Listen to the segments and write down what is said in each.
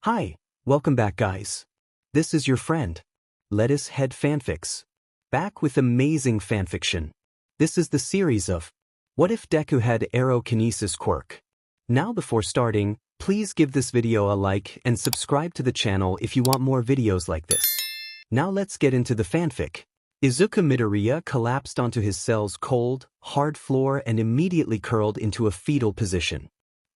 Hi, welcome back guys. This is your friend, Lettuce Head Fanfics. Back with amazing fanfiction. This is the series of What If Deku Had Aero Kinesis Quirk. Now before starting, please give this video a like and subscribe to the channel if you want more videos like this. Now let's get into the fanfic. Izuku Midoriya collapsed onto his cell's cold, hard floor and immediately curled into a fetal position.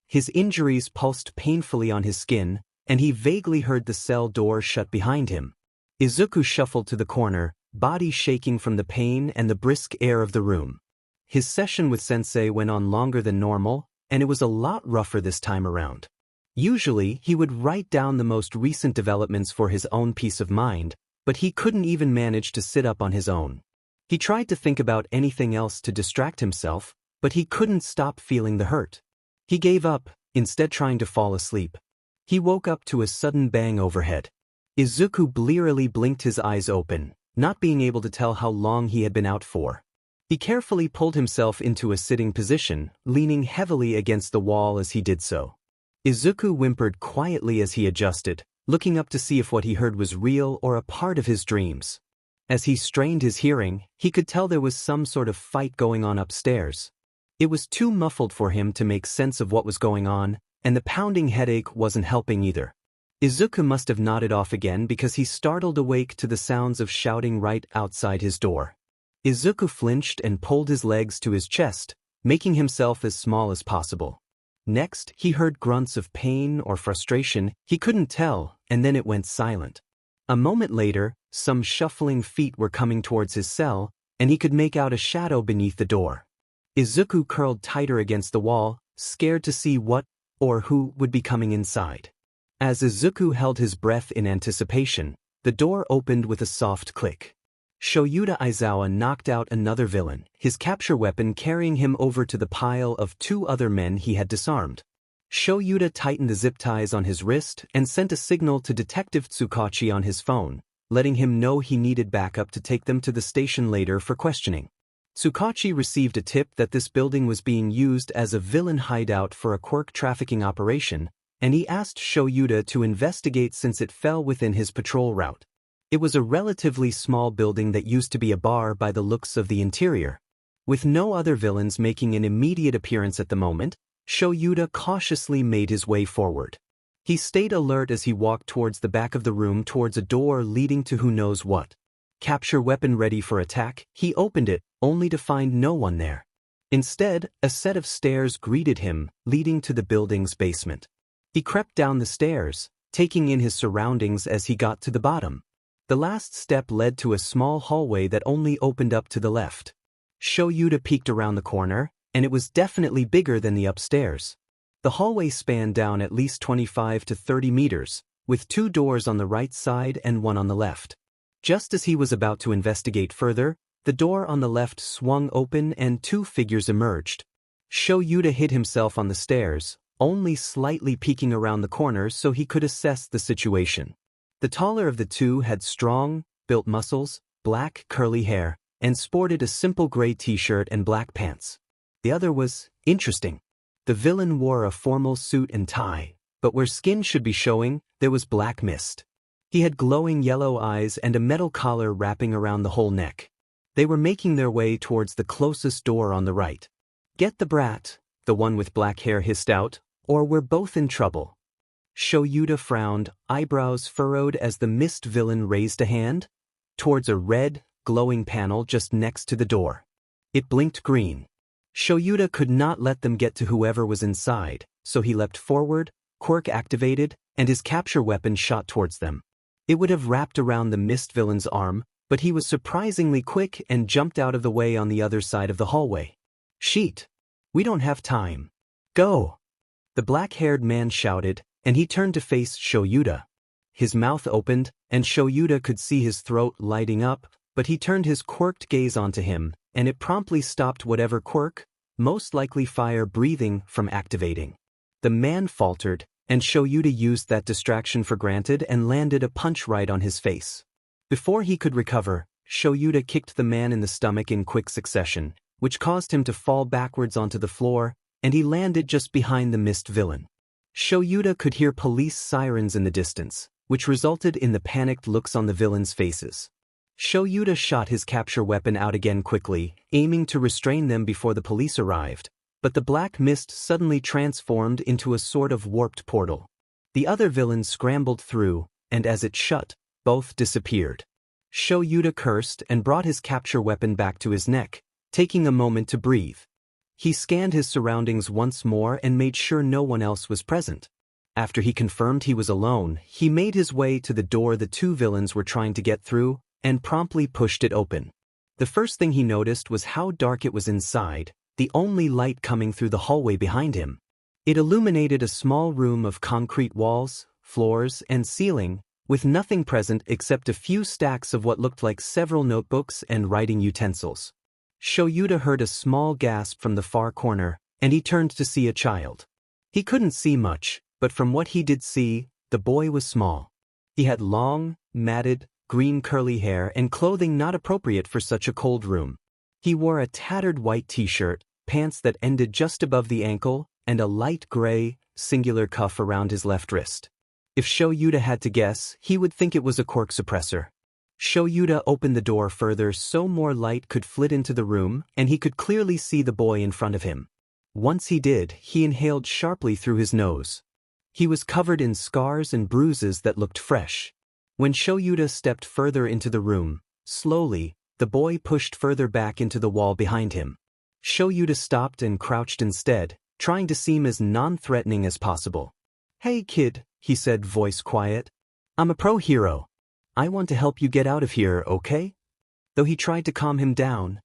His injuries pulsed painfully on his skin, and he vaguely heard the cell door shut behind him. Izuku shuffled to the corner, body shaking from the pain and the brisk air of the room. His session with Sensei went on longer than normal, and it was a lot rougher this time around. Usually, he would write down the most recent developments for his own peace of mind, but he couldn't even manage to sit up on his own. He tried to think about anything else to distract himself, but he couldn't stop feeling the hurt. He gave up, instead trying to fall asleep. He woke up to a sudden bang overhead. Izuku blearily blinked his eyes open, not being able to tell how long he had been out for. He carefully pulled himself into a sitting position, leaning heavily against the wall as he did so. Izuku whimpered quietly as he adjusted, looking up to see if what he heard was real or a part of his dreams. As he strained his hearing, he could tell there was some sort of fight going on upstairs. It was too muffled for him to make sense of what was going on, and the pounding headache wasn't helping either. Izuku must have nodded off again because he startled awake to the sounds of shouting right outside his door. Izuku flinched and pulled his legs to his chest, making himself as small as possible. Next, he heard grunts of pain or frustration, he couldn't tell, and then it went silent. A moment later, some shuffling feet were coming towards his cell, and he could make out a shadow beneath the door. Izuku curled tighter against the wall, scared to see what or who would be coming inside. As Izuku held his breath in anticipation, the door opened with a soft click. Shouta Aizawa knocked out another villain, his capture weapon carrying him over to the pile of two other men he had disarmed. Shouta tightened the zip ties on his wrist and sent a signal to Detective Tsukachi on his phone, letting him know he needed backup to take them to the station later for questioning. Tsukachi received a tip that this building was being used as a villain hideout for a quirk trafficking operation, and he asked Shouta to investigate since it fell within his patrol route. It was a relatively small building that used to be a bar by the looks of the interior. With no other villains making an immediate appearance at the moment, Shouta cautiously made his way forward. He stayed alert as he walked towards the back of the room towards a door leading to who knows what. Capture weapon ready for attack, he opened it, only to find no one there. Instead, a set of stairs greeted him, leading to the building's basement. He crept down the stairs, taking in his surroundings as he got to the bottom. The last step led to a small hallway that only opened up to the left. Shouta peeked around the corner, and it was definitely bigger than the upstairs. The hallway spanned down at least 25 to 30 meters, with two doors on the right side and one on the left. Just as he was about to investigate further, the door on the left swung open and two figures emerged. Shouta hid himself on the stairs, only slightly peeking around the corner so he could assess the situation. The taller of the two had strong, built muscles, black curly hair, and sported a simple gray t-shirt and black pants. The other was interesting. The villain wore a formal suit and tie, but where skin should be showing, there was black mist. He had glowing yellow eyes and a metal collar wrapping around the whole neck. They were making their way towards the closest door on the right. "Get the brat," the one with black hair hissed out, "or we're both in trouble." Shouta frowned, eyebrows furrowed as the mist villain raised a hand towards a red, glowing panel just next to the door. It blinked green. Shouta could not let them get to whoever was inside, so he leapt forward, quirk activated, and his capture weapon shot towards them. It would have wrapped around the mist villain's arm, but he was surprisingly quick and jumped out of the way on the other side of the hallway. "Sheet! We don't have time. Go!" The black-haired man shouted, and he turned to face Shouta. His mouth opened, and Shouta could see his throat lighting up, but he turned his quirked gaze onto him, and it promptly stopped whatever quirk, most likely fire breathing, from activating. The man faltered, and Shouta used that distraction for granted and landed a punch right on his face. Before he could recover, Shouta kicked the man in the stomach in quick succession, which caused him to fall backwards onto the floor, and he landed just behind the mist villain. Shouta could hear police sirens in the distance, which resulted in the panicked looks on the villains' faces. Shouta shot his capture weapon out again quickly, aiming to restrain them before the police arrived, but the black mist suddenly transformed into a sort of warped portal. The other villains scrambled through, and as it shut, both disappeared. Shouta cursed and brought his capture weapon back to his neck, taking a moment to breathe. He scanned his surroundings once more and made sure no one else was present. After he confirmed he was alone, he made his way to the door the two villains were trying to get through, and promptly pushed it open. The first thing he noticed was how dark it was inside, the only light coming through the hallway behind him. It illuminated a small room of concrete walls, floors, and ceiling, with nothing present except a few stacks of what looked like several notebooks and writing utensils. Shouta heard a small gasp from the far corner, and he turned to see a child. He couldn't see much, but from what he did see, the boy was small. He had long, matted, green curly hair and clothing not appropriate for such a cold room. He wore a tattered white t-shirt, pants that ended just above the ankle, and a light gray, singular cuff around his left wrist. If Shouta had to guess, he would think it was a quirk suppressor. Shouta opened the door further so more light could flit into the room, and he could clearly see the boy in front of him. Once he did, he inhaled sharply through his nose. He was covered in scars and bruises that looked fresh. When Shouta stepped further into the room, slowly, the boy pushed further back into the wall behind him. Shouta stopped and crouched instead, trying to seem as non-threatening as possible. "Hey kid," he said, voice quiet. "I'm a pro hero. I want to help you get out of here, okay?" Though he tried to calm him down,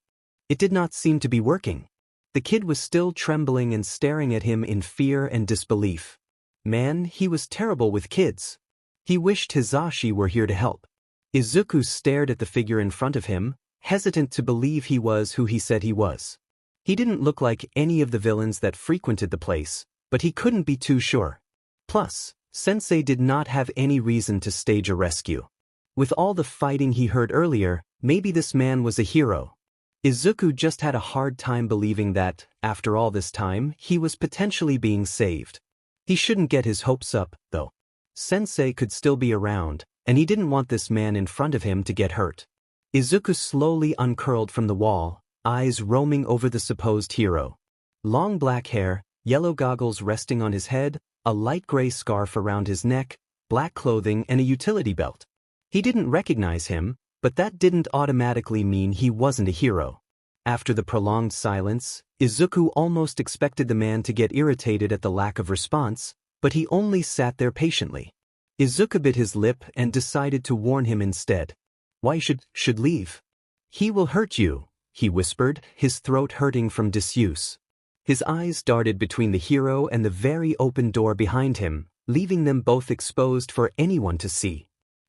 it did not seem to be working. The kid was still trembling and staring at him in fear and disbelief. Man, he was terrible with kids. He wished Hisashi were here to help. Izuku stared at the figure in front of him, hesitant to believe he was who he said he was. He didn't look like any of the villains that frequented the place, but he couldn't be too sure. Plus, Sensei did not have any reason to stage a rescue. With all the fighting he heard earlier, maybe this man was a hero. Izuku just had a hard time believing that, after all this time, he was potentially being saved. He shouldn't get his hopes up, though. Sensei could still be around, and he didn't want this man in front of him to get hurt. Izuku slowly uncurled from the wall, eyes roaming over the supposed hero. Long black hair, yellow goggles resting on his head, a light gray scarf around his neck, black clothing, and a utility belt. He didn't recognize him, but that didn't automatically mean he wasn't a hero. After the prolonged silence, Izuku almost expected the man to get irritated at the lack of response, but he only sat there patiently. Izuku bit his lip and decided to warn him instead. "Why should leave? He will hurt you," he whispered, his throat hurting from disuse. His eyes darted between the hero and the very open door behind him, leaving them both exposed for anyone to see.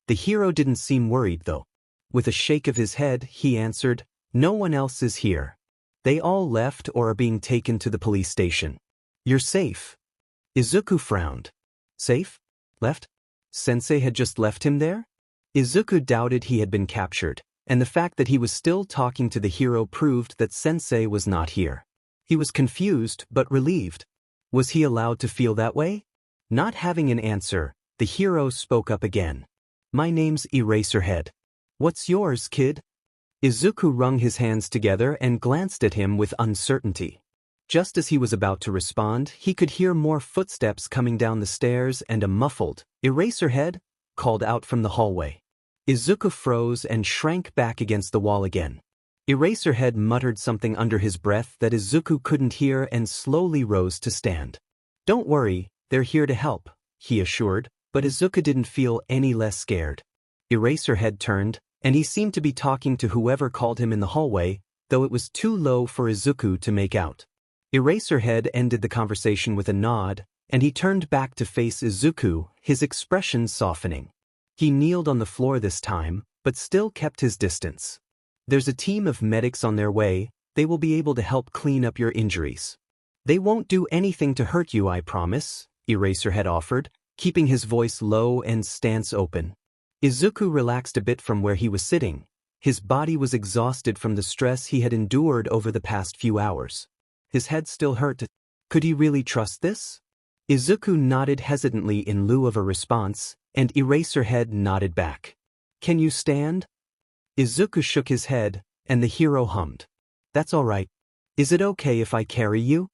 The hero didn't seem worried, though. With a shake of his head, he answered, "No one else is here. They all left or are being taken to the police station. You're safe." Izuku frowned. Safe? Left? Sensei had just left him there? Izuku doubted he had been captured, and the fact that he was still talking to the hero proved that Sensei was not here. He was confused but relieved. Was he allowed to feel that way? Not having an answer, the hero spoke up again. "My name's Eraserhead. What's yours, kid?" Izuku wrung his hands together and glanced at him with uncertainty. Just as he was about to respond, he could hear more footsteps coming down the stairs and a muffled, "Eraserhead?" called out from the hallway. Izuku froze and shrank back against the wall again. Eraserhead muttered something under his breath that Izuku couldn't hear and slowly rose to stand. "Don't worry, they're here to help," he assured, but Izuku didn't feel any less scared. Eraserhead turned, and he seemed to be talking to whoever called him in the hallway, though it was too low for Izuku to make out. Eraserhead ended the conversation with a nod, and he turned back to face Izuku, his expression softening. He kneeled on the floor this time, but still kept his distance. "There's a team of medics on their way. They will be able to help clean up your injuries. They won't do anything to hurt you, I promise," Eraserhead offered, keeping his voice low and stance open. Izuku relaxed a bit from where he was sitting. His body was exhausted from the stress he had endured over the past few hours. His head still hurt. Could he really trust this? Izuku nodded hesitantly in lieu of a response, and Eraserhead nodded back. Can you stand? Izuku shook his head, and the hero hummed. That's all right. Is it okay if I carry you?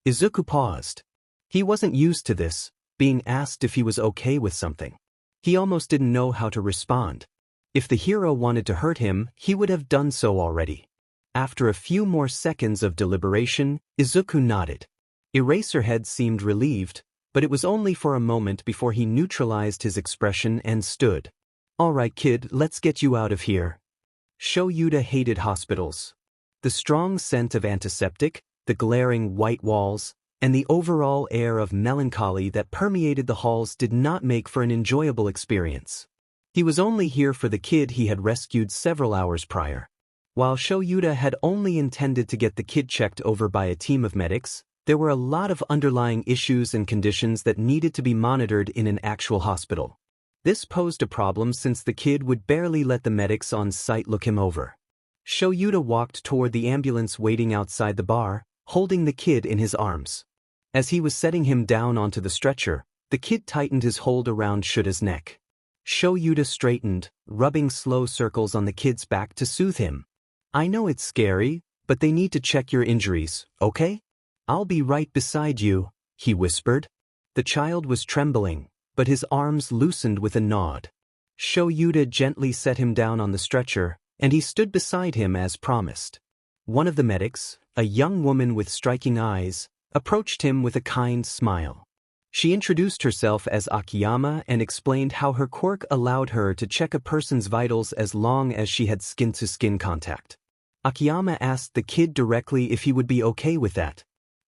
Izuku paused. He wasn't used to this, being asked if he was okay with something. He almost didn't know how to respond. If the hero wanted to hurt him, he would have done so already. After a few more seconds of deliberation, Izuku nodded. Eraserhead seemed relieved, but it was only for a moment before he neutralized his expression and stood. All right, kid, let's get you out of here. Shouta hated hospitals. The strong scent of antiseptic, the glaring white walls, and the overall air of melancholy that permeated the halls did not make for an enjoyable experience. He was only here for the kid he had rescued several hours prior. While Shouta had only intended to get the kid checked over by a team of medics, there were a lot of underlying issues and conditions that needed to be monitored in an actual hospital. This posed a problem since the kid would barely let the medics on site look him over. Shouta walked toward the ambulance waiting outside the bar, holding the kid in his arms. As he was setting him down onto the stretcher, the kid tightened his hold around Shuta's neck. Shouta straightened, rubbing slow circles on the kid's back to soothe him. I know it's scary, but they need to check your injuries, okay? I'll be right beside you, he whispered. The child was trembling, but his arms loosened with a nod. Shouta gently set him down on the stretcher, and he stood beside him as promised. One of the medics, a young woman with striking eyes, approached him with a kind smile. She introduced herself as Akiyama and explained how her quirk allowed her to check a person's vitals as long as she had skin-to-skin contact. Akiyama asked the kid directly if he would be okay with that.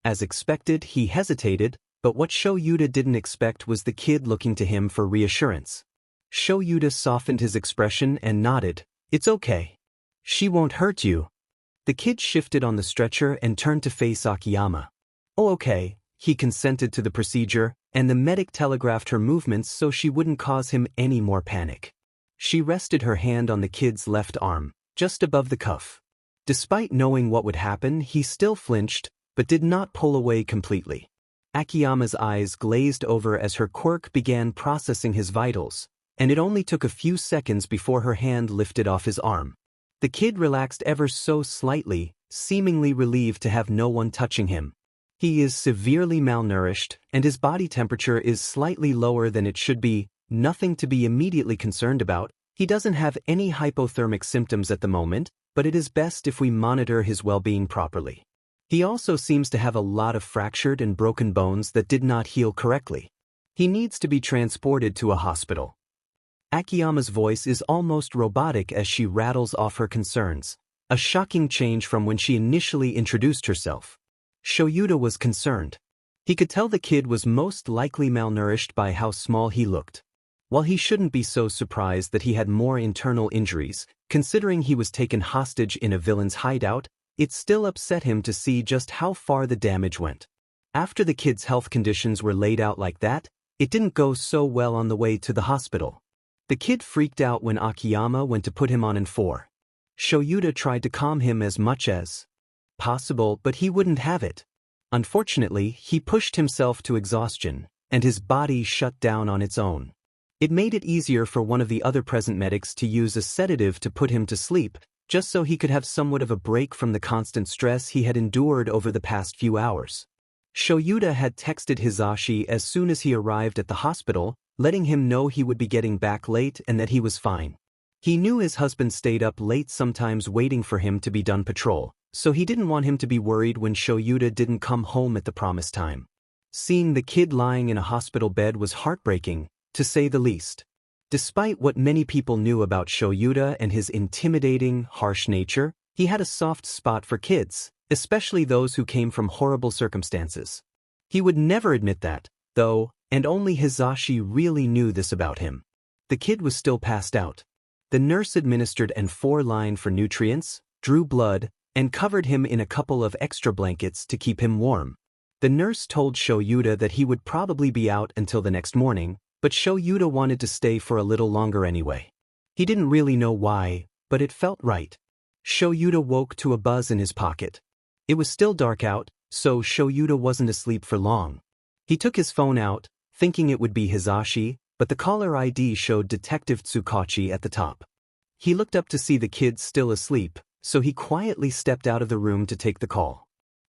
As expected, he hesitated, but what Shouta didn't expect was the kid looking to him for reassurance. Shouta softened his expression and nodded. It's okay. She won't hurt you. The kid shifted on the stretcher and turned to face Akiyama. Oh, okay, he consented to the procedure, and the medic telegraphed her movements so she wouldn't cause him any more panic. She rested her hand on the kid's left arm, just above the cuff. Despite knowing what would happen, he still flinched, but did not pull away completely. Akiyama's eyes glazed over as her quirk began processing his vitals, and it only took a few seconds before her hand lifted off his arm. The kid relaxed ever so slightly, seemingly relieved to have no one touching him. He is severely malnourished, and his body temperature is slightly lower than it should be, nothing to be immediately concerned about. He doesn't have any hypothermic symptoms at the moment, but it is best if we monitor his well-being properly. He also seems to have a lot of fractured and broken bones that did not heal correctly. He needs to be transported to a hospital. Akiyama's voice is almost robotic as she rattles off her concerns, a shocking change from when she initially introduced herself. Shouta was concerned. He could tell the kid was most likely malnourished by how small he looked. While he shouldn't be so surprised that he had more internal injuries, considering he was taken hostage in a villain's hideout, it still upset him to see just how far the damage went. After the kid's health conditions were laid out like that, it didn't go so well on the way to the hospital. The kid freaked out when Akiyama went to put him on ensue. Shouta tried to calm him as much as possible, but he wouldn't have it. Unfortunately, he pushed himself to exhaustion, and his body shut down on its own. It made it easier for one of the other present medics to use a sedative to put him to sleep, just so he could have somewhat of a break from the constant stress he had endured over the past few hours. Shouta had texted Hisashi as soon as he arrived at the hospital, letting him know he would be getting back late and that he was fine. He knew his husband stayed up late sometimes waiting for him to be done patrol, so he didn't want him to be worried when Shouta didn't come home at the promised time. Seeing the kid lying in a hospital bed was heartbreaking, to say the least. Despite what many people knew about Shouta and his intimidating, harsh nature, he had a soft spot for kids, especially those who came from horrible circumstances. He would never admit that, though, and only Hisashi really knew this about him. The kid was still passed out. The nurse administered an ensue line for nutrients, drew blood, and covered him in a couple of extra blankets to keep him warm. The nurse told Shouta that he would probably be out until the next morning, but Shouta wanted to stay for a little longer anyway. He didn't really know why, but it felt right. Shouta woke to a buzz in his pocket. It was still dark out, so Shouta wasn't asleep for long. He took his phone out, thinking it would be Hisashi, but the caller ID showed Detective Tsukachi at the top. He looked up to see the kid still asleep, so he quietly stepped out of the room to take the call.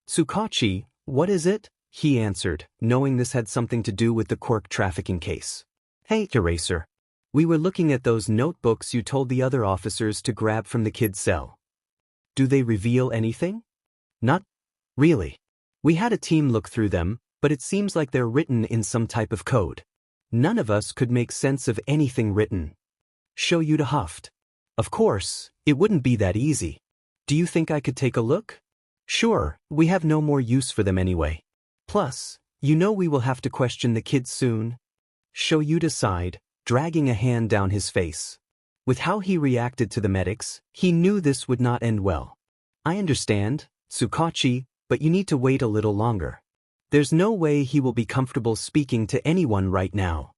"Tsukachi, what is it?" he answered, knowing this had something to do with the Quirk trafficking case. "Hey, Eraser. We were looking at those notebooks you told the other officers to grab from the kid's cell. Do they reveal anything?" "Not really. We had a team look through them, but it seems like they're written in some type of code. None of us could make sense of anything written." Shouta huffed. "Of course, it wouldn't be that easy. Do you think I could take a look?" "Sure, we have no more use for them anyway. Plus, you know we will have to question the kids soon." Shouta sighed, dragging a hand down his face. With how he reacted to the medics, he knew this would not end well. "I understand, Tsukachi, but you need to wait a little longer. There's no way he will be comfortable speaking to anyone right now."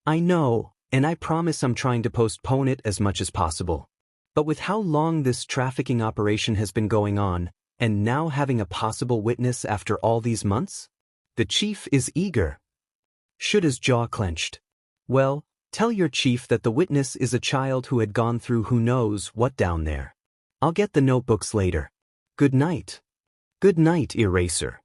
"I know, and I promise I'm trying to postpone it as much as possible. But with how long this trafficking operation has been going on, and now having a possible witness after all these months? The chief is eager." Shouta's jaw clenched. "Well, tell your chief that the witness is a child who had gone through who knows what down there. I'll get the notebooks later. Good night." "Good night, Eraser."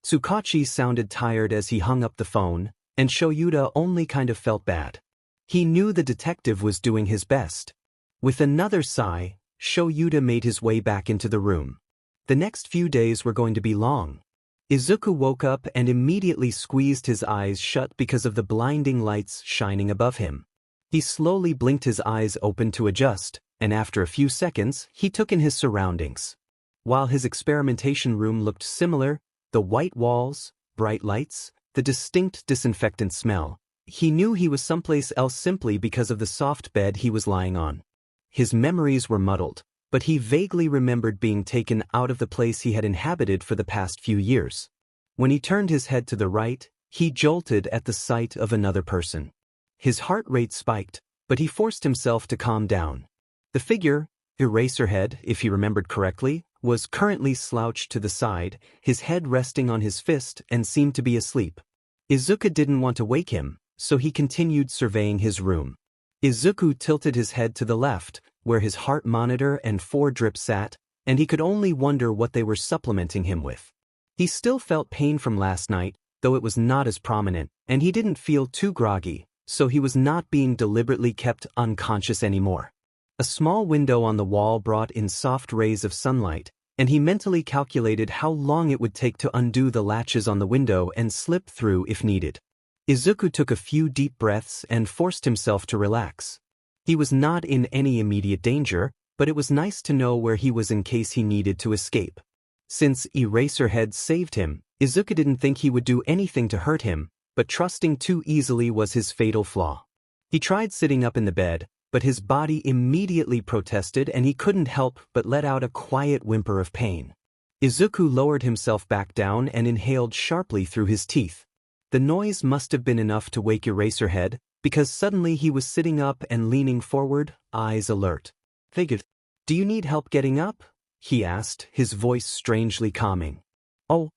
Tsukachi sounded tired as he hung up the phone, and Shouta only kind of felt bad. He knew the detective was doing his best. With another sigh, Shouta made his way back into the room. The next few days were going to be long. Izuku woke up and immediately squeezed his eyes shut because of the blinding lights shining above him. He slowly blinked his eyes open to adjust, and after a few seconds, he took in his surroundings. While his experimentation room looked similar, the white walls, bright lights, the distinct disinfectant smell, he knew he was someplace else simply because of the soft bed he was lying on. His memories were muddled, but he vaguely remembered being taken out of the place he had inhabited for the past few years. When he turned his head to the right, he jolted at the sight of another person. His heart rate spiked, but he forced himself to calm down. The figure, Eraserhead, if he remembered correctly, was currently slouched to the side, his head resting on his fist, and seemed to be asleep. Izuku didn't want to wake him, so he continued surveying his room. Izuku tilted his head to the left, where his heart monitor and 4-drip sat, and he could only wonder what they were supplementing him with. He still felt pain from last night, though it was not as prominent, and he didn't feel too groggy, so he was not being deliberately kept unconscious anymore. A small window on the wall brought in soft rays of sunlight, and he mentally calculated how long it would take to undo the latches on the window and slip through if needed. Izuku took a few deep breaths and forced himself to relax. He was not in any immediate danger, but it was nice to know where he was in case he needed to escape. Since Eraserhead saved him, Izuku didn't think he would do anything to hurt him, but trusting too easily was his fatal flaw. He tried sitting up in the bed, but his body immediately protested and he couldn't help but let out a quiet whimper of pain. Izuku lowered himself back down and inhaled sharply through his teeth. The noise must have been enough to wake Eraserhead, because suddenly he was sitting up and leaning forward, eyes alert. "Figured. Do you need help getting up?" he asked, his voice strangely calming. "Oh,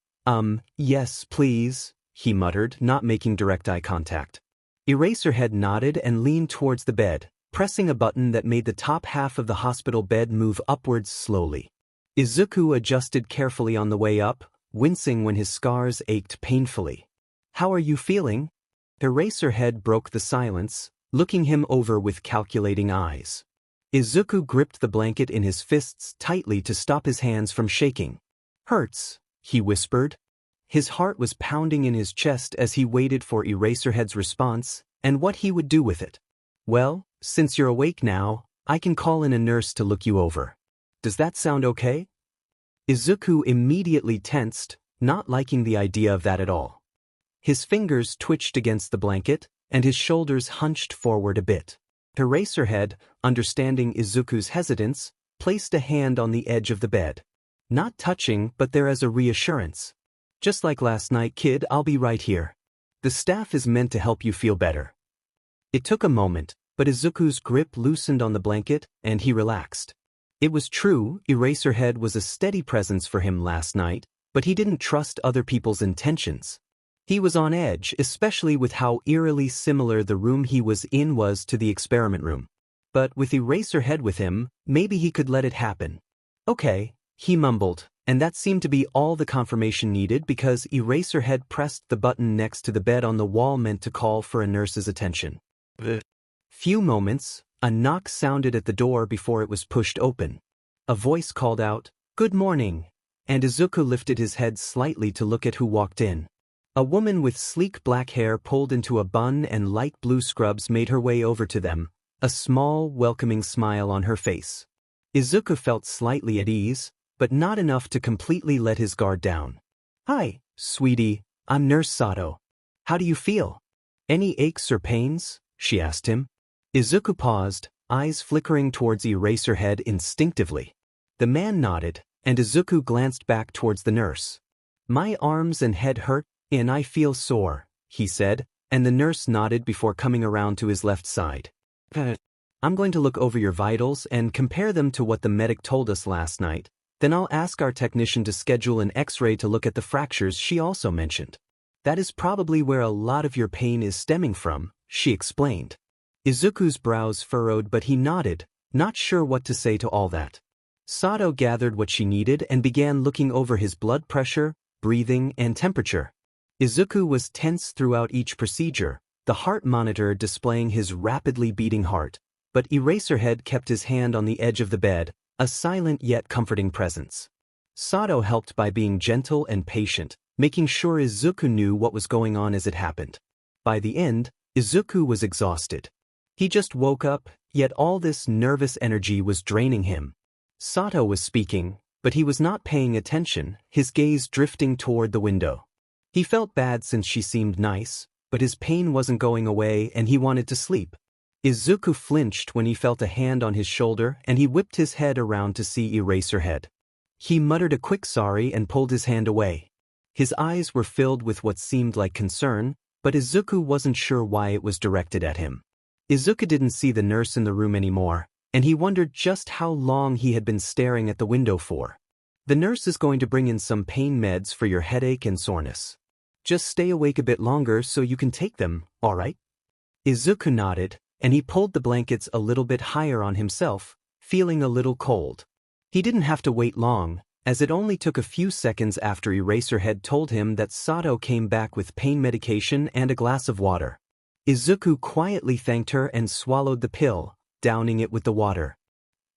yes, please," he muttered, not making direct eye contact. Eraserhead nodded and leaned towards the bed, pressing a button that made the top half of the hospital bed move upwards slowly. Izuku adjusted carefully on the way up, wincing when his scars ached painfully. "How are you feeling?" Eraserhead broke the silence, looking him over with calculating eyes. Izuku gripped the blanket in his fists tightly to stop his hands from shaking. "Hurts," he whispered. His heart was pounding in his chest as he waited for Eraserhead's response and what he would do with it. "Well, since you're awake now, I can call in a nurse to look you over. Does that sound okay?" Izuku immediately tensed, not liking the idea of that at all. His fingers twitched against the blanket, and his shoulders hunched forward a bit. Eraserhead, understanding Izuku's hesitance, placed a hand on the edge of the bed. Not touching, but there as a reassurance. "Just like last night, kid, I'll be right here. The staff is meant to help you feel better." It took a moment, but Izuku's grip loosened on the blanket, and he relaxed. It was true, Eraserhead was a steady presence for him last night, but he didn't trust other people's intentions. He was on edge, especially with how eerily similar the room he was in was to the experiment room. But with Eraserhead with him, maybe he could let it happen. Okay, he mumbled, and that seemed to be all the confirmation needed because Eraserhead pressed the button next to the bed on the wall meant to call for a nurse's attention. Few moments, a knock sounded at the door before it was pushed open. A voice called out, "Good morning," and Izuku lifted his head slightly to look at who walked in. A woman with sleek black hair pulled into a bun and light blue scrubs made her way over to them, a small, welcoming smile on her face. Izuku felt slightly at ease, but not enough to completely let his guard down. "Hi, sweetie, I'm Nurse Sato. How do you feel? Any aches or pains?" she asked him. Izuku paused, eyes flickering towards Eraserhead instinctively. The man nodded, and Izuku glanced back towards the nurse. "My arms and head hurt, and I feel sore," he said, and the nurse nodded before coming around to his left side. "I'm going to look over your vitals and compare them to what the medic told us last night. Then I'll ask our technician to schedule an X-ray to look at the fractures she also mentioned. That is probably where a lot of your pain is stemming from," she explained. Izuku's brows furrowed, but he nodded, not sure what to say to all that. Sato gathered what she needed and began looking over his blood pressure, breathing, and temperature. Izuku was tense throughout each procedure, the heart monitor displaying his rapidly beating heart, but Eraserhead kept his hand on the edge of the bed, a silent yet comforting presence. Sato helped by being gentle and patient, making sure Izuku knew what was going on as it happened. By the end, Izuku was exhausted. He just woke up, yet all this nervous energy was draining him. Sato was speaking, but he was not paying attention, his gaze drifting toward the window. He felt bad since she seemed nice, but his pain wasn't going away and he wanted to sleep. Izuku flinched when he felt a hand on his shoulder and he whipped his head around to see Eraserhead. He muttered a quick sorry and pulled his hand away. His eyes were filled with what seemed like concern, but Izuku wasn't sure why it was directed at him. Izuku didn't see the nurse in the room anymore, and he wondered just how long he had been staring at the window for. "The nurse is going to bring in some pain meds for your headache and soreness. Just stay awake a bit longer so you can take them, all right?" Izuku nodded, and he pulled the blankets a little bit higher on himself, feeling a little cold. He didn't have to wait long, as it only took a few seconds after Eraserhead told him that Sato came back with pain medication and a glass of water. Izuku quietly thanked her and swallowed the pill, downing it with the water.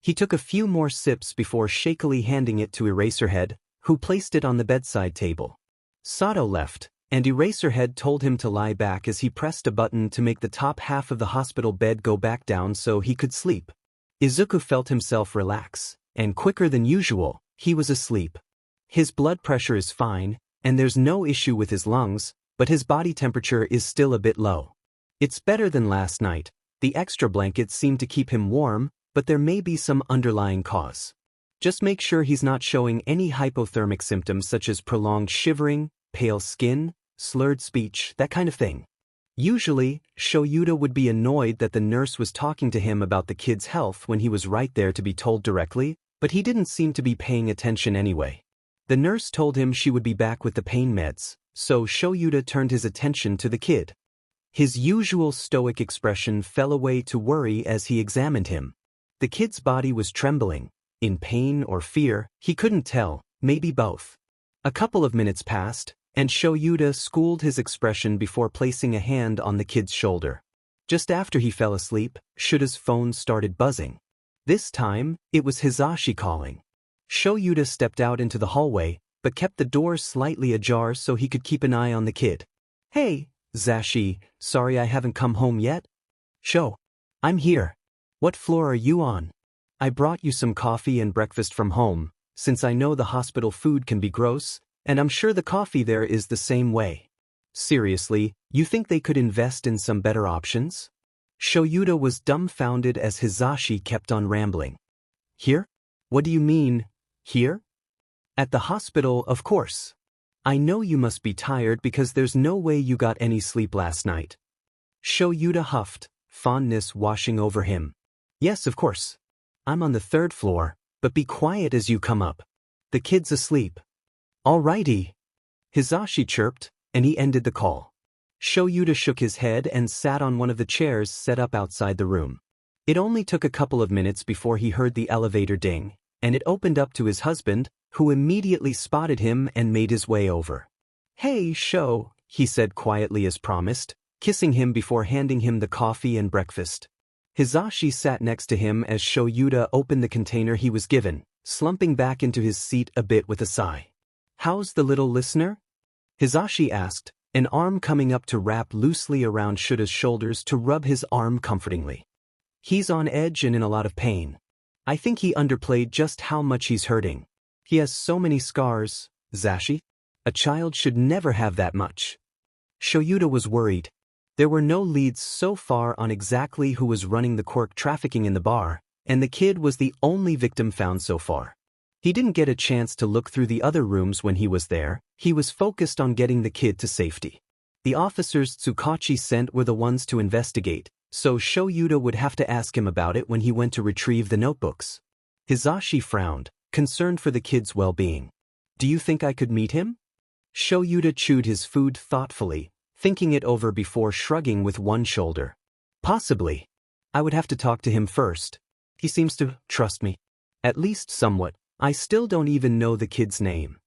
He took a few more sips before shakily handing it to Eraserhead, who placed it on the bedside table. Sato left, and Eraserhead told him to lie back as he pressed a button to make the top half of the hospital bed go back down so he could sleep. Izuku felt himself relax, and quicker than usual, he was asleep. His blood pressure is fine, and there's no issue with his lungs, but his body temperature is still a bit low. It's better than last night. The extra blankets seem to keep him warm, but there may be some underlying cause. Just make sure he's not showing any hypothermic symptoms such as prolonged shivering, pale skin, slurred speech, that kind of thing. Usually, Shouta would be annoyed that the nurse was talking to him about the kid's health when he was right there to be told directly, but he didn't seem to be paying attention anyway. The nurse told him she would be back with the pain meds, so Shouta turned his attention to the kid. His usual stoic expression fell away to worry as he examined him. The kid's body was trembling. In pain or fear, he couldn't tell, maybe both. A couple of minutes passed, and Shouta schooled his expression before placing a hand on the kid's shoulder. Just after he fell asleep, Shuta's phone started buzzing. This time, it was Hisashi calling. Shouta stepped out into the hallway, but kept the door slightly ajar so he could keep an eye on the kid. "Hey, Zashi, sorry I haven't come home yet." "Sho, I'm here. What floor are you on? I brought you some coffee and breakfast from home, since I know the hospital food can be gross, and I'm sure the coffee there is the same way. Seriously, you think they could invest in some better options?" Shouta was dumbfounded as Hisashi kept on rambling. "Here? What do you mean, here?" "At the hospital, of course. I know you must be tired because there's no way you got any sleep last night." Shouta huffed, fondness washing over him. "Yes, of course. I'm on the 3rd floor, but be quiet as you come up. The kid's asleep." "Alrighty," Hisashi chirped, and he ended the call. Shouta shook his head and sat on one of the chairs set up outside the room. It only took a couple of minutes before he heard the elevator ding, and it opened up to his husband, who immediately spotted him and made his way over. "Hey, Sho," he said quietly as promised, kissing him before handing him the coffee and breakfast. Hisashi sat next to him as Shouta opened the container he was given, slumping back into his seat a bit with a sigh. "How's the little listener?" Hisashi asked, an arm coming up to wrap loosely around Shouta's shoulders to rub his arm comfortingly. "He's on edge and in a lot of pain. I think he underplayed just how much he's hurting. He has so many scars, Zashi. A child should never have that much." Shouta was worried. There were no leads so far on exactly who was running the quirk trafficking in the bar, and the kid was the only victim found so far. He didn't get a chance to look through the other rooms when he was there. He was focused on getting the kid to safety. The officers Tsukachi sent were the ones to investigate, so Shouta would have to ask him about it when he went to retrieve the notebooks. Hisashi frowned, concerned for the kid's well-being. "Do you think I could meet him?" Shouta chewed his food thoughtfully, thinking it over before shrugging with one shoulder. "Possibly. I would have to talk to him first. He seems to trust me. At least somewhat. I still don't even know the kid's name."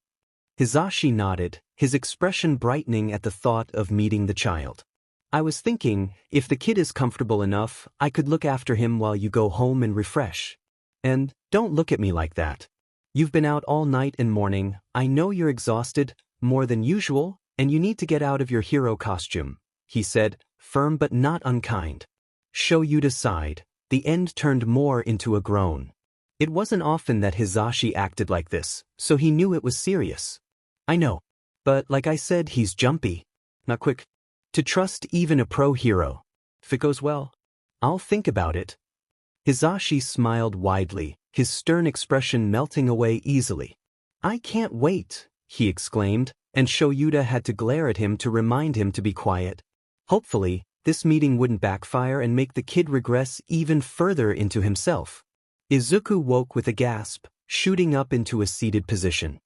Hisashi nodded, his expression brightening at the thought of meeting the child. "I was thinking, if the kid is comfortable enough, I could look after him while you go home and refresh. And don't look at me like that. You've been out all night and morning. I know you're exhausted, more than usual, and you need to get out of your hero costume," he said, firm but not unkind. Shouta sighed. The end turned more into a groan. It wasn't often that Hisashi acted like this, so he knew it was serious. "I know. But like I said, he's jumpy. Not quick to trust even a pro hero. If it goes well, I'll think about it." Hisashi smiled widely, his stern expression melting away easily. "I can't wait," he exclaimed, and Shouta had to glare at him to remind him to be quiet. Hopefully, this meeting wouldn't backfire and make the kid regress even further into himself. Izuku woke with a gasp, shooting up into a seated position.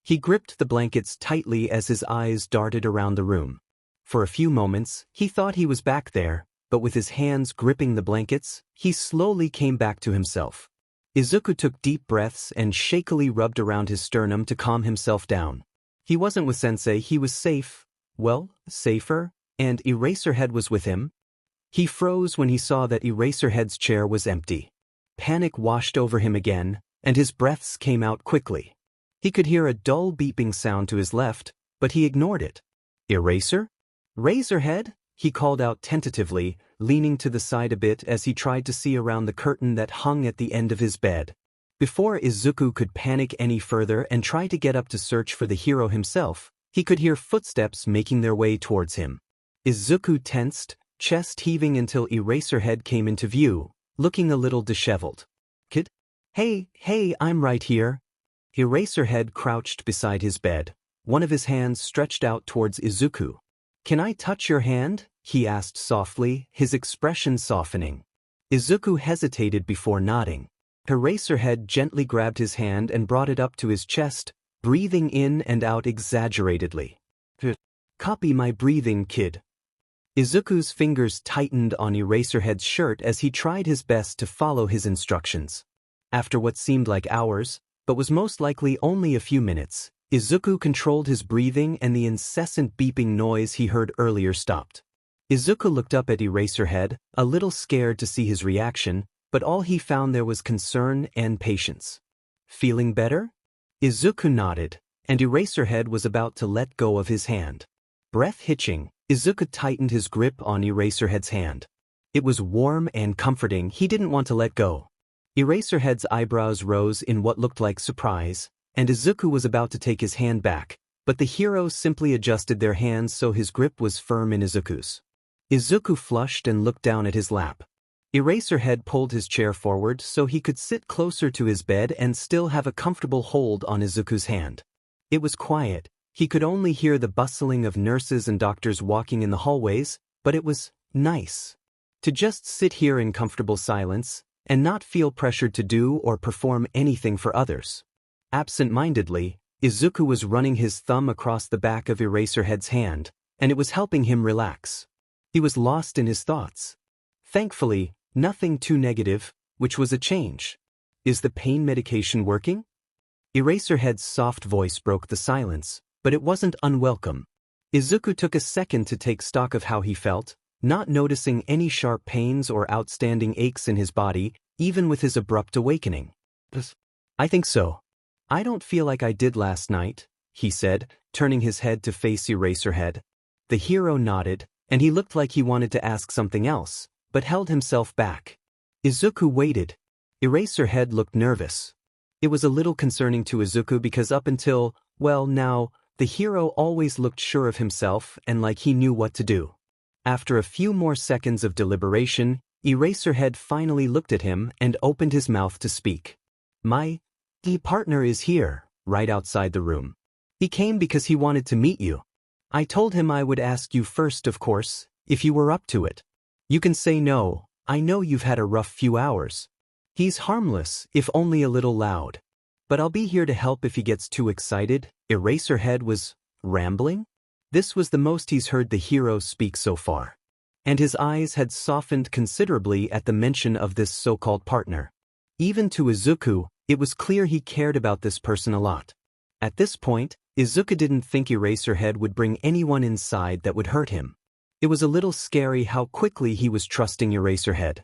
He gripped the blankets tightly as his eyes darted around the room. For a few moments, he thought he was back there, but with his hands gripping the blankets, he slowly came back to himself. Izuku took deep breaths and shakily rubbed around his sternum to calm himself down. He wasn't with Sensei, he was safe, well, safer, and Eraserhead was with him. He froze when he saw that Eraserhead's chair was empty. Panic washed over him again, and his breaths came out quickly. He could hear a dull beeping sound to his left, but he ignored it. "Eraser? Razorhead?" he called out tentatively, leaning to the side a bit as he tried to see around the curtain that hung at the end of his bed. Before Izuku could panic any further and try to get up to search for the hero himself, he could hear footsteps making their way towards him. Izuku tensed, chest heaving until Eraserhead came into view, looking a little disheveled. "Kid? Hey, I'm right here." Eraserhead crouched beside his bed, one of his hands stretched out towards Izuku. "Can I touch your hand?" he asked softly, his expression softening. Izuku hesitated before nodding. Eraserhead gently grabbed his hand and brought it up to his chest, breathing in and out exaggeratedly. "Copy my breathing, kid." Izuku's fingers tightened on Eraserhead's shirt as he tried his best to follow his instructions. After what seemed like hours, but was most likely only a few minutes, Izuku controlled his breathing and the incessant beeping noise he heard earlier stopped. Izuku looked up at Eraserhead, a little scared to see his reaction, but all he found there was concern and patience. "Feeling better?" Izuku nodded, and Eraserhead was about to let go of his hand. Breath hitching, Izuku tightened his grip on Eraserhead's hand. It was warm and comforting. He didn't want to let go. Eraserhead's eyebrows rose in what looked like surprise, and Izuku was about to take his hand back, but the heroes simply adjusted their hands so his grip was firm in Izuku's. Izuku flushed and looked down at his lap. Eraserhead pulled his chair forward so he could sit closer to his bed and still have a comfortable hold on Izuku's hand. It was quiet. He could only hear the bustling of nurses and doctors walking in the hallways, but it was nice to just sit here in comfortable silence and not feel pressured to do or perform anything for others. Absent-mindedly, Izuku was running his thumb across the back of Eraserhead's hand, and it was helping him relax. He was lost in his thoughts. Thankfully, nothing too negative, which was a change. Is the pain medication working? Eraserhead's soft voice broke the silence, but it wasn't unwelcome. Izuku took a second to take stock of how he felt, not noticing any sharp pains or outstanding aches in his body, even with his abrupt awakening. I think so. I don't feel like I did last night, he said, turning his head to face Eraserhead. The hero nodded, and he looked like he wanted to ask something else, but held himself back. Izuku waited. Eraserhead looked nervous. It was a little concerning to Izuku because up until, well now, the hero always looked sure of himself and like he knew what to do. After a few more seconds of deliberation, Eraserhead finally looked at him and opened his mouth to speak. The partner is here, right outside the room. He came because he wanted to meet you. I told him I would ask you first, of course, if you were up to it. You can say no, I know you've had a rough few hours. He's harmless, if only a little loud. But I'll be here to help if he gets too excited. Eraserhead was rambling? This was the most he's heard the hero speak so far. And his eyes had softened considerably at the mention of this so-called partner. Even to Izuku, it was clear he cared about this person a lot. At this point, Izuku didn't think Eraserhead would bring anyone inside that would hurt him. It was a little scary how quickly he was trusting Eraserhead.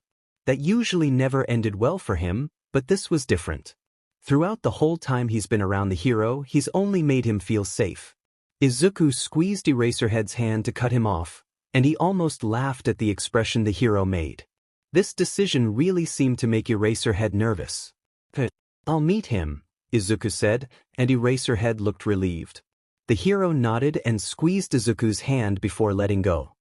That usually never ended well for him, but this was different. Throughout the whole time he's been around the hero, he's only made him feel safe. Izuku squeezed Eraserhead's hand to cut him off, and he almost laughed at the expression the hero made. This decision really seemed to make Eraserhead nervous. I'll meet him, Izuku said, and Eraserhead looked relieved. The hero nodded and squeezed Izuku's hand before letting go.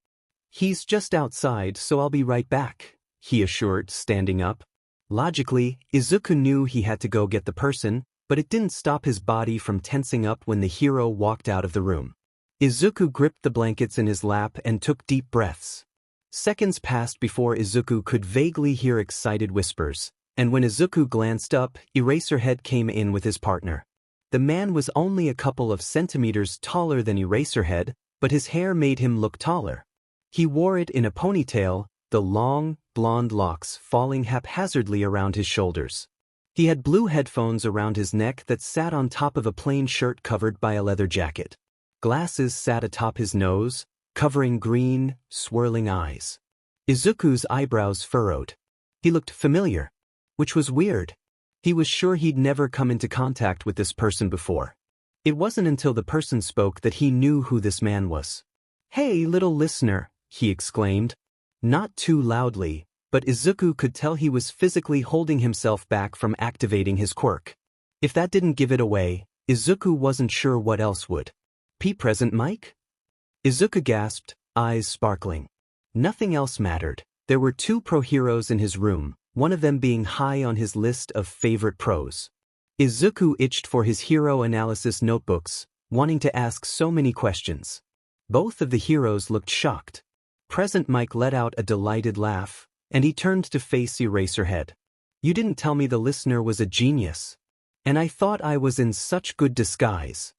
He's just outside, so I'll be right back, he assured, standing up. Logically, Izuku knew he had to go get the person, but it didn't stop his body from tensing up when the hero walked out of the room. Izuku gripped the blankets in his lap and took deep breaths. Seconds passed before Izuku could vaguely hear excited whispers, and when Izuku glanced up, Eraserhead came in with his partner. The man was only a couple of centimeters taller than Eraserhead, but his hair made him look taller. He wore it in a ponytail, the long, blonde locks falling haphazardly around his shoulders. He had blue headphones around his neck that sat on top of a plain shirt covered by a leather jacket. Glasses sat atop his nose, covering green, swirling eyes. Izuku's eyebrows furrowed. He looked familiar. Which was weird. He was sure he'd never come into contact with this person before. It wasn't until the person spoke that he knew who this man was. Hey, little listener, he exclaimed. Not too loudly, but Izuku could tell he was physically holding himself back from activating his quirk. If that didn't give it away, Izuku wasn't sure what else would. Present Mike? Izuku gasped, eyes sparkling. Nothing else mattered. There were 2 pro heroes in his room, one of them being high on his list of favorite pros. Izuku itched for his hero analysis notebooks, wanting to ask so many questions. Both of the heroes looked shocked. Present Mike let out a delighted laugh, and he turned to face Eraserhead. You didn't tell me the listener was a genius. And I thought I was in such good disguise.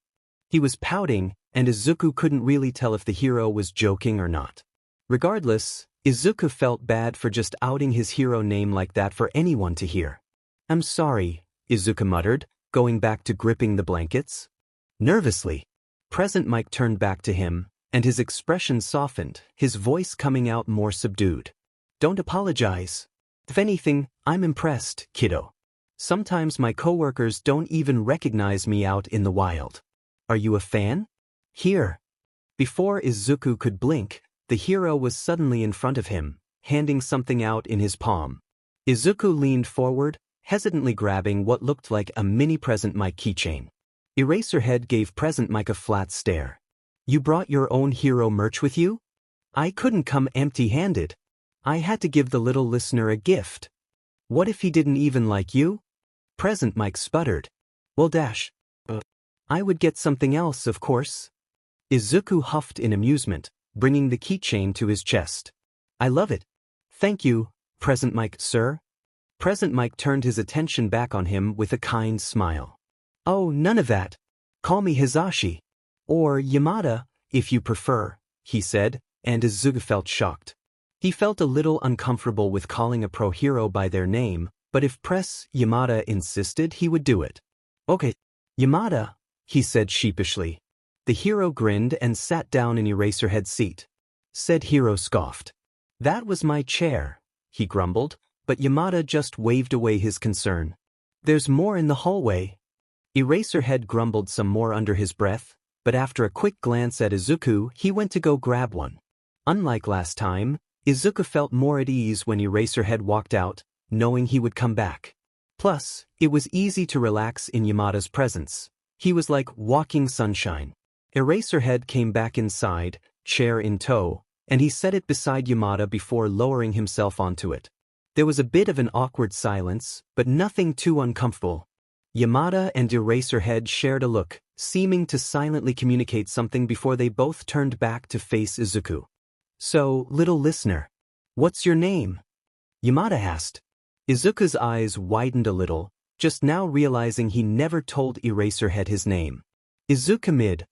He was pouting, and Izuku couldn't really tell if the hero was joking or not. Regardless, Izuku felt bad for just outing his hero name like that for anyone to hear. I'm sorry, Izuku muttered, going back to gripping the blankets. Nervously, Present Mike turned back to him, and his expression softened, his voice coming out more subdued. Don't apologize. If anything, I'm impressed, kiddo. Sometimes my coworkers don't even recognize me out in the wild. Are you a fan? Here. Before Izuku could blink, the hero was suddenly in front of him, handing something out in his palm. Izuku leaned forward, hesitantly grabbing what looked like a mini Present Mike keychain. Eraserhead gave Present Mike a flat stare. You brought your own hero merch with you? I couldn't come empty-handed. I had to give the little listener a gift. What if he didn't even like you? Present Mike sputtered. Well, I would get something else, of course. Izuku huffed in amusement, bringing the keychain to his chest. I love it. Thank you, Present Mike, sir. Present Mike turned his attention back on him with a kind smile. Oh, none of that. Call me Hisashi. Or Yamada, if you prefer, he said, and Izuku felt shocked. He felt a little uncomfortable with calling a pro-hero by their name, but if Press Yamada insisted, he would do it. Okay, Yamada, he said sheepishly. The hero grinned and sat down in Eraserhead's seat. Said hero scoffed. That was my chair, he grumbled, but Yamada just waved away his concern. There's more in the hallway. Eraserhead grumbled some more under his breath, but after a quick glance at Izuku, he went to go grab one. Unlike last time, Izuku felt more at ease when Eraserhead walked out, knowing he would come back. Plus, it was easy to relax in Yamada's presence. He was like walking sunshine. Eraserhead came back inside, chair in tow, and he set it beside Yamada before lowering himself onto it. There was a bit of an awkward silence, but nothing too uncomfortable. Yamada and Eraserhead shared a look, seeming to silently communicate something before they both turned back to face Izuku. So, little listener, what's your name? Yamada asked. Izuku's eyes widened a little, just now realizing he never told Eraserhead his name. Izuku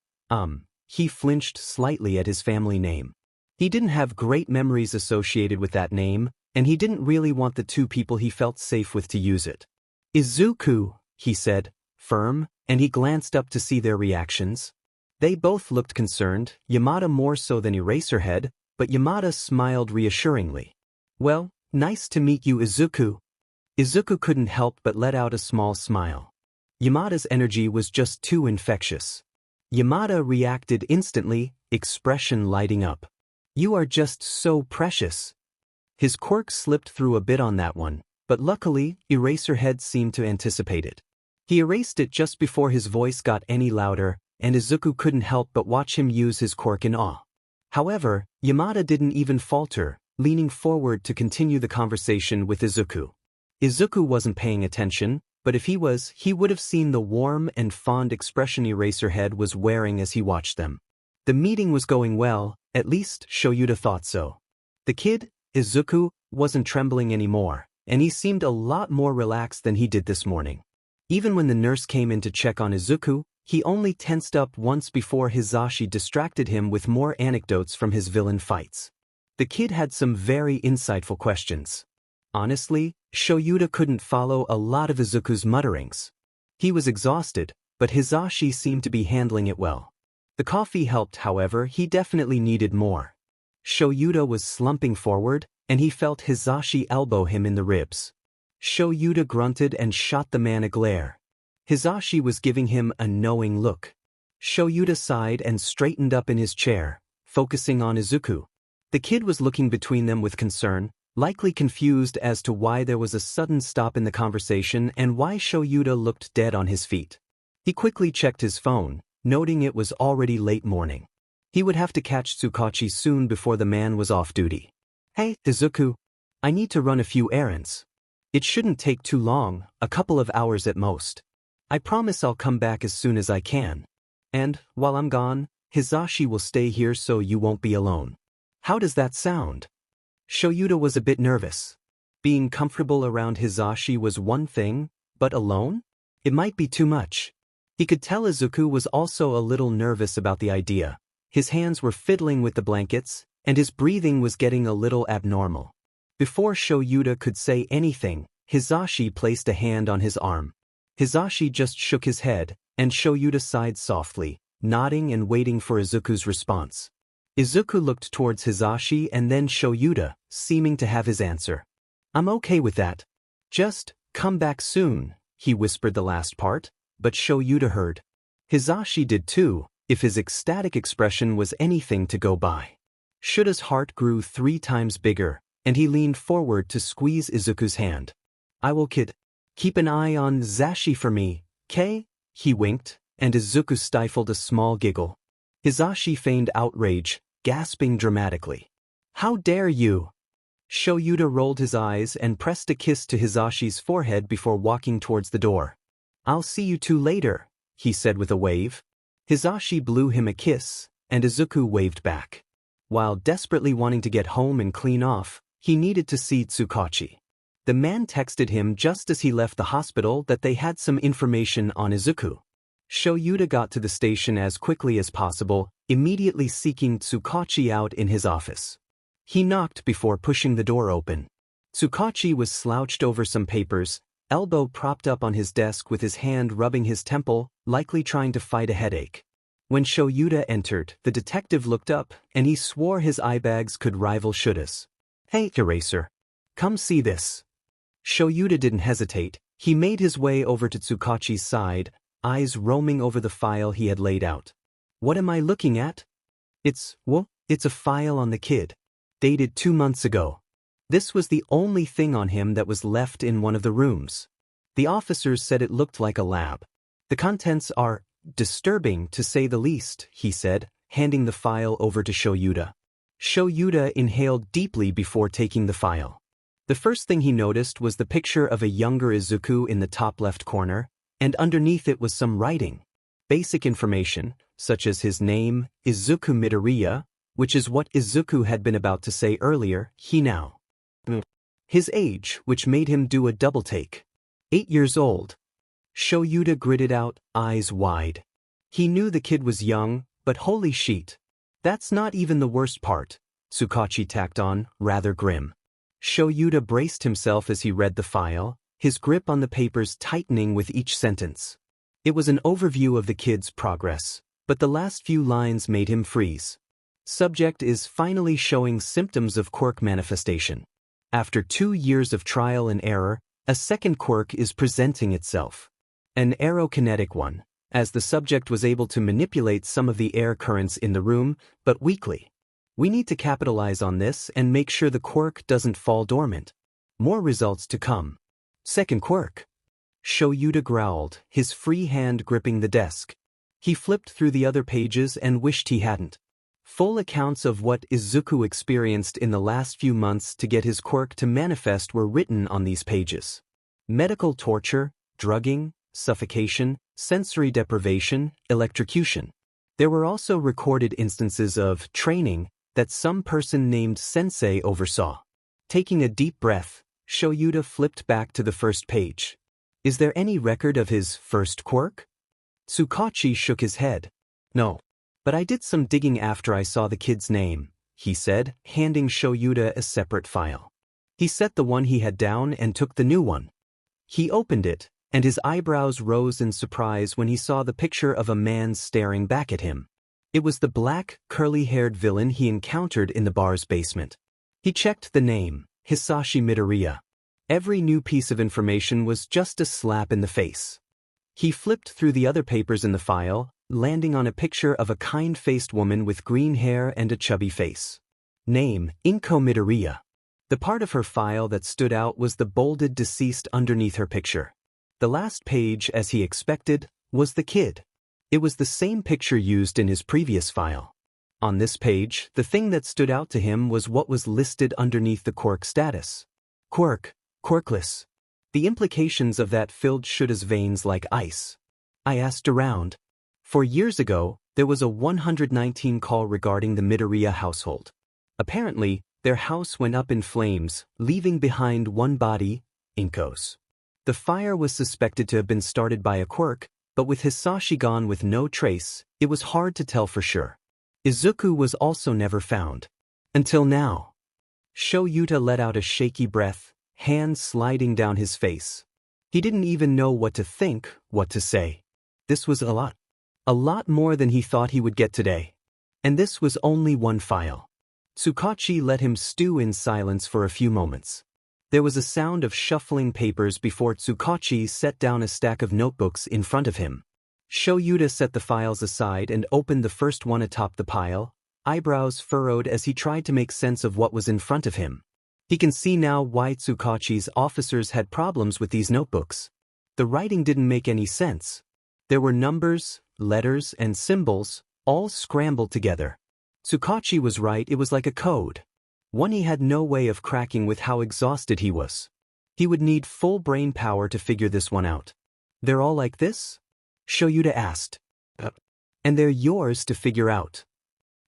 he flinched slightly at his family name. He didn't have great memories associated with that name, and he didn't really want the two people he felt safe with to use it. Izuku, he said, firm, and he glanced up to see their reactions. They both looked concerned, Yamada more so than Eraserhead, but Yamada smiled reassuringly. Well, nice to meet you, Izuku. Izuku couldn't help but let out a small smile. Yamada's energy was just too infectious. Yamada reacted instantly, expression lighting up. You are just so precious. His quirk slipped through a bit on that one, but luckily, Eraserhead seemed to anticipate it. He erased it just before his voice got any louder, and Izuku couldn't help but watch him use his quirk in awe. However, Yamada didn't even falter, leaning forward to continue the conversation with Izuku. Izuku wasn't paying attention, but if he was, he would have seen the warm and fond expression Eraserhead was wearing as he watched them. The meeting was going well, at least Shouta thought so. The kid, Izuku, wasn't trembling anymore, and he seemed a lot more relaxed than he did this morning. Even when the nurse came in to check on Izuku, he only tensed up once before Hisashi distracted him with more anecdotes from his villain fights. The kid had some very insightful questions. Honestly, Shouta couldn't follow a lot of Izuku's mutterings. He was exhausted, but Hisashi seemed to be handling it well. The coffee helped, however, he definitely needed more. Shouta was slumping forward, and he felt Hisashi elbow him in the ribs. Shouta grunted and shot the man a glare. Hisashi was giving him a knowing look. Shouta sighed and straightened up in his chair, focusing on Izuku. The kid was looking between them with concern, likely confused as to why there was a sudden stop in the conversation and why Shouta looked dead on his feet. He quickly checked his phone, noting it was already late morning. He would have to catch Tsukachi soon before the man was off duty. Hey, Izuku. I need to run a few errands. It shouldn't take too long, a couple of hours at most. I promise I'll come back as soon as I can. And, while I'm gone, Hisashi will stay here so you won't be alone. How does that sound? Shouta was a bit nervous. Being comfortable around Hisashi was one thing, but alone? It might be too much. He could tell Izuku was also a little nervous about the idea. His hands were fiddling with the blankets, and his breathing was getting a little abnormal. Before Shouta could say anything, Hisashi placed a hand on his arm. Hisashi just shook his head, and Shouta sighed softly, nodding and waiting for Izuku's response. Izuku looked towards Hisashi and then Shouta, seeming to have his answer. I'm okay with that. Just, come back soon, he whispered the last part, but Shouta heard. Hisashi did too, if his ecstatic expression was anything to go by. Shouda's heart grew 3 times bigger, and he leaned forward to squeeze Izuku's hand. I will keep an eye on Zashi for me, K? He winked, and Izuku stifled a small giggle. Hisashi feigned outrage, gasping dramatically. How dare you? Shouta rolled his eyes and pressed a kiss to Hisashi's forehead before walking towards the door. I'll see you two later, he said with a wave. Hisashi blew him a kiss, and Izuku waved back. While desperately wanting to get home and clean off, he needed to see Tsukachi. The man texted him just as he left the hospital that they had some information on Izuku. Shouta got to the station as quickly as possible, immediately seeking Tsukachi out in his office. He knocked before pushing the door open. Tsukachi was slouched over some papers, elbow propped up on his desk with his hand rubbing his temple, likely trying to fight a headache. When Shouta entered, the detective looked up, and he swore his eyebags could rival Shouta's. "Hey, Eraser. Come see this." Shouta didn't hesitate. He made his way over to Tsukachi's side, eyes roaming over the file he had laid out. "What am I looking at?" It's a file on the kid. Dated 2 months ago. This was the only thing on him that was left in one of the rooms. The officers said it looked like a lab. "The contents are disturbing, to say the least," he said, handing the file over to Shouta. Shouta inhaled deeply before taking the file. The first thing he noticed was the picture of a younger Izuku in the top left corner, and underneath it was some writing. Basic information, such as his name, Izuku Midoriya, which is what Izuku had been about to say earlier, his age, which made him do a double take. 8 years old. Shouta gritted out, eyes wide. He knew the kid was young, but holy shit. "That's not even the worst part," Tsukachi tacked on, rather grim. Shouta braced himself as he read the file, his grip on the papers tightening with each sentence. It was an overview of the kid's progress, but the last few lines made him freeze. Subject is finally showing symptoms of quirk manifestation. After 2 years of trial and error, a second quirk is presenting itself. An aerokinetic one, as the subject was able to manipulate some of the air currents in the room, but weakly. "We need to capitalize on this and make sure the quirk doesn't fall dormant. More results to come." "Second quirk." Shouta growled, his free hand gripping the desk. He flipped through the other pages and wished he hadn't. Full accounts of what Izuku experienced in the last few months to get his quirk to manifest were written on these pages. Medical torture, drugging, suffocation, sensory deprivation, electrocution. There were also recorded instances of training that some person named Sensei oversaw. Taking a deep breath, Shouta flipped back to the first page. "Is there any record of his first quirk?" Tsukachi shook his head. "No. But I did some digging after I saw the kid's name," he said, handing Shouta a separate file. He set the one he had down and took the new one. He opened it, and his eyebrows rose in surprise when he saw the picture of a man staring back at him. It was the black, curly-haired villain he encountered in the bar's basement. He checked the name, Hisashi Midoriya. Every new piece of information was just a slap in the face. He flipped through the other papers in the file, landing on a picture of a kind-faced woman with green hair and a chubby face. Name, Izuku Midoriya. The part of her file that stood out was the bolded deceased underneath her picture. The last page, as he expected, was the kid. It was the same picture used in his previous file. On this page, the thing that stood out to him was what was listed underneath the quirk status. Quirk, quirkless. The implications of that filled Shouta's veins like ice. I asked around. For years ago, there was a 119 call regarding the Midoriya household. Apparently, their house went up in flames, leaving behind one body, Inko's. The fire was suspected to have been started by a quirk, but with Hisashi gone with no trace, it was hard to tell for sure. Izuku was also never found. Until now. Shouta let out a shaky breath, hands sliding down his face. He didn't even know what to think, what to say. This was a lot. A lot more than he thought he would get today. And this was only one file. Tsukachi let him stew in silence for a few moments. There was a sound of shuffling papers before Tsukachi set down a stack of notebooks in front of him. Shouta set the files aside and opened the first one atop the pile, eyebrows furrowed as he tried to make sense of what was in front of him. He can see now why Tsukachi's officers had problems with these notebooks. The writing didn't make any sense. There were numbers, letters, and symbols, all scrambled together. Tsukachi was right, it was like a code. One he had no way of cracking with how exhausted he was. He would need full brain power to figure this one out. "They're all like this?" Shouta asked. "And they're yours to figure out."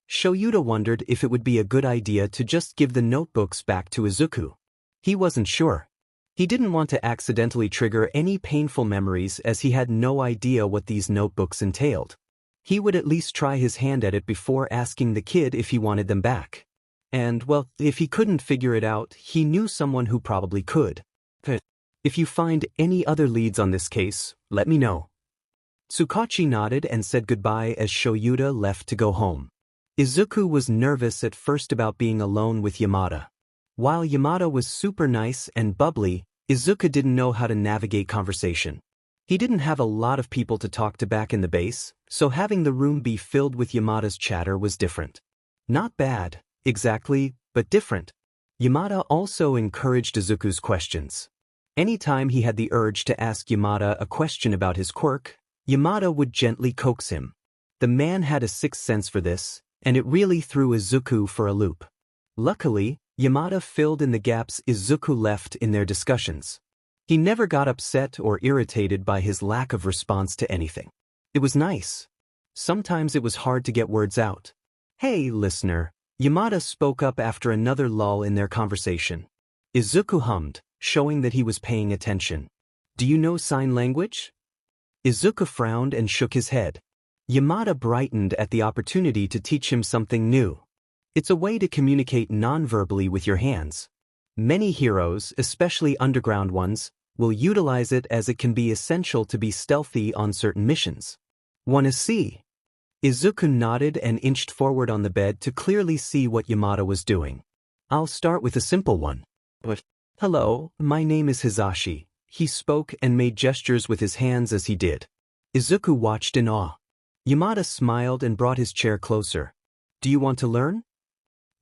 Shouta wondered if it would be a good idea to just give the notebooks back to Izuku. He wasn't sure. He didn't want to accidentally trigger any painful memories as he had no idea what these notebooks entailed. He would at least try his hand at it before asking the kid if he wanted them back. And, well, if he couldn't figure it out, he knew someone who probably could. If you find any other leads on this case, let me know. Tsukachi nodded and said goodbye as Shouta left to go home. Izuku was nervous at first about being alone with Yamada. While Yamada was super nice and bubbly, Izuku didn't know how to navigate conversation. He didn't have a lot of people to talk to back in the base, so having the room be filled with Yamada's chatter was different. Not bad, exactly, but different. Yamada also encouraged Izuku's questions. Anytime he had the urge to ask Yamada a question about his quirk, Yamada would gently coax him. The man had a sixth sense for this, and it really threw Izuku for a loop. Luckily, Yamada filled in the gaps Izuku left in their discussions. He never got upset or irritated by his lack of response to anything. It was nice. Sometimes it was hard to get words out. "Hey, listener," Yamada spoke up after another lull in their conversation. Izuku hummed, showing that he was paying attention. "Do you know sign language?" Izuku frowned and shook his head. Yamada brightened at the opportunity to teach him something new. It's a way to communicate non-verbally with your hands. Many heroes, especially underground ones, will utilize it as it can be essential to be stealthy on certain missions. "Wanna see?" Izuku nodded and inched forward on the bed to clearly see what Yamada was doing. "I'll start with a simple one. Hello, my name is Hizashi," he spoke and made gestures with his hands as he did. Izuku watched in awe. Yamada smiled and brought his chair closer. "Do you want to learn?"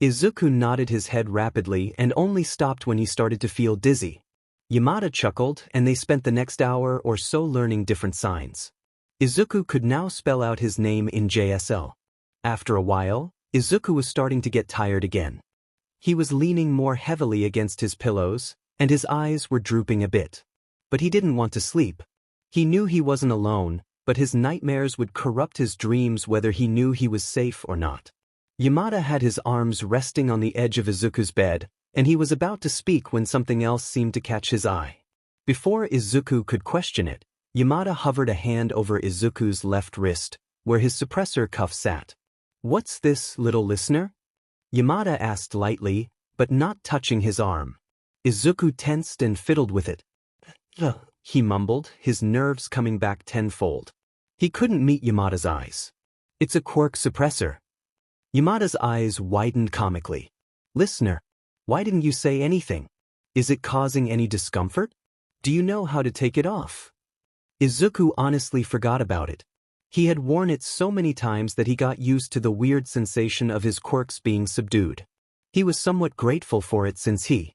Izuku nodded his head rapidly and only stopped when he started to feel dizzy. Yamada chuckled and they spent the next hour or so learning different signs. Izuku could now spell out his name in JSL. After a while, Izuku was starting to get tired again. He was leaning more heavily against his pillows, and his eyes were drooping a bit. But he didn't want to sleep. He knew he wasn't alone, but his nightmares would corrupt his dreams whether he knew he was safe or not. Yamada had his arms resting on the edge of Izuku's bed, and he was about to speak when something else seemed to catch his eye. Before Izuku could question it, Yamada hovered a hand over Izuku's left wrist, where his suppressor cuff sat. "What's this, little listener?" Yamada asked lightly, but not touching his arm. Izuku tensed and fiddled with it. He mumbled, his nerves coming back tenfold. He couldn't meet Yamada's eyes. "It's a quirk suppressor." Yamada's eyes widened comically. "Listener, why didn't you say anything? Is it causing any discomfort? Do you know how to take it off?" Izuku honestly forgot about it. He had worn it so many times that he got used to the weird sensation of his quirks being subdued. He was somewhat grateful for it since he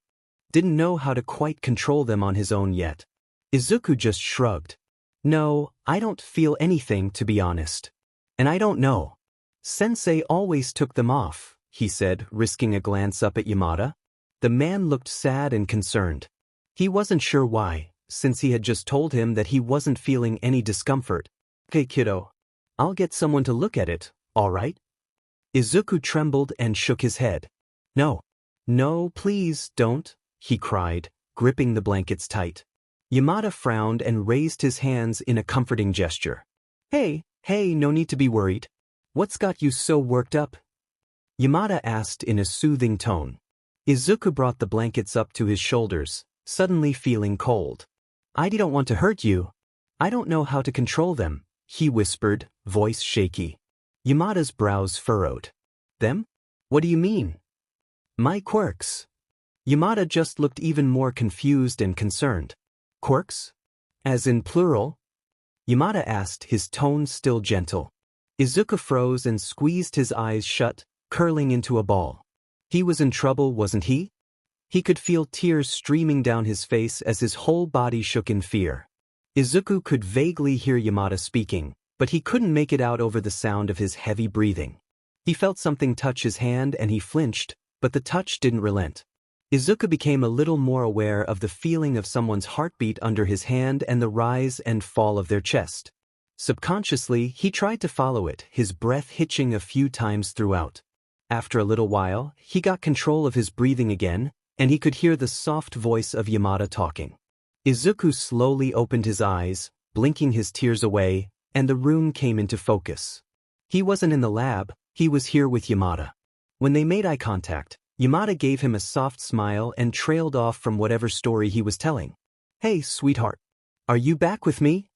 didn't know how to quite control them on his own yet. Izuku just shrugged. "No, I don't feel anything, to be honest. And I don't know. Sensei always took them off," he said, risking a glance up at Yamada. The man looked sad and concerned. He wasn't sure why, since he had just told him that he wasn't feeling any discomfort. "Okay, kiddo. I'll get someone to look at it, all right?" Izuku trembled and shook his head. "No. No, please, don't," he cried, gripping the blankets tight. Yamada frowned and raised his hands in a comforting gesture. Hey, no need to be worried. What's got you so worked up?" Yamada asked in a soothing tone. Izuku brought the blankets up to his shoulders, suddenly feeling cold. "I don't want to hurt you. I don't know how to control them," he whispered, voice shaky. Yamada's brows furrowed. "Them? What do you mean?" "My quirks." Yamada just looked even more confused and concerned. "Quirks? As in plural?" Yamada asked, his tone still gentle. Izuku froze and squeezed his eyes shut, curling into a ball. He was in trouble, wasn't he? He could feel tears streaming down his face as his whole body shook in fear. Izuku could vaguely hear Yamada speaking, but he couldn't make it out over the sound of his heavy breathing. He felt something touch his hand and he flinched, but the touch didn't relent. Izuku became a little more aware of the feeling of someone's heartbeat under his hand and the rise and fall of their chest. Subconsciously, he tried to follow it, his breath hitching a few times throughout. After a little while, he got control of his breathing again, and he could hear the soft voice of Yamada talking. Izuku slowly opened his eyes, blinking his tears away, and the room came into focus. He wasn't in the lab, he was here with Yamada. When they made eye contact, Yamada gave him a soft smile and trailed off from whatever story he was telling. "Hey, sweetheart. Are you back with me?"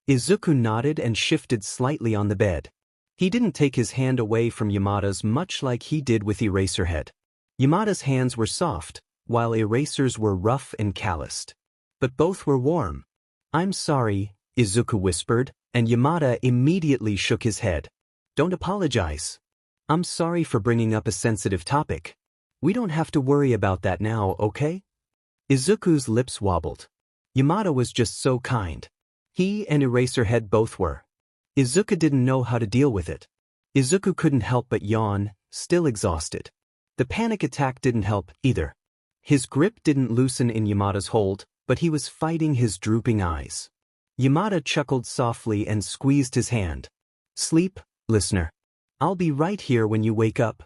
Izuku nodded and shifted slightly on the bed. He didn't take his hand away from Yamada's much like he did with Eraserhead. Yamada's hands were soft, while Eraser's were rough and calloused. But both were warm. "I'm sorry," Izuku whispered, and Yamada immediately shook his head. "Don't apologize. I'm sorry for bringing up a sensitive topic. We don't have to worry about that now, okay?" Izuku's lips wobbled. Yamada was just so kind. He and Eraserhead both were. Izuku didn't know how to deal with it. Izuku couldn't help but yawn, still exhausted. The panic attack didn't help, either. His grip didn't loosen in Yamada's hold, but he was fighting his drooping eyes. Yamada chuckled softly and squeezed his hand. "Sleep, listener. I'll be right here when you wake up."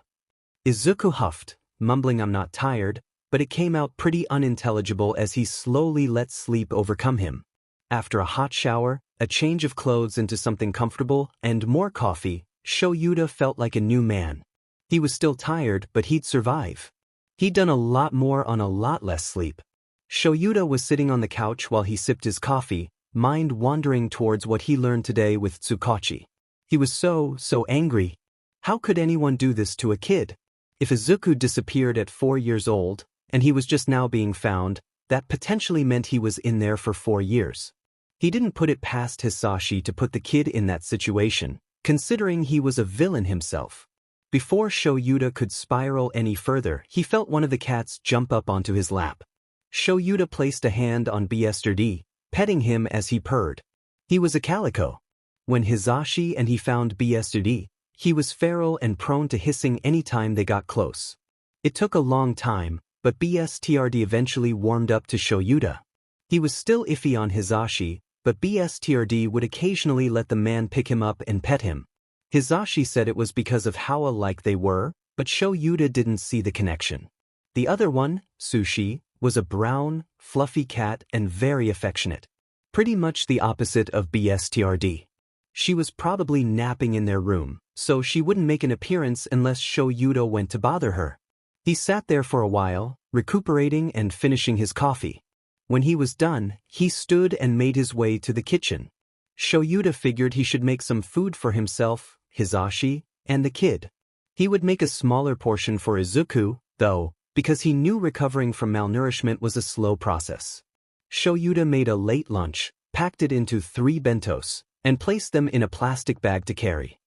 Izuku huffed, mumbling "I'm not tired," but it came out pretty unintelligible as he slowly let sleep overcome him. After a hot shower, a change of clothes into something comfortable, and more coffee, Shouta felt like a new man. He was still tired, but he'd survive. He'd done a lot more on a lot less sleep. Shouta was sitting on the couch while he sipped his coffee, mind wandering towards what he learned today with Tsukachi. He was so angry. How could anyone do this to a kid? If Izuku disappeared at 4 years old, and he was just now being found, that potentially meant he was in there for 4 years. He didn't put it past Hisashi to put the kid in that situation, considering he was a villain himself. Before Shouta could spiral any further, he felt one of the cats jump up onto his lap. Shouta placed a hand on Byesterday, petting him as he purred. He was a calico. When Hisashi and he found Byesterday, he was feral and prone to hissing any time they got close. It took a long time, but Byesterday eventually warmed up to Shouta. He was still iffy on Hisashi, but Byesterday would occasionally let the man pick him up and pet him. Hisashi said it was because of how alike they were, but Shouta didn't see the connection. The other one, Sushi, was a brown, fluffy cat and very affectionate. Pretty much the opposite of Byesterday. She was probably napping in their room, so she wouldn't make an appearance unless Shouta went to bother her. He sat there for a while, recuperating and finishing his coffee. When he was done, he stood and made his way to the kitchen. Shouta figured he should make some food for himself, Hisashi, and the kid. He would make a smaller portion for Izuku, though, because he knew recovering from malnourishment was a slow process. Shouta made a late lunch, packed it into 3 bentos, and placed them in a plastic bag to carry.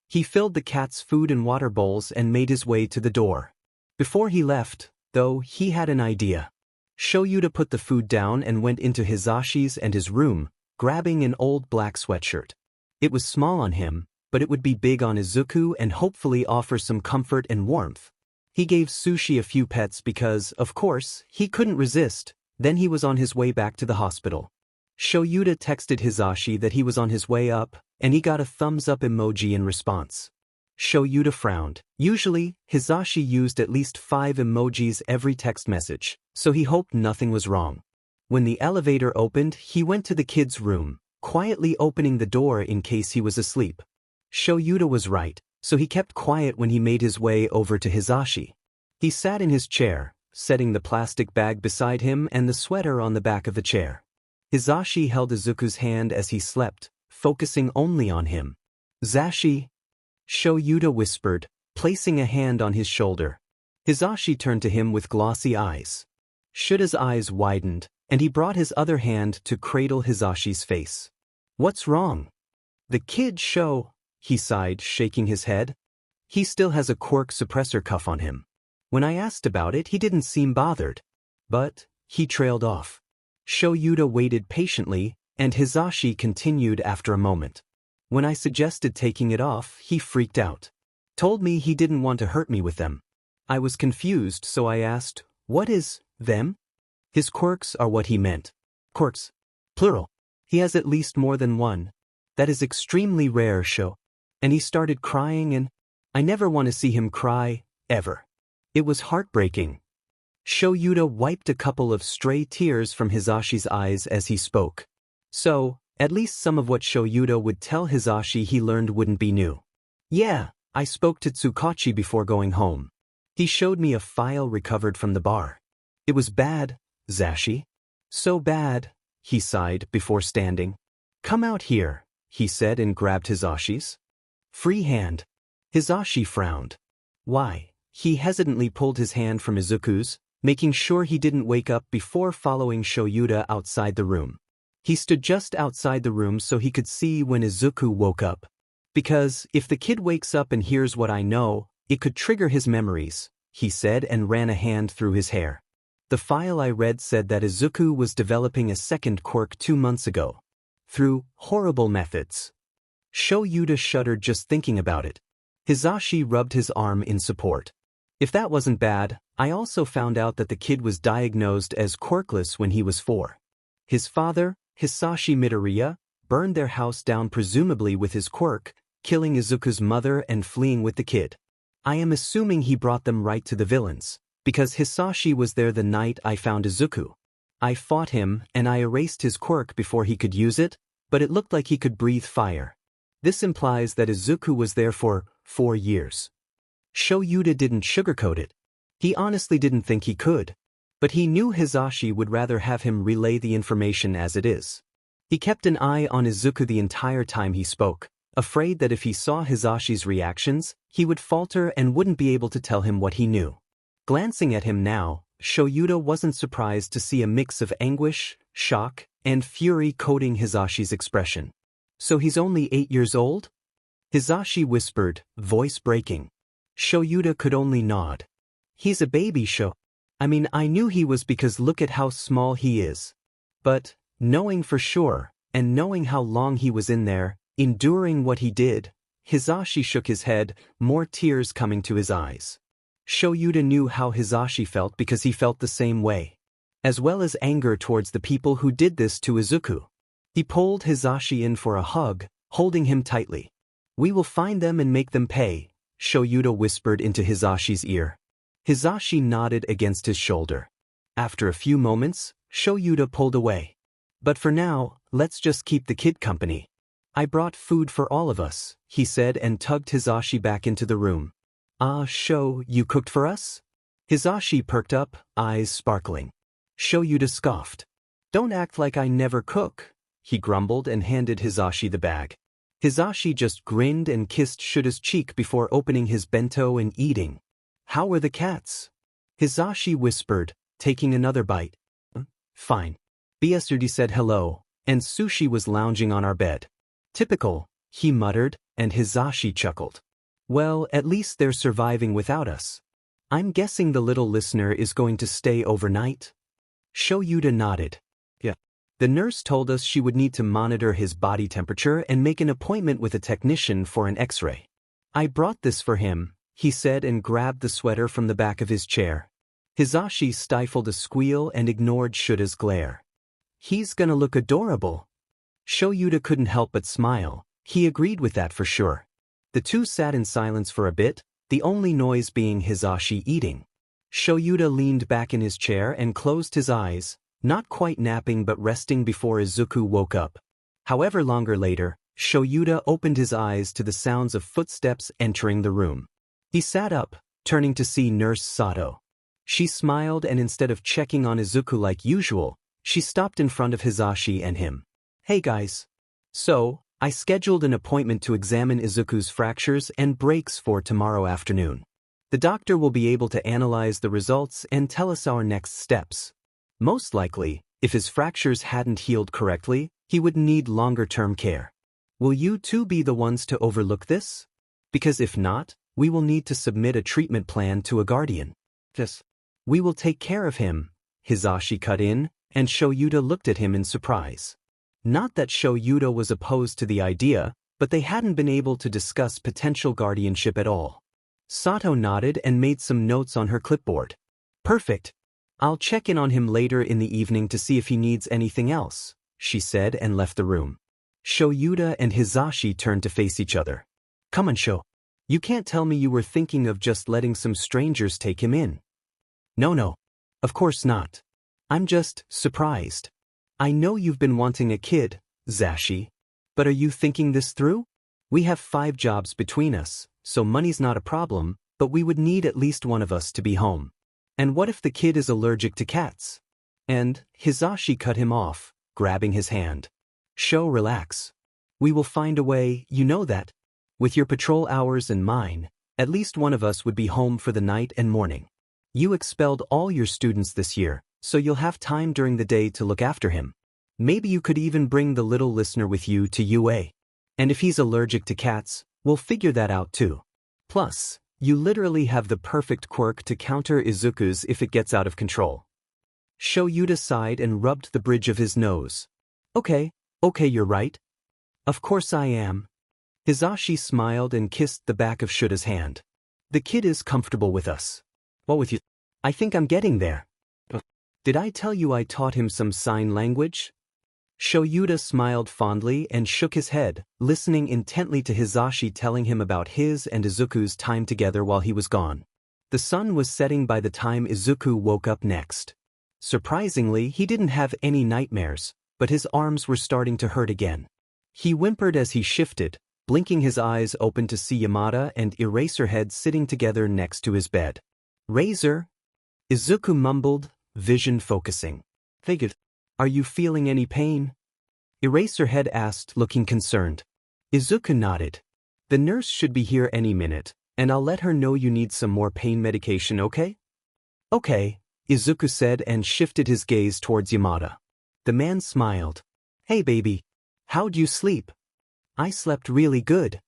He filled the cat's food and water bowls and made his way to the door. Before he left, though, he had an idea. Shouta put the food down and went into Hisashi's and his room, grabbing an old black sweatshirt. It was small on him, but it would be big on Izuku and hopefully offer some comfort and warmth. He gave Sushi a few pets because, of course, he couldn't resist. Then he was on his way back to the hospital. Shouta texted Hisashi that he was on his way up, and he got a thumbs-up emoji in response. Shouta frowned. Usually, Hisashi used at least 5 emojis every text message, so he hoped nothing was wrong. When the elevator opened, he went to the kid's room, quietly opening the door in case he was asleep. Shouta was right, so he kept quiet when he made his way over to Hisashi. He sat in his chair, setting the plastic bag beside him and the sweater on the back of the chair. Hisashi held Izuku's hand as he slept, focusing only on him. "Zashi," Shouta whispered, placing a hand on his shoulder. Hisashi turned to him with glossy eyes. Shouda's eyes widened, and he brought his other hand to cradle Hisashi's face. "What's wrong?" "The kid he sighed, shaking his head. "He still has a quirk suppressor cuff on him. When I asked about it, he didn't seem bothered. But," he trailed off. Shouta waited patiently, and Hisashi continued after a moment. "When I suggested taking it off, he freaked out. Told me he didn't want to hurt me with them. I was confused, so I asked, 'What is them?' His quirks are what he meant. Quirks. Plural. He has at least more than one. That is extremely rare, And he started crying and I never want to see him cry, ever. It was heartbreaking." Shouta wiped a couple of stray tears from Hisashi's eyes as he spoke. So, at least some of what Shouta would tell Hisashi he learned wouldn't be new. Yeah, I spoke to Tsukachi before going home. He showed me a file recovered from the bar. It was bad, Zashi. So bad, he sighed before standing. Come out here, he said and grabbed Hisashi's free hand. Hisashi frowned. Why? He hesitantly pulled his hand from Izuku's, making sure he didn't wake up before following Shouta outside the room. He stood just outside the room so he could see when Izuku woke up. Because, if the kid wakes up and hears what I know, it could trigger his memories, he said and ran a hand through his hair. The file I read said that Izuku was developing a second quirk 2 months ago. Through horrible methods. Shouta shuddered just thinking about it. Hisashi rubbed his arm in support. If that wasn't bad, I also found out that the kid was diagnosed as quirkless when he was 4. His father, Izuku Midoriya, burned their house down presumably with his quirk, killing Izuku's mother and fleeing with the kid. I am assuming he brought them right to the villains, because Hisashi was there the night I found Izuku. I fought him and I erased his quirk before he could use it, but it looked like he could breathe fire. This implies that Izuku was there for 4 years. Shouta didn't sugarcoat it. He honestly didn't think he could. But he knew Hisashi would rather have him relay the information as it is. He kept an eye on Izuku the entire time he spoke, afraid that if he saw Hisashi's reactions, he would falter and wouldn't be able to tell him what he knew. Glancing at him now, Shouta wasn't surprised to see a mix of anguish, shock, and fury coating Hisashi's expression. So he's only 8 years old? Hisashi whispered, voice breaking. Shouta could only nod. He's a baby, I knew he was because look at how small he is. But, knowing for sure, and knowing how long he was in there, enduring what he did, Hisashi shook his head, more tears coming to his eyes. Shouta knew how Hisashi felt because he felt the same way. As well as anger towards the people who did this to Izuku. He pulled Hisashi in for a hug, holding him tightly. We will find them and make them pay, Shouta whispered into Hisashi's ear. Hisashi nodded against his shoulder. After a few moments, Shouta pulled away. But for now, let's just keep the kid company. I brought food for all of us, he said and tugged Hisashi back into the room. Ah, you cooked for us? Hisashi perked up, eyes sparkling. Shouta scoffed. Don't act like I never cook, he grumbled and handed Hisashi the bag. Hisashi just grinned and kissed Shuta's cheek before opening his bento and eating. How were the cats? Hisashi whispered, taking another bite. Fine. Byasurdi said hello, and Sushi was lounging on our bed. Typical, he muttered, and Hisashi chuckled. Well, at least they're surviving without us. I'm guessing the little listener is going to stay overnight? Shouta nodded. Yeah. The nurse told us she would need to monitor his body temperature and make an appointment with a technician for an X-ray. I brought this for him, he said and grabbed the sweater from the back of his chair. Hisashi stifled a squeal and ignored Shuta's glare. He's gonna look adorable. Shouta couldn't help but smile. He agreed with that for sure. The two sat in silence for a bit, the only noise being Hisashi eating. Shouta leaned back in his chair and closed his eyes, not quite napping but resting before Izuku woke up. However longer later, Shouta opened his eyes to the sounds of footsteps entering the room. He sat up, turning to see Nurse Sato. She smiled and instead of checking on Izuku like usual, she stopped in front of Hisashi and him. Hey guys. So, I scheduled an appointment to examine Izuku's fractures and breaks for tomorrow afternoon. The doctor will be able to analyze the results and tell us our next steps. Most likely, if his fractures hadn't healed correctly, he would need longer-term care. Will you two be the ones to overlook this? Because if not, we will need to submit a treatment plan to a guardian. Yes. We will take care of him, Hisashi cut in, and Shouta looked at him in surprise. Not that Shouta was opposed to the idea, but they hadn't been able to discuss potential guardianship at all. Sato nodded and made some notes on her clipboard. Perfect. I'll check in on him later in the evening to see if he needs anything else, she said and left the room. Shouta and Hisashi turned to face each other. Come on, Sho. You can't tell me you were thinking of just letting some strangers take him in. No. Of course not. I'm just surprised. I know you've been wanting a kid, Zashi. But are you thinking this through? We have 5 jobs between us, so money's not a problem, but we would need at least one of us to be home. And what if the kid is allergic to cats? And Hizashi cut him off, grabbing his hand. Sho, relax. We will find a way, you know that. With your patrol hours and mine, at least one of us would be home for the night and morning. You expelled all your students this year, so you'll have time during the day to look after him. Maybe you could even bring the little listener with you to UA. And if he's allergic to cats, we'll figure that out too. Plus, you literally have the perfect quirk to counter Izuku's if it gets out of control. Shouta sighed and rubbed the bridge of his nose. Okay, you're right. Of course I am. Hizashi smiled and kissed the back of Shuta's hand. The kid is comfortable with us. What with you? I think I'm getting there. Did I tell you I taught him some sign language? Shouta smiled fondly and shook his head, listening intently to Hizashi telling him about his and Izuku's time together while he was gone. The sun was setting by the time Izuku woke up next. Surprisingly, he didn't have any nightmares, but his arms were starting to hurt again. He whimpered as he shifted, blinking his eyes open to see Yamada and Eraserhead sitting together next to his bed. Razor? Izuku mumbled, vision focusing. Figured. Are you feeling any pain? Eraserhead asked, looking concerned. Izuku nodded. The nurse should be here any minute, and I'll let her know you need some more pain medication, okay? Okay, Izuku said and shifted his gaze towards Yamada. The man smiled. Hey baby. How'd you sleep? I slept really good.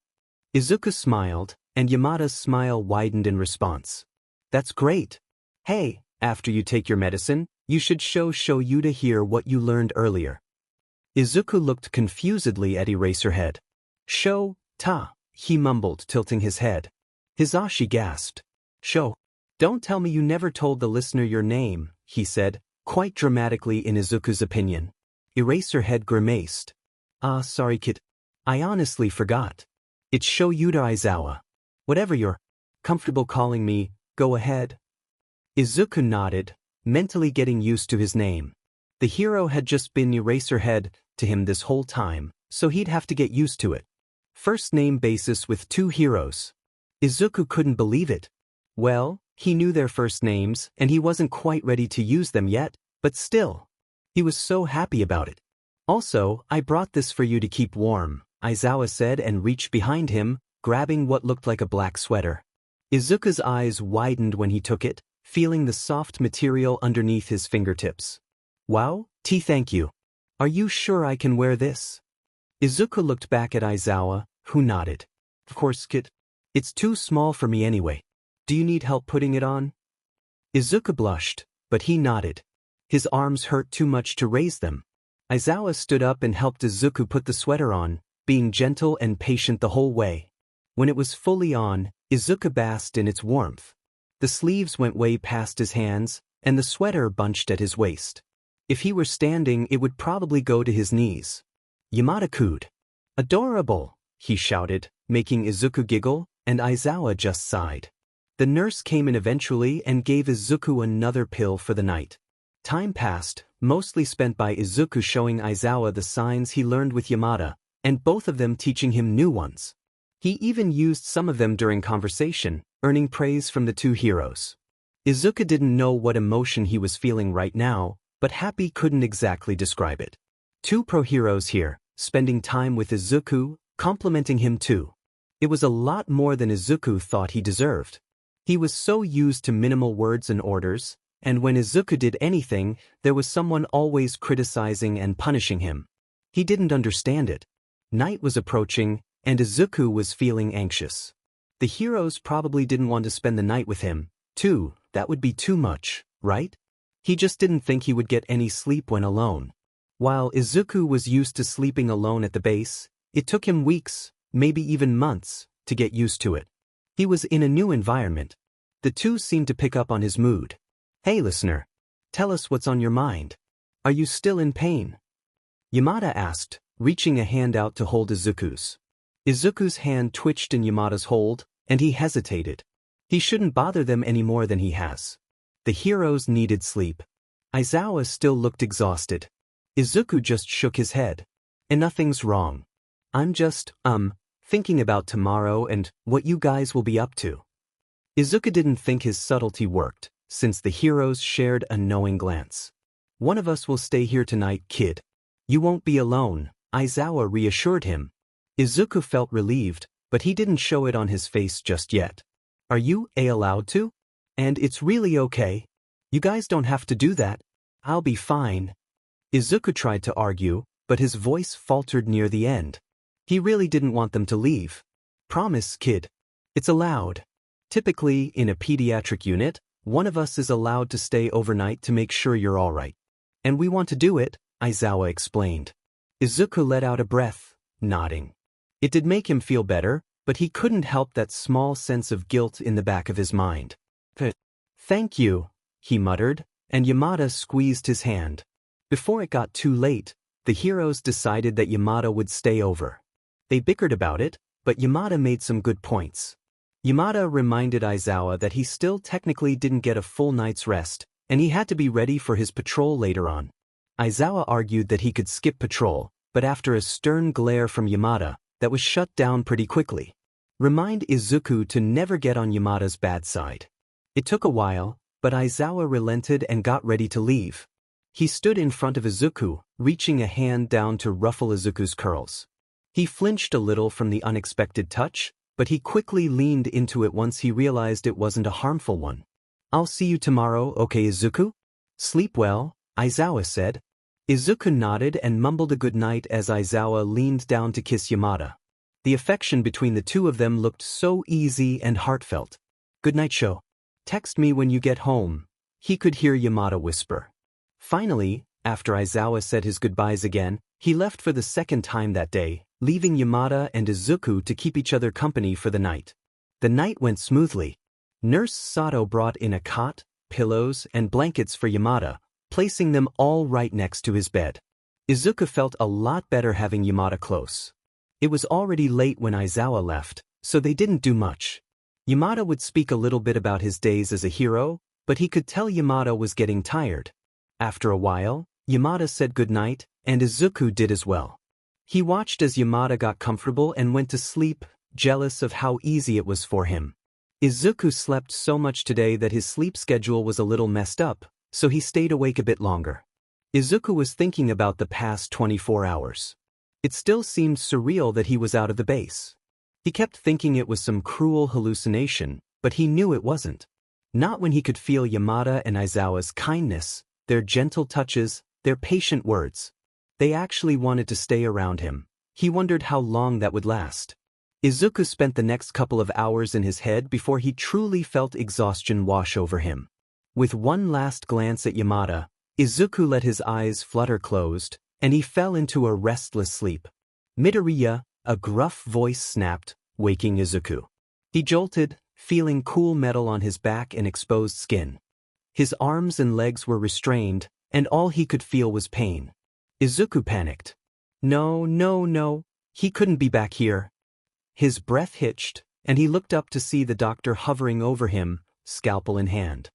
Izuku smiled, and Yamada's smile widened in response. That's great. Hey, after you take your medicine, you should show Shouta here what you learned earlier. Izuku looked confusedly at Eraserhead. Ta, he mumbled, tilting his head. Hizashi gasped. Don't tell me you never told the listener your name, he said, quite dramatically in Izuku's opinion. Eraserhead grimaced. Sorry kid. I honestly forgot. It's Shouta Aizawa. Whatever you're comfortable calling me, go ahead. Izuku nodded, mentally getting used to his name. The hero had just been Eraserhead to him this whole time, so he'd have to get used to it. First name basis with 2 heroes. Izuku couldn't believe it. Well, he knew their first names, and he wasn't quite ready to use them yet, but still. He was so happy about it. Also, I brought this for you to keep warm, Aizawa said and reached behind him, grabbing what looked like a black sweater. Izuku's eyes widened when he took it, feeling the soft material underneath his fingertips. Wow, thank you. Are you sure I can wear this? Izuku looked back at Aizawa, who nodded. Of course, kid. It's too small for me anyway. Do you need help putting it on? Izuku blushed, but he nodded. His arms hurt too much to raise them. Aizawa stood up and helped Izuku put the sweater on, being gentle and patient the whole way. When it was fully on, Izuku basked in its warmth. The sleeves went way past his hands, and the sweater bunched at his waist. If he were standing, it would probably go to his knees. Yamada cooed. Adorable, he shouted, making Izuku giggle, and Aizawa just sighed. The nurse came in eventually and gave Izuku another pill for the night. Time passed, mostly spent by Izuku showing Aizawa the signs he learned with Yamada, and both of them teaching him new ones. He even used some of them during conversation, earning praise from the 2 heroes. Izuku didn't know what emotion he was feeling right now, but happy couldn't exactly describe it. 2 pro heroes here, spending time with Izuku, complimenting him too. It was a lot more than Izuku thought he deserved. He was so used to minimal words and orders, and when Izuku did anything, there was someone always criticizing and punishing him. He didn't understand it. Night was approaching, and Izuku was feeling anxious. The heroes probably didn't want to spend the night with him, too. That would be too much, right? He just didn't think he would get any sleep when alone. While Izuku was used to sleeping alone at the base, it took him weeks, maybe even months, to get used to it. He was in a new environment. The 2 seemed to pick up on his mood. Hey listener, tell us what's on your mind. Are you still in pain? Yamada asked, reaching a hand out to hold Izuku's. Izuku's hand twitched in Yamada's hold, and he hesitated. He shouldn't bother them any more than he has. The heroes needed sleep. Aizawa still looked exhausted. Izuku just shook his head. And nothing's wrong. I'm just, thinking about tomorrow and what you guys will be up to. Izuku didn't think his subtlety worked, since the heroes shared a knowing glance. One of us will stay here tonight, kid. You won't be alone, Aizawa reassured him. Izuku felt relieved, but he didn't show it on his face just yet. Are you allowed to? And it's really okay. You guys don't have to do that. I'll be fine. Izuku tried to argue, but his voice faltered near the end. He really didn't want them to leave. Promise, kid. It's allowed. Typically, in a pediatric unit, one of us is allowed to stay overnight to make sure you're all right. And we want to do it, Aizawa explained. Izuku let out a breath, nodding. It did make him feel better, but he couldn't help that small sense of guilt in the back of his mind. Thank you, he muttered, and Yamada squeezed his hand. Before it got too late, the heroes decided that Yamada would stay over. They bickered about it, but Yamada made some good points. Yamada reminded Aizawa that he still technically didn't get a full night's rest, and he had to be ready for his patrol later on. Aizawa argued that he could skip patrol, but after a stern glare from Yamada, that was shut down pretty quickly. Remind Izuku to never get on Yamada's bad side. It took a while, but Aizawa relented and got ready to leave. He stood in front of Izuku, reaching a hand down to ruffle Izuku's curls. He flinched a little from the unexpected touch, but he quickly leaned into it once he realized it wasn't a harmful one. I'll see you tomorrow, okay, Izuku? Sleep well, Aizawa said. Izuku nodded and mumbled a good night as Aizawa leaned down to kiss Yamada. The affection between the two of them looked so easy and heartfelt. Good night, Sho. Text me when you get home, he could hear Yamada whisper. Finally, after Aizawa said his goodbyes again, he left for the second time that day, leaving Yamada and Izuku to keep each other company for the night. The night went smoothly. Nurse Sato brought in a cot, pillows, and blankets for Yamada, placing them all right next to his bed. Izuku felt a lot better having Yamada close. It was already late when Aizawa left, so they didn't do much. Yamada would speak a little bit about his days as a hero, but he could tell Yamada was getting tired. After a while, Yamada said goodnight, and Izuku did as well. He watched as Yamada got comfortable and went to sleep, jealous of how easy it was for him. Izuku slept so much today that his sleep schedule was a little messed up, so he stayed awake a bit longer. Izuku was thinking about the past 24 hours. It still seemed surreal that he was out of the base. He kept thinking it was some cruel hallucination, but he knew it wasn't. Not when he could feel Yamada and Aizawa's kindness, their gentle touches, their patient words. They actually wanted to stay around him. He wondered how long that would last. Izuku spent the next couple of hours in his head before he truly felt exhaustion wash over him. With one last glance at Yamada, Izuku let his eyes flutter closed, and he fell into a restless sleep. Midoriya, a gruff voice snapped, waking Izuku. He jolted, feeling cool metal on his back and exposed skin. His arms and legs were restrained, and all he could feel was pain. Izuku panicked. No, he couldn't be back here. His breath hitched, and he looked up to see the doctor hovering over him, scalpel in hand.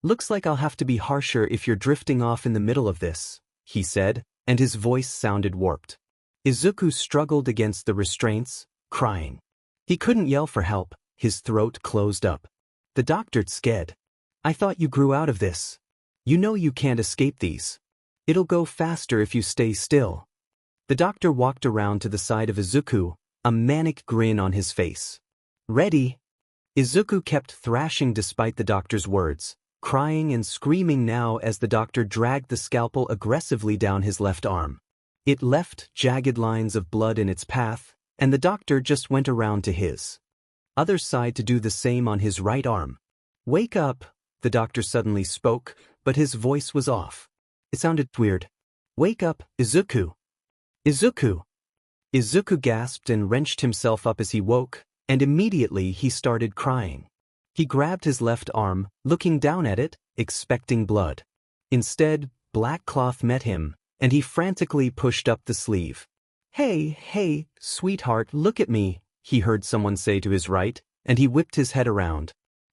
Looks like I'll have to be harsher if you're drifting off in the middle of this, he said, and his voice sounded warped. Izuku struggled against the restraints, crying. He couldn't yell for help, his throat closed up. The doctor scared. I thought you grew out of this. You know you can't escape these. It'll go faster if you stay still. The doctor walked around to the side of Izuku, a manic grin on his face. Ready? Izuku kept thrashing despite the doctor's words, crying and screaming now as the doctor dragged the scalpel aggressively down his left arm. It left jagged lines of blood in its path, and the doctor just went around to his other side to do the same on his right arm. Wake up, the doctor suddenly spoke, but his voice was off. It sounded weird. Wake up, Izuku. Izuku. Izuku gasped and wrenched himself up as he woke, and immediately he started crying. He grabbed his left arm, looking down at it, expecting blood. Instead, black cloth met him, and he frantically pushed up the sleeve. Hey, sweetheart, look at me, he heard someone say to his right, and he whipped his head around.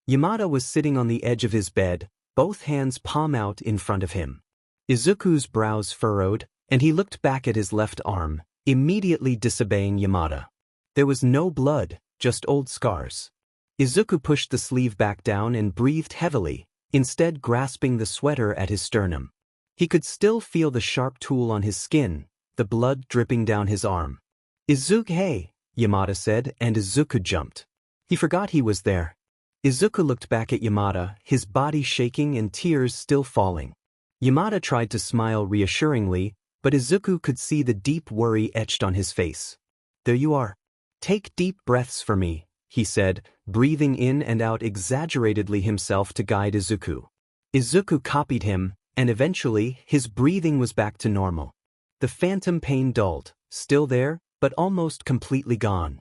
Yamada was sitting on the edge of his bed, both hands palm out in front of him. Izuku's brows furrowed, and he looked back at his left arm, immediately disobeying Yamada. There was no blood, just old scars. Izuku pushed the sleeve back down and breathed heavily, instead grasping the sweater at his sternum. He could still feel the sharp tool on his skin, the blood dripping down his arm. "Izuku, hey," Yamada said, and Izuku jumped. He forgot he was there. Izuku looked back at Yamada, his body shaking and tears still falling. Yamada tried to smile reassuringly, but Izuku could see the deep worry etched on his face. "There you are. Take deep breaths for me," he said, breathing in and out exaggeratedly himself to guide Izuku. Izuku copied him, and eventually, his breathing was back to normal. The phantom pain dulled, still there, but almost completely gone.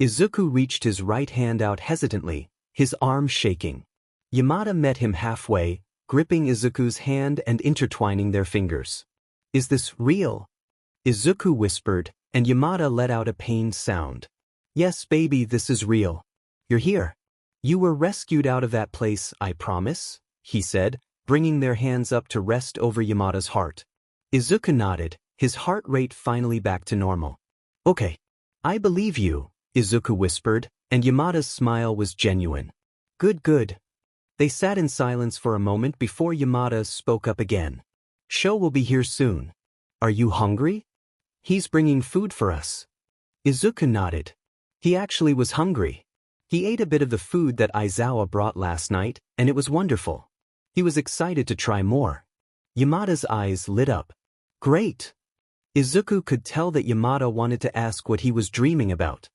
Izuku reached his right hand out hesitantly, his arm shaking. Yamada met him halfway, gripping Izuku's hand and intertwining their fingers. "Is this real?" Izuku whispered, and Yamada let out a pained sound. "Yes, baby, this is real. You're here. You were rescued out of that place, I promise," he said, bringing their hands up to rest over Yamada's heart. Izuku nodded, his heart rate finally back to normal. "Okay. I believe you," Izuku whispered, and Yamada's smile was genuine. "Good, good." They sat in silence for a moment before Yamada spoke up again. "Sho will be here soon. Are you hungry? He's bringing food for us." Izuku nodded. He actually was hungry. He ate a bit of the food that Aizawa brought last night, and it was wonderful. He was excited to try more. Yamada's eyes lit up. "Great." Izuku could tell that Yamada wanted to ask what he was dreaming about.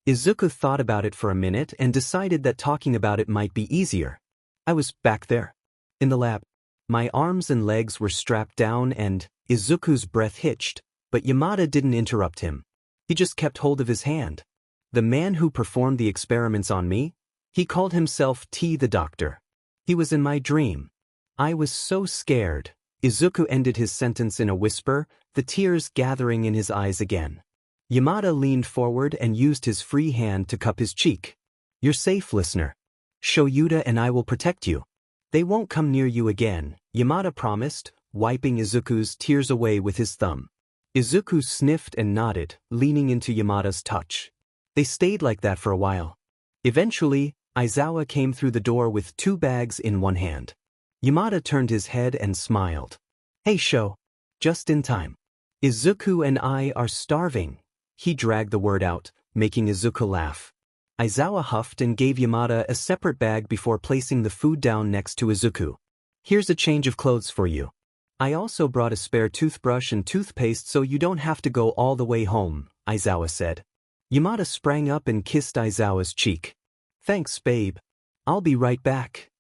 Izuku thought about it for a minute and decided that talking about it might be easier. "I was back there. In the lab. My arms and legs were strapped down and..." Izuku's breath hitched, but Yamada didn't interrupt him. He just kept hold of his hand. "The man who performed the experiments on me? He called himself T the Doctor. He was in my dream. I was so scared." Izuku ended his sentence in a whisper, the tears gathering in his eyes again. Yamada leaned forward and used his free hand to cup his cheek. "You're safe, listener. Shouta and I will protect you. They won't come near you again," Yamada promised, wiping Izuku's tears away with his thumb. Izuku sniffed and nodded, leaning into Yamada's touch. They stayed like that for a while. Eventually, Aizawa came through the door with 2 bags in one hand. Yamada turned his head and smiled. "Hey, Sho. Just in time. Izuku and I are starving." He dragged the word out, making Izuku laugh. Aizawa huffed and gave Yamada a separate bag before placing the food down next to Izuku. "Here's a change of clothes for you. I also brought a spare toothbrush and toothpaste so you don't have to go all the way home," Aizawa said. Yamada sprang up and kissed Aizawa's cheek. "Thanks, babe. I'll be right back."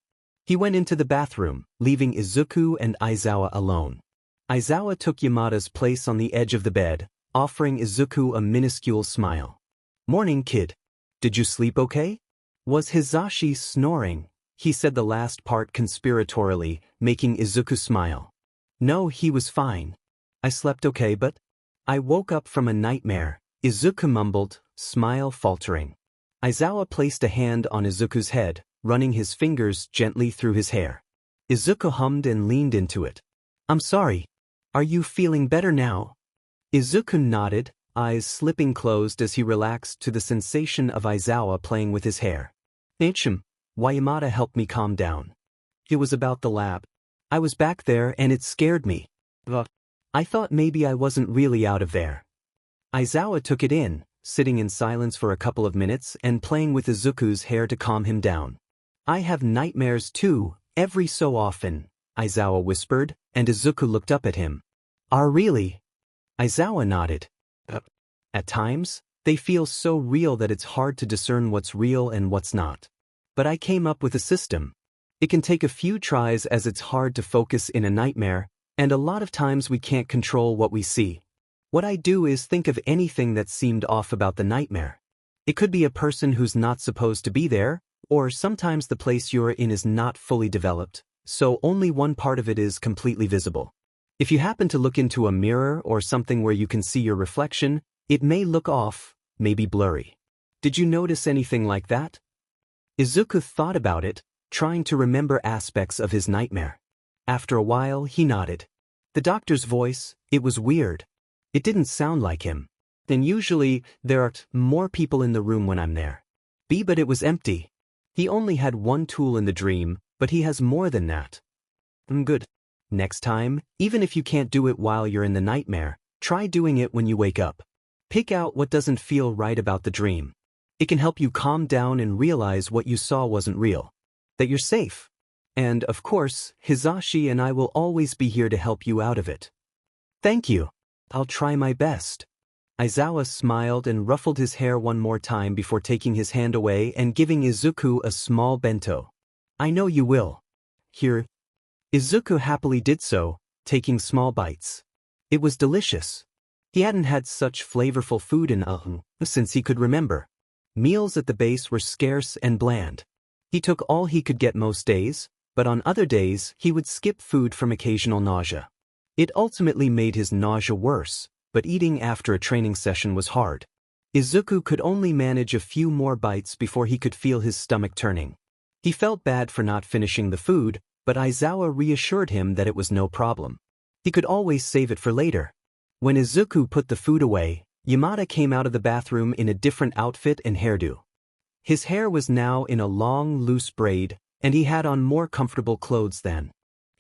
He went into the bathroom, leaving Izuku and Aizawa alone. Aizawa took Yamada's place on the edge of the bed, offering Izuku a minuscule smile. "Morning, kid. Did you sleep okay?" "Was Hizashi snoring?" He said the last part conspiratorially, making Izuku smile. "No, he was fine. I slept okay, but I woke up from a nightmare," Izuku mumbled, smile faltering. Aizawa placed a hand on Izuku's head, running his fingers gently through his hair. Izuku hummed and leaned into it. "I'm sorry. Are you feeling better now?" Izuku nodded, eyes slipping closed as he relaxed to the sensation of Aizawa playing with his hair. Why Yamada helped me calm down. It was about the lab. I was back there and it scared me. I thought maybe I wasn't really out of there." Aizawa took it in, sitting in silence for a couple of minutes and playing with Izuku's hair to calm him down. "I have nightmares too, every so often," Aizawa whispered, and Izuku looked up at him. "Are really?" Aizawa nodded. "At times, they feel so real that it's hard to discern what's real and what's not. But I came up with a system. It can take a few tries as it's hard to focus in a nightmare, and a lot of times we can't control what we see. What I do is think of anything that seemed off about the nightmare. It could be a person who's not supposed to be there, or sometimes the place you're in is not fully developed, so only one part of it is completely visible. If you happen to look into a mirror or something where you can see your reflection, it may look off, maybe blurry. Did you notice anything like that?" Izuku thought about it, trying to remember aspects of his nightmare. After a while, he nodded. The doctor's voice, it was weird. It didn't sound like him. And usually, there are more people in the room when I'm there. But it was empty. He only had one tool in the dream, but he has more than that. Good. Next time, even if you can't do it while you're in the nightmare, try doing it when you wake up. Pick out what doesn't feel right about the dream. It can help you calm down and realize what you saw wasn't real. That you're safe. And, of course, Hizashi and I will always be here to help you out of it. Thank you. I'll try my best. Aizawa smiled and ruffled his hair one more time before taking his hand away and giving Izuku a small bento. I know you will. Here. Izuku happily did so, taking small bites. It was delicious. He hadn't had such flavorful food in since he could remember. Meals at the base were scarce and bland. He took all he could get most days, but on other days he would skip food from occasional nausea. It ultimately made his nausea worse, but eating after a training session was hard. Izuku could only manage a few more bites before he could feel his stomach turning. He felt bad for not finishing the food, but Aizawa reassured him that it was no problem. He could always save it for later. When Izuku put the food away, Yamada came out of the bathroom in a different outfit and hairdo. His hair was now in a long, loose braid, and he had on more comfortable clothes than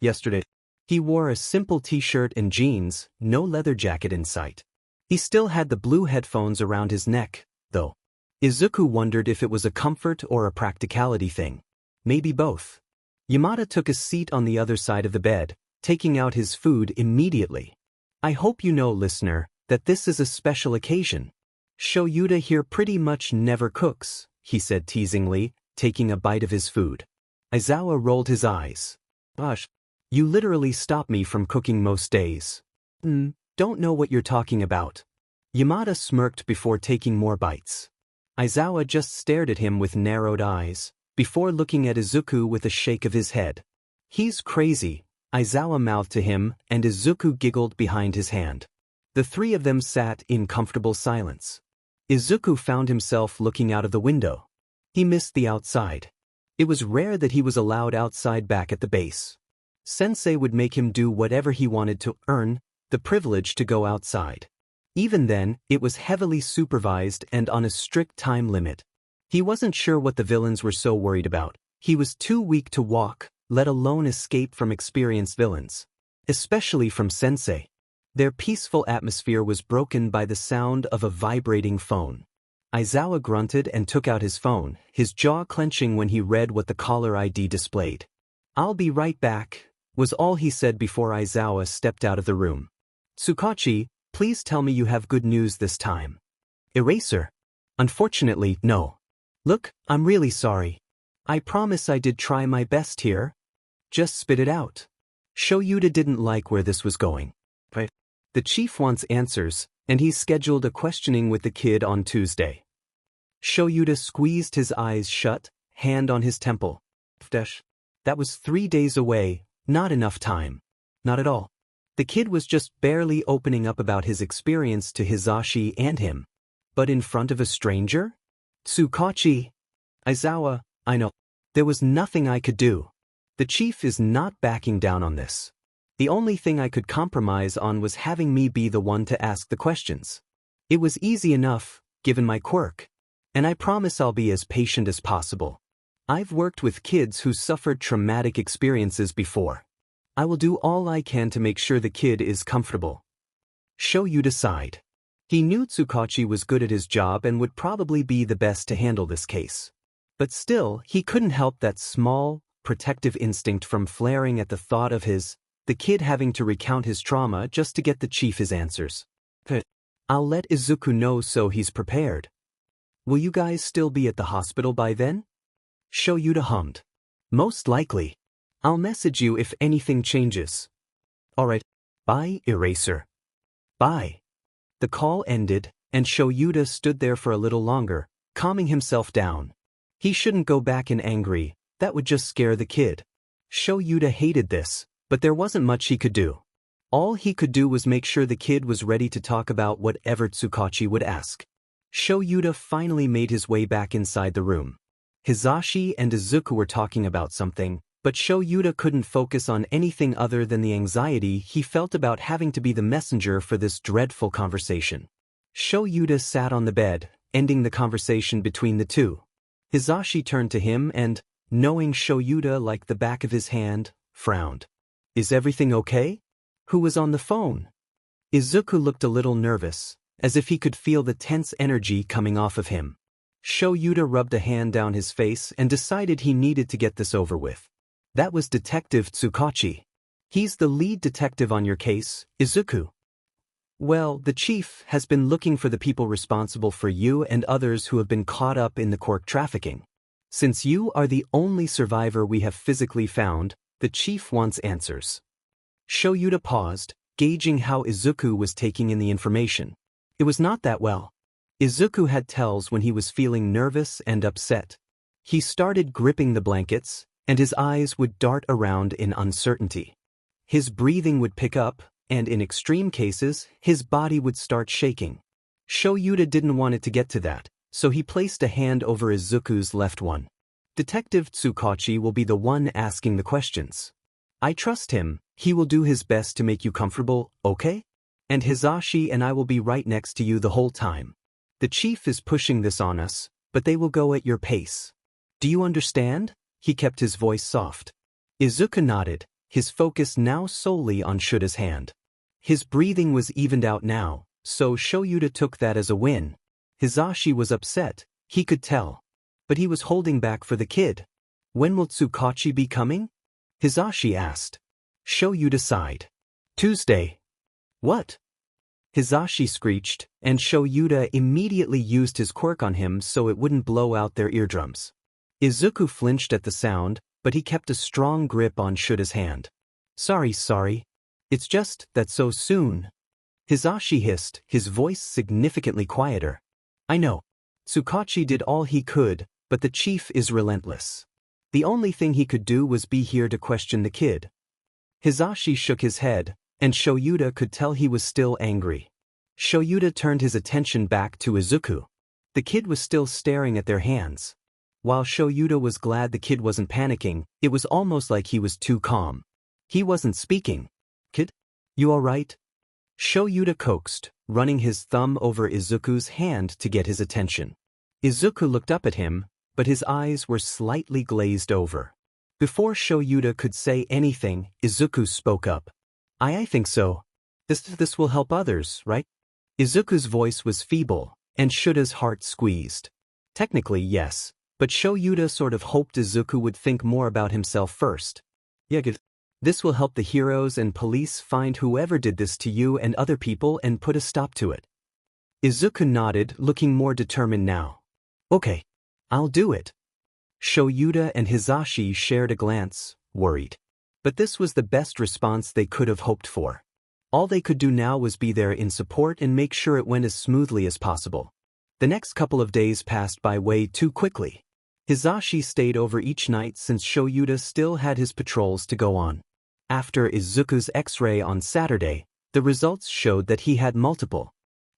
yesterday. He wore a simple t-shirt and jeans, no leather jacket in sight. He still had the blue headphones around his neck, though. Izuku wondered if it was a comfort or a practicality thing. Maybe both. Yamada took a seat on the other side of the bed, taking out his food immediately. I hope you know, listener, that this is a special occasion. Shouta here pretty much never cooks, he said teasingly, taking a bite of his food. Aizawa rolled his eyes. Gosh, you literally stop me from cooking most days. Don't know what you're talking about. Yamada smirked before taking more bites. Aizawa just stared at him with narrowed eyes, before looking at Izuku with a shake of his head. He's crazy, Aizawa mouthed to him, and Izuku giggled behind his hand. The three of them sat in comfortable silence. Izuku found himself looking out of the window. He missed the outside. It was rare that he was allowed outside back at the base. Sensei would make him do whatever he wanted to earn the privilege to go outside. Even then, it was heavily supervised and on a strict time limit. He wasn't sure what the villains were so worried about. He was too weak to walk, let alone escape from experienced villains. Especially from Sensei. Their peaceful atmosphere was broken by the sound of a vibrating phone. Aizawa grunted and took out his phone, his jaw clenching when he read what the caller ID displayed. I'll be right back, was all he said before Aizawa stepped out of the room. Tsukachi, please tell me you have good news this time. Eraser. Unfortunately, no. Look, I'm really sorry. I promise I did try my best here. Just spit it out. Shouta didn't like where this was going. But the chief wants answers, and he's scheduled a questioning with the kid on Tuesday. Shouta squeezed his eyes shut, hand on his temple. That was 3 days away, not enough time. Not at all. The kid was just barely opening up about his experience to Hizashi and him. But in front of a stranger? Tsukachi. Aizawa, I know. There was nothing I could do. The chief is not backing down on this. The only thing I could compromise on was having me be the one to ask the questions. It was easy enough, given my quirk. And I promise I'll be as patient as possible. I've worked with kids who suffered traumatic experiences before. I will do all I can to make sure the kid is comfortable. Shouta sighed. He knew Tsukachi was good at his job and would probably be the best to handle this case. But still, he couldn't help that small, protective instinct from flaring at the thought of the kid having to recount his trauma just to get the chief his answers. I'll let Izuku know so he's prepared. Will you guys still be at the hospital by then? Shouta hummed. Most likely. I'll message you if anything changes. Alright. Bye, Eraser. Bye. The call ended, and Shouta stood there for a little longer, calming himself down. He shouldn't go back in angry, that would just scare the kid. Shouta hated this, but there wasn't much he could do. All he could do was make sure the kid was ready to talk about whatever Tsukachi would ask. Shouta finally made his way back inside the room. Hisashi and Izuku were talking about something, but Shouta couldn't focus on anything other than the anxiety he felt about having to be the messenger for this dreadful conversation. Shouta sat on the bed, ending the conversation between the two. Hisashi turned to him and, knowing Shouta like the back of his hand, frowned. "Is everything okay? Who was on the phone?" Izuku looked a little nervous, as if he could feel the tense energy coming off of him. Shouta rubbed a hand down his face and decided he needed to get this over with. "That was Detective Tsukachi. He's the lead detective on your case, Izuku. Well, the chief has been looking for the people responsible for you and others who have been caught up in the quirk trafficking. Since you are the only survivor we have physically found, the chief wants answers." Shouta paused, gauging how Izuku was taking in the information. It was not that well. Izuku had tells when he was feeling nervous and upset. He started gripping the blankets, and his eyes would dart around in uncertainty. His breathing would pick up, and in extreme cases, his body would start shaking. Shouta didn't want it to get to that, so he placed a hand over Izuku's left one. "Detective Tsukachi will be the one asking the questions. I trust him, he will do his best to make you comfortable, okay? And Hisashi and I will be right next to you the whole time. The chief is pushing this on us, but they will go at your pace. Do you understand?" He kept his voice soft. Izuku nodded, his focus now solely on Shouda's hand. His breathing was evened out now, so Shouta took that as a win. Hisashi was upset, he could tell. But he was holding back for the kid. "When will Tsukachi be coming?" Hisashi asked. Shouta sighed. "Tuesday." "What?" Hisashi screeched, and Shouta immediately used his quirk on him so it wouldn't blow out their eardrums. Izuku flinched at the sound, but he kept a strong grip on Shouda's hand. Sorry. It's just that so soon." Hisashi hissed, his voice significantly quieter. "I know. Tsukachi did all he could, but the chief is relentless. The only thing he could do was be here to question the kid." Hisashi shook his head, and Shouta could tell he was still angry. Shouta turned his attention back to Izuku. The kid was still staring at their hands. While Shouta was glad the kid wasn't panicking, it was almost like he was too calm. He wasn't speaking. "Kid? You alright?" Shouta coaxed, running his thumb over Izuku's hand to get his attention. Izuku looked up at him, but his eyes were slightly glazed over. Before Shouta could say anything, Izuku spoke up. I think so. This will help others, right?" Izuku's voice was feeble, and Shouda's heart squeezed. Technically, yes, but Shouta sort of hoped Izuku would think more about himself first. "Yeah, good. This will help the heroes and police find whoever did this to you and other people and put a stop to it." Izuku nodded, looking more determined now. "Okay, I'll do it." Shouta and Hisashi shared a glance, worried. But this was the best response they could have hoped for. All they could do now was be there in support and make sure it went as smoothly as possible. The next couple of days passed by way too quickly. Hisashi stayed over each night since Shouta still had his patrols to go on. After Izuku's X-ray on Saturday, the results showed that he had multiple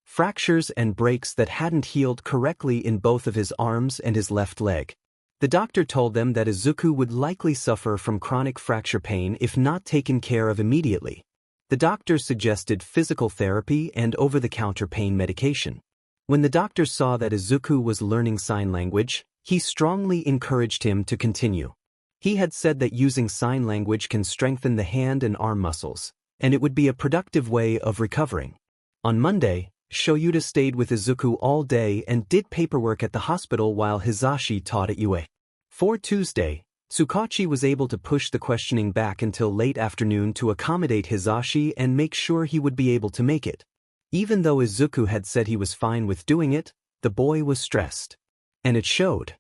fractures and breaks that hadn't healed correctly in both of his arms and his left leg. The doctor told them that Izuku would likely suffer from chronic fracture pain if not taken care of immediately. The doctor suggested physical therapy and over-the-counter pain medication. When the doctor saw that Izuku was learning sign language, he strongly encouraged him to continue. He had said that using sign language can strengthen the hand and arm muscles, and it would be a productive way of recovering. On Monday, Shouta stayed with Izuku all day and did paperwork at the hospital while Hisashi taught at UA. For Tuesday, Tsukachi was able to push the questioning back until late afternoon to accommodate Hisashi and make sure he would be able to make it. Even though Izuku had said he was fine with doing it, the boy was stressed. And it showed.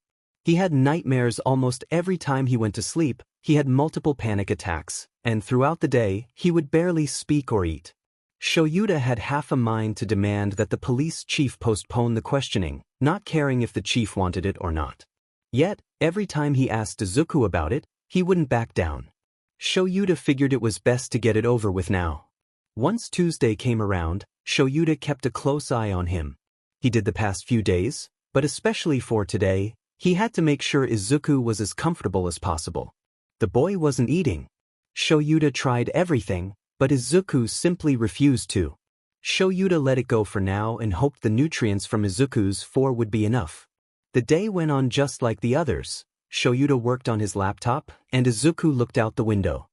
He had nightmares almost every time he went to sleep, he had multiple panic attacks, and throughout the day, he would barely speak or eat. Shouta had half a mind to demand that the police chief postpone the questioning, not caring if the chief wanted it or not. Yet, every time he asked Izuku about it, he wouldn't back down. Shouta figured it was best to get it over with now. Once Tuesday came around, Shouta kept a close eye on him. He did the past few days, but especially for today, He had to make sure Izuku was as comfortable as possible. The boy wasn't eating. Shouta tried everything, but Izuku simply refused to. Shouta let it go for now and hoped the nutrients from Izuku's food would be enough. The day went on just like the others. Shouta worked on his laptop, and Izuku looked out the window.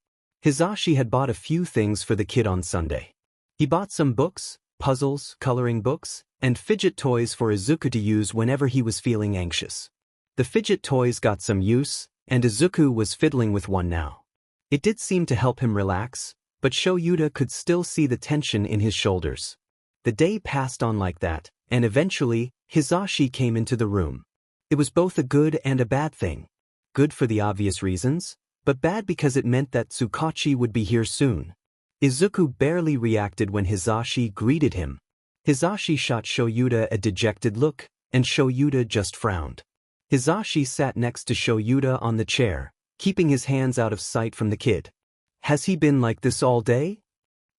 Hisashi had bought a few things for the kid on Sunday. He bought some books, puzzles, coloring books, and fidget toys for Izuku to use whenever he was feeling anxious. The fidget toys got some use, and Izuku was fiddling with one now. It did seem to help him relax, but Shouta could still see the tension in his shoulders. The day passed on like that, and eventually, Hisashi came into the room. It was both a good and a bad thing. Good for the obvious reasons, but bad because it meant that Tsukachi would be here soon. Izuku barely reacted when Hisashi greeted him. Hisashi shot Shouta a dejected look, and Shouta just frowned. Hisashi sat next to Shouta on the chair, keeping his hands out of sight from the kid. Has he been like this all day?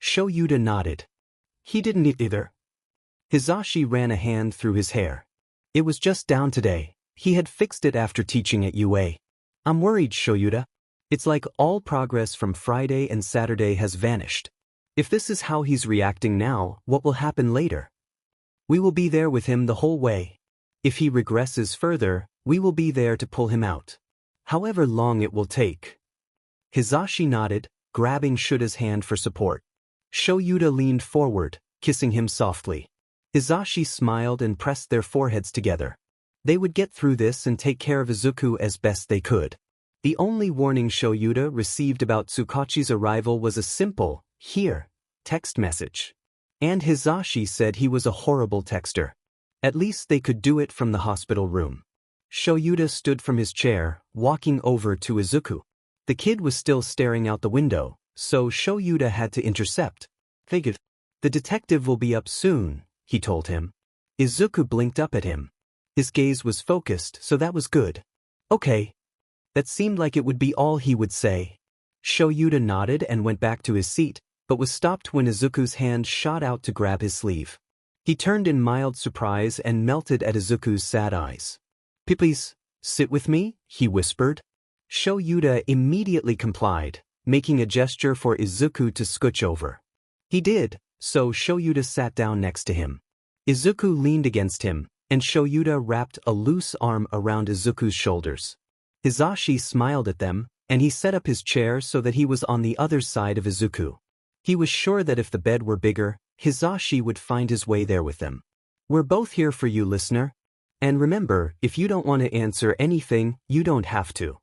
Shouta nodded. He didn't eat either. Hisashi ran a hand through his hair. It was just down today. He had fixed it after teaching at UA. I'm worried, Shouta. It's like all progress from Friday and Saturday has vanished. If this is how he's reacting now, what will happen later? We will be there with him the whole way. If he regresses further, we will be there to pull him out. However long it will take. Hisashi nodded, grabbing Shouda's hand for support. Shouta leaned forward, kissing him softly. Hisashi smiled and pressed their foreheads together. They would get through this and take care of Izuku as best they could. The only warning Shouta received about Tsukachi's arrival was a simple, "Here," text message. And Hisashi said he was a horrible texter. At least they could do it from the hospital room. Shouta stood from his chair, walking over to Izuku. The kid was still staring out the window, so Shouta had to intercept. "Figured. The detective will be up soon," he told him. Izuku blinked up at him. His gaze was focused, so that was good. "Okay." That seemed like it would be all he would say. Shouta nodded and went back to his seat, but was stopped when Izuku's hand shot out to grab his sleeve. He turned in mild surprise and melted at Izuku's sad eyes. "Please, sit with me," he whispered. Shouta immediately complied, making a gesture for Izuku to scooch over. He did, so Shouta sat down next to him. Izuku leaned against him, and Shouta wrapped a loose arm around Izuku's shoulders. Hisashi smiled at them, and he set up his chair so that he was on the other side of Izuku. He was sure that if the bed were bigger, Hisashi would find his way there with them. "We're both here for you, listener. And remember, if you don't want to answer anything, you don't have to."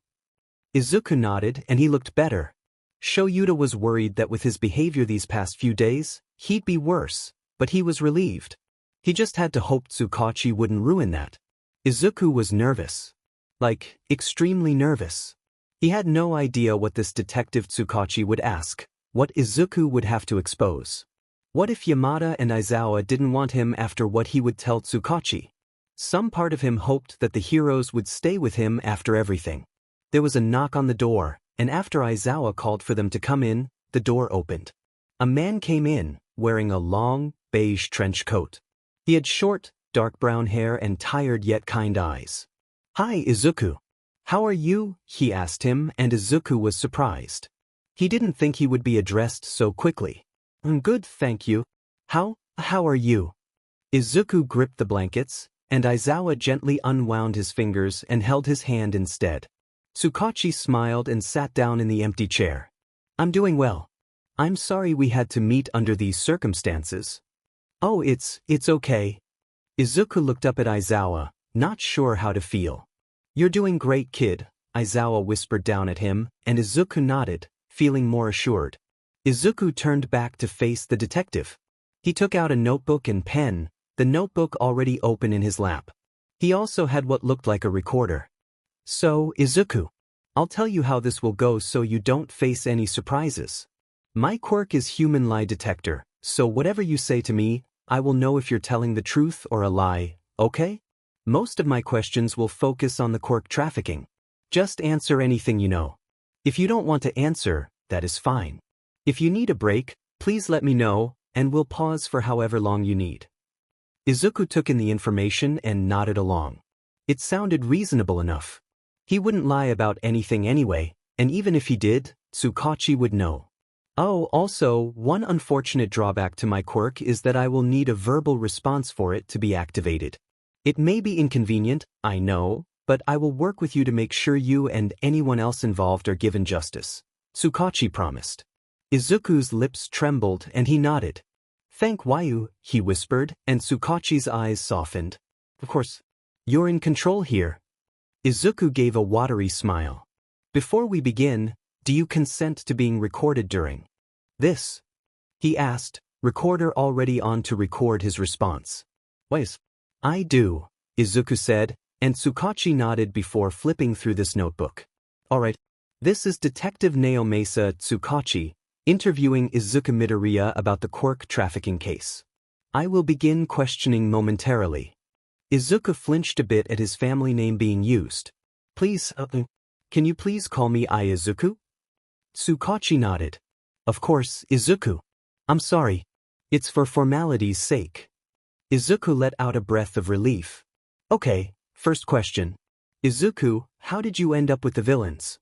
Izuku nodded and he looked better. Shouta was worried that with his behavior these past few days, he'd be worse, but he was relieved. He just had to hope Tsukachi wouldn't ruin that. Izuku was nervous. Like, extremely nervous. He had no idea what this detective Tsukachi would ask, what Izuku would have to expose. What if Yamada and Aizawa didn't want him after what he would tell Tsukachi? Some part of him hoped that the heroes would stay with him after everything. There was a knock on the door, and after Aizawa called for them to come in, the door opened. A man came in, wearing a long, beige trench coat. He had short, dark brown hair and tired yet kind eyes. "Hi, Izuku. How are you?" he asked him, and Izuku was surprised. He didn't think he would be addressed so quickly. "I'm good, thank you. How are you?" Izuku gripped the blankets, and Aizawa gently unwound his fingers and held his hand instead. Tsukachi smiled and sat down in the empty chair. "I'm doing well. I'm sorry we had to meet under these circumstances." "Oh, it's okay." Izuku looked up at Aizawa, not sure how to feel. "You're doing great, kid," Aizawa whispered down at him, and Izuku nodded, feeling more assured. Izuku turned back to face the detective. He took out a notebook and pen, the notebook already open in his lap. He also had what looked like a recorder. "So, Izuku, I'll tell you how this will go so you don't face any surprises. My quirk is human lie detector, so whatever you say to me, I will know if you're telling the truth or a lie, okay? Most of my questions will focus on the quirk trafficking. Just answer anything you know. If you don't want to answer, that is fine. If you need a break, please let me know, and we'll pause for however long you need." Izuku took in the information and nodded along. It sounded reasonable enough. He wouldn't lie about anything anyway, and even if he did, Tsukachi would know. Oh, also, one unfortunate drawback to my quirk is that I will need a verbal response for it to be activated. It may be inconvenient, I know, but I will work with you to make sure you and anyone else involved are given justice, Tsukachi promised. Izuku's lips trembled and he nodded. Thank Wayu, he whispered, and Tsukachi's eyes softened. Of course. You're in control here. Izuku gave a watery smile. Before we begin, do you consent to being recorded during this? He asked, recorder already on to record his response. Wait. I do, Izuku said, and Tsukachi nodded before flipping through this notebook. Alright. This is Detective Naomasa Tsukachi, interviewing Izuku Midoriya about the quirk trafficking case. I will begin questioning momentarily. Izuku flinched a bit at his family name being used. Please, can you please call me Izuku? Tsukachi nodded. Of course, Izuku. I'm sorry. It's for formality's sake. Izuku let out a breath of relief. Okay, first question. Izuku, how did you end up with the villains?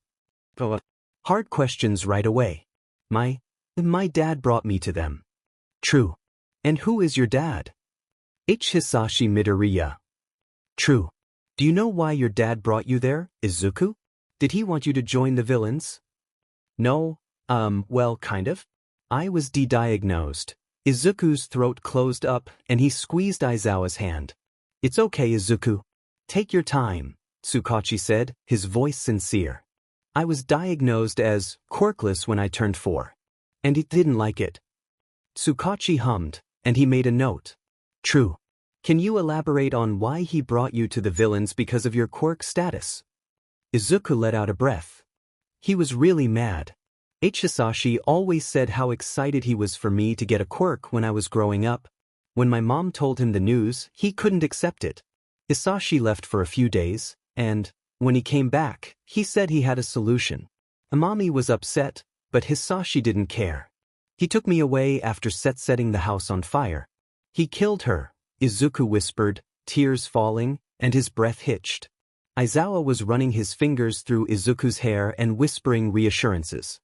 Hard questions right away. My dad brought me to them. True. And who is your dad? Hisashi Midoriya. True. Do you know why your dad brought you there, Izuku? Did he want you to join the villains? No, well, kind of. I was de-diagnosed. Izuku's throat closed up and he squeezed Aizawa's hand. It's okay, Izuku. Take your time, Tsukachi said, his voice sincere. I was diagnosed as quirkless when I turned 4. And he didn't like it. Tsukachi hummed, and he made a note. True. Can you elaborate on why he brought you to the villains because of your quirk status? Izuku let out a breath. He was really mad. Hisashi always said how excited he was for me to get a quirk when I was growing up. When my mom told him the news, he couldn't accept it. Hisashi left for a few days, and, when he came back, he said he had a solution. Amami was upset, but Hisashi didn't care. He took me away after setting the house on fire. He killed her, Izuku whispered, tears falling, and his breath hitched. Aizawa was running his fingers through Izuku's hair and whispering reassurances.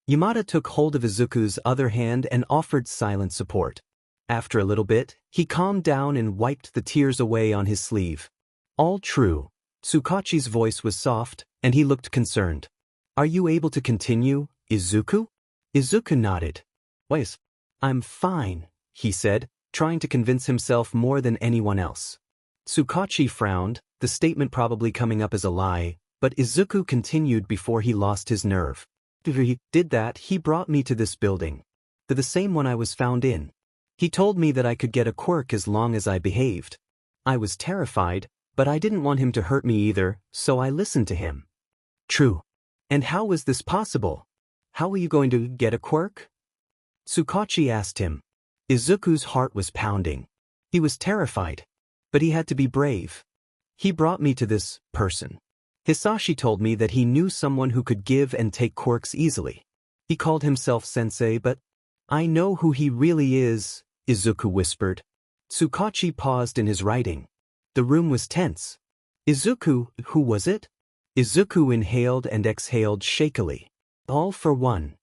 Yamada took hold of Izuku's other hand and offered silent support. After a little bit, he calmed down and wiped the tears away on his sleeve. All true. Tsukachi's voice was soft, and he looked concerned. Are you able to continue, Izuku? Izuku nodded. Wait. I'm fine, he said, trying to convince himself more than anyone else. Tsukachi frowned, the statement probably coming up as a lie, but Izuku continued before he lost his nerve. He did that, he brought me to this building. To the same one I was found in. He told me that I could get a quirk as long as I behaved. I was terrified, but I didn't want him to hurt me either, so I listened to him. True. And how was this possible? How were you going to get a quirk? Tsukachi asked him. Izuku's heart was pounding. He was terrified. But he had to be brave. He brought me to this person. Hisashi told me that he knew someone who could give and take quirks easily. He called himself sensei, but I know who he really is, Izuku whispered. Tsukachi paused in his writing. The room was tense. Izuku, who was it? Izuku inhaled and exhaled shakily. All for one.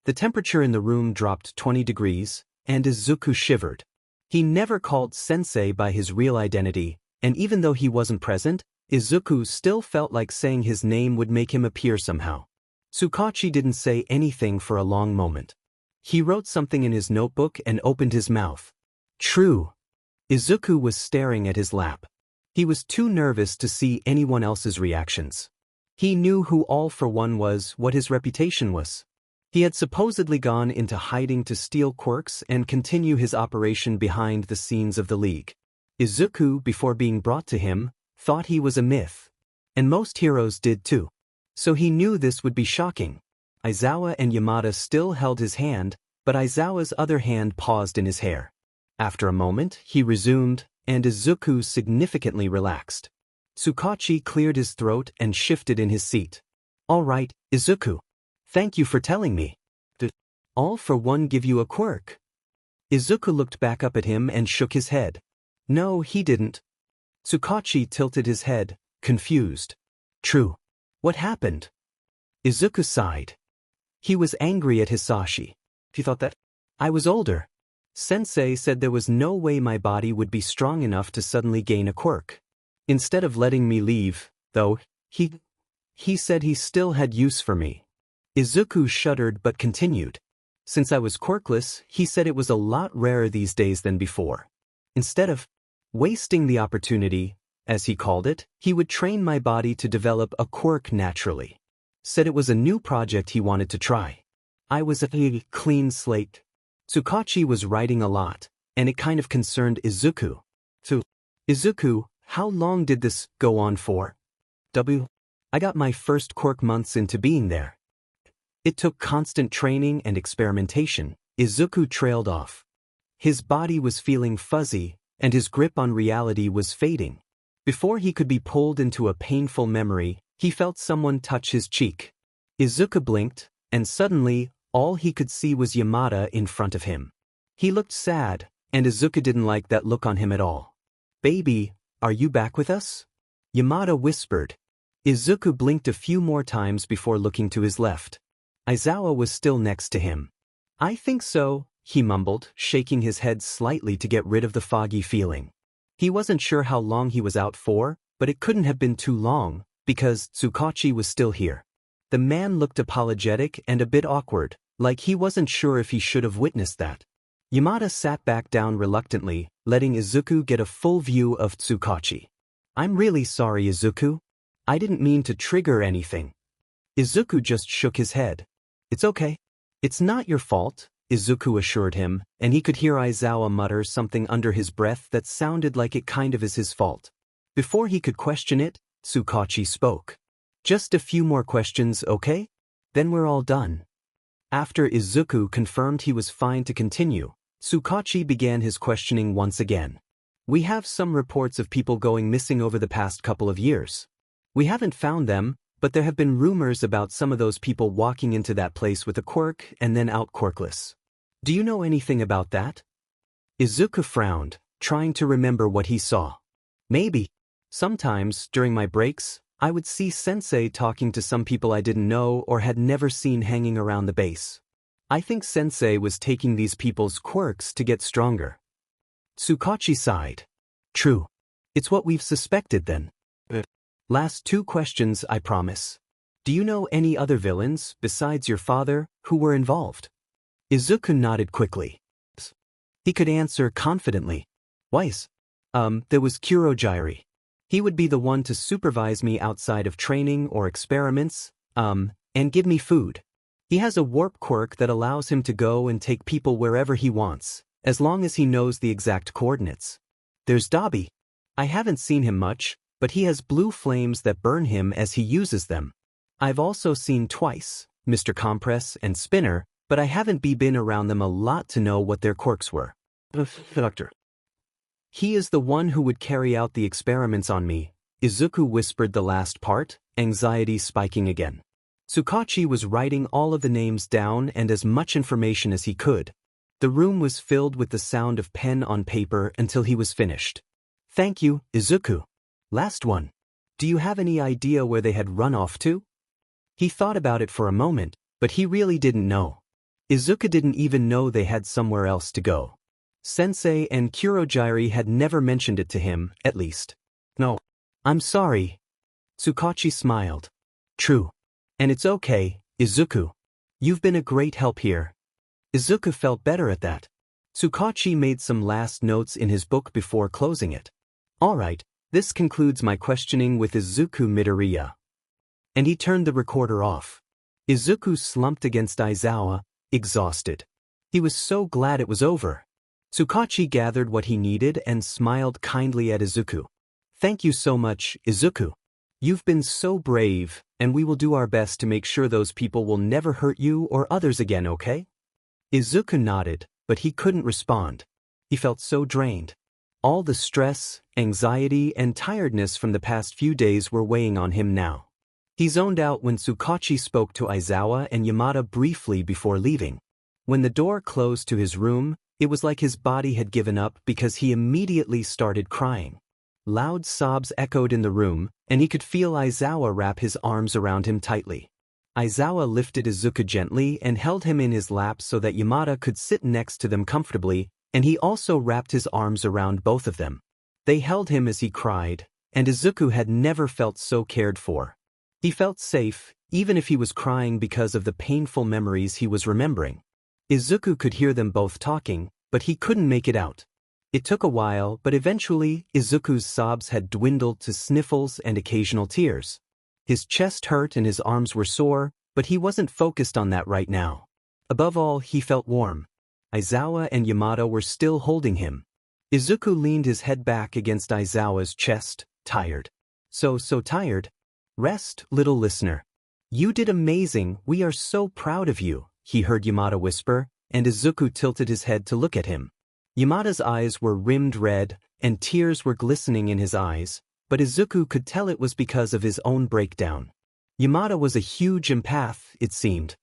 The temperature in the room dropped 20 degrees, and Izuku shivered. He never called sensei by his real identity, and even though he wasn't present, Izuku still felt like saying his name would make him appear somehow. Tsukachi didn't say anything for a long moment. He wrote something in his notebook and opened his mouth. True. Izuku was staring at his lap. He was too nervous to see anyone else's reactions. He knew who All for One was, what his reputation was. He had supposedly gone into hiding to steal quirks and continue his operation behind the scenes of the League. Izuku, before being brought to him, thought he was a myth. And most heroes did too. So he knew this would be shocking. Aizawa and Yamada still held his hand, but Aizawa's other hand paused in his hair. After a moment, he resumed, and Izuku significantly relaxed. Tsukachi cleared his throat and shifted in his seat. All right, Izuku. Thank you for telling me. Did All for One give you a quirk? Izuku looked back up at him and shook his head. No, he didn't. Tsukachi tilted his head, confused. True. What happened? Izuku sighed. He was angry at Hisashi. He thought that I was older. Sensei said there was no way my body would be strong enough to suddenly gain a quirk. Instead of letting me leave, though, he said he still had use for me. Izuku shuddered but continued. Since I was quirkless, he said it was a lot rarer these days than before. Instead of wasting the opportunity, as he called it, he would train my body to develop a quirk naturally. Said it was a new project he wanted to try. I was a clean slate. Tsukachi was writing a lot, and it kind of concerned Izuku. So, Izuku, how long did this go on for? I got my first quirk months into being there. It took constant training and experimentation. Izuku trailed off. His body was feeling fuzzy, and his grip on reality was fading. Before he could be pulled into a painful memory, he felt someone touch his cheek. Izuku blinked, and suddenly, all he could see was Yamada in front of him. He looked sad, and Izuku didn't like that look on him at all. "Baby, are you back with us?" Yamada whispered. Izuku blinked a few more times before looking to his left. Aizawa was still next to him. "I think so," he mumbled, shaking his head slightly to get rid of the foggy feeling. He wasn't sure how long he was out for, but it couldn't have been too long, because Tsukachi was still here. The man looked apologetic and a bit awkward, like he wasn't sure if he should have witnessed that. Yamada sat back down reluctantly, letting Izuku get a full view of Tsukachi. "I'm really sorry, Izuku. I didn't mean to trigger anything." Izuku just shook his head. "It's okay. It's not your fault," Izuku assured him, and he could hear Aizawa mutter something under his breath that sounded like it kind of is his fault. Before he could question it, Tsukachi spoke. "Just a few more questions, okay? Then we're all done." After Izuku confirmed he was fine to continue, Tsukachi began his questioning once again. "We have some reports of people going missing over the past couple of years. We haven't found them, but there have been rumors about some of those people walking into that place with a quirk and then out quirkless. Do you know anything about that?" Izuku frowned, trying to remember what he saw. "Maybe. Sometimes, during my breaks, I would see Sensei talking to some people I didn't know or had never seen hanging around the base. I think Sensei was taking these people's quirks to get stronger." Tsukachi sighed. "True. It's what we've suspected then. Last two questions, I promise. Do you know any other villains, besides your father, who were involved?" Izuku nodded quickly. He could answer confidently. "Wise. There was Kurojiri. He would be the one to supervise me outside of training or experiments, and give me food. He has a warp quirk that allows him to go and take people wherever he wants, as long as he knows the exact coordinates. There's Dabi. I haven't seen him much, but he has blue flames that burn him as he uses them. I've also seen twice, Mr. Compress and Spinner, but I haven't been around them a lot to know what their quirks were. Doctor. He is the one who would carry out the experiments on me." Izuku whispered the last part, anxiety spiking again. Tsukachi was writing all of the names down and as much information as he could. The room was filled with the sound of pen on paper until he was finished. "Thank you, Izuku. Last one. Do you have any idea where they had run off to?" He thought about it for a moment, but he really didn't know. Izuku didn't even know they had somewhere else to go. Sensei and Kurojiri had never mentioned it to him, at least. "No. I'm sorry." Tsukachi smiled. "True. And it's okay, Izuku. You've been a great help here." Izuku felt better at that. Tsukachi made some last notes in his book before closing it. "All right, this concludes my questioning with Izuku Midoriya." And he turned the recorder off. Izuku slumped against Aizawa, exhausted. He was so glad it was over. Tsukachi gathered what he needed and smiled kindly at Izuku. "Thank you so much, Izuku. You've been so brave, and we will do our best to make sure those people will never hurt you or others again, okay?" Izuku nodded, but he couldn't respond. He felt so drained. All the stress, anxiety, and tiredness from the past few days were weighing on him now. He zoned out when Tsukachi spoke to Aizawa and Yamada briefly before leaving. When the door closed to his room, it was like his body had given up because he immediately started crying. Loud sobs echoed in the room, and he could feel Aizawa wrap his arms around him tightly. Aizawa lifted Izuku gently and held him in his lap so that Yamada could sit next to them comfortably, and he also wrapped his arms around both of them. They held him as he cried, and Izuku had never felt so cared for. He felt safe, even if he was crying because of the painful memories he was remembering. Izuku could hear them both talking, but he couldn't make it out. It took a while, but eventually, Izuku's sobs had dwindled to sniffles and occasional tears. His chest hurt and his arms were sore, but he wasn't focused on that right now. Above all, he felt warm. Aizawa and Yamada were still holding him. Izuku leaned his head back against Aizawa's chest, tired. So tired. Rest, little listener. You did amazing, we are so proud of you, he heard Yamada whisper, and Izuku tilted his head to look at him. Yamada's eyes were rimmed red, and tears were glistening in his eyes, but Izuku could tell it was because of his own breakdown. Yamada was a huge empath, it seemed.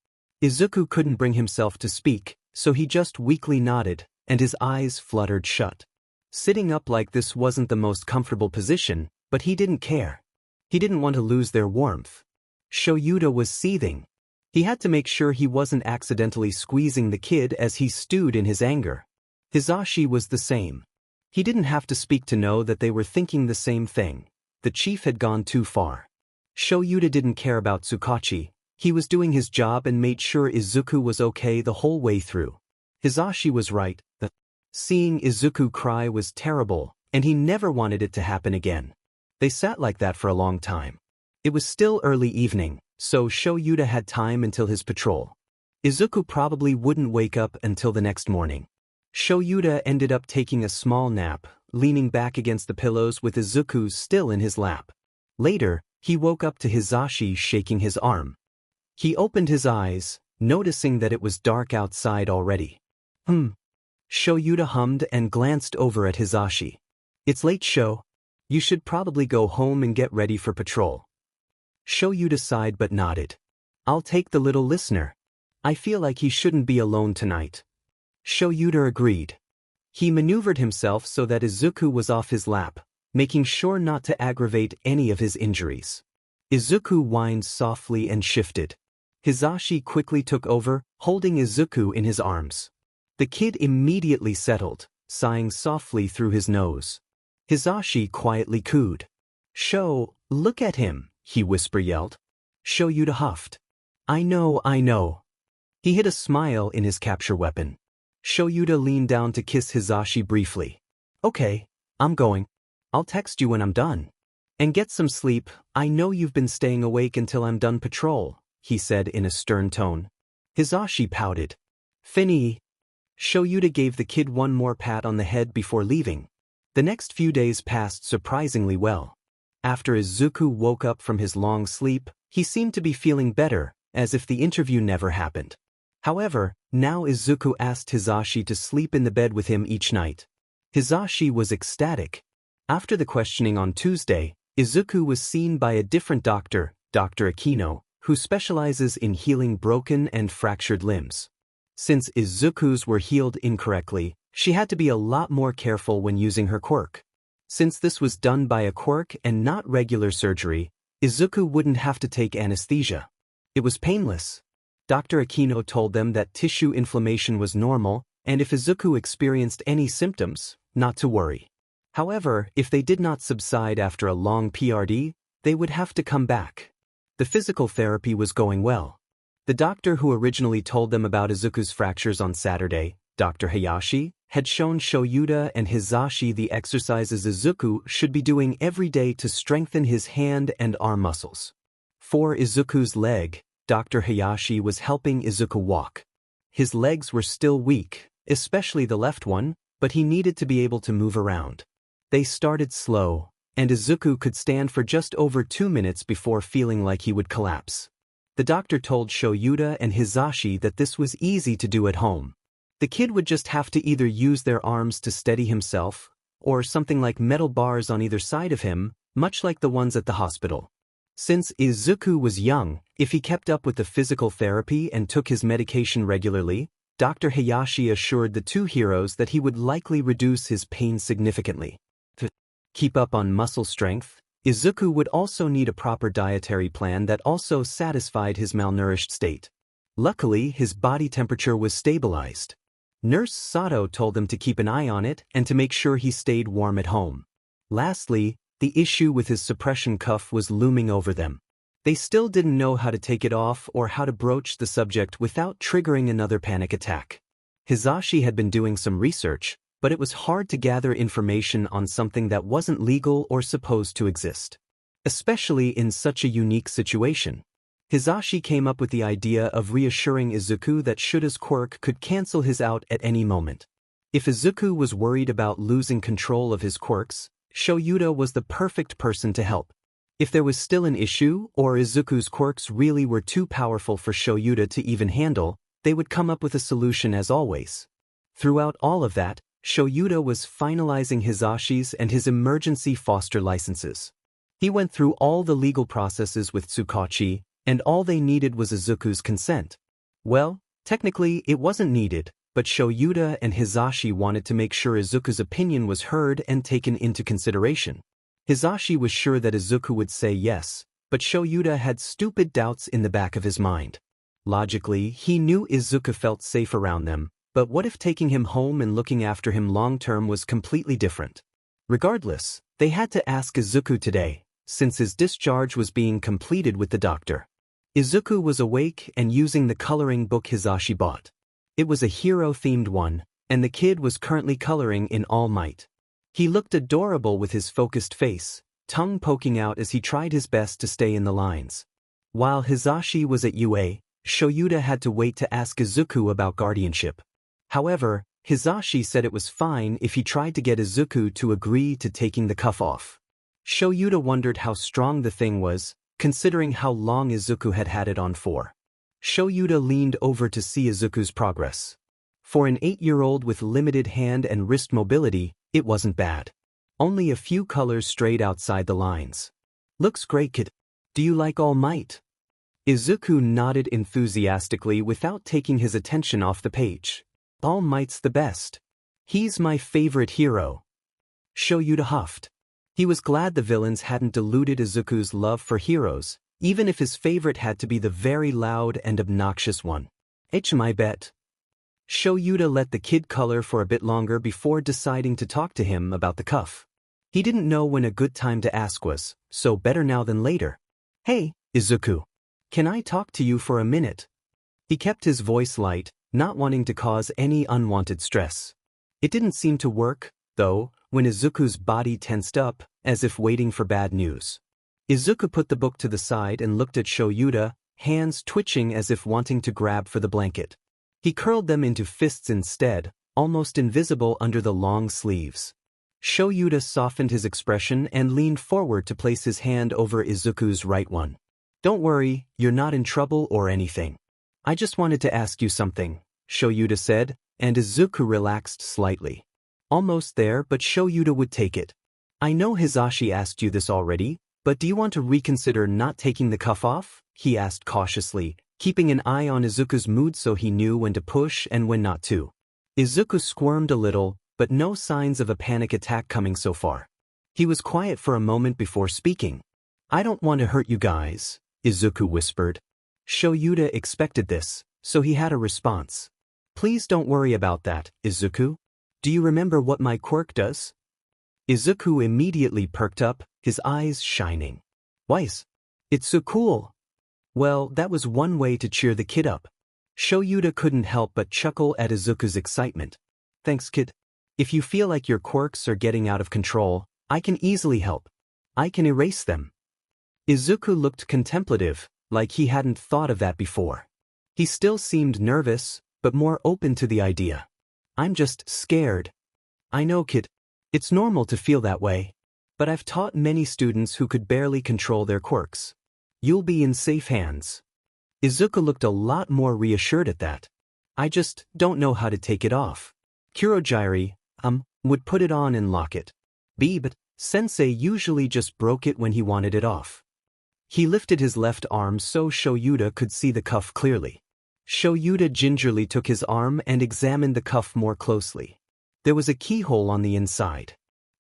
Izuku couldn't bring himself to speak, so he just weakly nodded, and his eyes fluttered shut. Sitting up like this wasn't the most comfortable position, but he didn't care. He didn't want to lose their warmth. Shouta was seething. He had to make sure he wasn't accidentally squeezing the kid as he stewed in his anger. Hizashi was the same. He didn't have to speak to know that they were thinking the same thing. The chief had gone too far. Shouta didn't care about Tsukachi. He was doing his job and made sure Izuku was okay the whole way through. Hizashi was right. Seeing Izuku cry was terrible, and he never wanted it to happen again. They sat like that for a long time. It was still early evening, so Shouta had time until his patrol. Izuku probably wouldn't wake up until the next morning. Shouta ended up taking a small nap, leaning back against the pillows with Izuku still in his lap. Later, he woke up to Hizashi shaking his arm. He opened his eyes, noticing that it was dark outside already. Shouta hummed and glanced over at Hizashi. It's late, Sho. You should probably go home and get ready for patrol. Shouta sighed but nodded. I'll take the little listener. I feel like he shouldn't be alone tonight. Shouta agreed. He maneuvered himself so that Izuku was off his lap, making sure not to aggravate any of his injuries. Izuku whined softly and shifted. Hizashi quickly took over, holding Izuku in his arms. The kid immediately settled, sighing softly through his nose. Hizashi quietly cooed. Sho, look at him, he yelled. Shouta huffed. I know. He hid a smile in his capture weapon. Shouta leaned down to kiss Hizashi briefly. Okay, I'm going. I'll text you when I'm done. And get some sleep, I know you've been staying awake until I'm done patrol, he said in a stern tone. Hizashi pouted. Finny. Shouta gave the kid one more pat on the head before leaving. The next few days passed surprisingly well. After Izuku woke up from his long sleep, he seemed to be feeling better, as if the interview never happened. However, now Izuku asked Hizashi to sleep in the bed with him each night. Hizashi was ecstatic. After the questioning on Tuesday, Izuku was seen by a different doctor, Dr. Akino, who specializes in healing broken and fractured limbs. Since Izuku's were healed incorrectly, she had to be a lot more careful when using her quirk. Since this was done by a quirk and not regular surgery, Izuku wouldn't have to take anesthesia. It was painless. Dr. Akino told them that tissue inflammation was normal, and if Izuku experienced any symptoms, not to worry. However, if they did not subside after a long PRD, they would have to come back. The physical therapy was going well. The doctor who originally told them about Izuku's fractures on Saturday, Dr. Hayashi, had shown Shouta and Hizashi the exercises Izuku should be doing every day to strengthen his hand and arm muscles. For Izuku's leg, Dr. Hayashi was helping Izuku walk. His legs were still weak, especially the left one, but he needed to be able to move around. They started slow, and Izuku could stand for just over 2 minutes before feeling like he would collapse. The doctor told Shouta and Hizashi that this was easy to do at home. The kid would just have to either use their arms to steady himself, or something like metal bars on either side of him, much like the ones at the hospital. Since Izuku was young, if he kept up with the physical therapy and took his medication regularly, Dr. Hayashi assured the two heroes that he would likely reduce his pain significantly. The keep up on muscle strength, Izuku would also need a proper dietary plan that also satisfied his malnourished state. Luckily, his body temperature was stabilized. Nurse Sato told him to keep an eye on it and to make sure he stayed warm at home. Lastly, the issue with his suppression cuff was looming over them. They still didn't know how to take it off or how to broach the subject without triggering another panic attack. Hizashi had been doing some research, but it was hard to gather information on something that wasn't legal or supposed to exist. Especially in such a unique situation. Hizashi came up with the idea of reassuring Izuku that Shouta's quirk could cancel his out at any moment. If Izuku was worried about losing control of his quirks, Shouta was the perfect person to help. If there was still an issue, or Izuku's quirks really were too powerful for Shouta to even handle, they would come up with a solution as always. Throughout all of that, Shouta was finalizing Hizashi's and his emergency foster licenses. He went through all the legal processes with Tsukachi, and all they needed was Izuku's consent. Well, technically it wasn't needed, but Shouta and Hizashi wanted to make sure Izuku's opinion was heard and taken into consideration. Hizashi was sure that Izuku would say yes, but Shouta had stupid doubts in the back of his mind. Logically, he knew Izuku felt safe around them, but what if taking him home and looking after him long-term was completely different? Regardless, they had to ask Izuku today, since his discharge was being completed with the doctor. Izuku was awake and using the coloring book Hizashi bought. It was a hero-themed one, and the kid was currently coloring in all might. He looked adorable with his focused face, tongue poking out as he tried his best to stay in the lines. While Hizashi was at UA, Shouta had to wait to ask Izuku about guardianship. However, Hizashi said it was fine if he tried to get Izuku to agree to taking the cuff off. Shouta wondered how strong the thing was, considering how long Izuku had had it on for. Shouta leaned over to see Izuku's progress. For an 8-year-old with limited hand and wrist mobility, it wasn't bad. Only a few colors strayed outside the lines. Looks great, kid. Do you like All Might? Izuku nodded enthusiastically without taking his attention off the page. All Might's the best. He's my favorite hero. Shouta huffed. He was glad the villains hadn't diluted Izuku's love for heroes, even if his favorite had to be the very loud and obnoxious one. HMI bet. Shouta let the kid color for a bit longer before deciding to talk to him about the cuff. He didn't know when a good time to ask was, so better now than later. Hey, Izuku. Can I talk to you for a minute? He kept his voice light, not wanting to cause any unwanted stress. It didn't seem to work, though, when Izuku's body tensed up, as if waiting for bad news. Izuku put the book to the side and looked at Shouta, hands twitching as if wanting to grab for the blanket. He curled them into fists instead, almost invisible under the long sleeves. Shouta softened his expression and leaned forward to place his hand over Izuku's right one. Don't worry, you're not in trouble or anything. I just wanted to ask you something, Shouta said, and Izuku relaxed slightly. Almost there, but Shouta would take it. I know Hizashi asked you this already, but do you want to reconsider not taking the cuff off? He asked cautiously, keeping an eye on Izuku's mood so he knew when to push and when not to. Izuku squirmed a little, but no signs of a panic attack coming so far. He was quiet for a moment before speaking. I don't want to hurt you guys, Izuku whispered. Shouta expected this, so he had a response. Please don't worry about that, Izuku. Do you remember what my quirk does? Izuku immediately perked up, his eyes shining. Wise. It's so cool. Well, that was one way to cheer the kid up. Shouta couldn't help but chuckle at Izuku's excitement. Thanks, kid. If you feel like your quirks are getting out of control, I can easily help. I can erase them. Izuku looked contemplative, like he hadn't thought of that before. He still seemed nervous, but more open to the idea. I'm just scared. I know, kid. It's normal to feel that way. But I've taught many students who could barely control their quirks. You'll be in safe hands. Izuku looked a lot more reassured at that. I just don't know how to take it off. Kurogiri, would put it on and lock it. But Sensei usually just broke it when he wanted it off. He lifted his left arm so Shouta could see the cuff clearly. Shouta gingerly took his arm and examined the cuff more closely. There was a keyhole on the inside.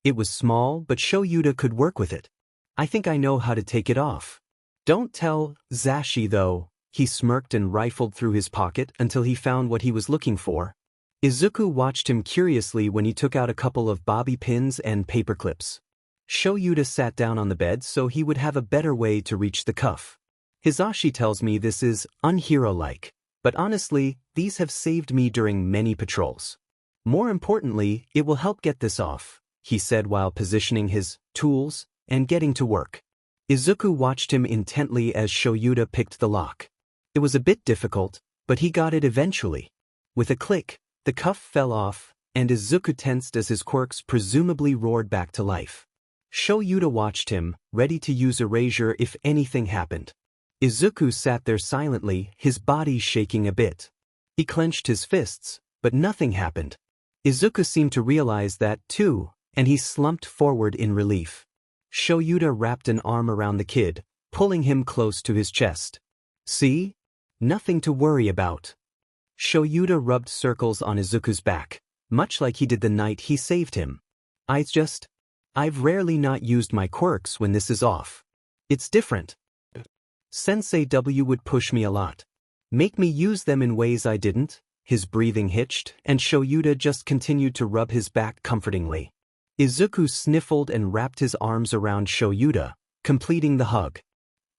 It was small, but Shouta could work with it. I think I know how to take it off. Don't tell Zashi though. He smirked and rifled through his pocket until he found what he was looking for. Izuku watched him curiously when he took out a couple of bobby pins and paper clips. Shouta sat down on the bed so he would have a better way to reach the cuff. Hizashi tells me this is unhero-like, but honestly, these have saved me during many patrols. More importantly, it will help get this off, he said while positioning his tools and getting to work. Izuku watched him intently as Shouta picked the lock. It was a bit difficult, but he got it eventually. With a click, the cuff fell off, and Izuku tensed as his quirks presumably roared back to life. Shouta watched him, ready to use erasure if anything happened. Izuku sat there silently, his body shaking a bit. He clenched his fists, but nothing happened. Izuku seemed to realize that too, and he slumped forward in relief. Shouta wrapped an arm around the kid, pulling him close to his chest. See? Nothing to worry about. Shouta rubbed circles on Izuku's back, much like he did the night he saved him. I've rarely not used my quirks when this is off. It's different. Sensei W would push me a lot. Make me use them in ways I didn't. His breathing hitched, and Shouta just continued to rub his back comfortingly. Izuku sniffled and wrapped his arms around Shouta, completing the hug.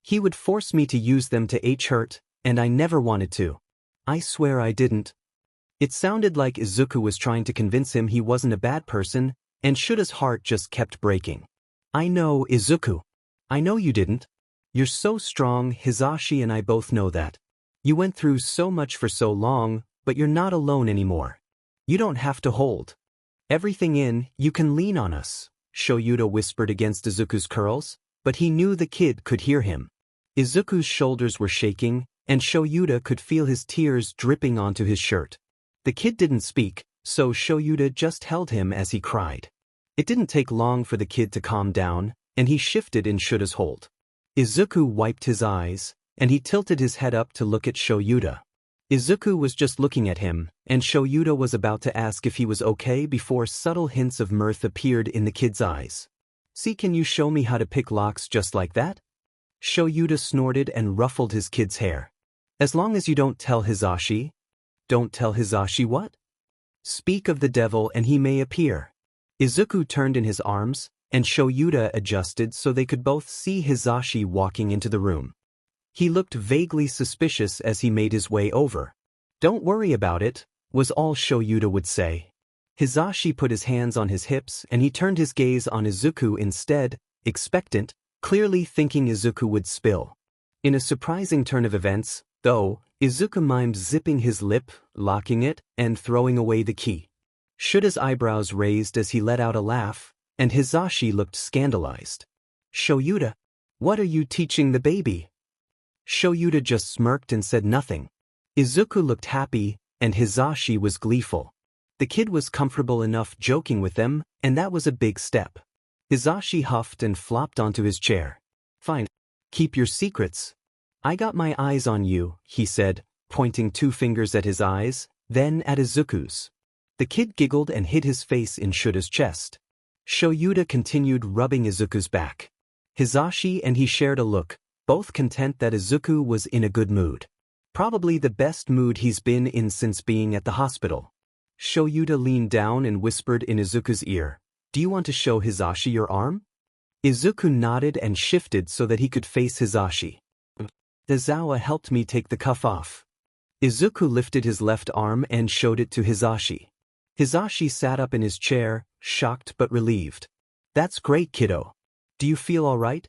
He would force me to use them to hurt, and I never wanted to. I swear I didn't. It sounded like Izuku was trying to convince him he wasn't a bad person, and Shouda's heart just kept breaking. I know, Izuku. I know you didn't. You're so strong, Hizashi and I both know that. You went through so much for so long, but you're not alone anymore. You don't have to hold everything in, you can lean on us, Shouta whispered against Izuku's curls, but he knew the kid could hear him. Izuku's shoulders were shaking, and Shouta could feel his tears dripping onto his shirt. The kid didn't speak, so Shouta just held him as he cried. It didn't take long for the kid to calm down, and he shifted in Shouda's hold. Izuku wiped his eyes, and he tilted his head up to look at Shouta. Izuku was just looking at him, and Shouta was about to ask if he was okay before subtle hints of mirth appeared in the kid's eyes. See, can you show me how to pick locks just like that? Shouta snorted and ruffled his kid's hair. As long as you don't tell Hizashi. Don't tell Hizashi what? Speak of the devil and he may appear. Izuku turned in his arms, and Shouta adjusted so they could both see Hizashi walking into the room. He looked vaguely suspicious as he made his way over. Don't worry about it, was all Shouta would say. Hizashi put his hands on his hips and he turned his gaze on Izuku instead, expectant, clearly thinking Izuku would spill. In a surprising turn of events, though, Izuku mimed zipping his lip, locking it, and throwing away the key. Shouda's eyebrows raised as he let out a laugh, and Hizashi looked scandalized. Shouta, what are you teaching the baby? Shouta just smirked and said nothing. Izuku looked happy, and Hizashi was gleeful. The kid was comfortable enough joking with them, and that was a big step. Hizashi huffed and flopped onto his chair. Fine. Keep your secrets. I got my eyes on you, he said, pointing 2 fingers at his eyes, then at Izuku's. The kid giggled and hid his face in Shouda's chest. Shouta continued rubbing Izuku's back. Hizashi and he shared a look, both content that Izuku was in a good mood. Probably the best mood he's been in since being at the hospital. Shouta leaned down and whispered in Izuku's ear, "Do you want to show Hizashi your arm?" Izuku nodded and shifted so that he could face Hizashi. Dadzawa helped me take the cuff off. Izuku lifted his left arm and showed it to Hizashi. Hizashi sat up in his chair, shocked but relieved. That's great, kiddo. Do you feel all right?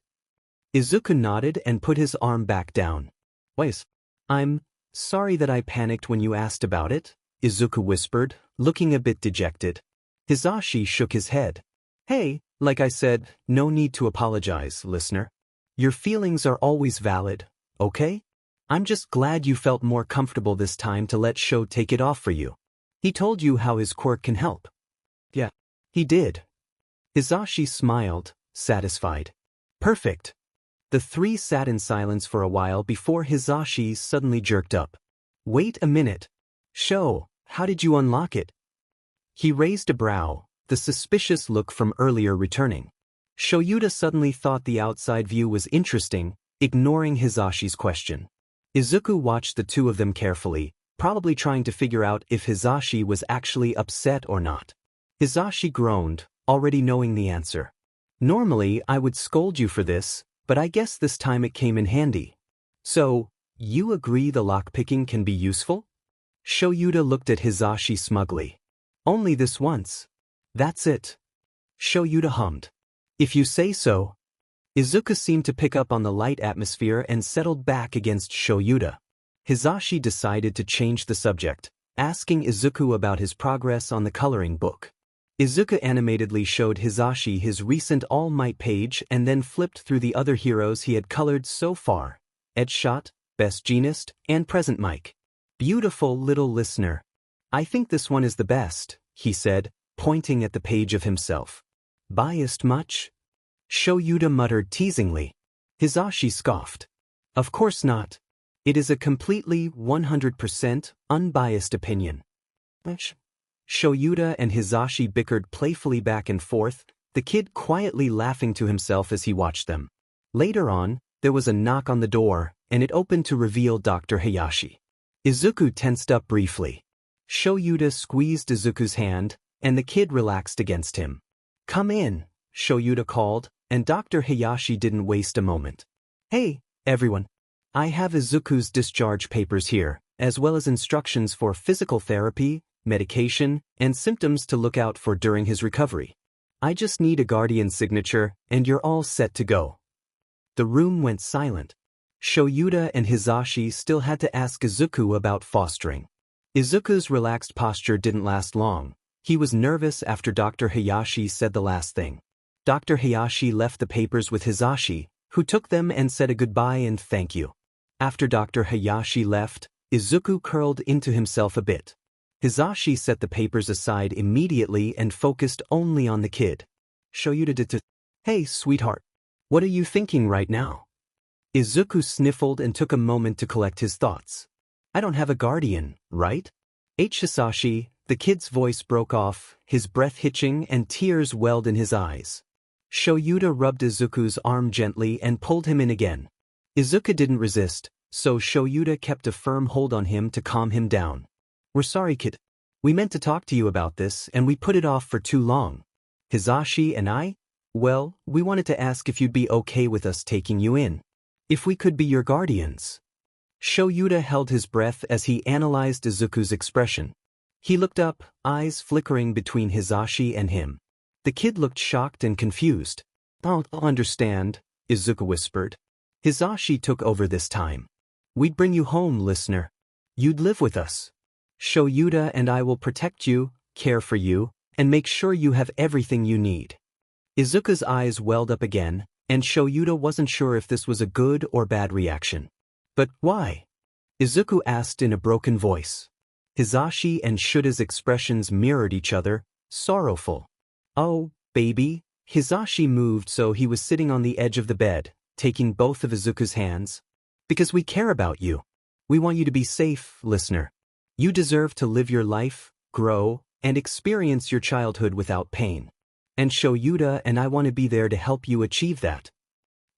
Izuku nodded and put his arm back down. Wait. I'm sorry that I panicked when you asked about it, Izuku whispered, looking a bit dejected. Hizashi shook his head. Hey, like I said, no need to apologize, listener. Your feelings are always valid, okay? I'm just glad you felt more comfortable this time to let Sho take it off for you. He told you how his quirk can help. Yeah, he did. Hizashi smiled, satisfied. Perfect. The 3 sat in silence for a while before Hizashi suddenly jerked up. Wait a minute. Sho, how did you unlock it? He raised a brow, the suspicious look from earlier returning. Shouta suddenly thought the outside view was interesting, ignoring Hisashi's question. Izuku watched the two of them carefully, probably trying to figure out if Hisashi was actually upset or not. Hisashi groaned, already knowing the answer. Normally, I would scold you for this, but I guess this time it came in handy. So, you agree the lockpicking can be useful? Shouta looked at Hisashi smugly. Only this once. That's it. Shouta hummed. If you say so. Izuku seemed to pick up on the light atmosphere and settled back against Shouta. Hisashi decided to change the subject, asking Izuku about his progress on the coloring book. Izuku animatedly showed Hisashi his recent All Might page and then flipped through the other heroes he had colored so far: Edge Shot, Best Jeanist, and Present Mic. Beautiful little listener. I think this one is the best, he said, pointing at the page of himself. Biased much? Shouta muttered teasingly. Hisashi scoffed. Of course not. It is a completely 100% unbiased opinion. Shouta and Hisashi bickered playfully back and forth, the kid quietly laughing to himself as he watched them. Later on, there was a knock on the door, and it opened to reveal Dr. Hayashi. Izuku tensed up briefly. Shouta squeezed Izuku's hand, and the kid relaxed against him. Come in, Shouta called, and Dr. Hayashi didn't waste a moment. Hey, everyone. I have Izuku's discharge papers here, as well as instructions for physical therapy, medication, and symptoms to look out for during his recovery. I just need a guardian's signature, and you're all set to go. The room went silent. Shouta and Hisashi still had to ask Izuku about fostering. Izuku's relaxed posture didn't last long. He was nervous after Dr. Hayashi said the last thing. Dr. Hayashi left the papers with Hisashi, who took them and said a goodbye and thank you. After Dr. Hayashi left, Izuku curled into himself a bit. Hisashi set the papers aside immediately and focused only on the kid. Shouta did. Hey, sweetheart. What are you thinking right now? Izuku sniffled and took a moment to collect his thoughts. I don't have a guardian, right? Hisashi, the kid's voice broke off, his breath hitching and tears welled in his eyes. Shouta rubbed Izuku's arm gently and pulled him in again. Izuku didn't resist, so Shouta kept a firm hold on him to calm him down. We're sorry, kid. We meant to talk to you about this and we put it off for too long. Hisashi and I? Well, we wanted to ask if you'd be okay with us taking you in. If we could be your guardians. Shouta held his breath as he analyzed Izuku's expression. He looked up, eyes flickering between Hisashi and him. The kid looked shocked and confused. I'll understand, Izuku whispered. Hisashi took over this time. We'd bring you home, listener. You'd live with us. Shouta and I will protect you, care for you, and make sure you have everything you need. Izuku's eyes welled up again, and Shouta wasn't sure if this was a good or bad reaction. But why? Izuku asked in a broken voice. Hisashi and Shouda's expressions mirrored each other, sorrowful. Oh, baby. Hisashi moved so he was sitting on the edge of the bed, taking both of Izuku's hands. Because we care about you. We want you to be safe, listener. You deserve to live your life, grow, and experience your childhood without pain. And Shouta and I want to be there to help you achieve that.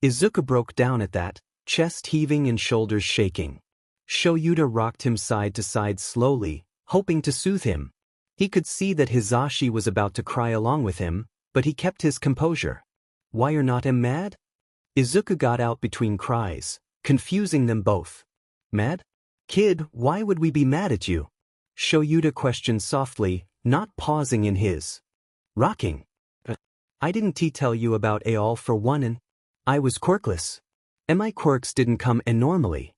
Izuku broke down at that, chest heaving and shoulders shaking. Shouta rocked him side to side slowly, hoping to soothe him. He could see that Hisashi was about to cry along with him, but he kept his composure. Why you're not mad? Izuku got out between cries, confusing them both. Mad? Kid, why would we be mad at you? Shouta questioned softly, not pausing in his rocking. I didn't tell you about All for one and I was quirkless. And my quirks didn't come in normally.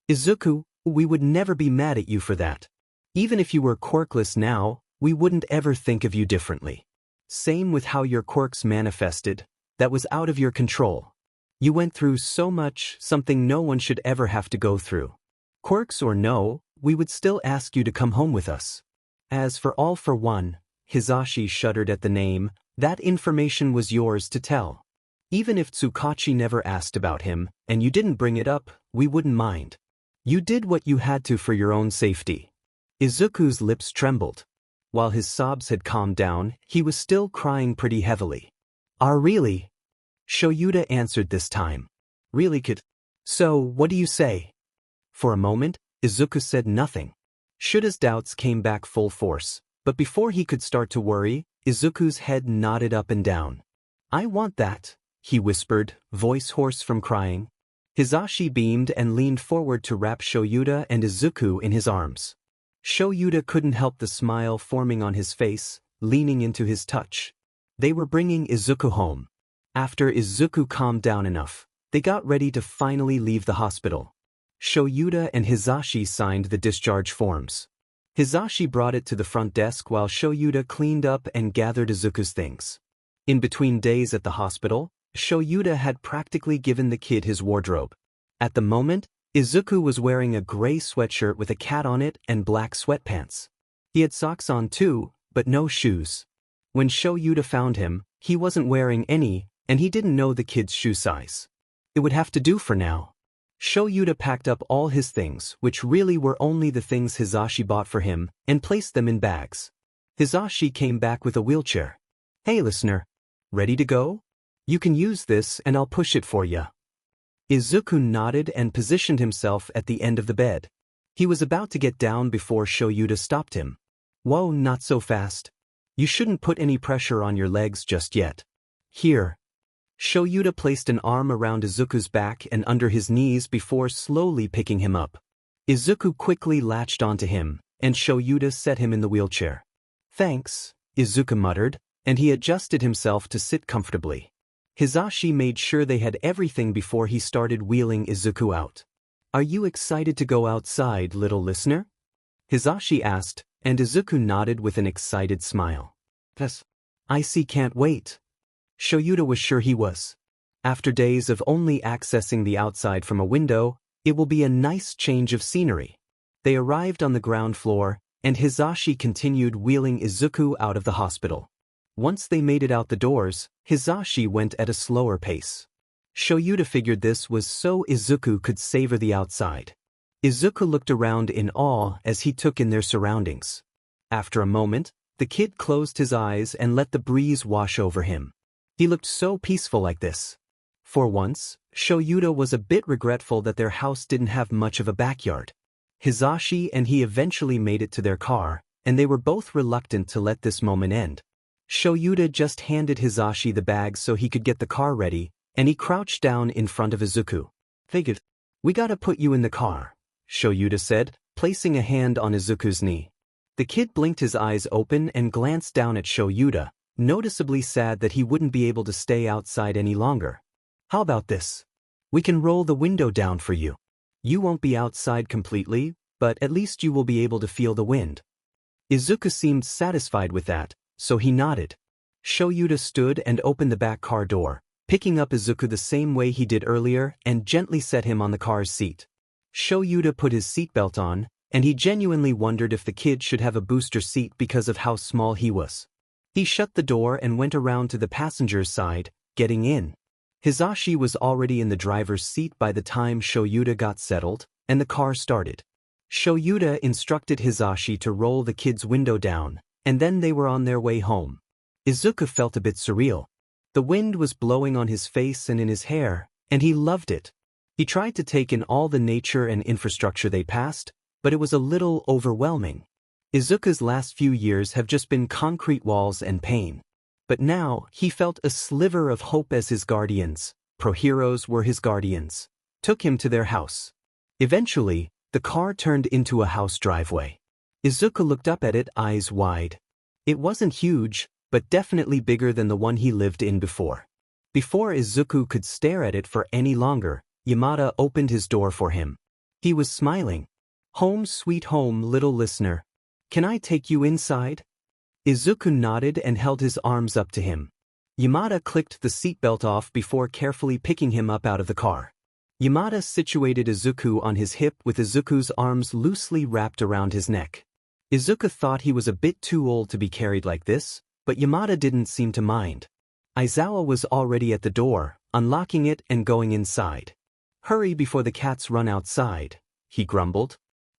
Izuku, we would never be mad at you for that. Even if you were quirkless now, we wouldn't ever think of you differently. Same with how your quirks manifested, that was out of your control. You went through so much, something no one should ever have to go through. Quirks or no, we would still ask you to come home with us. As for All for one, Hisashi shuddered at the name, that information was yours to tell. Even if Tsukachi never asked about him, and you didn't bring it up, we wouldn't mind. You did what you had to for your own safety. Izuku's lips trembled. While his sobs had calmed down, he was still crying pretty heavily. Really? Shouta answered this time. Really kid? So, what do you say? For a moment, Izuku said nothing. Shouta's doubts came back full force, but before he could start to worry, Izuku's head nodded up and down. I want that, he whispered, voice hoarse from crying. Hisashi beamed and leaned forward to wrap Shouta and Izuku in his arms. Shouta couldn't help the smile forming on his face, leaning into his touch. They were bringing Izuku home. After Izuku calmed down enough, they got ready to finally leave the hospital. Shouta and Hisashi signed the discharge forms. Hisashi brought it to the front desk while Shouta cleaned up and gathered Izuku's things. In between days at the hospital, Shouta had practically given the kid his wardrobe. At the moment, Izuku was wearing a gray sweatshirt with a cat on it and black sweatpants. He had socks on too, but no shoes. When Shouta found him, he wasn't wearing any, and he didn't know the kid's shoe size. It would have to do for now. Shouta packed up all his things, which really were only the things Hisashi bought for him, and placed them in bags. Hisashi came back with a wheelchair. Hey listener. Ready to go? You can use this and I'll push it for ya. Izuku nodded and positioned himself at the end of the bed. He was about to get down before Shouta stopped him. Whoa, not so fast. You shouldn't put any pressure on your legs just yet. Here. Shouta placed an arm around Izuku's back and under his knees before slowly picking him up. Izuku quickly latched onto him, and Shouta set him in the wheelchair. Thanks, Izuku muttered, and he adjusted himself to sit comfortably. Hisashi made sure they had everything before he started wheeling Izuku out. Are you excited to go outside, little listener? Hisashi asked, and Izuku nodded with an excited smile. Yes. I see, can't wait. Shouta was sure he was. After days of only accessing the outside from a window, it will be a nice change of scenery. They arrived on the ground floor, and Hisashi continued wheeling Izuku out of the hospital. Once they made it out the doors, Hisashi went at a slower pace. Shouta figured this was so Izuku could savor the outside. Izuku looked around in awe as he took in their surroundings. After a moment, the kid closed his eyes and let the breeze wash over him. He looked so peaceful like this. For once, Shouta was a bit regretful that their house didn't have much of a backyard. Hisashi and he eventually made it to their car, and they were both reluctant to let this moment end. Shouta just handed Hisashi the bag so he could get the car ready, and he crouched down in front of Izuku. Figured, we gotta put you in the car, Shouta said, placing a hand on Izuku's knee. The kid blinked his eyes open and glanced down at Shouta, noticeably sad that he wouldn't be able to stay outside any longer. How about this? We can roll the window down for you. You won't be outside completely, but at least you will be able to feel the wind. Izuku seemed satisfied with that, so he nodded. Shouta stood and opened the back car door, picking up Izuku the same way he did earlier and gently set him on the car's seat. Shouta put his seatbelt on, and he genuinely wondered if the kid should have a booster seat because of how small he was. He shut the door and went around to the passenger's side, getting in. Hisashi was already in the driver's seat by the time Shouta got settled, and the car started. Shouta instructed Hisashi to roll the kid's window down, and then they were on their way home. Izuku felt a bit surreal. The wind was blowing on his face and in his hair, and he loved it. He tried to take in all the nature and infrastructure they passed, but it was a little overwhelming. Izuku's last few years have just been concrete walls and pain. But now, he felt a sliver of hope as his guardians, pro-heroes were his guardians, took him to their house. Eventually, the car turned into a house driveway. Izuku looked up at it, eyes wide. It wasn't huge, but definitely bigger than the one he lived in before. Before Izuku could stare at it for any longer, Yamada opened his door for him. He was smiling. Home sweet home, little listener. Can I take you inside? Izuku nodded and held his arms up to him. Yamada clicked the seatbelt off before carefully picking him up out of the car. Yamada situated Izuku on his hip with Izuku's arms loosely wrapped around his neck. Izuku thought he was a bit too old to be carried like this, but Yamada didn't seem to mind. Aizawa was already at the door, unlocking it and going inside. Hurry before the cats run outside, he grumbled.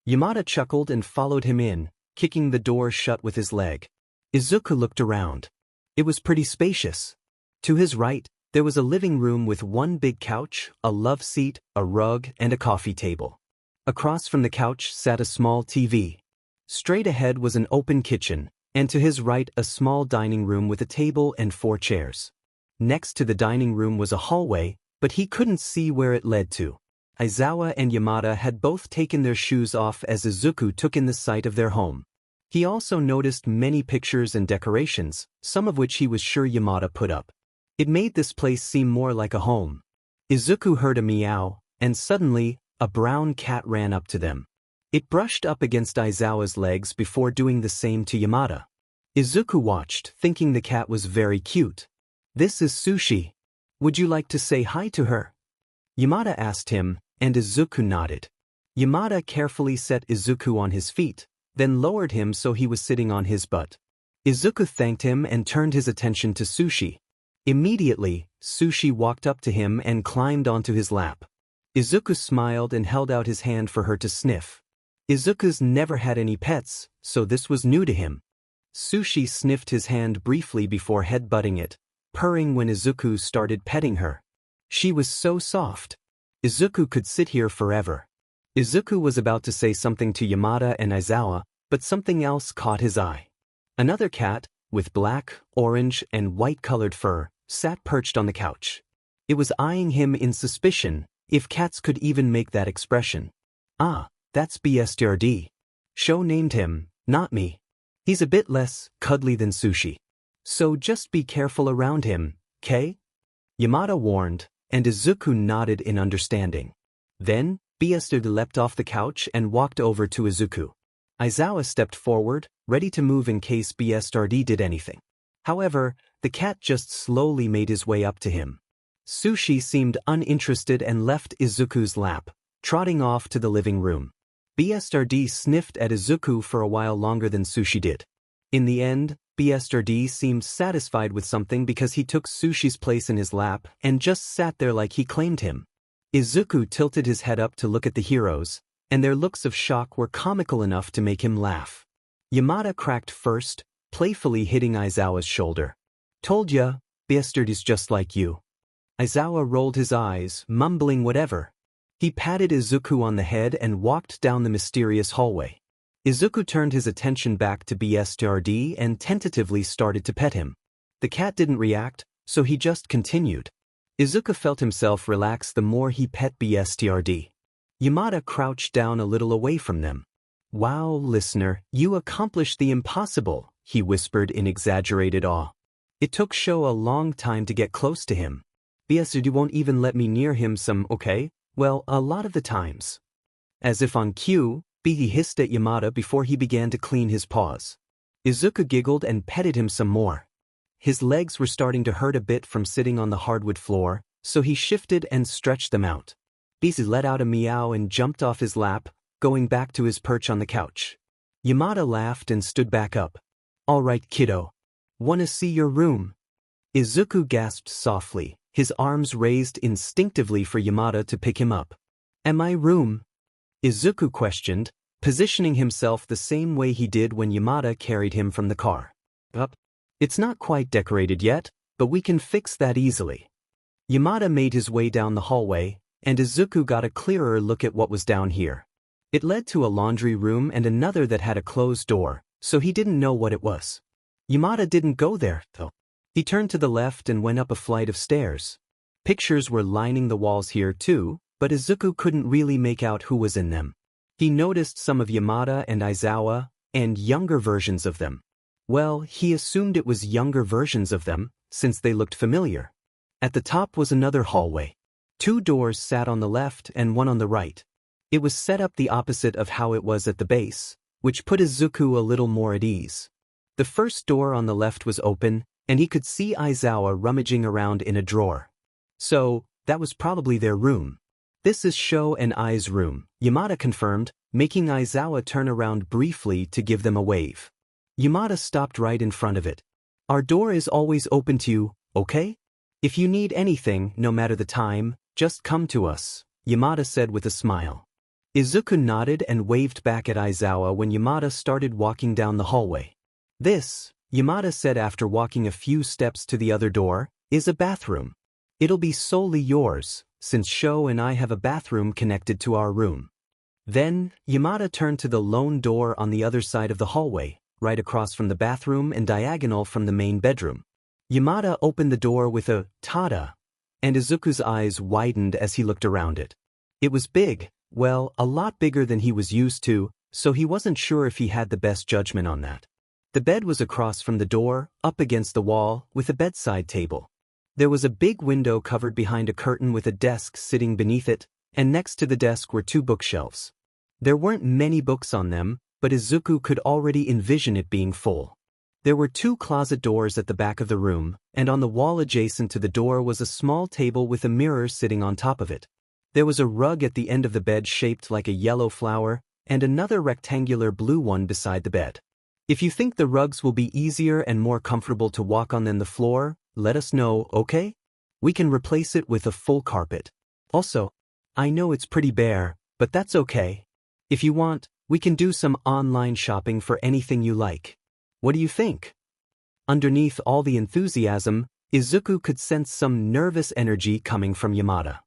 Yamada chuckled and followed him in, kicking the door shut with his leg. Izuku looked around. It was pretty spacious. To his right, there was a living room with one big couch, a love seat, a rug, and a coffee table. Across from the couch sat a small TV. Straight ahead was an open kitchen, and to his right a small dining room with a table and 4 chairs. Next to the dining room was a hallway, but he couldn't see where it led to. Aizawa and Yamada had both taken their shoes off as Izuku took in the sight of their home. He also noticed many pictures and decorations, some of which he was sure Yamada put up. It made this place seem more like a home. Izuku heard a meow, and suddenly, a brown cat ran up to them. It brushed up against Aizawa's legs before doing the same to Yamada. Izuku watched, thinking the cat was very cute. "This is Sushi. Would you like to say hi to her?" Yamada asked him, and Izuku nodded. Yamada carefully set Izuku on his feet, then lowered him so he was sitting on his butt. Izuku thanked him and turned his attention to Sushi. Immediately, Sushi walked up to him and climbed onto his lap. Izuku smiled and held out his hand for her to sniff. Izuku's never had any pets, so this was new to him. Sushi sniffed his hand briefly before headbutting it, purring when Izuku started petting her. She was so soft. Izuku could sit here forever. Izuku was about to say something to Yamada and Aizawa, but something else caught his eye. Another cat, with black, orange, and white-colored fur, sat perched on the couch. It was eyeing him in suspicion, if cats could even make that expression. "Ah, that's BSTRD. Sho named him, not me. He's a bit less cuddly than Sushi. So just be careful around him, 'kay?" Yamada warned, and Izuku nodded in understanding. Then, BSTRD leapt off the couch and walked over to Izuku. Aizawa stepped forward, ready to move in case BSTRD did anything. However, the cat just slowly made his way up to him. Sushi seemed uninterested and left Izuku's lap, trotting off to the living room. BSTRD sniffed at Izuku for a while longer than Sushi did. In the end, BSTRD seemed satisfied with something because he took Sushi's place in his lap and just sat there like he claimed him. Izuku tilted his head up to look at the heroes, and their looks of shock were comical enough to make him laugh. Yamada cracked first, playfully hitting Aizawa's shoulder. "Told ya, BSTRD's just like you." Aizawa rolled his eyes, mumbling whatever. He patted Izuku on the head and walked down the mysterious hallway. Izuku turned his attention back to BSTRD and tentatively started to pet him. The cat didn't react, so he just continued. Izuku felt himself relax the more he pet BSTRD. Yamada crouched down a little away from them. "Wow, listener, you accomplished the impossible," he whispered in exaggerated awe. "It took Sho a long time to get close to him. BSTRD won't even let me near him okay? Well, a lot of the times." As if on cue, he hissed at Yamada before he began to clean his paws. Izuku giggled and petted him some more. His legs were starting to hurt a bit from sitting on the hardwood floor, so he shifted and stretched them out. Bizu let out a meow and jumped off his lap, going back to his perch on the couch. Yamada laughed and stood back up. "All right, kiddo. Wanna see your room?" Izuku gasped softly, his arms raised instinctively for Yamada to pick him up. "Am I room?" Izuku questioned, positioning himself the same way he did when Yamada carried him from the car. "Up. It's not quite decorated yet, but we can fix that easily." Yamada made his way down the hallway, and Izuku got a clearer look at what was down here. It led to a laundry room and another that had a closed door, so he didn't know what it was. Yamada didn't go there, though. He turned to the left and went up a flight of stairs. Pictures were lining the walls here too, but Izuku couldn't really make out who was in them. He noticed some of Yamada and Aizawa, and younger versions of them. Well, he assumed it was younger versions of them, since they looked familiar. At the top was another hallway. 2 doors sat on the left and one on the right. It was set up the opposite of how it was at the base, which put Izuku a little more at ease. The first door on the left was open, and he could see Aizawa rummaging around in a drawer. So, that was probably their room. "This is Sho and Ai's room," Yamada confirmed, making Aizawa turn around briefly to give them a wave. Yamada stopped right in front of it. "Our door is always open to you, okay? If you need anything, no matter the time, just come to us," Yamada said with a smile. Izuku nodded and waved back at Aizawa when Yamada started walking down the hallway. This, Yamada said after walking a few steps to the other door, is a bathroom. It'll be solely yours, since Sho and I have a bathroom connected to our room. Then, Yamada turned to the lone door on the other side of the hallway, right across from the bathroom and diagonal from the main bedroom. Yamada opened the door with a "Tada," and Izuku's eyes widened as he looked around it. It was big, well, a lot bigger than he was used to, so he wasn't sure if he had the best judgment on that. The bed was across from the door, up against the wall, with a bedside table. There was a big window covered behind a curtain with a desk sitting beneath it, and next to the desk were 2 bookshelves. There weren't many books on them, but Izuku could already envision it being full. There were 2 closet doors at the back of the room, and on the wall adjacent to the door was a small table with a mirror sitting on top of it. There was a rug at the end of the bed shaped like a yellow flower, and another rectangular blue one beside the bed. If you think the rugs will be easier and more comfortable to walk on than the floor, let us know, okay? We can replace it with a full carpet. Also, I know it's pretty bare, but that's okay. If you want, we can do some online shopping for anything you like. What do you think? Underneath all the enthusiasm, Izuku could sense some nervous energy coming from Yamada.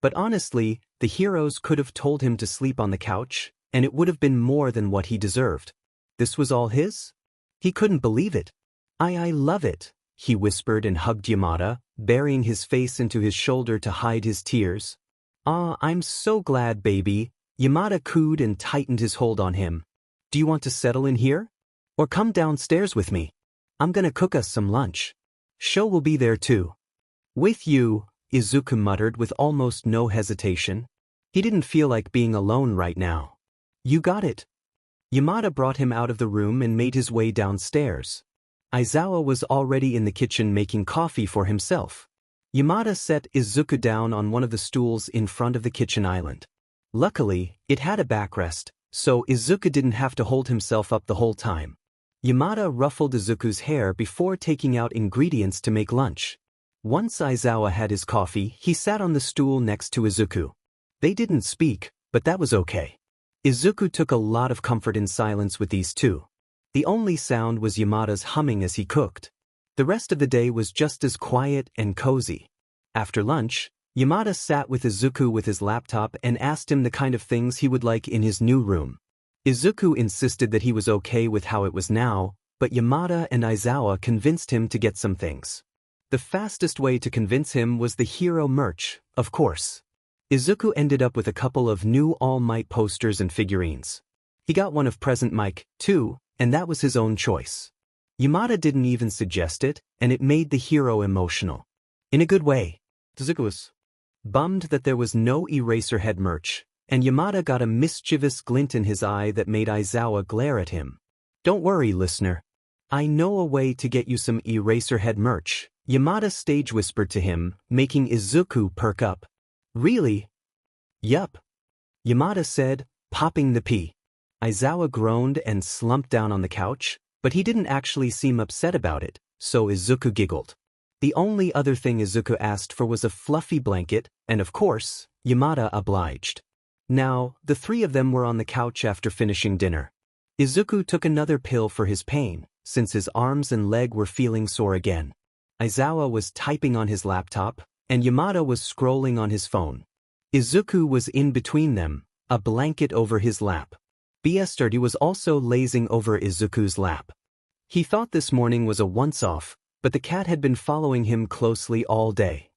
But honestly, the heroes could have told him to sleep on the couch, and it would have been more than what he deserved. This was all his? He couldn't believe it. I love it, he whispered and hugged Yamada, burying his face into his shoulder to hide his tears. I'm so glad, baby, Yamada cooed and tightened his hold on him. Do you want to settle in here? Or come downstairs with me? I'm gonna cook us some lunch. Sho will be there too. With you, Izuku muttered with almost no hesitation. He didn't feel like being alone right now. You got it. Yamada brought him out of the room and made his way downstairs. Aizawa was already in the kitchen making coffee for himself. Yamada set Izuku down on one of the stools in front of the kitchen island. Luckily, it had a backrest, so Izuku didn't have to hold himself up the whole time. Yamada ruffled Izuku's hair before taking out ingredients to make lunch. Once Aizawa had his coffee, he sat on the stool next to Izuku. They didn't speak, but that was okay. Izuku took a lot of comfort in silence with these two. The only sound was Yamada's humming as he cooked. The rest of the day was just as quiet and cozy. After lunch, Yamada sat with Izuku with his laptop and asked him the kind of things he would like in his new room. Izuku insisted that he was okay with how it was now, but Yamada and Aizawa convinced him to get some things. The fastest way to convince him was the hero merch, of course. Izuku ended up with a couple of new All Might posters and figurines. He got one of Present Mic, too, and that was his own choice. Yamada didn't even suggest it, and it made the hero emotional. In a good way. Izuku was bummed that there was no Eraserhead merch, and Yamada got a mischievous glint in his eye that made Aizawa glare at him. Don't worry, listener. I know a way to get you some Eraserhead merch, Yamada stage whispered to him, making Izuku perk up. Really? Yup. Yamada said, popping the pea. Aizawa groaned and slumped down on the couch, but he didn't actually seem upset about it, so Izuku giggled. The only other thing Izuku asked for was a fluffy blanket, and of course, Yamada obliged. Now, the 3 of them were on the couch after finishing dinner. Izuku took another pill for his pain, since his arms and leg were feeling sore again. Aizawa was typing on his laptop, and Yamada was scrolling on his phone. Izuku was in between them, a blanket over his lap. BS30 was also lazing over Izuku's lap. He thought this morning was a once-off, but the cat had been following him closely all day.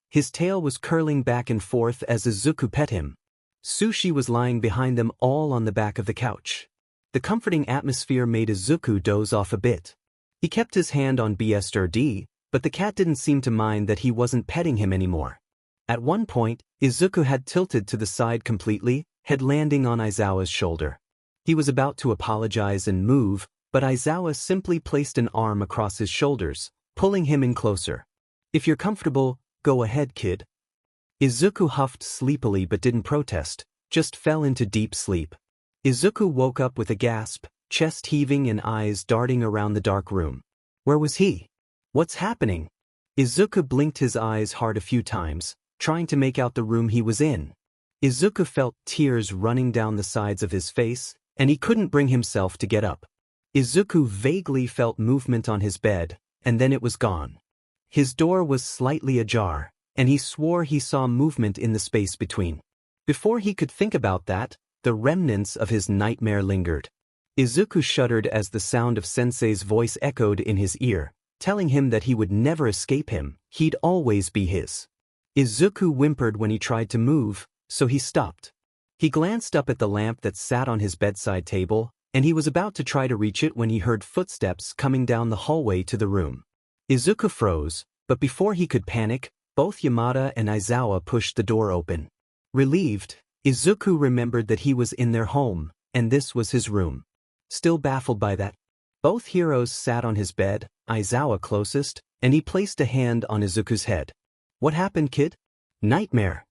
His tail was curling back and forth as Izuku pet him. Sushi was lying behind them all on the back of the couch. The comforting atmosphere made Izuku doze off a bit. He kept his hand on BS30, but the cat didn't seem to mind that he wasn't petting him anymore. At one point, Izuku had tilted to the side completely, head landing on Aizawa's shoulder. He was about to apologize and move, but Aizawa simply placed an arm across his shoulders, pulling him in closer. If you're comfortable, go ahead, kid. Izuku huffed sleepily but didn't protest, just fell into deep sleep. Izuku woke up with a gasp, chest heaving and eyes darting around the dark room. Where was he? What's happening? Izuku blinked his eyes hard a few times, trying to make out the room he was in. Izuku felt tears running down the sides of his face, and he couldn't bring himself to get up. Izuku vaguely felt movement on his bed, and then it was gone. His door was slightly ajar, and he swore he saw movement in the space between. Before he could think about that, the remnants of his nightmare lingered. Izuku shuddered as the sound of Sensei's voice echoed in his ear, telling him that he would never escape him, he'd always be his. Izuku whimpered when he tried to move, so he stopped. He glanced up at the lamp that sat on his bedside table, and he was about to try to reach it when he heard footsteps coming down the hallway to the room. Izuku froze, but before he could panic, both Yamada and Aizawa pushed the door open. Relieved, Izuku remembered that he was in their home, and this was his room. Still baffled by that, both heroes sat on his bed, Aizawa closest, and he placed a hand on Izuku's head. "What happened, kid?" "Nightmare."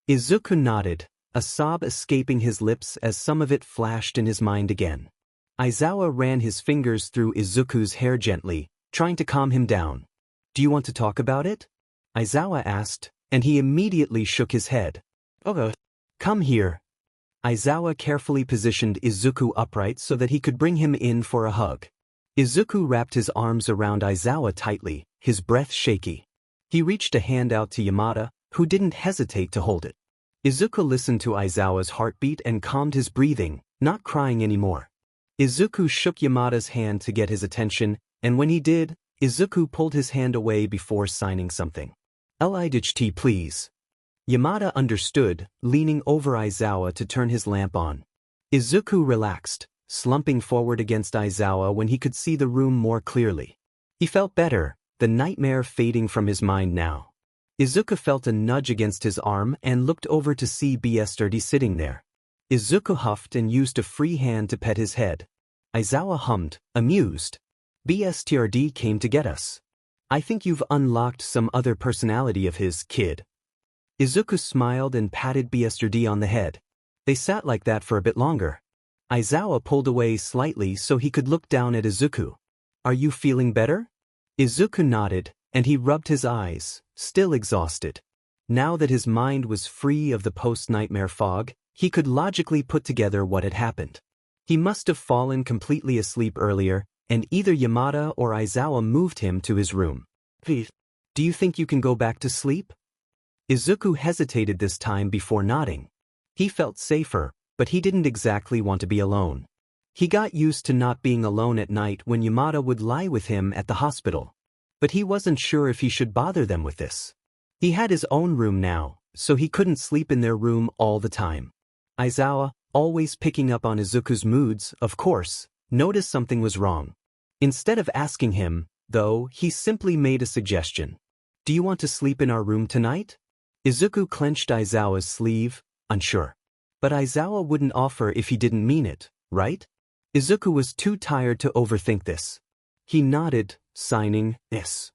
Izuku nodded, a sob escaping his lips as some of it flashed in his mind again. Aizawa ran his fingers through Izuku's hair gently, trying to calm him down. "Do you want to talk about it?" Aizawa asked, and he immediately shook his head. "Okay. Come here." Aizawa carefully positioned Izuku upright so that he could bring him in for a hug. Izuku wrapped his arms around Aizawa tightly, his breath shaky. He reached a hand out to Yamada, who didn't hesitate to hold it. Izuku listened to Aizawa's heartbeat and calmed his breathing, not crying anymore. Izuku shook Yamada's hand to get his attention, and when he did, Izuku pulled his hand away before signing something. "LIDHT please." Yamada understood, leaning over Aizawa to turn his lamp on. Izuku relaxed, slumping forward against Aizawa when he could see the room more clearly. He felt better, the nightmare fading from his mind now. Izuku felt a nudge against his arm and looked over to see BSTRD sitting there. Izuku huffed and used a free hand to pet his head. Aizawa hummed, amused. "BSTRD came to get us. I think you've unlocked some other personality of his, kid." Izuku smiled and patted BSTRD on the head. They sat like that for a bit longer. Aizawa pulled away slightly so he could look down at Izuku. "Are you feeling better?" Izuku nodded, and he rubbed his eyes, still exhausted. Now that his mind was free of the post-nightmare fog, he could logically put together what had happened. He must have fallen completely asleep earlier, and either Yamada or Aizawa moved him to his room. "Please, do you think you can go back to sleep?" Izuku hesitated this time before nodding. He felt safer, but he didn't exactly want to be alone. He got used to not being alone at night when Yamada would lie with him at the hospital. But he wasn't sure if he should bother them with this. He had his own room now, so he couldn't sleep in their room all the time. Aizawa, always picking up on Izuku's moods, of course, noticed something was wrong. Instead of asking him, though, he simply made a suggestion. "Do you want to sleep in our room tonight?" Izuku clenched Aizawa's sleeve, unsure. But Aizawa wouldn't offer if he didn't mean it, right? Izuku was too tired to overthink this. He nodded, signing, "Yes."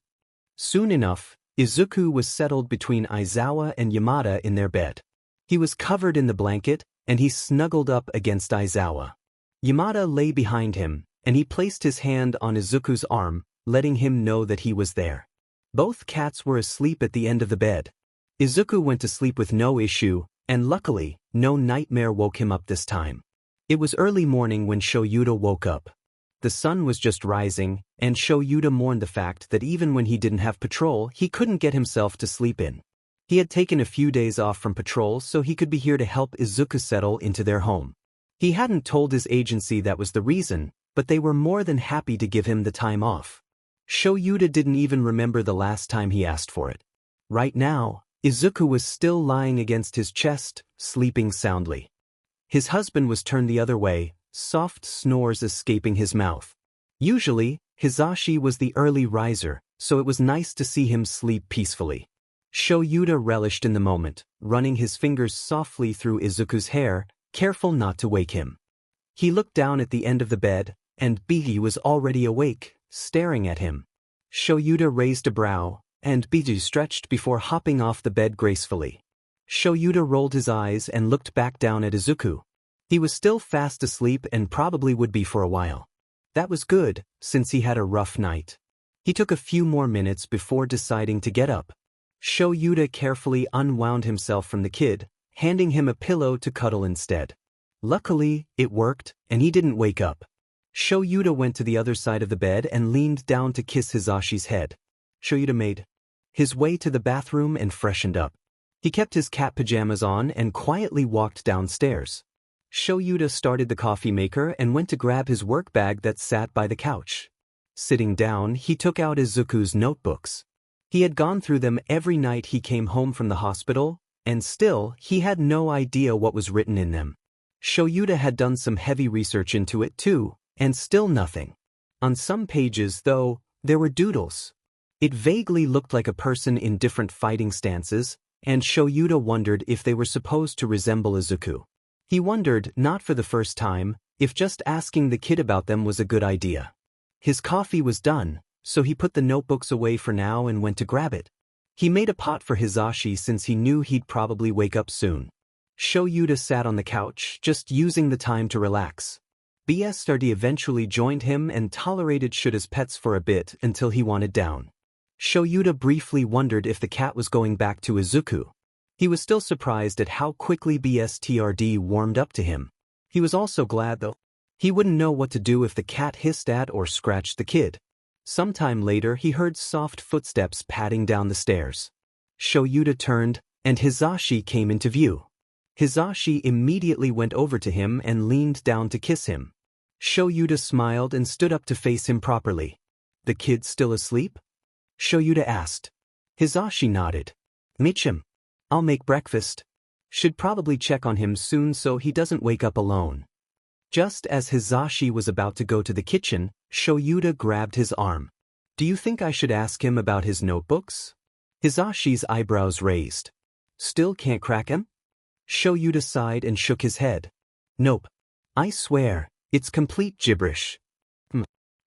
Soon enough, Izuku was settled between Aizawa and Yamada in their bed. He was covered in the blanket, and he snuggled up against Aizawa. Yamada lay behind him, and he placed his hand on Izuku's arm, letting him know that he was there. Both cats were asleep at the end of the bed. Izuku went to sleep with no issue, and luckily, no nightmare woke him up this time. It was early morning when Shouta woke up. The sun was just rising, and Shouta mourned the fact that even when he didn't have patrol, he couldn't get himself to sleep in. He had taken a few days off from patrol so he could be here to help Izuku settle into their home. He hadn't told his agency that was the reason, but they were more than happy to give him the time off. Shouta didn't even remember the last time he asked for it. Right now, Izuku was still lying against his chest, sleeping soundly. His husband was turned the other way, soft snores escaping his mouth. Usually, Hisashi was the early riser, so it was nice to see him sleep peacefully. Shouta relished in the moment, running his fingers softly through Izuku's hair, careful not to wake him. He looked down at the end of the bed, and Bigi was already awake, staring at him. Shouta raised a brow, and Bigi stretched before hopping off the bed gracefully. Shouta rolled his eyes and looked back down at Izuku. He was still fast asleep and probably would be for a while. That was good, since he had a rough night. He took a few more minutes before deciding to get up. Shouta carefully unwound himself from the kid, handing him a pillow to cuddle instead. Luckily, it worked, and he didn't wake up. Shouta went to the other side of the bed and leaned down to kiss Hizashi's head. Shouta made his way to the bathroom and freshened up. He kept his cat pajamas on and quietly walked downstairs. Shouta started the coffee maker and went to grab his work bag that sat by the couch. Sitting down, he took out Izuku's notebooks. He had gone through them every night he came home from the hospital, and still, he had no idea what was written in them. Shouta had done some heavy research into it too, and still nothing. On some pages, though, there were doodles. It vaguely looked like a person in different fighting stances, and Shouta wondered if they were supposed to resemble Izuku. He wondered, not for the first time, if just asking the kid about them was a good idea. His coffee was done, so he put the notebooks away for now and went to grab it. He made a pot for Hizashi since he knew he'd probably wake up soon. Shouta sat on the couch, just using the time to relax. BSRD eventually joined him and tolerated Shouda's pets for a bit until he wanted down. Shouta briefly wondered if the cat was going back to Izuku. He was still surprised at how quickly BSTRD warmed up to him. He was also glad, though. He wouldn't know what to do if the cat hissed at or scratched the kid. Sometime later, he heard soft footsteps padding down the stairs. Shouta turned, and Hizashi came into view. Hizashi immediately went over to him and leaned down to kiss him. Shouta smiled and stood up to face him properly. "The kid still asleep?" Shouta asked. Hizashi nodded. "Meet him. I'll make breakfast. Should probably check on him soon so he doesn't wake up alone." Just as Hizashi was about to go to the kitchen, Shouta grabbed his arm. "Do you think I should ask him about his notebooks?" Hizashi's eyebrows raised. "Still can't crack him?" Shouta sighed and shook his head. "Nope. I swear, it's complete gibberish."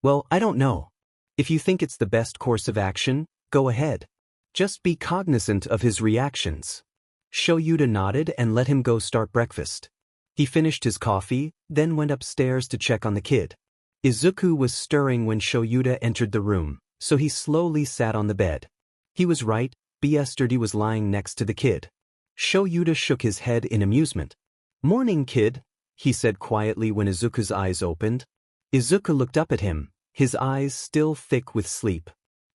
"Well, I don't know. If you think it's the best course of action, go ahead. Just be cognizant of his reactions." Shouta nodded and let him go start breakfast. He finished his coffee, then went upstairs to check on the kid. Izuku was stirring when Shouta entered the room, so he slowly sat on the bed. He was right, BSRD was lying next to the kid. Shouta shook his head in amusement. "Morning, kid," he said quietly when Izuku's eyes opened. Izuku looked up at him, his eyes still thick with sleep.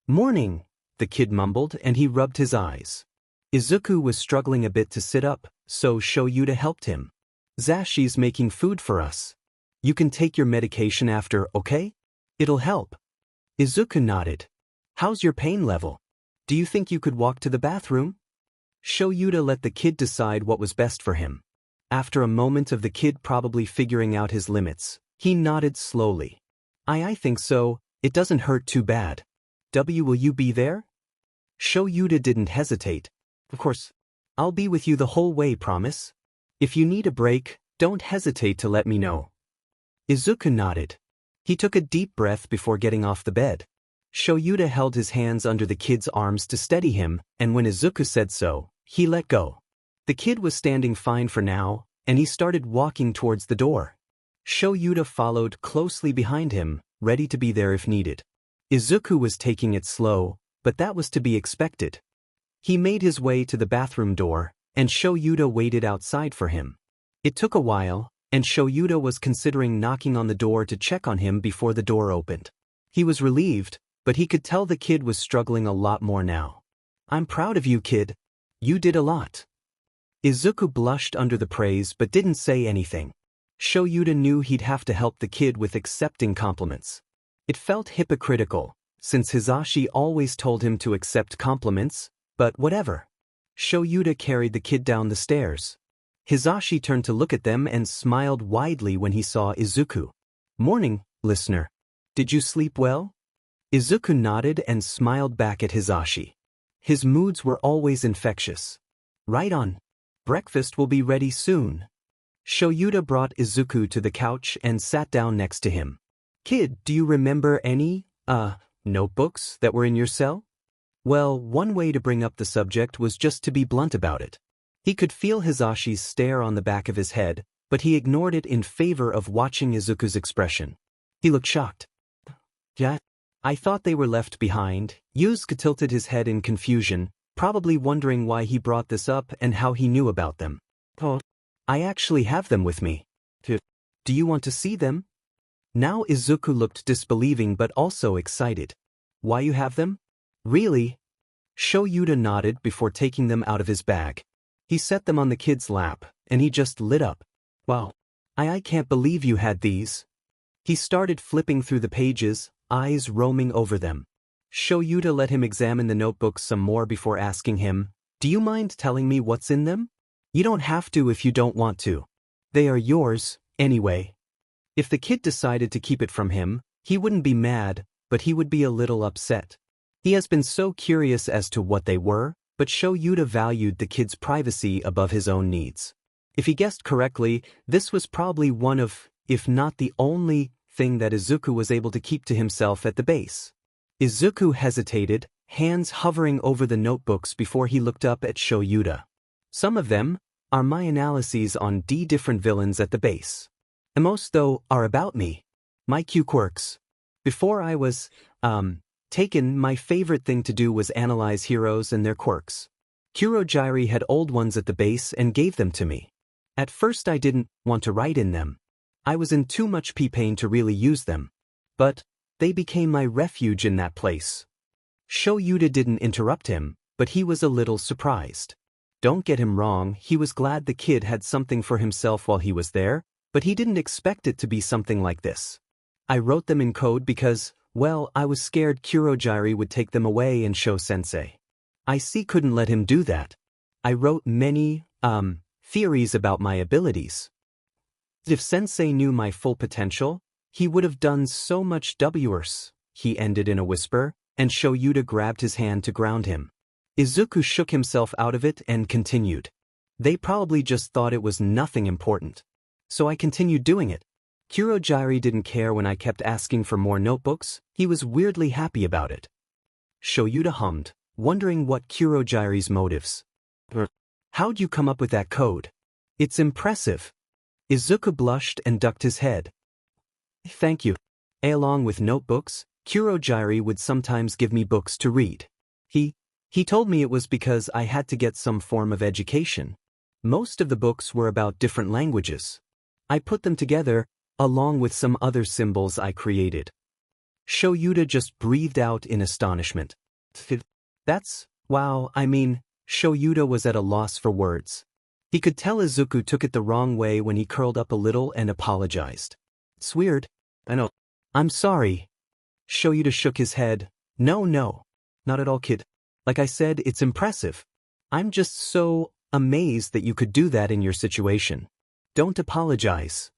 "Morning," the kid mumbled, and he rubbed his eyes. Izuku was struggling a bit to sit up, so Shouta helped him. "Zashi's making food for us. You can take your medication after, okay? It'll help." Izuku nodded. "How's your pain level? Do you think you could walk to the bathroom?" Shouta let the kid decide what was best for him. After a moment of the kid probably figuring out his limits, he nodded slowly. I think so, it doesn't hurt too bad. Will you be there?" Shouta didn't hesitate. "Of course. I'll be with you the whole way, promise. If you need a break, don't hesitate to let me know." Izuku nodded. He took a deep breath before getting off the bed. Shouta held his hands under the kid's arms to steady him, and when Izuku said so, he let go. The kid was standing fine for now, and he started walking towards the door. Shouta followed closely behind him, ready to be there if needed. Izuku was taking it slow, but that was to be expected. He made his way to the bathroom door, and Shouta waited outside for him. It took a while, and Shouta was considering knocking on the door to check on him before the door opened. He was relieved, but he could tell the kid was struggling a lot more now. "I'm proud of you, kid. You did a lot." Izuku blushed under the praise but didn't say anything. Shouta knew he'd have to help the kid with accepting compliments. It felt hypocritical, since Hizashi always told him to accept compliments, but whatever. Shouta carried the kid down the stairs. Hizashi turned to look at them and smiled widely when he saw Izuku. "Morning, listener. Did you sleep well?" Izuku nodded and smiled back at Hizashi. His moods were always infectious. "Right on. Breakfast will be ready soon." Shouta brought Izuku to the couch and sat down next to him. "Kid, do you remember any, notebooks that were in your cell?" Well, one way to bring up the subject was just to be blunt about it. He could feel Hizashi's stare on the back of his head, but he ignored it in favor of watching Izuku's expression. He looked shocked. "Yeah, I thought they were left behind." Izuku tilted his head in confusion, probably wondering why he brought this up and how he knew about them. Oh, I actually have them with me. Do you want to see them? Now Izuku looked disbelieving but also excited. Why you have them? Really? Shouta nodded before taking them out of his bag. He set them on the kid's lap, and he just lit up. Wow. I can't believe you had these. He started flipping through the pages, eyes roaming over them. Shouta let him examine the notebooks some more before asking him, "Do you mind telling me what's in them? You don't have to if you don't want to. They are yours, anyway." If the kid decided to keep it from him, he wouldn't be mad, but he would be a little upset. He has been so curious as to what they were, but Shouta valued the kid's privacy above his own needs. If he guessed correctly, this was probably one of, if not the only, thing that Izuku was able to keep to himself at the base. Izuku hesitated, hands hovering over the notebooks before he looked up at Shouta. Some of them are my analyses on different villains at the base. And most, though, are about me. My Q quirks. Before I was, taken, my favorite thing to do was analyze heroes and their quirks. Kurogiri had old ones at the base and gave them to me. At first I didn't want to write in them. I was in too much pain to really use them. But they became my refuge in that place. Shouta didn't interrupt him, but he was a little surprised. Don't get him wrong, he was glad the kid had something for himself while he was there, but he didn't expect it to be something like this. I wrote them in code because, well, I was scared Kurogiri would take them away and show Sensei. I couldn't let him do that. I wrote many, theories about my abilities. If Sensei knew my full potential, he would have done so much worse, he ended in a whisper, and Shouta grabbed his hand to ground him. Izuku shook himself out of it and continued. They probably just thought it was nothing important. So I continued doing it. Kurogiri didn't care when I kept asking for more notebooks, he was weirdly happy about it. Shouta hummed, wondering what Kurogiri's motives. How'd you come up with that code? It's impressive. Izuku blushed and ducked his head. Thank you. Along with notebooks, Kurogiri would sometimes give me books to read. He told me it was because I had to get some form of education. Most of the books were about different languages. I put them together, along with some other symbols I created. Shouta just breathed out in astonishment. That's, wow, Shouta was at a loss for words. He could tell Izuku took it the wrong way when he curled up a little and apologized. It's weird. I know. I'm sorry. Shouta shook his head. No, not at all, kid. Like I said, it's impressive. I'm just so amazed that you could do that in your situation. Don't apologize.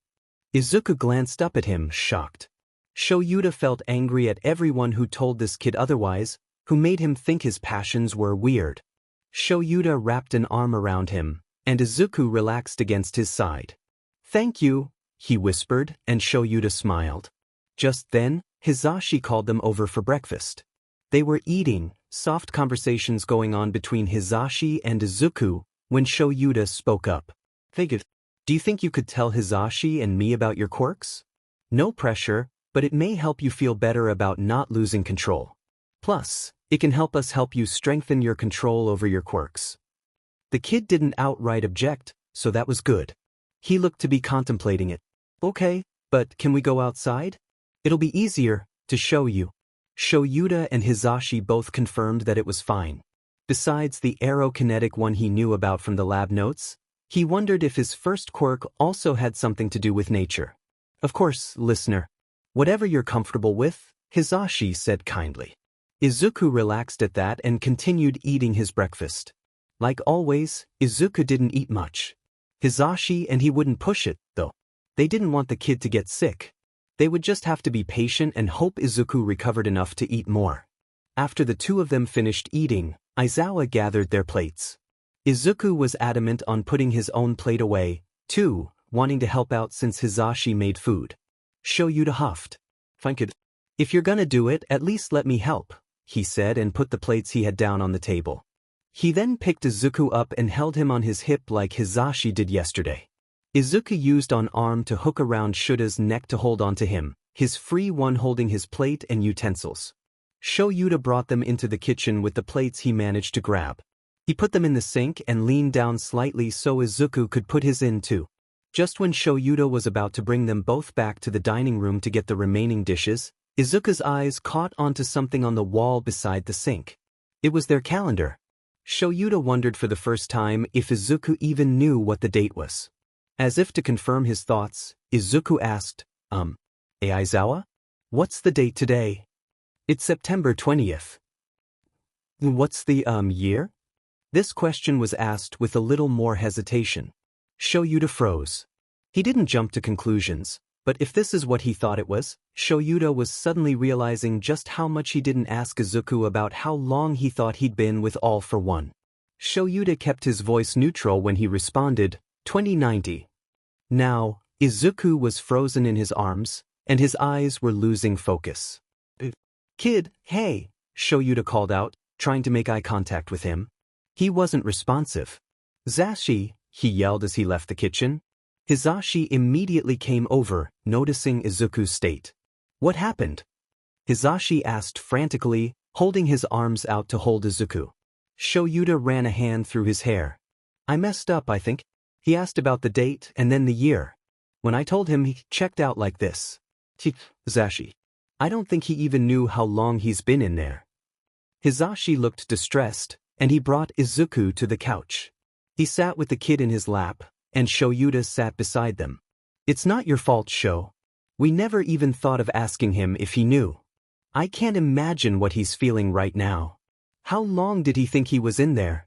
Izuku glanced up at him, shocked. Shouta felt angry at everyone who told this kid otherwise, who made him think his passions were weird. Shouta wrapped an arm around him, and Izuku relaxed against his side. Thank you, he whispered, and Shouta smiled. Just then, Hizashi called them over for breakfast. They were eating, soft conversations going on between Hizashi and Izuku, when Shouta spoke up. Do you think you could tell Hizashi and me about your quirks? No pressure, but it may help you feel better about not losing control. Plus, it can help us help you strengthen your control over your quirks. The kid didn't outright object, so that was good. He looked to be contemplating it. Okay, but can we go outside? It'll be easier to show you. Shouta and Hizashi both confirmed that it was fine. Besides the Aero Kinetic one he knew about from the lab notes, he wondered if his first quirk also had something to do with nature. Of course, listener. Whatever you're comfortable with, Hizashi said kindly. Izuku relaxed at that and continued eating his breakfast. Like always, Izuku didn't eat much. Hizashi and he wouldn't push it, though. They didn't want the kid to get sick. They would just have to be patient and hope Izuku recovered enough to eat more. After the two of them finished eating, Aizawa gathered their plates. Izuku was adamant on putting his own plate away, too, wanting to help out since Hizashi made food. Shouta huffed. Fine kid. If you're gonna do it, at least let me help, he said and put the plates he had down on the table. He then picked Izuku up and held him on his hip like Hizashi did yesterday. Izuku used an arm to hook around Shouta's neck to hold onto him, his free one holding his plate and utensils. Shouta brought them into the kitchen with the plates he managed to grab. He put them in the sink and leaned down slightly so Izuku could put his in too. Just when Shouta was about to bring them both back to the dining room to get the remaining dishes, Izuku's eyes caught onto something on the wall beside the sink. It was their calendar. Shouta wondered for the first time if Izuku even knew what the date was. As if to confirm his thoughts, Izuku asked, Aizawa? What's the date today? It's September 20th. What's the, year? This question was asked with a little more hesitation. Shouta froze. He didn't jump to conclusions, but if this is what he thought it was, Shouta was suddenly realizing just how much he didn't ask Izuku about how long he thought he'd been with All for One. Shouta kept his voice neutral when he responded, 2090. Now, Izuku was frozen in his arms, and his eyes were losing focus. Kid, hey, Shouta called out, trying to make eye contact with him. He wasn't responsive. Zashi, he yelled as he left the kitchen. Hizashi immediately came over, noticing Izuku's state. What happened? Hizashi asked frantically, holding his arms out to hold Izuku. Shouta ran a hand through his hair. I messed up, I think. He asked about the date and then the year. When I told him, he checked out like this. Zashi. I don't think he even knew how long he's been in there. Hizashi looked distressed, and he brought Izuku to the couch. He sat with the kid in his lap, and Shouta sat beside them. It's not your fault, Sho. We never even thought of asking him if he knew. I can't imagine what he's feeling right now. How long did he think he was in there?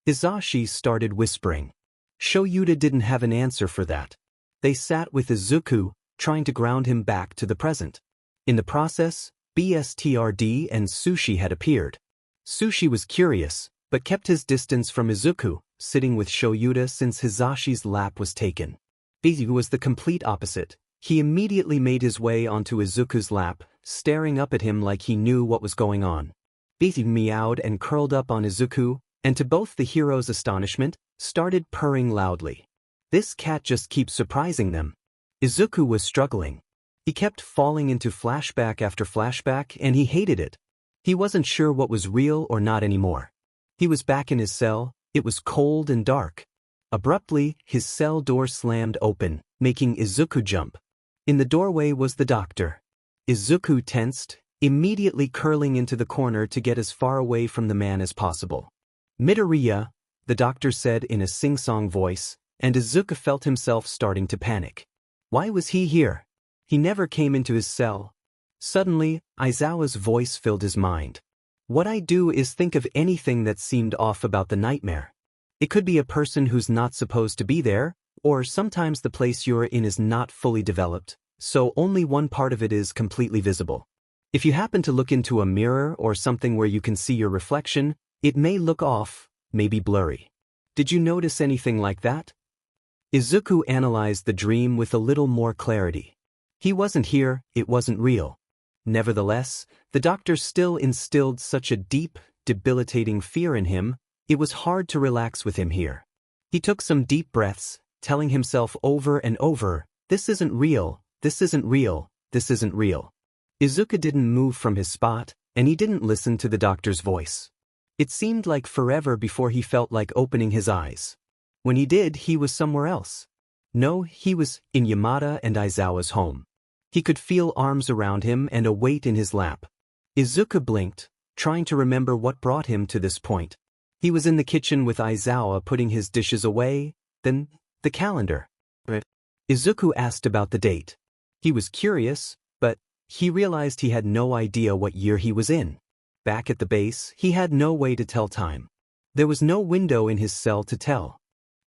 Hizashi started whispering. Shouta didn't have an answer for that. They sat with Izuku, trying to ground him back to the present. In the process, BSTRD and Sushi had appeared. Sushi was curious, but kept his distance from Izuku, sitting with Shouta since Hizashi's lap was taken. Bizu was the complete opposite. He immediately made his way onto Izuku's lap, staring up at him like he knew what was going on. Bizu meowed and curled up on Izuku, and to both the heroes' astonishment, started purring loudly. This cat just keeps surprising them. Izuku was struggling. He kept falling into flashback after flashback, and he hated it. He wasn't sure what was real or not anymore. He was back in his cell. It was cold and dark. Abruptly, his cell door slammed open, making Izuku jump. In the doorway was the doctor. Izuku tensed, immediately curling into the corner to get as far away from the man as possible. Midoriya, the doctor said in a sing-song voice, and Izuku felt himself starting to panic. Why was he here? He never came into his cell. Suddenly, Aizawa's voice filled his mind. What I do is think of anything that seemed off about the nightmare. It could be a person who's not supposed to be there, or sometimes the place you're in is not fully developed, so only one part of it is completely visible. If you happen to look into a mirror or something where you can see your reflection, it may look off, maybe blurry. Did you notice anything like that? Izuku analyzed the dream with a little more clarity. He wasn't here, it wasn't real. Nevertheless, the doctor still instilled such a deep, debilitating fear in him, it was hard to relax with him here. He took some deep breaths, telling himself over and over, this isn't real, this isn't real, this isn't real. Izuku didn't move from his spot, and he didn't listen to the doctor's voice. It seemed like forever before he felt like opening his eyes. When he did, he was somewhere else. No, he was in Yamada and Aizawa's home. He could feel arms around him and a weight in his lap. Izuku blinked, trying to remember what brought him to this point. He was in the kitchen with Aizawa putting his dishes away, then the calendar. Izuku asked about the date. He was curious, but he realized he had no idea what year he was in. Back at the base, he had no way to tell time. There was no window in his cell to tell.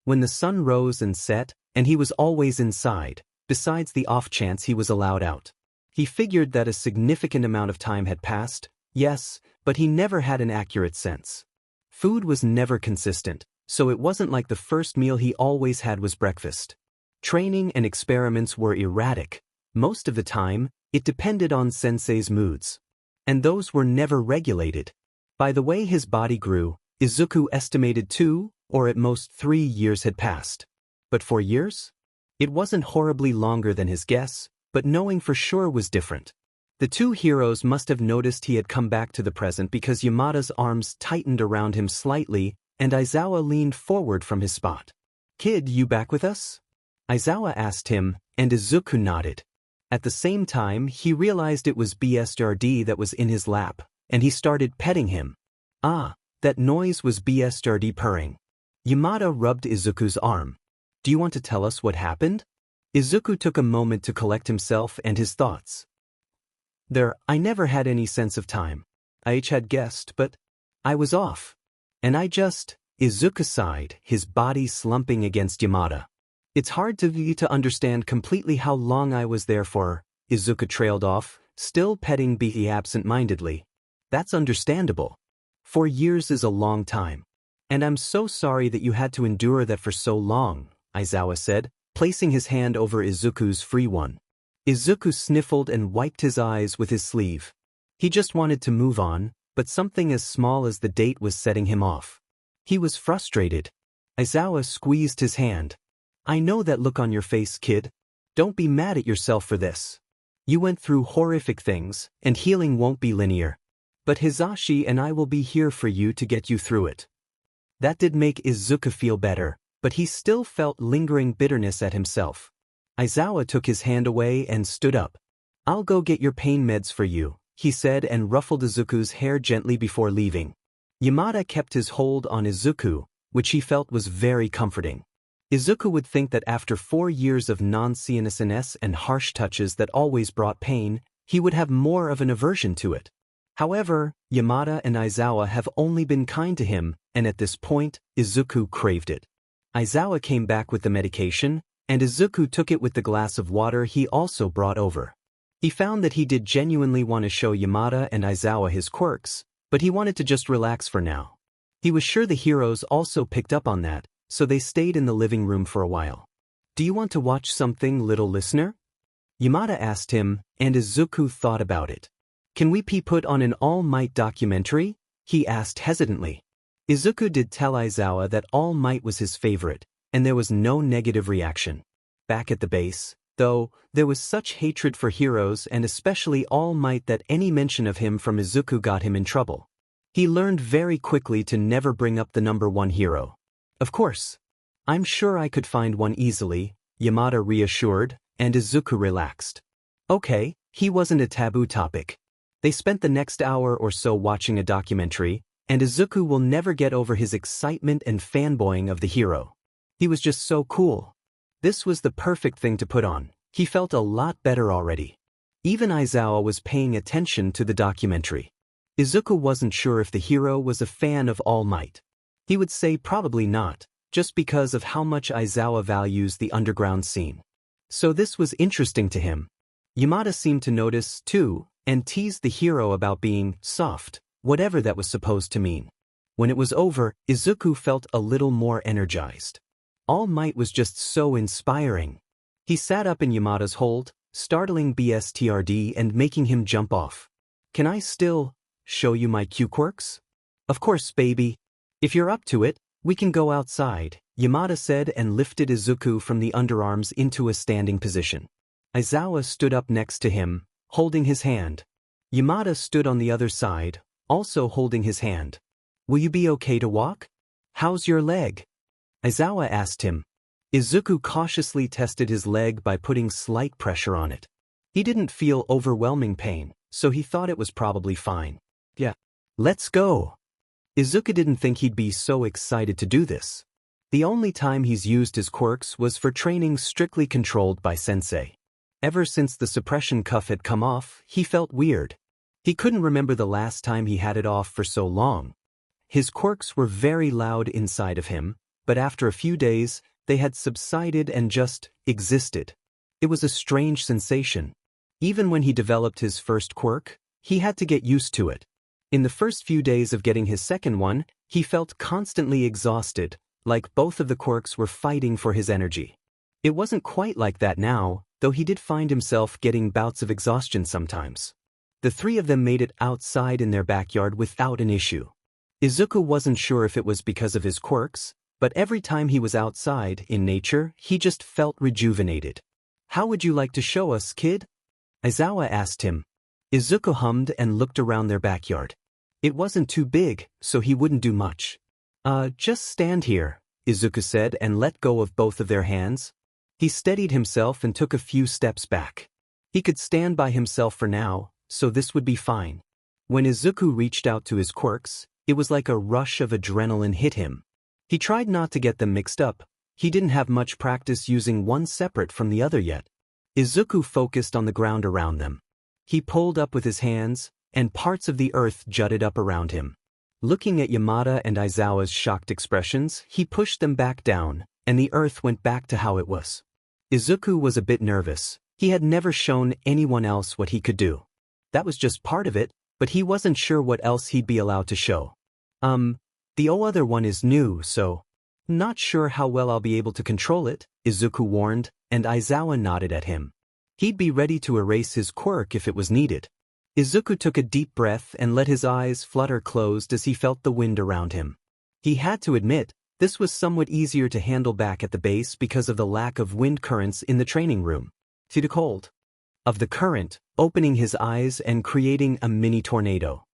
When the sun rose and set, and he was always inside, besides the off chance he was allowed out. He figured that a significant amount of time had passed, yes, but he never had an accurate sense. Food was never consistent, so it wasn't like the first meal he always had was breakfast. Training and experiments were erratic. Most of the time, it depended on sensei's moods. And those were never regulated. By the way his body grew, Izuku estimated 2, or at most 3 years had passed. But 4 years? It wasn't horribly longer than his guess, but knowing for sure was different. The two heroes must have noticed he had come back to the present because Yamada's arms tightened around him slightly, and Aizawa leaned forward from his spot. "Kid, you back with us?" Aizawa asked him, and Izuku nodded. At the same time, he realized it was BSRD that was in his lap, and he started petting him. Ah, that noise was BSRD purring. Yamada rubbed Izuku's arm. "Do you want to tell us what happened?" Izuku took a moment to collect himself and his thoughts. I never had any sense of time. I had guessed, but I was off. And Izuku sighed, his body slumping against Yamada. "It's hard to understand completely how long I was there for," Izuku trailed off, still petting Be absent-mindedly. "That's understandable. 4 years is a long time. And I'm so sorry that you had to endure that for so long," Aizawa said, placing his hand over Izuku's free one. Izuku sniffled and wiped his eyes with his sleeve. He just wanted to move on, but something as small as the date was setting him off. He was frustrated. Aizawa squeezed his hand. "I know that look on your face, kid. Don't be mad at yourself for this. You went through horrific things, and healing won't be linear. But Hisashi and I will be here for you to get you through it." That did make Izuku feel better, but he still felt lingering bitterness at himself. Aizawa took his hand away and stood up. "I'll go get your pain meds for you," he said, and ruffled Izuku's hair gently before leaving. Yamada kept his hold on Izuku, which he felt was very comforting. Izuku would think that after 4 years of non-CNSNS and harsh touches that always brought pain, he would have more of an aversion to it. However, Yamada and Aizawa have only been kind to him, and at this point, Izuku craved it. Aizawa came back with the medication, and Izuku took it with the glass of water he also brought over. He found that he did genuinely want to show Yamada and Aizawa his quirks, but he wanted to just relax for now. He was sure the heroes also picked up on that, so they stayed in the living room for a while. "Do you want to watch something, little listener?" Yamada asked him, and Izuku thought about it. "Can we put on an All Might documentary?" he asked hesitantly. Izuku did tell Aizawa that All Might was his favorite, and there was no negative reaction. Back at the base, though, there was such hatred for heroes and especially All Might that any mention of him from Izuku got him in trouble. He learned very quickly to never bring up the #1 hero. "Of course. I'm sure I could find one easily," Yamada reassured, and Izuku relaxed. Okay, he wasn't a taboo topic. They spent the next hour or so watching a documentary, and Izuku will never get over his excitement and fanboying of the hero. He was just so cool. This was the perfect thing to put on. He felt a lot better already. Even Aizawa was paying attention to the documentary. Izuku wasn't sure if the hero was a fan of All Might. He would say probably not, just because of how much Aizawa values the underground scene. So this was interesting to him. Yamada seemed to notice, too, and teased the hero about being soft, whatever that was supposed to mean. When it was over, Izuku felt a little more energized. All Might was just so inspiring. He sat up in Yamada's hold, startling BSTRD and making him jump off. "Can I still show you my Q quirks?" "Of course, baby. If you're up to it, we can go outside," Yamada said and lifted Izuku from the underarms into a standing position. Aizawa stood up next to him, holding his hand. Yamada stood on the other side, also holding his hand. "Will you be okay to walk? How's your leg?" Aizawa asked him. Izuku cautiously tested his leg by putting slight pressure on it. He didn't feel overwhelming pain, so he thought it was probably fine. "Yeah. Let's go." Izuku didn't think he'd be so excited to do this. The only time he's used his quirks was for training strictly controlled by sensei. Ever since the suppression cuff had come off, he felt weird. He couldn't remember the last time he had it off for so long. His quirks were very loud inside of him, but after a few days, they had subsided and just existed. It was a strange sensation. Even when he developed his first quirk, he had to get used to it. In the first few days of getting his second one, he felt constantly exhausted, like both of the quirks were fighting for his energy. It wasn't quite like that now, though he did find himself getting bouts of exhaustion sometimes. The three of them made it outside in their backyard without an issue. Izuku wasn't sure if it was because of his quirks, but every time he was outside, in nature, he just felt rejuvenated. "How would you like to show us, kid?" Aizawa asked him. Izuku hummed and looked around their backyard. It wasn't too big, so he wouldn't do much. Just stand here, Izuku said and let go of both of their hands. He steadied himself and took a few steps back. He could stand by himself for now, so this would be fine. When Izuku reached out to his quirks, it was like a rush of adrenaline hit him. He tried not to get them mixed up. He didn't have much practice using one separate from the other yet. Izuku focused on the ground around them. He pulled up with his hands, and parts of the earth jutted up around him. Looking at Yamada and Aizawa's shocked expressions, he pushed them back down, and the earth went back to how it was. Izuku was a bit nervous. He had never shown anyone else what he could do. That was just part of it, but he wasn't sure what else he'd be allowed to show. The other one is new, so not sure how well I'll be able to control it, Izuku warned, and Aizawa nodded at him. He'd be ready to erase his quirk if it was needed. Izuku took a deep breath and let his eyes flutter closed as he felt the wind around him. He had to admit, this was somewhat easier to handle back at the base because of the lack of wind currents in the training room. To the cold of the current, opening his eyes and creating a mini tornado.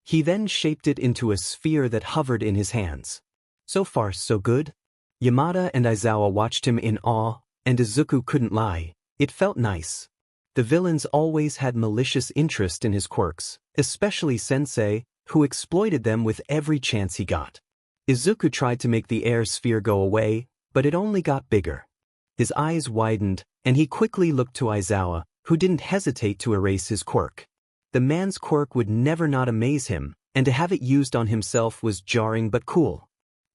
He then shaped it into a sphere that hovered in his hands. So far, so good. Yamada and Aizawa watched him in awe, and Izuku couldn't lie. It felt nice. The villains always had malicious interest in his quirks, especially Sensei, who exploited them with every chance he got. Izuku tried to make the air sphere go away, but it only got bigger. His eyes widened, and he quickly looked to Aizawa, who didn't hesitate to erase his quirk. The man's quirk would never not amaze him, and to have it used on himself was jarring but cool.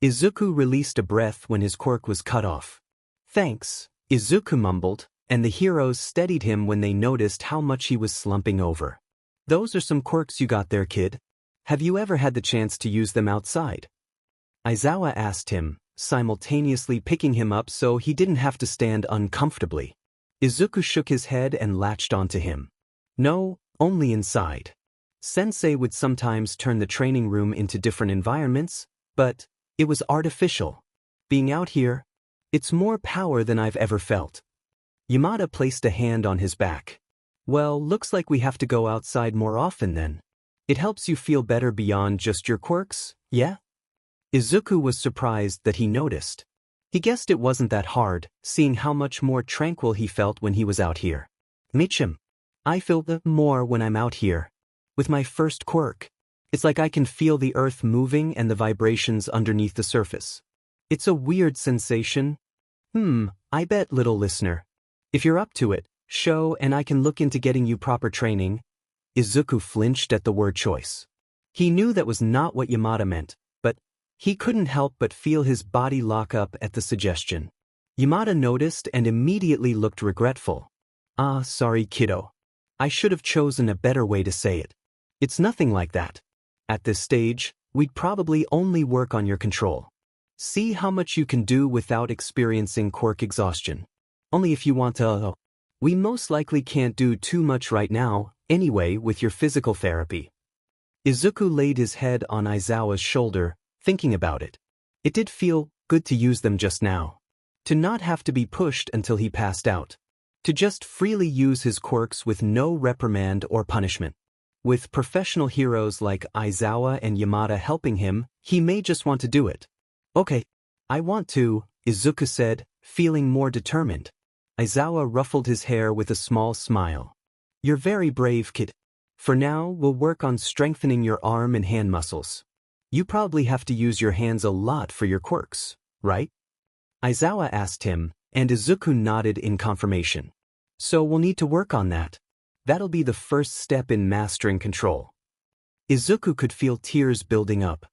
Izuku released a breath when his quirk was cut off. Thanks, Izuku mumbled, and the heroes steadied him when they noticed how much he was slumping over. Those are some quirks you got there, kid. Have you ever had the chance to use them outside? Aizawa asked him, simultaneously picking him up so he didn't have to stand uncomfortably. Izuku shook his head and latched onto him. No, only inside. Sensei would sometimes turn the training room into different environments, but it was artificial. Being out here, it's more power than I've ever felt. Yamada placed a hand on his back. Well, looks like we have to go outside more often then. It helps you feel better beyond just your quirks, yeah? Izuku was surprised that he noticed. He guessed it wasn't that hard, seeing how much more tranquil he felt when he was out here. Michim, I feel more when I'm out here. With my first quirk, it's like I can feel the earth moving and the vibrations underneath the surface. It's a weird sensation. I bet, little listener. If you're up to it, show and I can look into getting you proper training. Izuku flinched at the word choice. He knew that was not what Yamada meant, but he couldn't help but feel his body lock up at the suggestion. Yamada noticed and immediately looked regretful. Sorry, kiddo. I should have chosen a better way to say it. It's nothing like that. At this stage, we'd probably only work on your control. See how much you can do without experiencing quirk exhaustion. Only if you want to. We most likely can't do too much right now, anyway, with your physical therapy. Izuku laid his head on Aizawa's shoulder, thinking about it. It did feel good to use them just now. To not have to be pushed until he passed out. To just freely use his quirks with no reprimand or punishment. With professional heroes like Aizawa and Yamada helping him, he may just want to do it. Okay, I want to, Izuku said, feeling more determined. Aizawa ruffled his hair with a small smile. You're very brave, kid. For now, we'll work on strengthening your arm and hand muscles. You probably have to use your hands a lot for your quirks, right? Aizawa asked him, and Izuku nodded in confirmation. So we'll need to work on that. That'll be the first step in mastering control. Izuku could feel tears building up.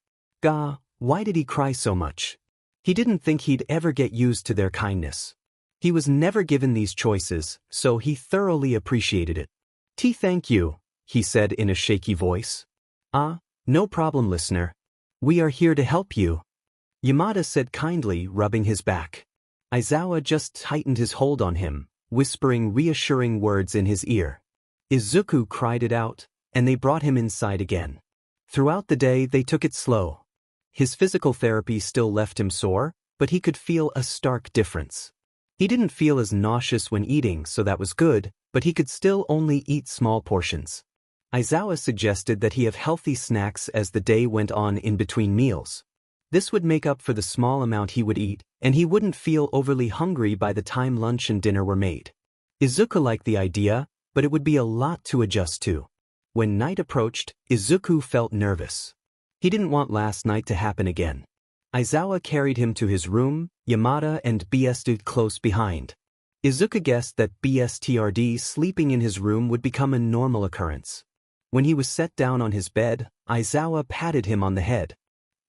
Why did he cry so much? He didn't think he'd ever get used to their kindness. He was never given these choices, so he thoroughly appreciated it. Thank you, he said in a shaky voice. No problem, listener. We are here to help you. Yamada said kindly, rubbing his back. Aizawa just tightened his hold on him, whispering reassuring words in his ear. Izuku cried it out, and they brought him inside again. Throughout the day they took it slow. His physical therapy still left him sore, but he could feel a stark difference. He didn't feel as nauseous when eating, so that was good, but he could still only eat small portions. Aizawa suggested that he have healthy snacks as the day went on in between meals. This would make up for the small amount he would eat, and he wouldn't feel overly hungry by the time lunch and dinner were made. Izuku liked the idea, but it would be a lot to adjust to. When night approached, Izuku felt nervous. He didn't want last night to happen again. Aizawa carried him to his room, Yamada and BS stood close behind. Izuku guessed that BSTRD sleeping in his room would become a normal occurrence. When he was set down on his bed, Aizawa patted him on the head.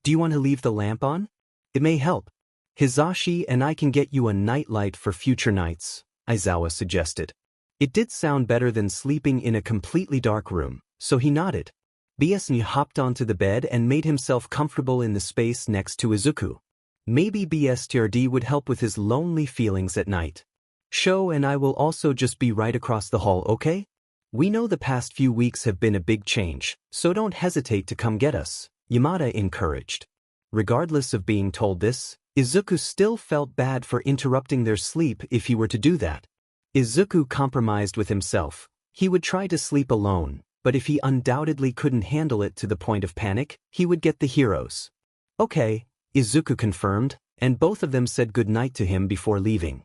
"Do you want to leave the lamp on? It may help. Hizashi and I can get you a nightlight for future nights," Aizawa suggested. It did sound better than sleeping in a completely dark room, so he nodded. BSN hopped onto the bed and made himself comfortable in the space next to Izuku. Maybe BSTRD would help with his lonely feelings at night. "Sho and I will also just be right across the hall, okay? We know the past few weeks have been a big change, so don't hesitate to come get us," Yamada encouraged. Regardless of being told this, Izuku still felt bad for interrupting their sleep if he were to do that. Izuku compromised with himself. He would try to sleep alone, but if he undoubtedly couldn't handle it to the point of panic, he would get the heroes. "Okay," Izuku confirmed, and both of them said goodnight to him before leaving.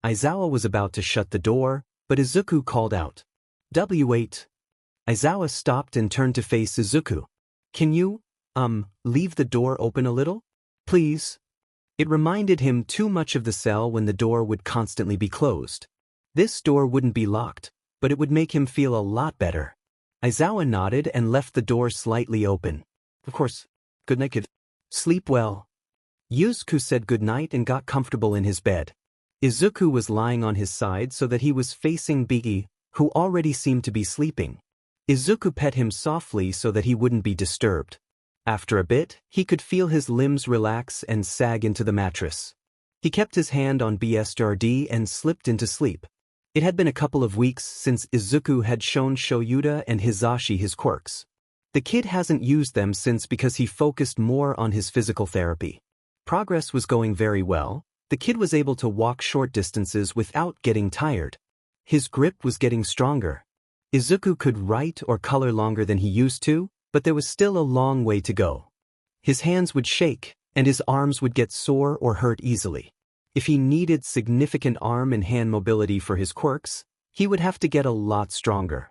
Aizawa was about to shut the door, but Izuku called out, "Wait." Aizawa stopped and turned to face Izuku. "Can you, leave the door open a little? Please?" It reminded him too much of the cell when the door would constantly be closed. This door wouldn't be locked, but it would make him feel a lot better. Aizawa nodded and left the door slightly open. "Of course. Good night, kid. Sleep well." Izuku said goodnight and got comfortable in his bed. Izuku was lying on his side so that he was facing Biggie, who already seemed to be sleeping. Izuku pet him softly so that he wouldn't be disturbed. After a bit, he could feel his limbs relax and sag into the mattress. He kept his hand on BSRD and slipped into sleep. It had been a couple of weeks since Izuku had shown Shouta and Hizashi his quirks. The kid hasn't used them since because he focused more on his physical therapy. Progress was going very well. The kid was able to walk short distances without getting tired. His grip was getting stronger. Izuku could write or color longer than he used to, but there was still a long way to go. His hands would shake, and his arms would get sore or hurt easily. If he needed significant arm and hand mobility for his quirks, he would have to get a lot stronger.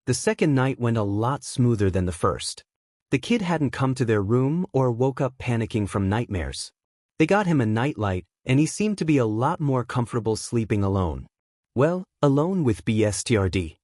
The second night went a lot smoother than the first. The kid hadn't come to their room or woke up panicking from nightmares. They got him a nightlight, and he seemed to be a lot more comfortable sleeping alone. Well, alone with BSTRD.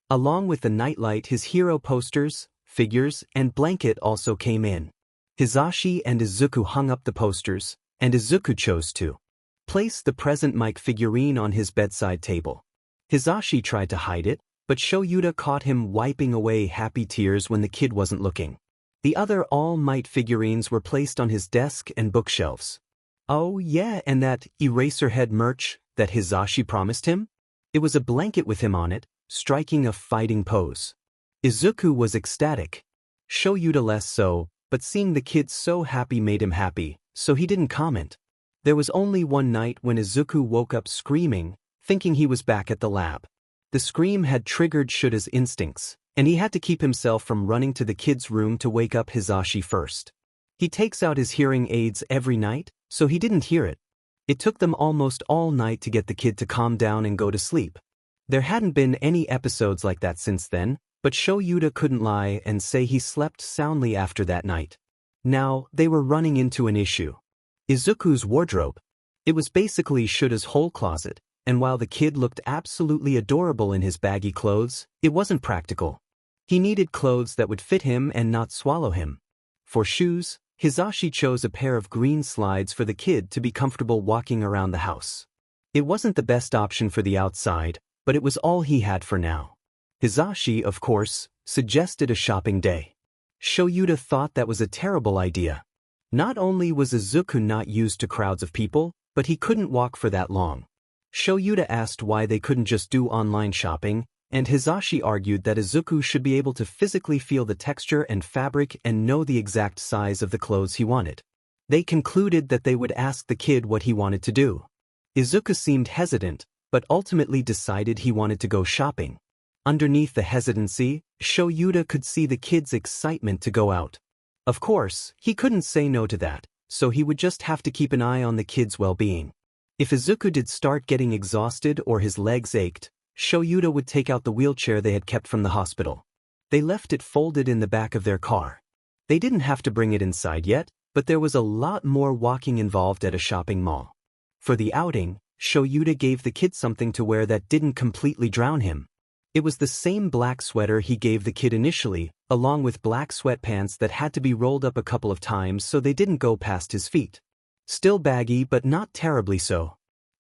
Along with the nightlight, his hero posters, figures, and blanket also came in. Hizashi and Izuku hung up the posters, and Izuku chose to place the present Mike figurine on his bedside table. Hizashi tried to hide it, but Shouta caught him wiping away happy tears when the kid wasn't looking. The other All Might figurines were placed on his desk and bookshelves. Oh yeah, and that Eraserhead merch that Hizashi promised him? It was a blanket with him on it, striking a fighting pose. Izuku was ecstatic. Shouta less so, but seeing the kid so happy made him happy, so he didn't comment. There was only one night when Izuku woke up screaming, thinking he was back at the lab. The scream had triggered Shouda's instincts, and he had to keep himself from running to the kid's room to wake up Hizashi first. He takes out his hearing aids every night, so he didn't hear it. It took them almost all night to get the kid to calm down and go to sleep. There hadn't been any episodes like that since then, but Shouta couldn't lie and say he slept soundly after that night. Now, they were running into an issue. Izuku's wardrobe. It was basically Shouda's whole closet, and while the kid looked absolutely adorable in his baggy clothes, it wasn't practical. He needed clothes that would fit him and not swallow him. For shoes, Hizashi chose a pair of green slides for the kid to be comfortable walking around the house. It wasn't the best option for the outside, but it was all he had for now. Hizashi, of course, suggested a shopping day. Shouta thought that was a terrible idea. Not only was Izuku not used to crowds of people, but he couldn't walk for that long. Shouta asked why they couldn't just do online shopping, and Hizashi argued that Izuku should be able to physically feel the texture and fabric and know the exact size of the clothes he wanted. They concluded that they would ask the kid what he wanted to do. Izuku seemed hesitant, but ultimately decided he wanted to go shopping. Underneath the hesitancy, Shouta could see the kid's excitement to go out. Of course, he couldn't say no to that, so he would just have to keep an eye on the kid's well-being. If Izuku did start getting exhausted or his legs ached, Shouta would take out the wheelchair they had kept from the hospital. They left it folded in the back of their car. They didn't have to bring it inside yet, but there was a lot more walking involved at a shopping mall. For the outing, Shouta gave the kid something to wear that didn't completely drown him. It was the same black sweater he gave the kid initially, along with black sweatpants that had to be rolled up a couple of times so they didn't go past his feet. Still baggy but not terribly so.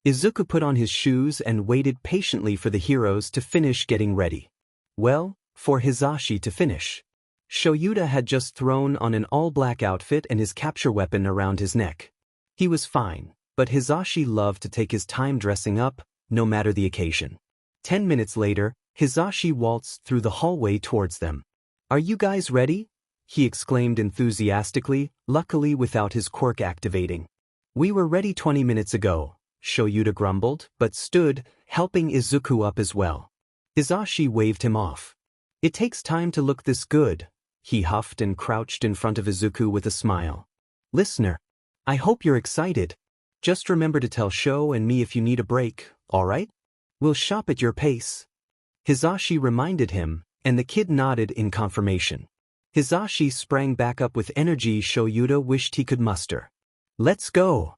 Izuku put on his shoes and waited patiently for the heroes to finish getting ready. Well, for Hisashi to finish. Shouta had just thrown on an all-black outfit and his capture weapon around his neck. He was fine, but Hisashi loved to take his time dressing up, no matter the occasion. 10 minutes later, Hisashi waltzed through the hallway towards them. "Are you guys ready?" he exclaimed enthusiastically, luckily without his quirk activating. "We were ready 20 minutes ago," Shouta grumbled, but stood, helping Izuku up as well. Hisashi waved him off. "It takes time to look this good," he huffed and crouched in front of Izuku with a smile. "Listener, I hope you're excited. Just remember to tell Sho and me if you need a break, alright? We'll shop at your pace." Hisashi reminded him, and the kid nodded in confirmation. Hisashi sprang back up with energy Shouta wished he could muster. "Let's go!"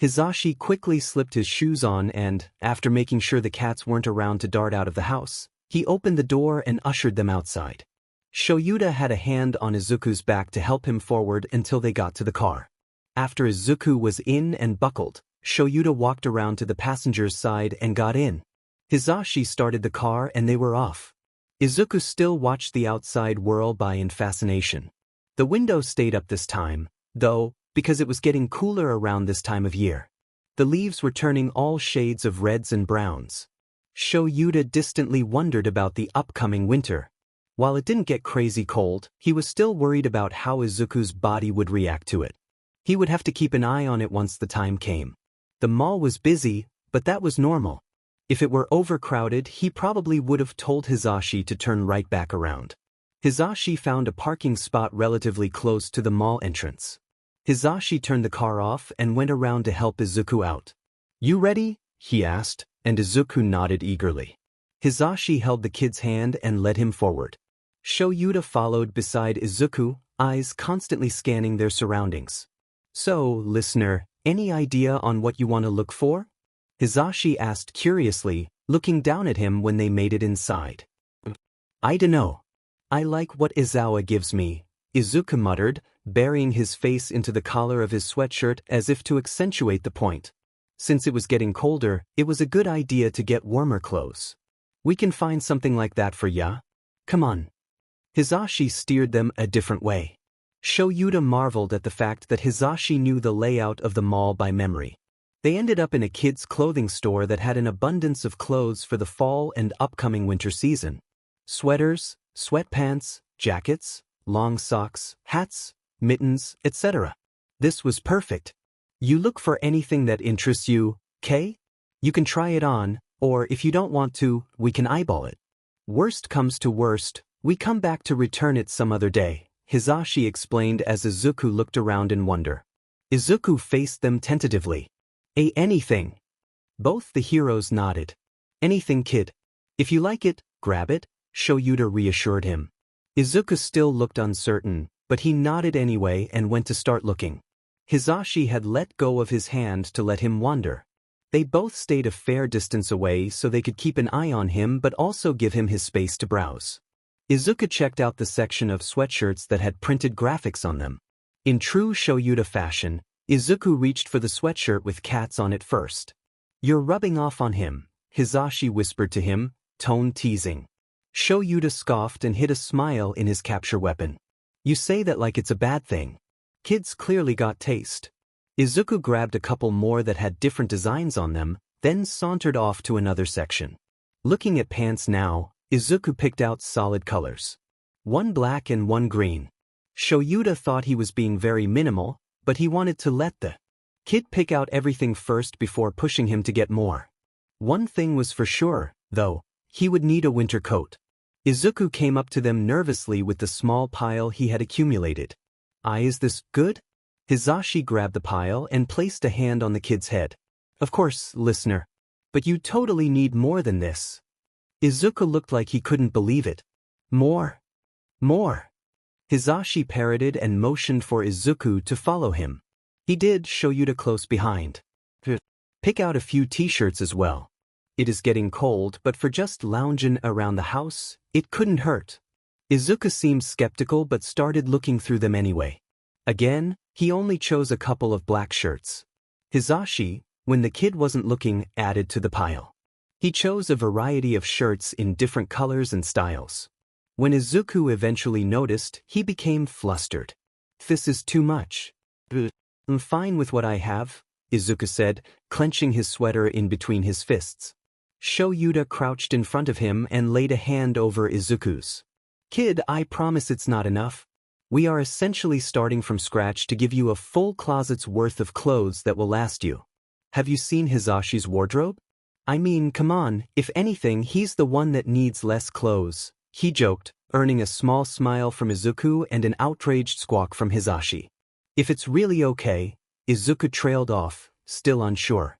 Hisashi quickly slipped his shoes on and, after making sure the cats weren't around to dart out of the house, he opened the door and ushered them outside. Shouta had a hand on Izuku's back to help him forward until they got to the car. After Izuku was in and buckled, Shouta walked around to the passenger's side and got in. Hisashi started the car and they were off. Izuku still watched the outside whirl by in fascination. The window stayed up this time, though, because it was getting cooler around this time of year. The leaves were turning all shades of reds and browns. Shouta distantly wondered about the upcoming winter. While it didn't get crazy cold, he was still worried about how Izuku's body would react to it. He would have to keep an eye on it once the time came. The mall was busy, but that was normal. If it were overcrowded, he probably would have told Hisashi to turn right back around. Hisashi found a parking spot relatively close to the mall entrance. Hisashi turned the car off and went around to help Izuku out. "You ready?" he asked, and Izuku nodded eagerly. Hisashi held the kid's hand and led him forward. Shouta followed beside Izuku, eyes constantly scanning their surroundings. "So, listener, any idea on what you want to look for?" Hisashi asked curiously, looking down at him when they made it inside. "I dunno. I like what Aizawa gives me," Izuku muttered, burying his face into the collar of his sweatshirt as if to accentuate the point. Since it was getting colder, it was a good idea to get warmer clothes. "We can find something like that for ya. Come on." Hisashi steered them a different way. Shouta marveled at the fact that Hisashi knew the layout of the mall by memory. They ended up in a kids' clothing store that had an abundance of clothes for the fall and upcoming winter season. Sweaters, sweatpants, jackets, long socks, hats, mittens, etc. This was perfect. "You look for anything that interests you, Kay? You can try it on, or if you don't want to, we can eyeball it. Worst comes to worst, we come back to return it some other day," Hisashi explained as Izuku looked around in wonder. Izuku faced them tentatively. Anything." Both the heroes nodded. "Anything, kid. If you like it, grab it," Shouta reassured him. Izuku still looked uncertain, but he nodded anyway and went to start looking. Hisashi had let go of his hand to let him wander. They both stayed a fair distance away so they could keep an eye on him but also give him his space to browse. Izuku checked out the section of sweatshirts that had printed graphics on them. In true Shouta fashion, Izuku reached for the sweatshirt with cats on it first. "You're rubbing off on him," Hisashi whispered to him, tone teasing. Shouta scoffed and hid a smile in his capture weapon. "You say that like it's a bad thing. Kids clearly got taste." Izuku grabbed a couple more that had different designs on them, then sauntered off to another section. Looking at pants now, Izuku picked out solid colors. One black and one green. Shouta thought he was being very minimal, but he wanted to let the kid pick out everything first before pushing him to get more. One thing was for sure, though, he would need a winter coat. Izuku came up to them nervously with the small pile he had accumulated. "Is this good?" Hizashi grabbed the pile and placed a hand on the kid's head. Of course, listener. But you totally need more than this. Izuku looked like he couldn't believe it. More. More. Hizashi parroted and motioned for Izuku to follow him. He did, Shouta close behind. Pick out a few t-shirts as well. It is getting cold, but for just lounging around the house, it couldn't hurt. Izuku seemed skeptical but started looking through them anyway. Again, he only chose a couple of black shirts. Hizashi, when the kid wasn't looking, added to the pile. He chose a variety of shirts in different colors and styles. When Izuku eventually noticed, he became flustered. This is too much. I'm fine with what I have, Izuku said, clenching his sweater in between his fists. Shouta crouched in front of him and laid a hand over Izuku's. Kid, I promise it's not enough. We are essentially starting from scratch to give you a full closet's worth of clothes that will last you. Have you seen Hizashi's wardrobe? I mean, come on, if anything, he's the one that needs less clothes, he joked, earning a small smile from Izuku and an outraged squawk from Hizashi. If it's really okay, Izuku trailed off, still unsure.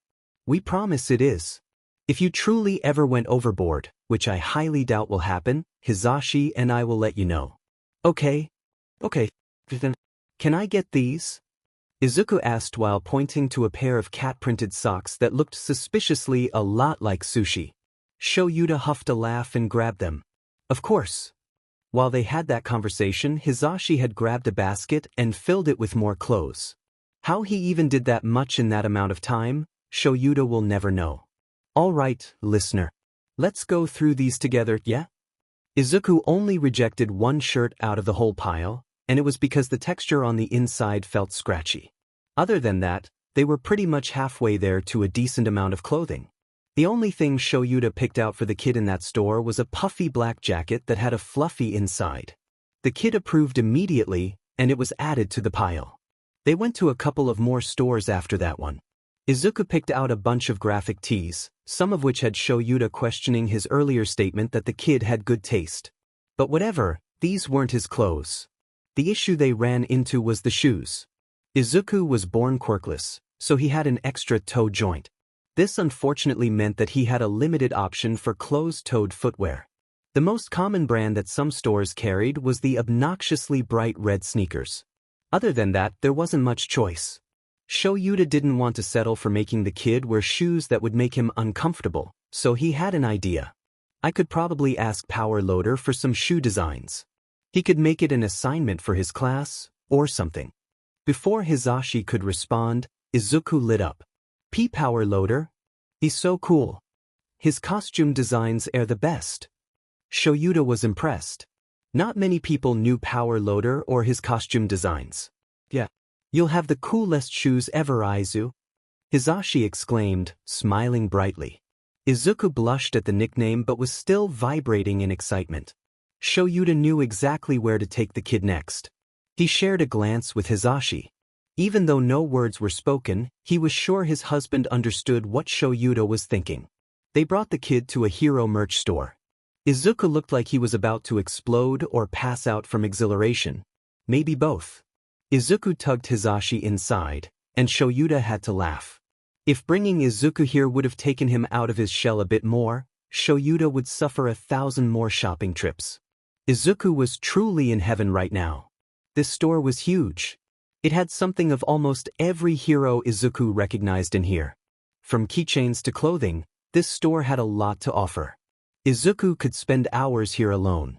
We promise it is. If you truly ever went overboard, which I highly doubt will happen, Hizashi and I will let you know. Okay. Then, can I get these? Izuku asked while pointing to a pair of cat-printed socks that looked suspiciously a lot like sushi. Shouta huffed a laugh and grabbed them. Of course. While they had that conversation, Hizashi had grabbed a basket and filled it with more clothes. How he even did that much in that amount of time, Shouta will never know. All right, listener. Let's go through these together, yeah? Izuku only rejected one shirt out of the whole pile, and it was because the texture on the inside felt scratchy. Other than that, they were pretty much halfway there to a decent amount of clothing. The only thing Shouta picked out for the kid in that store was a puffy black jacket that had a fluffy inside. The kid approved immediately, and it was added to the pile. They went to a couple of more stores after that one. Izuku picked out a bunch of graphic tees, some of which had Shouta questioning his earlier statement that the kid had good taste. But whatever, these weren't his clothes. The issue they ran into was the shoes. Izuku was born quirkless, so he had an extra toe joint. This unfortunately meant that he had a limited option for closed-toed footwear. The most common brand that some stores carried was the obnoxiously bright red sneakers. Other than that, there wasn't much choice. Shouta didn't want to settle for making the kid wear shoes that would make him uncomfortable, so he had an idea. I could probably ask Power Loader for some shoe designs. He could make it an assignment for his class, or something. Before Hizashi could respond, Izuku lit up. Power Loader? He's so cool. His costume designs are the best. Shouta was impressed. Not many people knew Power Loader or his costume designs. Yeah. You'll have the coolest shoes ever, Aizu. Hizashi exclaimed, smiling brightly. Izuku blushed at the nickname but was still vibrating in excitement. Shouta knew exactly where to take the kid next. He shared a glance with Hizashi. Even though no words were spoken, he was sure his husband understood what Shouta was thinking. They brought the kid to a hero merch store. Izuku looked like he was about to explode or pass out from exhilaration. Maybe both. Izuku tugged Hizashi inside, and Shouta had to laugh. If bringing Izuku here would have taken him out of his shell a bit more, Shouta would suffer 1,000 more shopping trips. Izuku was truly in heaven right now. This store was huge. It had something of almost every hero Izuku recognized in here. From keychains to clothing, this store had a lot to offer. Izuku could spend hours here alone.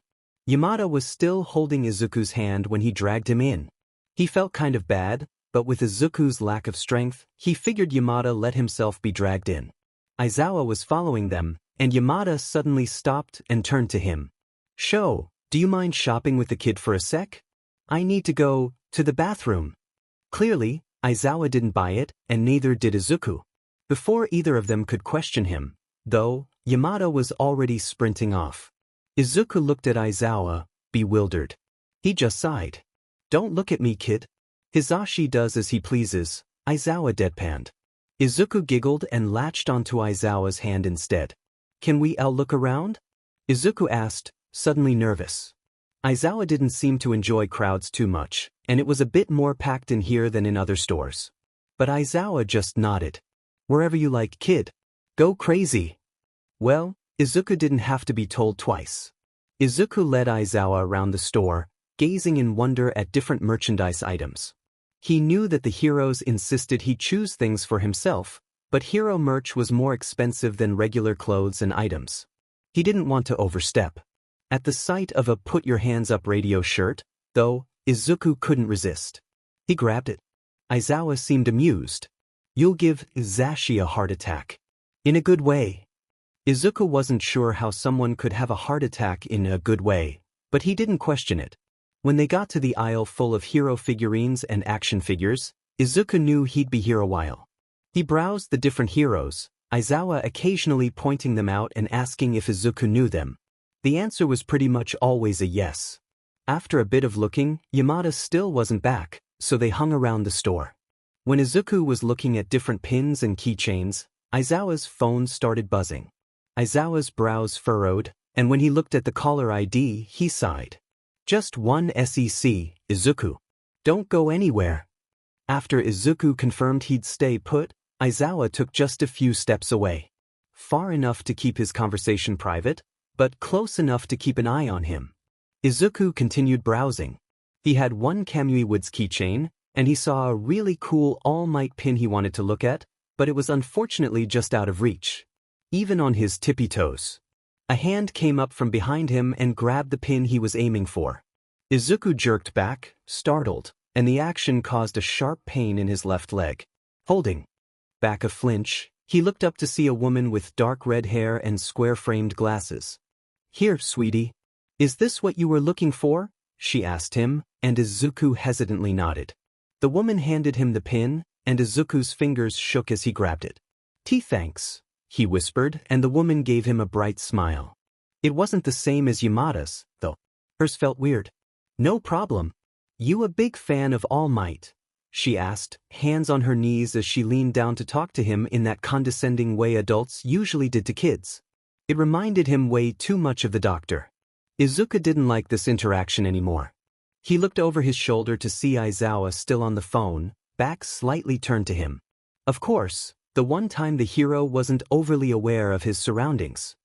Yamada was still holding Izuku's hand when he dragged him in. He felt kind of bad, but with Izuku's lack of strength, he figured Yamada let himself be dragged in. Aizawa was following them, and Yamada suddenly stopped and turned to him. "Sho, do you mind shopping with the kid for a sec? I need to go to the bathroom." Clearly, Aizawa didn't buy it, and neither did Izuku. Before either of them could question him, though, Yamada was already sprinting off. Izuku looked at Aizawa, bewildered. He just sighed. "Don't look at me, kid. Hizashi does as he pleases," Aizawa deadpanned. Izuku giggled and latched onto Aizawa's hand instead. "Can we all look around?" Izuku asked, suddenly nervous. Aizawa didn't seem to enjoy crowds too much, and it was a bit more packed in here than in other stores. But Aizawa just nodded. Wherever you like, kid. Go crazy. Well, Izuku didn't have to be told twice. Izuku led Aizawa around the store, gazing in wonder at different merchandise items. He knew that the heroes insisted he choose things for himself, but hero merch was more expensive than regular clothes and items. He didn't want to overstep. At the sight of a "Put Your Hands Up" radio shirt, though, Izuku couldn't resist. He grabbed it. Aizawa seemed amused. You'll give Zashi a heart attack. In a good way. Izuku wasn't sure how someone could have a heart attack in a good way, but he didn't question it. When they got to the aisle full of hero figurines and action figures, Izuku knew he'd be here a while. He browsed the different heroes, Aizawa occasionally pointing them out and asking if Izuku knew them. The answer was pretty much always a yes. After a bit of looking, Yamada still wasn't back, so they hung around the store. When Izuku was looking at different pins and keychains, Aizawa's phone started buzzing. Aizawa's brows furrowed, and when he looked at the caller ID, he sighed. Just one SEC, Izuku. Don't go anywhere. After Izuku confirmed he'd stay put, Aizawa took just a few steps away. Far enough to keep his conversation private, but close enough to keep an eye on him. Izuku continued browsing. He had one Kamui Woods keychain, and he saw a really cool All Might pin he wanted to look at, but it was unfortunately just out of reach. Even on his tippy toes. A hand came up from behind him and grabbed the pin he was aiming for. Izuku jerked back, startled, and the action caused a sharp pain in his left leg. Holding back a flinch, he looked up to see a woman with dark red hair and square-framed glasses. Here, sweetie. Is this what you were looking for? She asked him, and Izuku hesitantly nodded. The woman handed him the pin, and Izuku's fingers shook as he grabbed it. Thanks, he whispered, and the woman gave him a bright smile. It wasn't the same as Yamada's, though. Hers felt weird. No problem. You a big fan of All Might? She asked, hands on her knees as she leaned down to talk to him in that condescending way adults usually did to kids. It reminded him way too much of the doctor. Izuku didn't like this interaction anymore. He looked over his shoulder to see Aizawa still on the phone, back slightly turned to him. Of course, the one time the hero wasn't overly aware of his surroundings.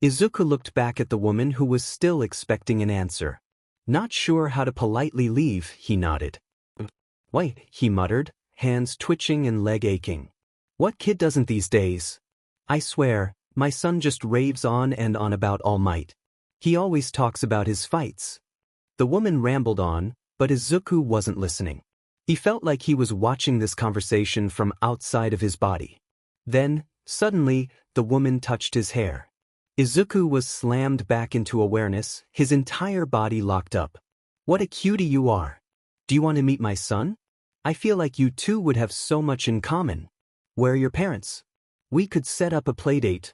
Izuku looked back at the woman who was still expecting an answer. Not sure how to politely leave, he nodded. Wait, he muttered, hands twitching and leg aching. What kid doesn't these days? I swear, my son just raves on and on about All Might. He always talks about his fights. The woman rambled on, but Izuku wasn't listening. He felt like he was watching this conversation from outside of his body. Then, suddenly, the woman touched his hair. Izuku was slammed back into awareness, his entire body locked up. What a cutie you are. Do you want to meet my son? I feel like you two would have so much in common. Where are your parents? We could set up a playdate.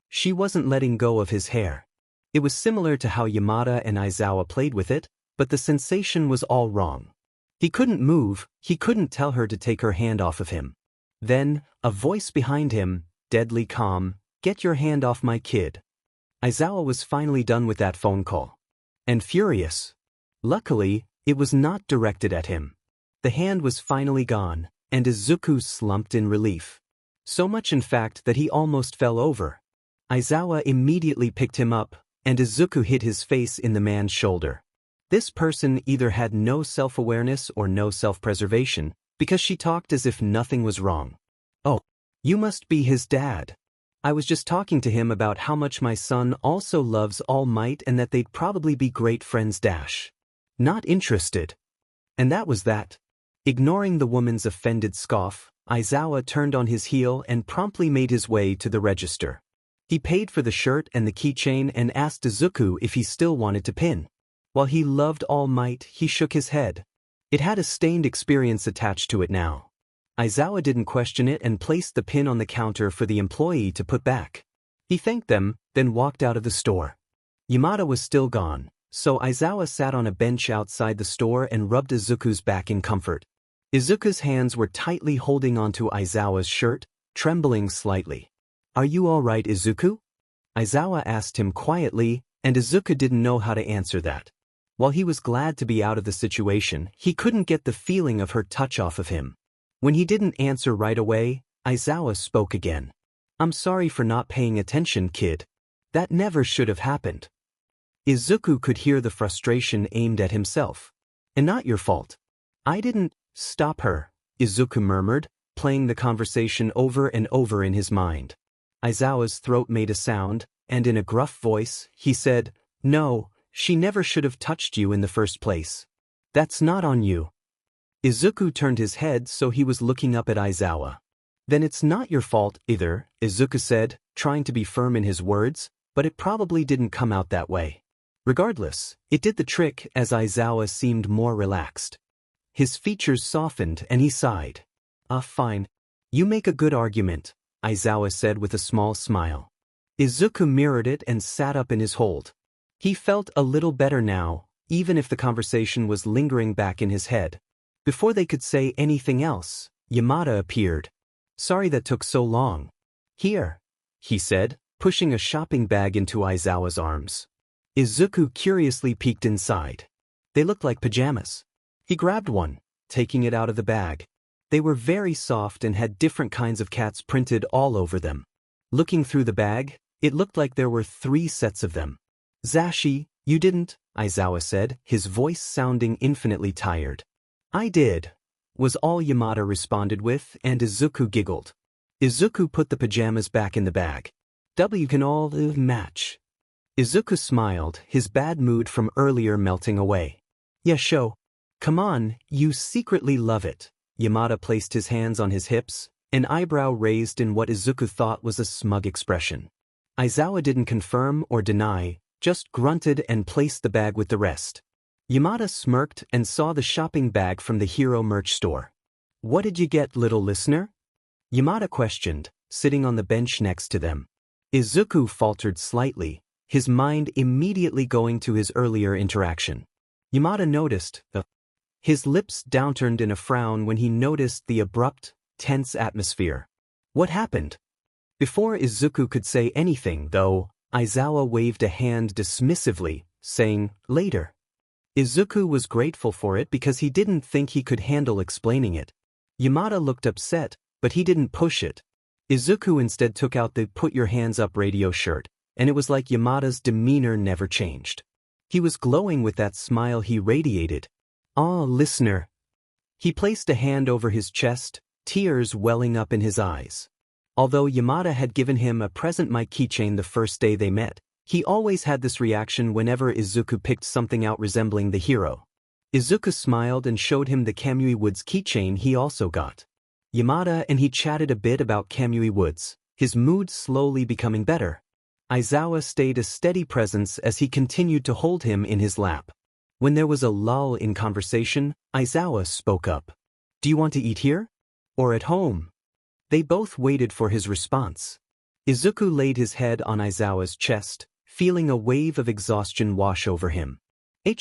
She wasn't letting go of his hair. It was similar to how Yamada and Aizawa played with it, but the sensation was all wrong. He couldn't move, he couldn't tell her to take her hand off of him. Then, a voice behind him, deadly calm, "Get your hand off my kid." Aizawa was finally done with that phone call. And furious. Luckily, it was not directed at him. The hand was finally gone, and Izuku slumped in relief. So much in fact that he almost fell over. Aizawa immediately picked him up, and Izuku hit his face in the man's shoulder. This person either had no self-awareness or no self-preservation, because she talked as if nothing was wrong. Oh, you must be his dad. I was just talking to him about how much my son also loves All Might and that they'd probably be great friends. Not interested. And that was that. Ignoring the woman's offended scoff, Aizawa turned on his heel and promptly made his way to the register. He paid for the shirt and the keychain and asked Izuku if he still wanted to pin. While he loved All Might, he shook his head. It had a stained experience attached to it now. Aizawa didn't question it and placed the pin on the counter for the employee to put back. He thanked them, then walked out of the store. Yamada was still gone, so Aizawa sat on a bench outside the store and rubbed Izuku's back in comfort. Izuku's hands were tightly holding onto Aizawa's shirt, trembling slightly. Are you all right, Izuku? Aizawa asked him quietly, and Izuku didn't know how to answer that. While he was glad to be out of the situation, he couldn't get the feeling of her touch off of him. When he didn't answer right away, Aizawa spoke again. "I'm sorry for not paying attention, kid. That never should have happened." Izuku could hear the frustration aimed at himself. "And not your fault. I didn't stop her," Izuku murmured, playing the conversation over and over in his mind. Aizawa's throat made a sound, and in a gruff voice, he said, "No, she never should have touched you in the first place. That's not on you." Izuku turned his head so he was looking up at Aizawa. "Then it's not your fault either," Izuku said, trying to be firm in his words, but it probably didn't come out that way. Regardless, it did the trick as Aizawa seemed more relaxed. His features softened and he sighed. Fine. You make a good argument," Aizawa said with a small smile. Izuku mirrored it and sat up in his hold. He felt a little better now, even if the conversation was lingering back in his head. Before they could say anything else, Yamada appeared. "Sorry that took so long." "Here," he said, pushing a shopping bag into Aizawa's arms. Izuku curiously peeked inside. They looked like pajamas. He grabbed one, taking it out of the bag. They were very soft and had different kinds of cats printed all over them. Looking through the bag, it looked like there were 3 sets of them. "Zashi, you didn't," Aizawa said, his voice sounding infinitely tired. "I did," was all Yamada responded with, and Izuku giggled. Izuku put the pajamas back in the bag. "You can all match." Izuku smiled, his bad mood from earlier melting away. "Yeah, show. Come on, you secretly love it." Yamada placed his hands on his hips, an eyebrow raised in what Izuku thought was a smug expression. Aizawa didn't confirm or deny, just grunted and placed the bag with the rest. Yamada smirked and saw the shopping bag from the Hero merch store. "What did you get, little listener?" Yamada questioned, sitting on the bench next to them. Izuku faltered slightly, his mind immediately going to his earlier interaction. Yamada noticed his lips downturned in a frown when he noticed the abrupt, tense atmosphere. What happened? Before Izuku could say anything, though, Aizawa waved a hand dismissively, saying, "Later." Izuku was grateful for it because he didn't think he could handle explaining it. Yamada looked upset, but he didn't push it. Izuku instead took out the "Put Your Hands Up" radio shirt, and it was like Yamada's demeanor never changed. He was glowing with that smile he radiated. "Ah, listener." He placed a hand over his chest, tears welling up in his eyes. Although Yamada had given him a present mic keychain the first day they met, he always had this reaction whenever Izuku picked something out resembling the hero. Izuku smiled and showed him the Kamui Woods keychain he also got. Yamada and he chatted a bit about Kamui Woods, his mood slowly becoming better. Aizawa stayed a steady presence as he continued to hold him in his lap. When there was a lull in conversation, Aizawa spoke up. "Do you want to eat here? Or at home?" They both waited for his response. Izuku laid his head on Aizawa's chest, feeling a wave of exhaustion wash over him.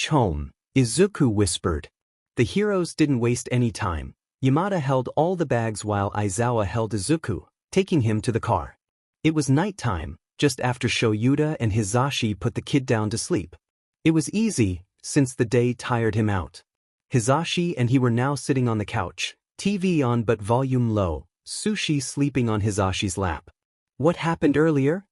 "Home," Izuku whispered. The heroes didn't waste any time. Yamada held all the bags while Aizawa held Izuku, taking him to the car. It was nighttime, just after Shouta and Hizashi put the kid down to sleep. It was easy, since the day tired him out. Hizashi and he were now sitting on the couch, TV on but volume low, Sushi sleeping on Hizashi's lap. "What happened earlier?"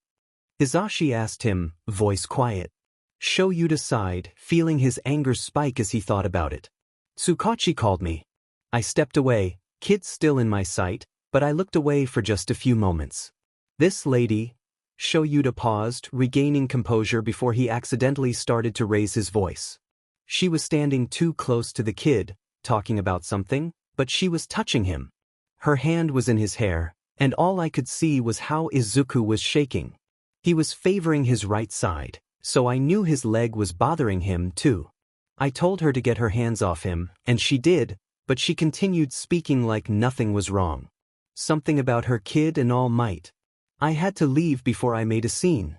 Hizashi asked him, voice quiet. Shouta sighed, feeling his anger spike as he thought about it. "Tsukachi called me. I stepped away, kid still in my sight, but I looked away for just a few moments. This lady..." Shouta paused, regaining composure before he accidentally started to raise his voice. She was standing too close to the kid, talking about something, but she was touching him. Her hand was in his hair, and all I could see was how Izuku was shaking. He was favoring his right side, so I knew his leg was bothering him too. I told her to get her hands off him, and she did, but she continued speaking like nothing was wrong. Something about her kid and all might. I had to leave before I made a scene.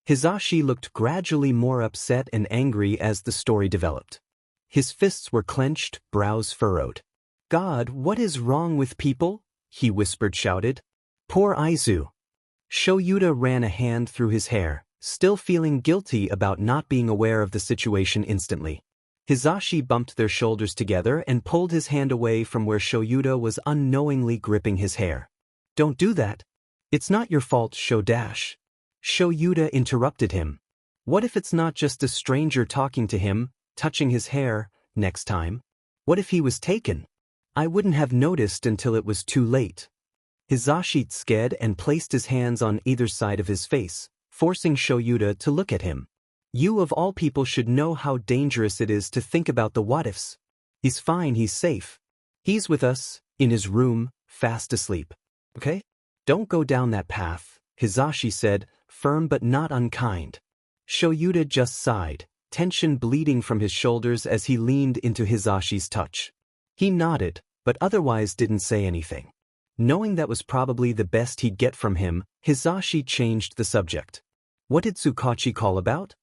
Hizashi looked gradually more upset and angry as the story developed. His fists were clenched, brows furrowed. "God, what is wrong with people?" he whispered shouted. "Poor Aizu." Shouta ran a hand through his hair, still feeling guilty about not being aware of the situation instantly. Hisashi bumped their shoulders together and pulled his hand away from where Shouta was unknowingly gripping his hair. "Don't do that. It's not your fault, Shoudash." Shouta interrupted him. What if it's not just a stranger talking to him, touching his hair, next time? What if he was taken? I wouldn't have noticed until it was too late. Hisashi tsuked and placed his hands on either side of his face, forcing Shouta to look at him. You of all people should know how dangerous it is to think about the what-ifs. He's fine, he's safe. He's with us, in his room, fast asleep. Okay? Don't go down that path, Hisashi said, firm but not unkind. Shouta just sighed, tension bleeding from his shoulders as he leaned into Hisashi's touch. He nodded, but otherwise didn't say anything. Knowing that was probably the best he'd get from him, Hisashi changed the subject. What did Tsukachi call about?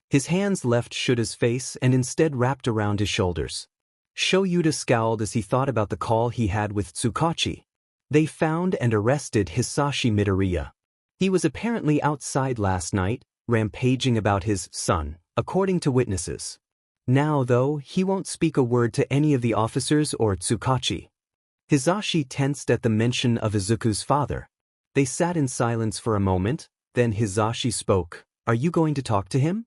His hands left Shuta's face and instead wrapped around his shoulders. Shouta scowled as he thought about the call he had with Tsukachi. They found and arrested Izuku Midoriya. He was apparently outside last night, rampaging about his son, according to witnesses. Now, though, he won't speak a word to any of the officers or Tsukachi. Hisashi tensed at the mention of Izuku's father. They sat in silence for a moment, then Hisashi spoke. Are you going to talk to him?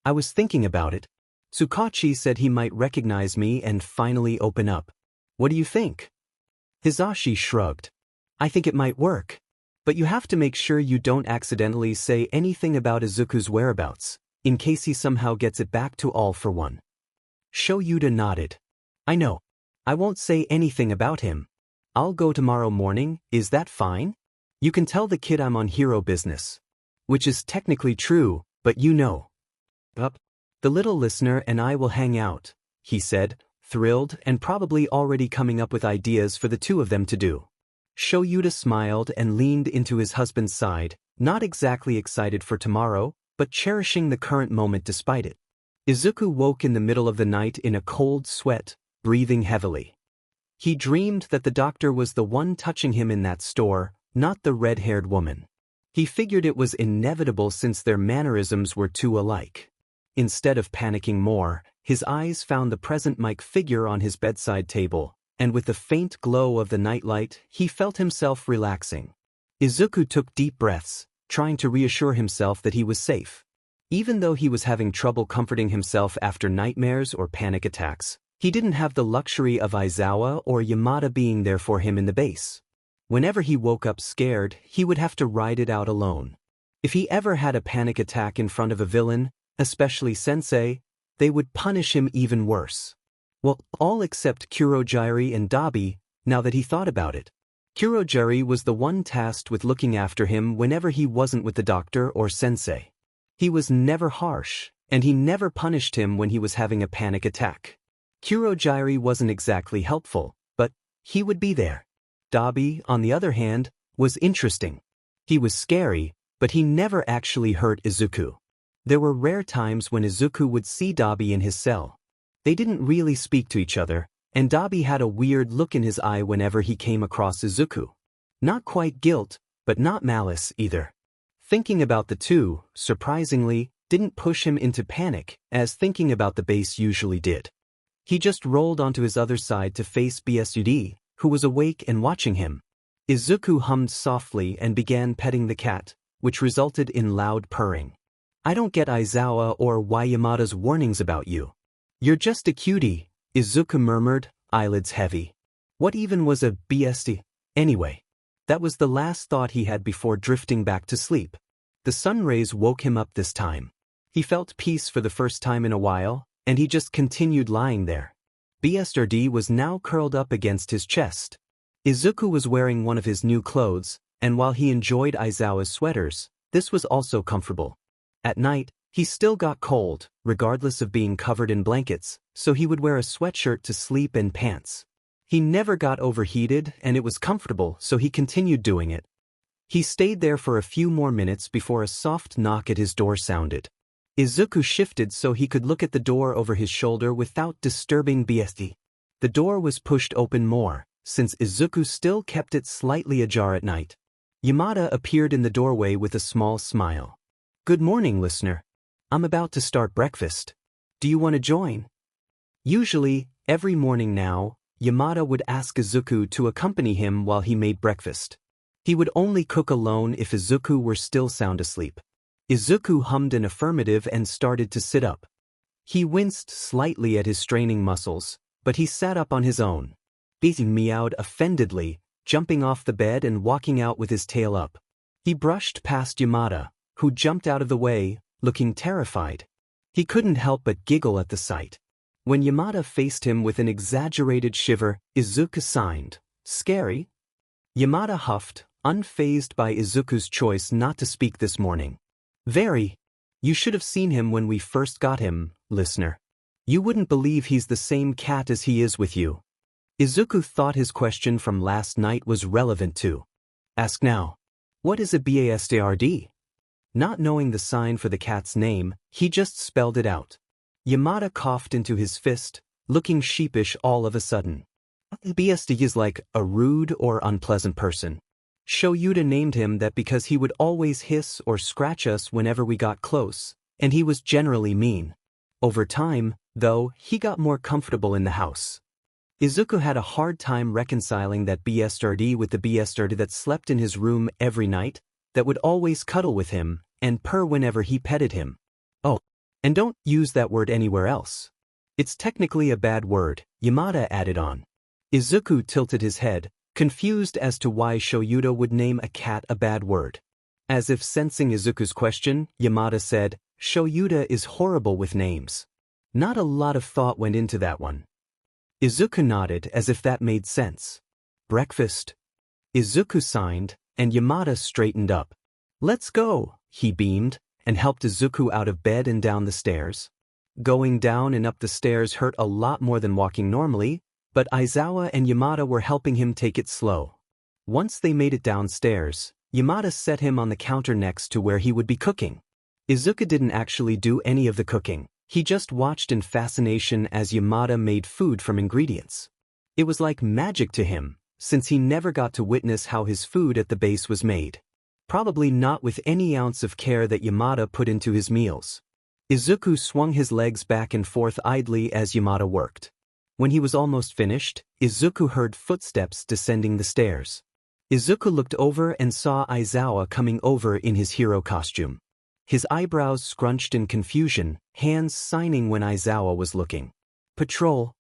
I was thinking about it. Tsukachi said he might recognize me and finally open up. What do you think? Hisashi shrugged. I think it might work. But you have to make sure you don't accidentally say anything about Izuku's whereabouts, in case he somehow gets it back to All for One. Shouta nodded. I know. I won't say anything about him. I'll go tomorrow morning, is that fine? You can tell the kid I'm on hero business. Which is technically true, but you know. The little listener and I will hang out, he said, thrilled and probably already coming up with ideas for the two of them to do. Shouta smiled and leaned into his husband's side, not exactly excited for tomorrow, but cherishing the current moment despite it. Izuku woke in the middle of the night in a cold sweat, breathing heavily. He dreamed that the doctor was the one touching him in that store, not the red-haired woman. He figured it was inevitable since their mannerisms were too alike. Instead of panicking more, his eyes found the present Mike figure on his bedside table, and with the faint glow of the nightlight, he felt himself relaxing. Izuku took deep breaths, trying to reassure himself that he was safe. Even though he was having trouble comforting himself after nightmares or panic attacks, he didn't have the luxury of Aizawa or Yamada being there for him in the base. Whenever he woke up scared, he would have to ride it out alone. If he ever had a panic attack in front of a villain, especially Sensei, they would punish him even worse. Well, all except Kurogiri and Dabi, now that he thought about it. Kurogiri was the one tasked with looking after him whenever he wasn't with the doctor or Sensei. He was never harsh, and he never punished him when he was having a panic attack. Kurogiri wasn't exactly helpful, but he would be there. Dabi, on the other hand, was interesting. He was scary, but he never actually hurt Izuku. There were rare times when Izuku would see Dabi in his cell. They didn't really speak to each other, and Dabi had a weird look in his eye whenever he came across Izuku. Not quite guilt, but not malice either. Thinking about the two, surprisingly, didn't push him into panic, as thinking about the base usually did. He just rolled onto his other side to face Bsud, who was awake and watching him. Izuku hummed softly and began petting the cat, which resulted in loud purring. I don't get Aizawa or Yamada's warnings about you. You're just a cutie, Izuku murmured, eyelids heavy. What even was a BSD? Anyway, that was the last thought he had before drifting back to sleep. The sun rays woke him up this time. He felt peace for the first time in a while, and he just continued lying there. BSD was now curled up against his chest. Izuku was wearing one of his new clothes, and while he enjoyed Aizawa's sweaters, this was also comfortable. At night, he still got cold, regardless of being covered in blankets, so he would wear a sweatshirt to sleep and pants. He never got overheated and it was comfortable, so he continued doing it. He stayed there for a few more minutes before a soft knock at his door sounded. Izuku shifted so he could look at the door over his shoulder without disturbing BSD. The door was pushed open more, since Izuku still kept it slightly ajar at night. Yamada appeared in the doorway with a small smile. Good morning, listener. I'm about to start breakfast. Do you want to join? Usually, every morning now, Yamada would ask Izuku to accompany him while he made breakfast. He would only cook alone if Izuku were still sound asleep. Izuku hummed an affirmative and started to sit up. He winced slightly at his straining muscles, but he sat up on his own. Beating meowed offendedly, jumping off the bed and walking out with his tail up. He brushed past Yamada, who jumped out of the way, looking terrified. He couldn't help but giggle at the sight. When Yamada faced him with an exaggerated shiver, Izuku signed, "Scary?" Yamada huffed, unfazed by Izuku's choice not to speak this morning. "Very. You should have seen him when we first got him, listener. You wouldn't believe he's the same cat as he is with you." Izuku thought his question from last night was relevant too. "Ask now. What is a bastard?" Not knowing the sign for the cat's name, he just spelled it out. Yamada coughed into his fist, looking sheepish all of a sudden. "Bastard is like a rude or unpleasant person. Shouta named him that because he would always hiss or scratch us whenever we got close, and he was generally mean. Over time, though, he got more comfortable in the house." Izuku had a hard time reconciling that bastard with the bastard that slept in his room every night, that would always cuddle with him, and purr whenever he petted him. Oh, and don't use that word anywhere else. It's technically a bad word, Yamada added on. Izuku tilted his head, confused as to why Shouta would name a cat a bad word. As if sensing Izuku's question, Yamada said, "Shouta is horrible with names." Not a lot of thought went into that one. Izuku nodded as if that made sense. "Breakfast." Izuku signed, and Yamada straightened up. "Let's go," he beamed, and helped Izuku out of bed and down the stairs. Going down and up the stairs hurt a lot more than walking normally, but Aizawa and Yamada were helping him take it slow. Once they made it downstairs, Yamada set him on the counter next to where he would be cooking. Izuku didn't actually do any of the cooking. He just watched in fascination as Yamada made food from ingredients. It was like magic to him, since he never got to witness how his food at the base was made. Probably not with any ounce of care that Yamada put into his meals. Izuku swung his legs back and forth idly as Yamada worked. When he was almost finished, Izuku heard footsteps descending the stairs. Izuku looked over and saw Aizawa coming over in his hero costume. His eyebrows scrunched in confusion, hands signing when Aizawa was looking. "Patrol."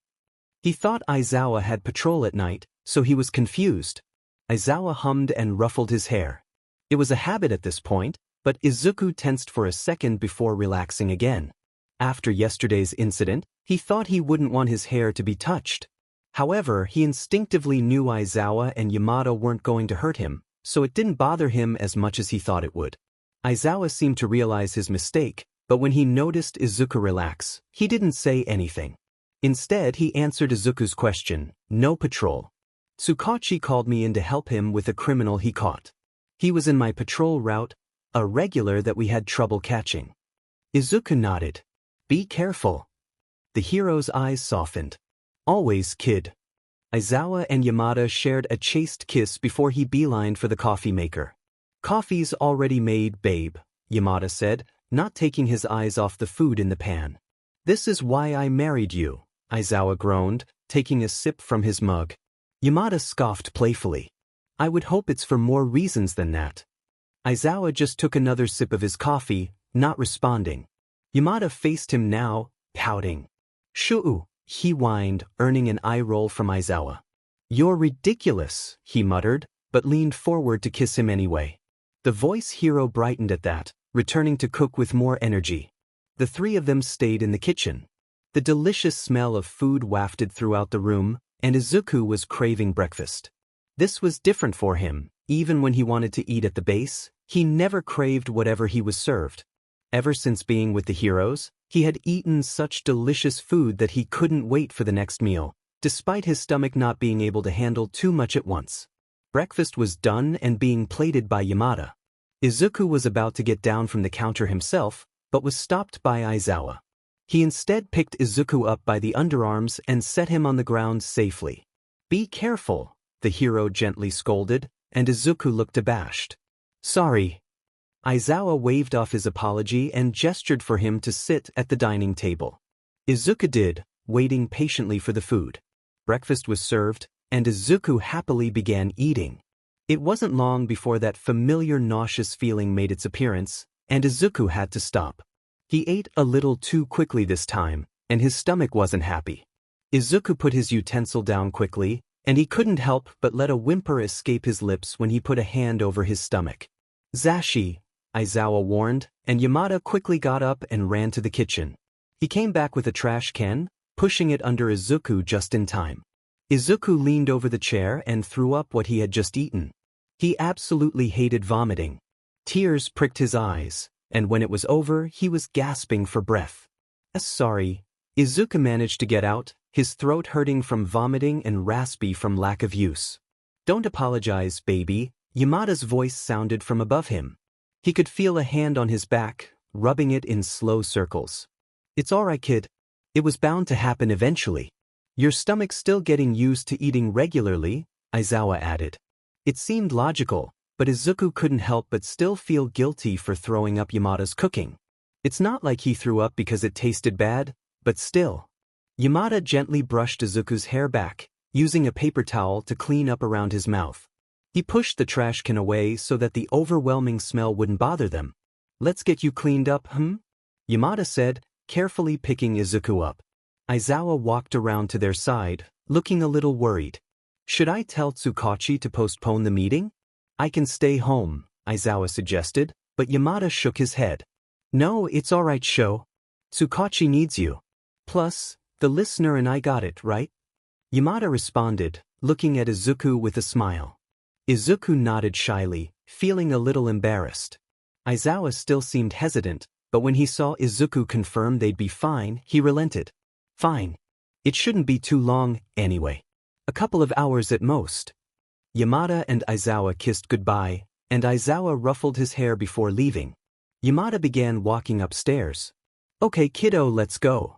He thought Aizawa had patrol at night, so he was confused. Aizawa hummed and ruffled his hair. It was a habit at this point, but Izuku tensed for a second before relaxing again. After yesterday's incident, he thought he wouldn't want his hair to be touched. However, he instinctively knew Aizawa and Yamada weren't going to hurt him, so it didn't bother him as much as he thought it would. Aizawa seemed to realize his mistake, but when he noticed Izuku relax, he didn't say anything. Instead, he answered Izuku's question, "No patrol. Tsukachi called me in to help him with a criminal he caught. He was in my patrol route, a regular that we had trouble catching." Izuku nodded. "Be careful." The hero's eyes softened. "Always, kid." Aizawa and Yamada shared a chaste kiss before he beelined for the coffee maker. "Coffee's already made, babe," Yamada said, not taking his eyes off the food in the pan. "This is why I married you," Aizawa groaned, taking a sip from his mug. Yamada scoffed playfully. "I would hope it's for more reasons than that." Aizawa just took another sip of his coffee, not responding. Yamada faced him now, pouting. "Shoo," he whined, earning an eye roll from Aizawa. "You're ridiculous," he muttered, but leaned forward to kiss him anyway. The voice hero brightened at that, returning to cook with more energy. The three of them stayed in the kitchen. The delicious smell of food wafted throughout the room, and Izuku was craving breakfast. This was different for him. Even when he wanted to eat at the base, he never craved whatever he was served. Ever since being with the heroes, he had eaten such delicious food that he couldn't wait for the next meal, despite his stomach not being able to handle too much at once. Breakfast was done and being plated by Yamada. Izuku was about to get down from the counter himself, but was stopped by Aizawa. He instead picked Izuku up by the underarms and set him on the ground safely. "Be careful," the hero gently scolded, and Izuku looked abashed. "Sorry." Aizawa waved off his apology and gestured for him to sit at the dining table. Izuku did, waiting patiently for the food. Breakfast was served, and Izuku happily began eating. It wasn't long before that familiar nauseous feeling made its appearance, and Izuku had to stop. He ate a little too quickly this time, and his stomach wasn't happy. Izuku put his utensil down quickly, and he couldn't help but let a whimper escape his lips when he put a hand over his stomach. "Zashi," Aizawa warned, and Yamada quickly got up and ran to the kitchen. He came back with a trash can, pushing it under Izuku just in time. Izuku leaned over the chair and threw up what he had just eaten. He absolutely hated vomiting. Tears pricked his eyes, and when it was over, he was gasping for breath. "Sorry," Izuku managed to get out, his throat hurting from vomiting and raspy from lack of use. "Don't apologize, baby," Yamada's voice sounded from above him. He could feel a hand on his back, rubbing it in slow circles. "It's alright, kid. It was bound to happen eventually. Your stomach's still getting used to eating regularly," Aizawa added. It seemed logical, but Izuku couldn't help but still feel guilty for throwing up Yamada's cooking. It's not like he threw up because it tasted bad, but still. Yamada gently brushed Izuku's hair back, using a paper towel to clean up around his mouth. He pushed the trash can away so that the overwhelming smell wouldn't bother them. "Let's get you cleaned up, Yamada said, carefully picking Izuku up. Aizawa walked around to their side, looking a little worried. "Should I tell Tsukachi to postpone the meeting?" "I can stay home," Aizawa suggested, but Yamada shook his head. "No, it's alright, Sho. Tsukachi needs you. Plus, the listener and I got it, right?" Yamada responded, looking at Izuku with a smile. Izuku nodded shyly, feeling a little embarrassed. Aizawa still seemed hesitant, but when he saw Izuku confirm they'd be fine, he relented. "Fine. It shouldn't be too long, anyway. A couple of hours at most." Yamada and Aizawa kissed goodbye, and Aizawa ruffled his hair before leaving. Yamada began walking upstairs. "Okay, kiddo, let's go."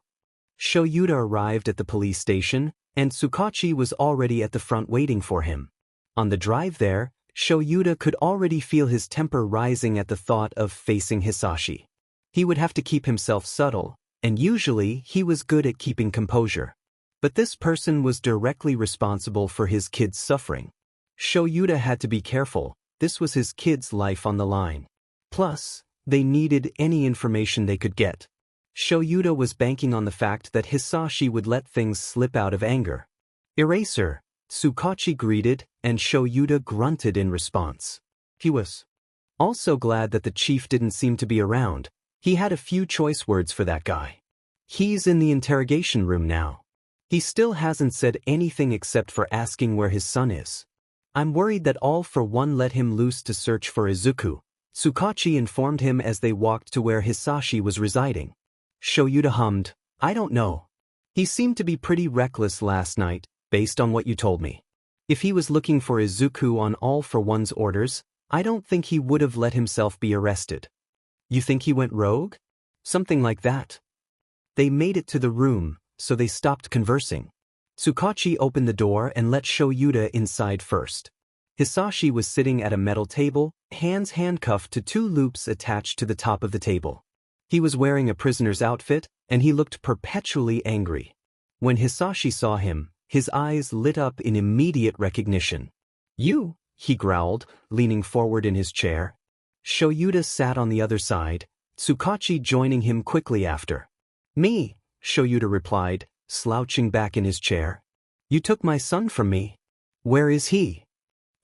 Shouta arrived at the police station, and Tsukachi was already at the front waiting for him. On the drive there, Shouta could already feel his temper rising at the thought of facing Hisashi. He would have to keep himself subtle, and usually he was good at keeping composure. But this person was directly responsible for his kid's suffering. Shouta had to be careful, this was his kid's life on the line. Plus, they needed any information they could get. Shouta was banking on the fact that Hisashi would let things slip out of anger. "Eraser," Tsukachi greeted, and Shouta grunted in response. He was also glad that the chief didn't seem to be around. He had a few choice words for that guy. "He's in the interrogation room now. He still hasn't said anything except for asking where his son is. I'm worried that All for One let him loose to search for Izuku," Tsukachi informed him as they walked to where Hisashi was residing. Shouta hummed, "I don't know. He seemed to be pretty reckless last night, based on what you told me. If he was looking for Izuku on All for One's orders, I don't think he would have let himself be arrested." "You think he went rogue?" "Something like that." They made it to the room, so they stopped conversing. Tsukachi opened the door and let Shouta inside first. Hisashi was sitting at a metal table, hands handcuffed to two loops attached to the top of the table. He was wearing a prisoner's outfit, and he looked perpetually angry. When Hisashi saw him, his eyes lit up in immediate recognition. "You," he growled, leaning forward in his chair. Shouta sat on the other side, Tsukachi joining him quickly after. "Me," Shouta replied, slouching back in his chair. "You took my son from me. Where is he?"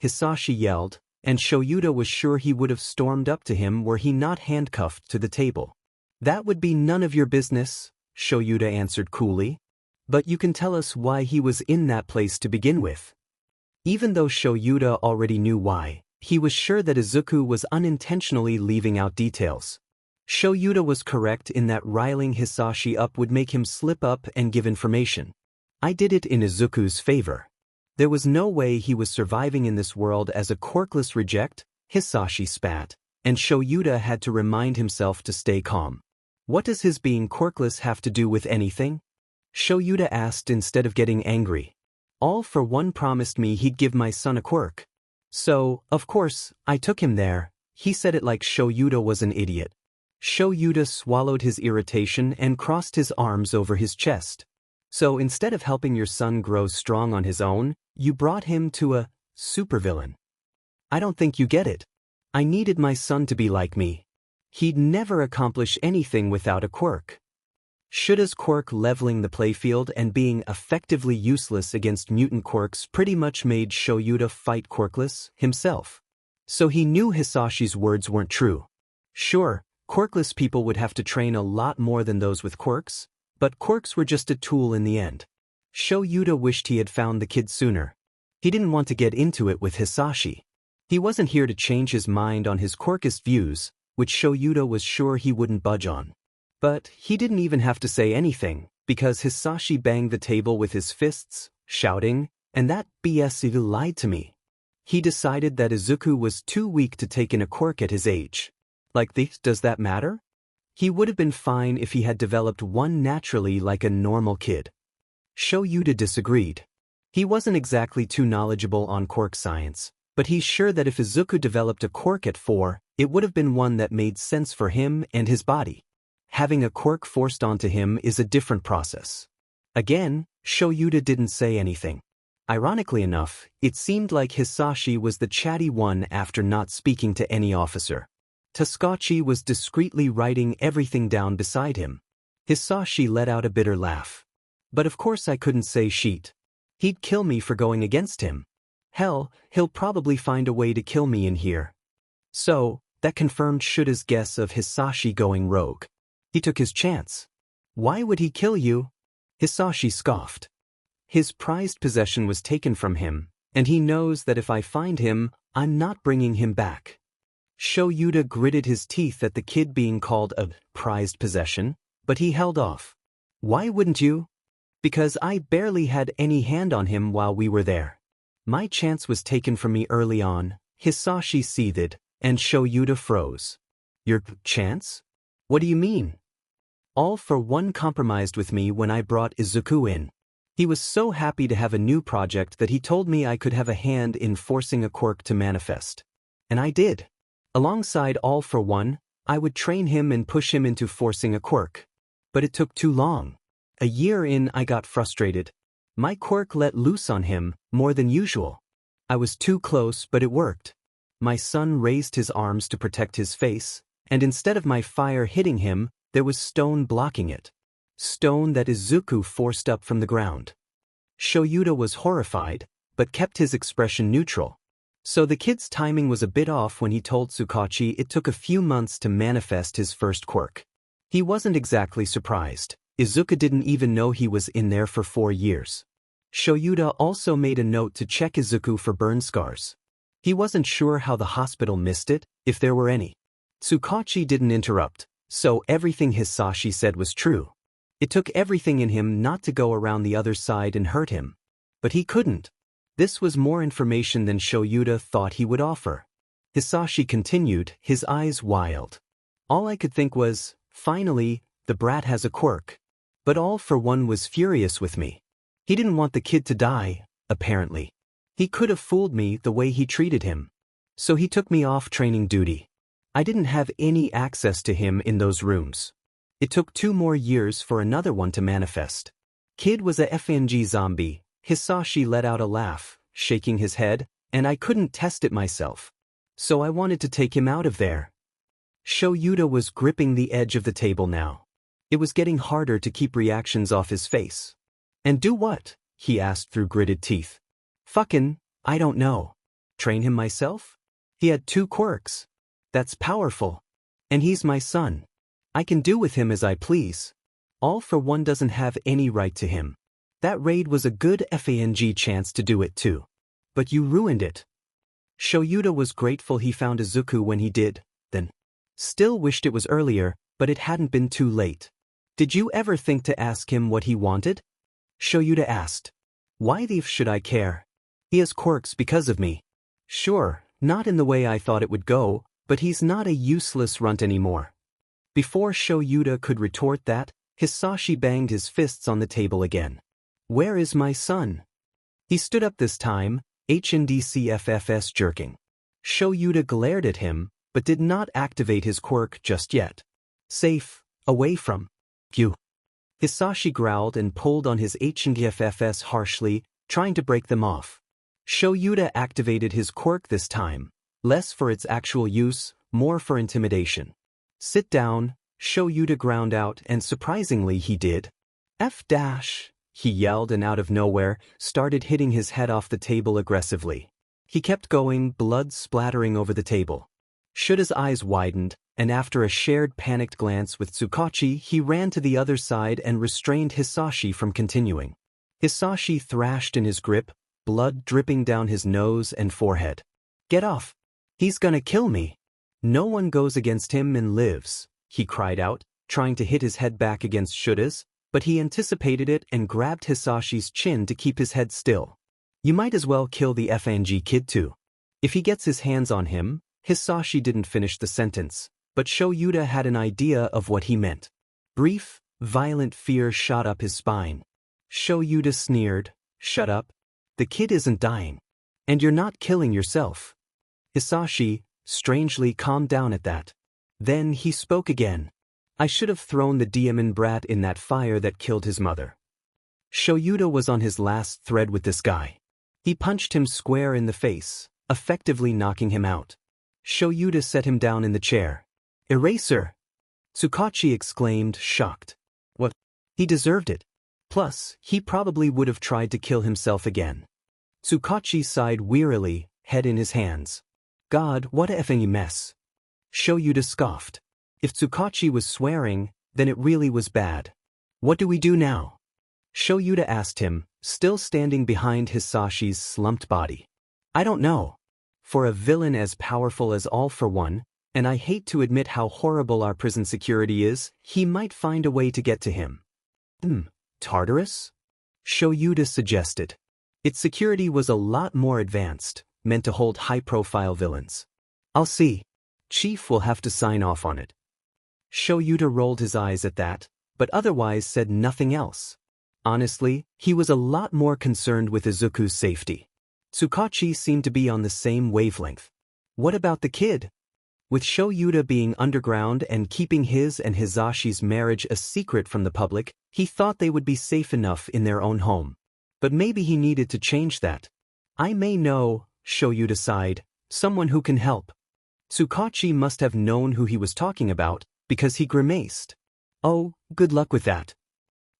Hisashi yelled, and Shouta was sure he would have stormed up to him were he not handcuffed to the table. "That would be none of your business," Shouta answered coolly. "But you can tell us why he was in that place to begin with." Even though Shouta already knew why, he was sure that Izuku was unintentionally leaving out details. Shouta was correct in that riling Hisashi up would make him slip up and give information. "I did it in Izuku's favor. There was no way he was surviving in this world as a quirkless reject," Hisashi spat, and Shouta had to remind himself to stay calm. "What does his being quirkless have to do with anything?" Shouta asked instead of getting angry. "All for One promised me he'd give my son a quirk. So, of course, I took him there," He said it like Shouta was an idiot. Shouta swallowed his irritation and crossed his arms over his chest. So instead of helping your son grow strong on his own, you brought him to a supervillain. I don't think you get it. I needed my son to be like me. He'd never accomplish anything without a quirk. Shouta's quirk leveling the playfield and being effectively useless against mutant quirks pretty much made Shouta fight quirkless himself. So he knew Hisashi's words weren't true. Sure, quirkless people would have to train a lot more than those with quirks, but quirks were just a tool in the end. Shouta wished he had found the kid sooner. He didn't want to get into it with Hisashi. He wasn't here to change his mind on his quirkist views, which Shouta was sure he wouldn't budge on. But he didn't even have to say anything, because Hisashi banged the table with his fists, shouting, "And that BS evil lied to me." He decided that Izuku was too weak to take in a quirk at his age. Like this, does that matter? He would have been fine if he had developed one naturally like a normal kid. Shouta disagreed. He wasn't exactly too knowledgeable on quirk science, but he's sure that if Izuku developed a quirk at 4, it would have been one that made sense for him and his body. Having a quirk forced onto him is a different process. Again, Shouta didn't say anything. Ironically enough, it seemed like Hisashi was the chatty one after not speaking to any officer. Tasukachi was discreetly writing everything down beside him. Hisashi let out a bitter laugh. But of course I couldn't say shit. He'd kill me for going against him. Hell, he'll probably find a way to kill me in here. So, that confirmed Shouta's guess of Hisashi going rogue. He took his chance. Why would he kill you? Hisashi scoffed. His prized possession was taken from him, and he knows that if I find him, I'm not bringing him back. Shouta gritted his teeth at the kid being called a prized possession, but he held off. Why wouldn't you? Because I barely had any hand on him while we were there. My chance was taken from me early on. Hisashi seethed, and Shouta froze. Your chance? What do you mean? All for One compromised with me when I brought Izuku in. He was so happy to have a new project that he told me I could have a hand in forcing a quirk to manifest. And I did. Alongside All for One, I would train him and push him into forcing a quirk. But it took too long. A year in, I got frustrated. My quirk let loose on him, more than usual. I was too close, but it worked. My son raised his arms to protect his face, and instead of my fire hitting him, there was stone blocking it. Stone that Izuku forced up from the ground. Shouta was horrified, but kept his expression neutral. So the kid's timing was a bit off when he told Tsukachi it took a few months to manifest his first quirk. He wasn't exactly surprised. Izuku didn't even know he was in there for 4 years. Shouta also made a note to check Izuku for burn scars. He wasn't sure how the hospital missed it, if there were any. Tsukachi didn't interrupt, so everything Hisashi said was true. It took everything in him not to go around the other side and hurt him. But he couldn't. This was more information than Shouta thought he would offer. Hisashi continued, his eyes wild. All I could think was, finally, the brat has a quirk. But All for One was furious with me. He didn't want the kid to die, apparently. He could have fooled me the way he treated him. So he took me off training duty. I didn't have any access to him in those rooms. It took 2 more years for another one to manifest. Kid was a FNG zombie. Hisashi let out a laugh, shaking his head, and I couldn't test it myself. So I wanted to take him out of there. Shouta was gripping the edge of the table now. It was getting harder to keep reactions off his face. And do what? He asked through gritted teeth. Fucking, I don't know. Train him myself? He had 2 quirks. That's powerful. And he's my son. I can do with him as I please. All for One doesn't have any right to him. That raid was a good FANG chance to do it too. But you ruined it. Shouta was grateful he found Izuku when he did, then. Still wished it was earlier, but it hadn't been too late. Did you ever think to ask him what he wanted? Shouta asked. Why the f should I care? He has quirks because of me. Sure, not in the way I thought it would go, but he's not a useless runt anymore. Before Shouta could retort that, Hisashi banged his fists on the table again. Where is my son? He stood up this time, HNDCFFS jerking. Shouta glared at him, but did not activate his quirk just yet. Safe, away from you. Hisashi growled and pulled on his HNDFFS harshly, trying to break them off. Shouta activated his quirk this time, less for its actual use, more for intimidation. Sit down, Shouta ground out, and surprisingly he did. F-, he yelled and out of nowhere, started hitting his head off the table aggressively. He kept going, blood splattering over the table. Shouta's eyes widened, and after a shared panicked glance with Tsukachi, he ran to the other side and restrained Hisashi from continuing. Hisashi thrashed in his grip, blood dripping down his nose and forehead. Get off! He's gonna kill me! No one goes against him and lives, he cried out, trying to hit his head back against Shouta's, but he anticipated it and grabbed Hisashi's chin to keep his head still. You might as well kill the FNG kid too. If he gets his hands on him. Hisashi didn't finish the sentence, but Shouta had an idea of what he meant. Brief, violent fear shot up his spine. Shouta sneered, shut up. The kid isn't dying. And you're not killing yourself. Hisashi, strangely, calmed down at that. Then he spoke again. I should have thrown the demon brat in that fire that killed his mother. Shouta was on his last thread with this guy. He punched him square in the face, effectively knocking him out. Shouta set him down in the chair. Eraser! Tsukachi exclaimed, shocked. What? He deserved it. Plus, he probably would have tried to kill himself again. Tsukachi sighed wearily, head in his hands. God, what a effing mess. Shouta scoffed. If Tsukachi was swearing, then it really was bad. What do we do now? Shouta asked him, still standing behind Hisashi's slumped body. I don't know. For a villain as powerful as All for One, and I hate to admit how horrible our prison security is, he might find a way to get to him. Tartarus? Shouta suggested. Its security was a lot more advanced, meant to hold high-profile villains. I'll see. Chief will have to sign off on it. Shouta rolled his eyes at that, but otherwise said nothing else. Honestly, he was a lot more concerned with Izuku's safety. Tsukachi seemed to be on the same wavelength. What about the kid? With Shouta being underground and keeping his and Hisashi's marriage a secret from the public, he thought they would be safe enough in their own home. But maybe he needed to change that. I may know, Shouta sighed, someone who can help. Tsukachi must have known who he was talking about, because he grimaced. Oh, good luck with that.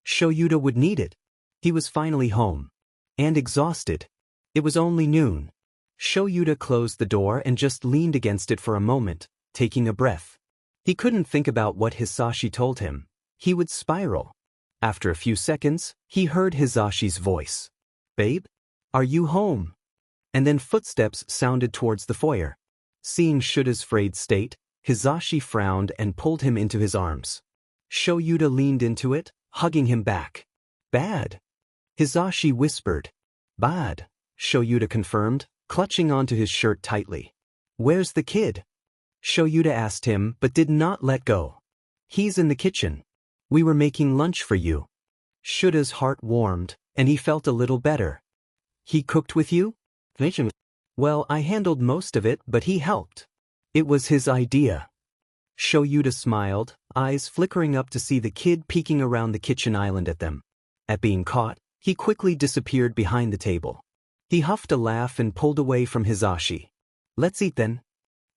Shouta would need it. He was finally home. And exhausted. It was only noon. Shouta closed the door and just leaned against it for a moment, taking a breath. He couldn't think about what Hisashi told him. He would spiral. After a few seconds, he heard Hisashi's voice. Babe? Are you home? And then footsteps sounded towards the foyer. Seeing Shouta's frayed state, Hisashi frowned and pulled him into his arms. Shouta leaned into it, hugging him back. Bad. Hisashi whispered. Bad. Shouta confirmed, clutching onto his shirt tightly. Where's the kid? Shouta asked him but did not let go. He's in the kitchen. We were making lunch for you. Shouta's heart warmed, and he felt a little better. He cooked with you? Well, I handled most of it, but he helped. It was his idea. Shouta smiled, eyes flickering up to see the kid peeking around the kitchen island at them. At being caught, he quickly disappeared behind the table. He huffed a laugh and pulled away from Hisashi. Let's eat then.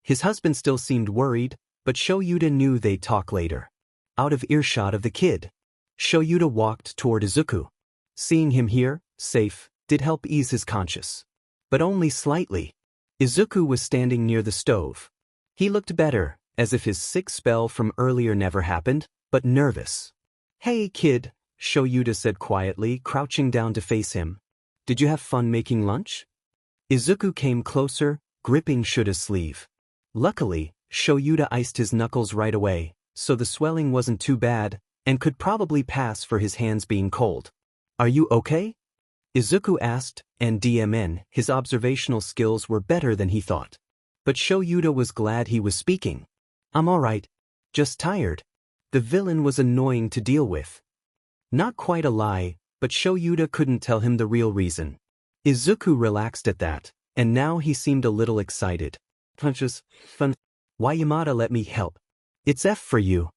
His husband still seemed worried, but Shouta knew they'd talk later. Out of earshot of the kid, Shouta walked toward Izuku. Seeing him here, safe, did help ease his conscience. But only slightly. Izuku was standing near the stove. He looked better, as if his sick spell from earlier never happened, but nervous. Hey kid, Shouta said quietly, crouching down to face him. Did you have fun making lunch? Izuku came closer, gripping Shouta's sleeve. Luckily, Shouta iced his knuckles right away, so the swelling wasn't too bad, and could probably pass for his hands being cold. Are you okay? Izuku asked, and DMN, his observational skills were better than he thought. But Shouta was glad he was speaking. I'm alright. Just tired. The villain was annoying to deal with. Not quite a lie, but Shouta couldn't tell him the real reason. Izuku relaxed at that, and now he seemed a little excited. Punches, fun. Why Yamada let me help? It's F for you.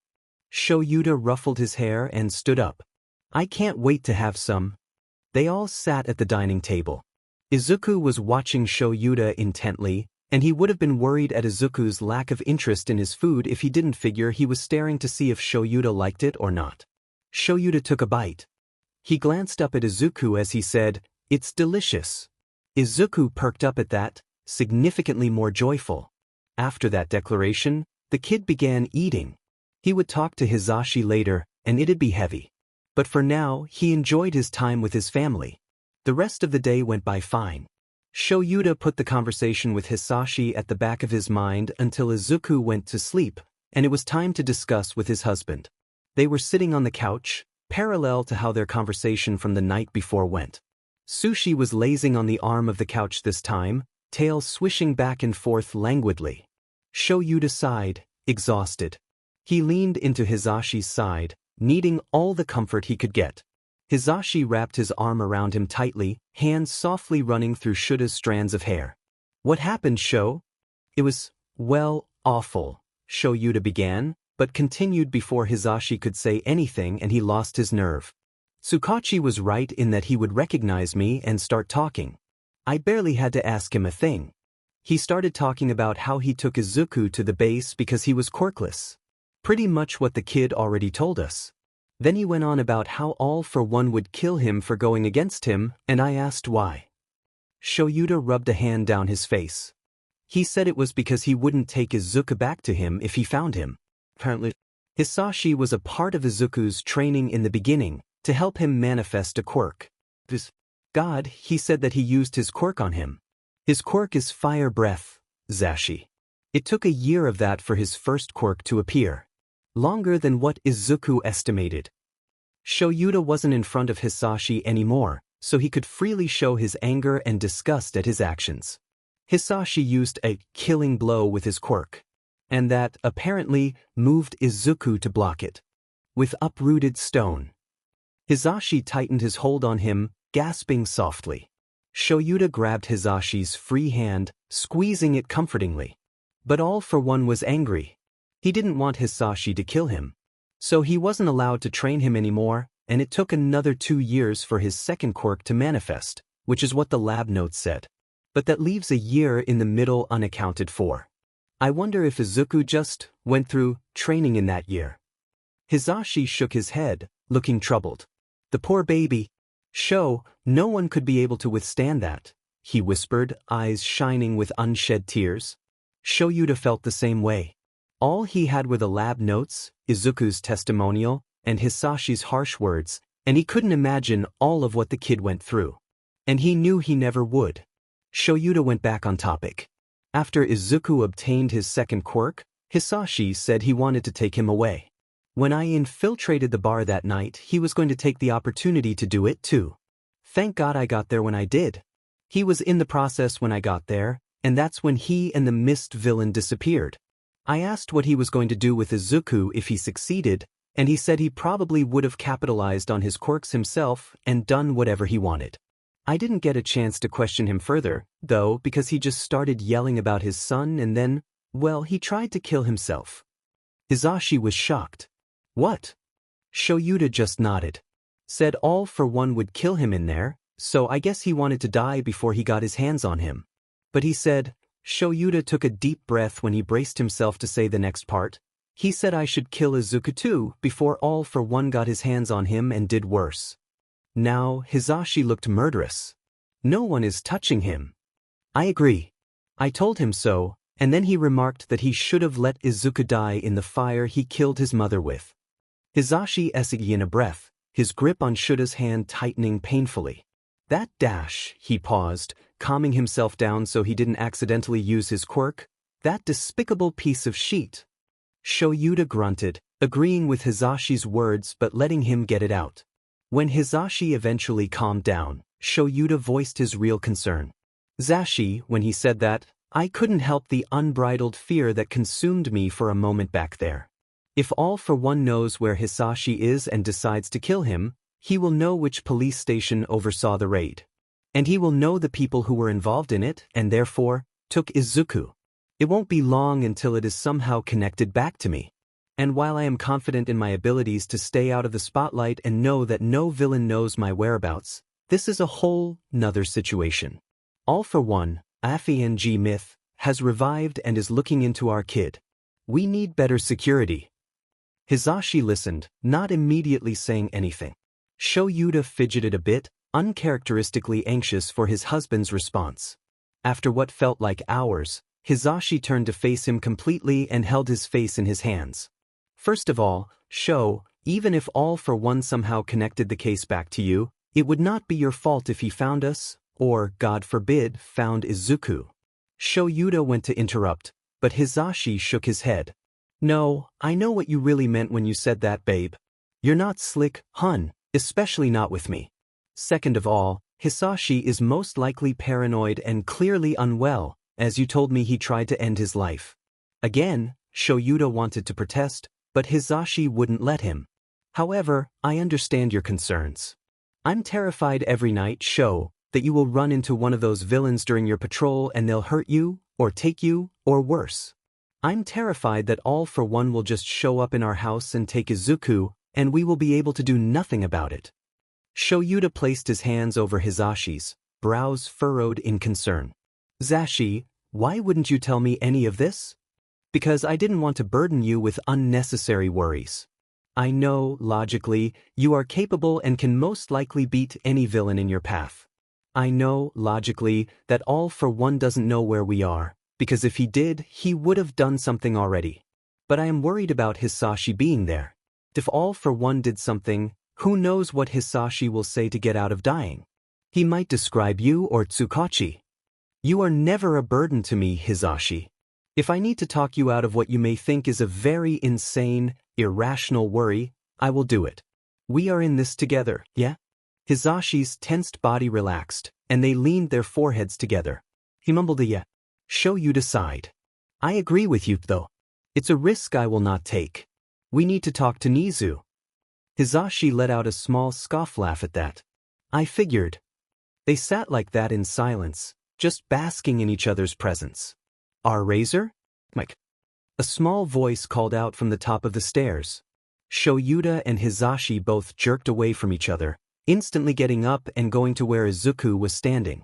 Shouta ruffled his hair and stood up. I can't wait to have some. They all sat at the dining table. Izuku was watching Shouta intently, and he would have been worried at Izuku's lack of interest in his food if he didn't figure he was staring to see if Shouta liked it or not. Shouta took a bite. He glanced up at Izuku as he said, "It's delicious." Izuku perked up at that, significantly more joyful. After that declaration, the kid began eating. He would talk to Hisashi later, and it'd be heavy. But for now, he enjoyed his time with his family. The rest of the day went by fine. Shouta put the conversation with Hisashi at the back of his mind until Izuku went to sleep, and it was time to discuss with his husband. They were sitting on the couch, parallel to how their conversation from the night before went. Sushi was lazing on the arm of the couch this time, tail swishing back and forth languidly. Shouta sighed, exhausted. He leaned into Hisashi's side, needing all the comfort he could get. Hisashi wrapped his arm around him tightly, hands softly running through Shouta's strands of hair. What happened, Sho? It was, well, awful, Shouta began, but continued before Hisashi could say anything and he lost his nerve. Tsukachi was right in that he would recognize me and start talking. I barely had to ask him a thing. He started talking about how he took Izuku to the base because he was quirkless. Pretty much what the kid already told us. Then he went on about how All for One would kill him for going against him, and I asked why. Shouta rubbed a hand down his face. He said it was because he wouldn't take Izuku back to him if he found him. Apparently, Hisashi was a part of Izuku's training in the beginning, to help him manifest a quirk. God, he said that he used his quirk on him. His quirk is fire breath, Zashi. It took a year of that for his first quirk to appear. Longer than what Izuku estimated. Shouta wasn't in front of Hisashi anymore, so he could freely show his anger and disgust at his actions. Hisashi used a killing blow with his quirk. And that, apparently, moved Izuku to block it. With uprooted stone. Hisashi tightened his hold on him, gasping softly. Shouta grabbed Hisashi's free hand, squeezing it comfortingly. But All for One was angry. He didn't want Hisashi to kill him. So he wasn't allowed to train him anymore, and it took another 2 years for his second quirk to manifest, which is what the lab notes said. But that leaves a year in the middle unaccounted for. I wonder if Izuku just went through training in that year. Hisashi shook his head, looking troubled. The poor baby. No one could be able to withstand that, he whispered, eyes shining with unshed tears. Shouta felt the same way. All he had were the lab notes, Izuku's testimonial, and Hisashi's harsh words, and he couldn't imagine all of what the kid went through. And he knew he never would. Shouta went back on topic. After Izuku obtained his second quirk, Hisashi said he wanted to take him away. When I infiltrated the bar that night, he was going to take the opportunity to do it too. Thank God I got there when I did. He was in the process when I got there, and that's when he and the mist villain disappeared. I asked what he was going to do with Izuku if he succeeded, and he said he probably would have capitalized on his quirks himself and done whatever he wanted. I didn't get a chance to question him further, though, because he just started yelling about his son and then, well, he tried to kill himself. Hisashi was shocked. What? Shouta just nodded. Said All for One would kill him in there, so I guess he wanted to die before he got his hands on him. But he said, Shouta took a deep breath when he braced himself to say the next part. He said I should kill Izuku too before All for One got his hands on him and did worse. Now, Hisashi looked murderous. No one is touching him. I agree. I told him so, and then he remarked that he should have let Izuku die in the fire he killed his mother with. Hisashi essayed in a breath, his grip on Shouta's hand tightening painfully. That dash, he paused, calming himself down so he didn't accidentally use his quirk. That despicable piece of sheet. Shouta grunted, agreeing with Hisashi's words but letting him get it out. When Hisashi eventually calmed down, Shouta voiced his real concern. Zashi, when he said that, I couldn't help the unbridled fear that consumed me for a moment back there. If All for One knows where Hisashi is and decides to kill him, he will know which police station oversaw the raid. And he will know the people who were involved in it and therefore took Izuku. It won't be long until it is somehow connected back to me. And while I am confident in my abilities to stay out of the spotlight and know that no villain knows my whereabouts, this is a whole nother situation. All for One, AFNG Myth, has revived and is looking into our kid. We need better security. Hisashi listened, not immediately saying anything. Shouta fidgeted a bit, uncharacteristically anxious for his husband's response. After what felt like hours, Hisashi turned to face him completely and held his face in his hands. First of all, even if All for One somehow connected the case back to you, it would not be your fault if he found us, or, God forbid, found Izuku. Shouta went to interrupt, but Hisashi shook his head. No, I know what you really meant when you said that, babe. You're not slick, hun, especially not with me. Second of all, Hisashi is most likely paranoid and clearly unwell, as you told me he tried to end his life. Again, Shouta wanted to protest, but Hisashi wouldn't let him. However, I understand your concerns. I'm terrified every night, that you will run into one of those villains during your patrol and they'll hurt you, or take you, or worse. I'm terrified that All for One will just show up in our house and take Izuku, and we will be able to do nothing about it. Shouta placed his hands over Hisashi's, brows furrowed in concern. Zashi, why wouldn't you tell me any of this? Because I didn't want to burden you with unnecessary worries. I know, logically, you are capable and can most likely beat any villain in your path. I know, logically, that All for One doesn't know where we are, because if he did, he would have done something already. But I am worried about Hisashi being there. If All for One did something, who knows what Hisashi will say to get out of dying? He might describe you or Tsukachi. You are never a burden to me, Hisashi. If I need to talk you out of what you may think is a very insane, irrational worry, I will do it. We are in this together, yeah? Hisashi's tensed body relaxed, and they leaned their foreheads together. He mumbled a yeah. Shouta sighed. I agree with you, though. It's a risk I will not take. We need to talk to Nizu. Hisashi let out a small scoff laugh at that. I figured. They sat like that in silence, just basking in each other's presence. Our razor? Mike. A small voice called out from the top of the stairs. Shouta and Hisashi both jerked away from each other, instantly getting up and going to where Izuku was standing.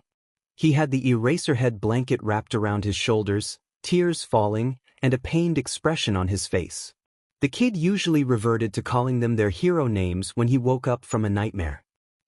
He had the Eraserhead blanket wrapped around his shoulders, tears falling, and a pained expression on his face. The kid usually reverted to calling them their hero names when he woke up from a nightmare.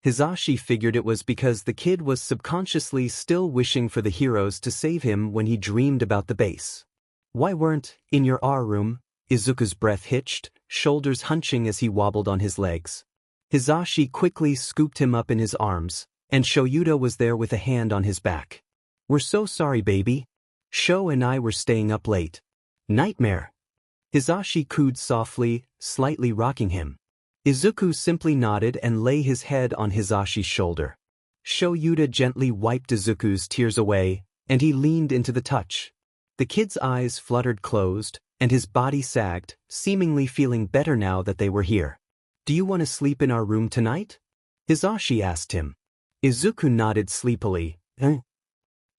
Hisashi figured it was because the kid was subconsciously still wishing for the heroes to save him when he dreamed about the base. Why weren't, in your R room? Izuku's breath hitched, shoulders hunching as he wobbled on his legs. Hisashi quickly scooped him up in his arms, and Shouta was there with a hand on his back. We're so sorry, baby. Sho and I were staying up late. Nightmare. Hisashi cooed softly, slightly rocking him. Izuku simply nodded and lay his head on Hisashi's shoulder. Shouta gently wiped Izuku's tears away, and he leaned into the touch. The kid's eyes fluttered closed, and his body sagged, seemingly feeling better now that they were here. Do you want to sleep in our room tonight? Hisashi asked him. Izuku nodded sleepily.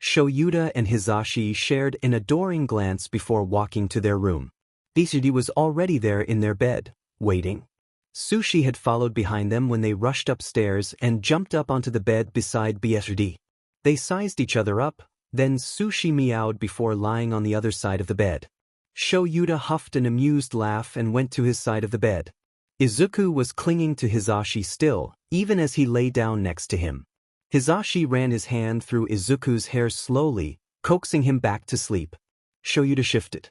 Shouta and Hisashi shared an adoring glance before walking to their room. Isudi was already there in their bed, waiting. Sushi had followed behind them when they rushed upstairs and jumped up onto the bed beside Isudi. They sized each other up, then Sushi meowed before lying on the other side of the bed. Shouta huffed an amused laugh and went to his side of the bed. Izuku was clinging to Hisashi still, even as he lay down next to him. Hisashi ran his hand through Izuku's hair slowly, coaxing him back to sleep. Shouta shifted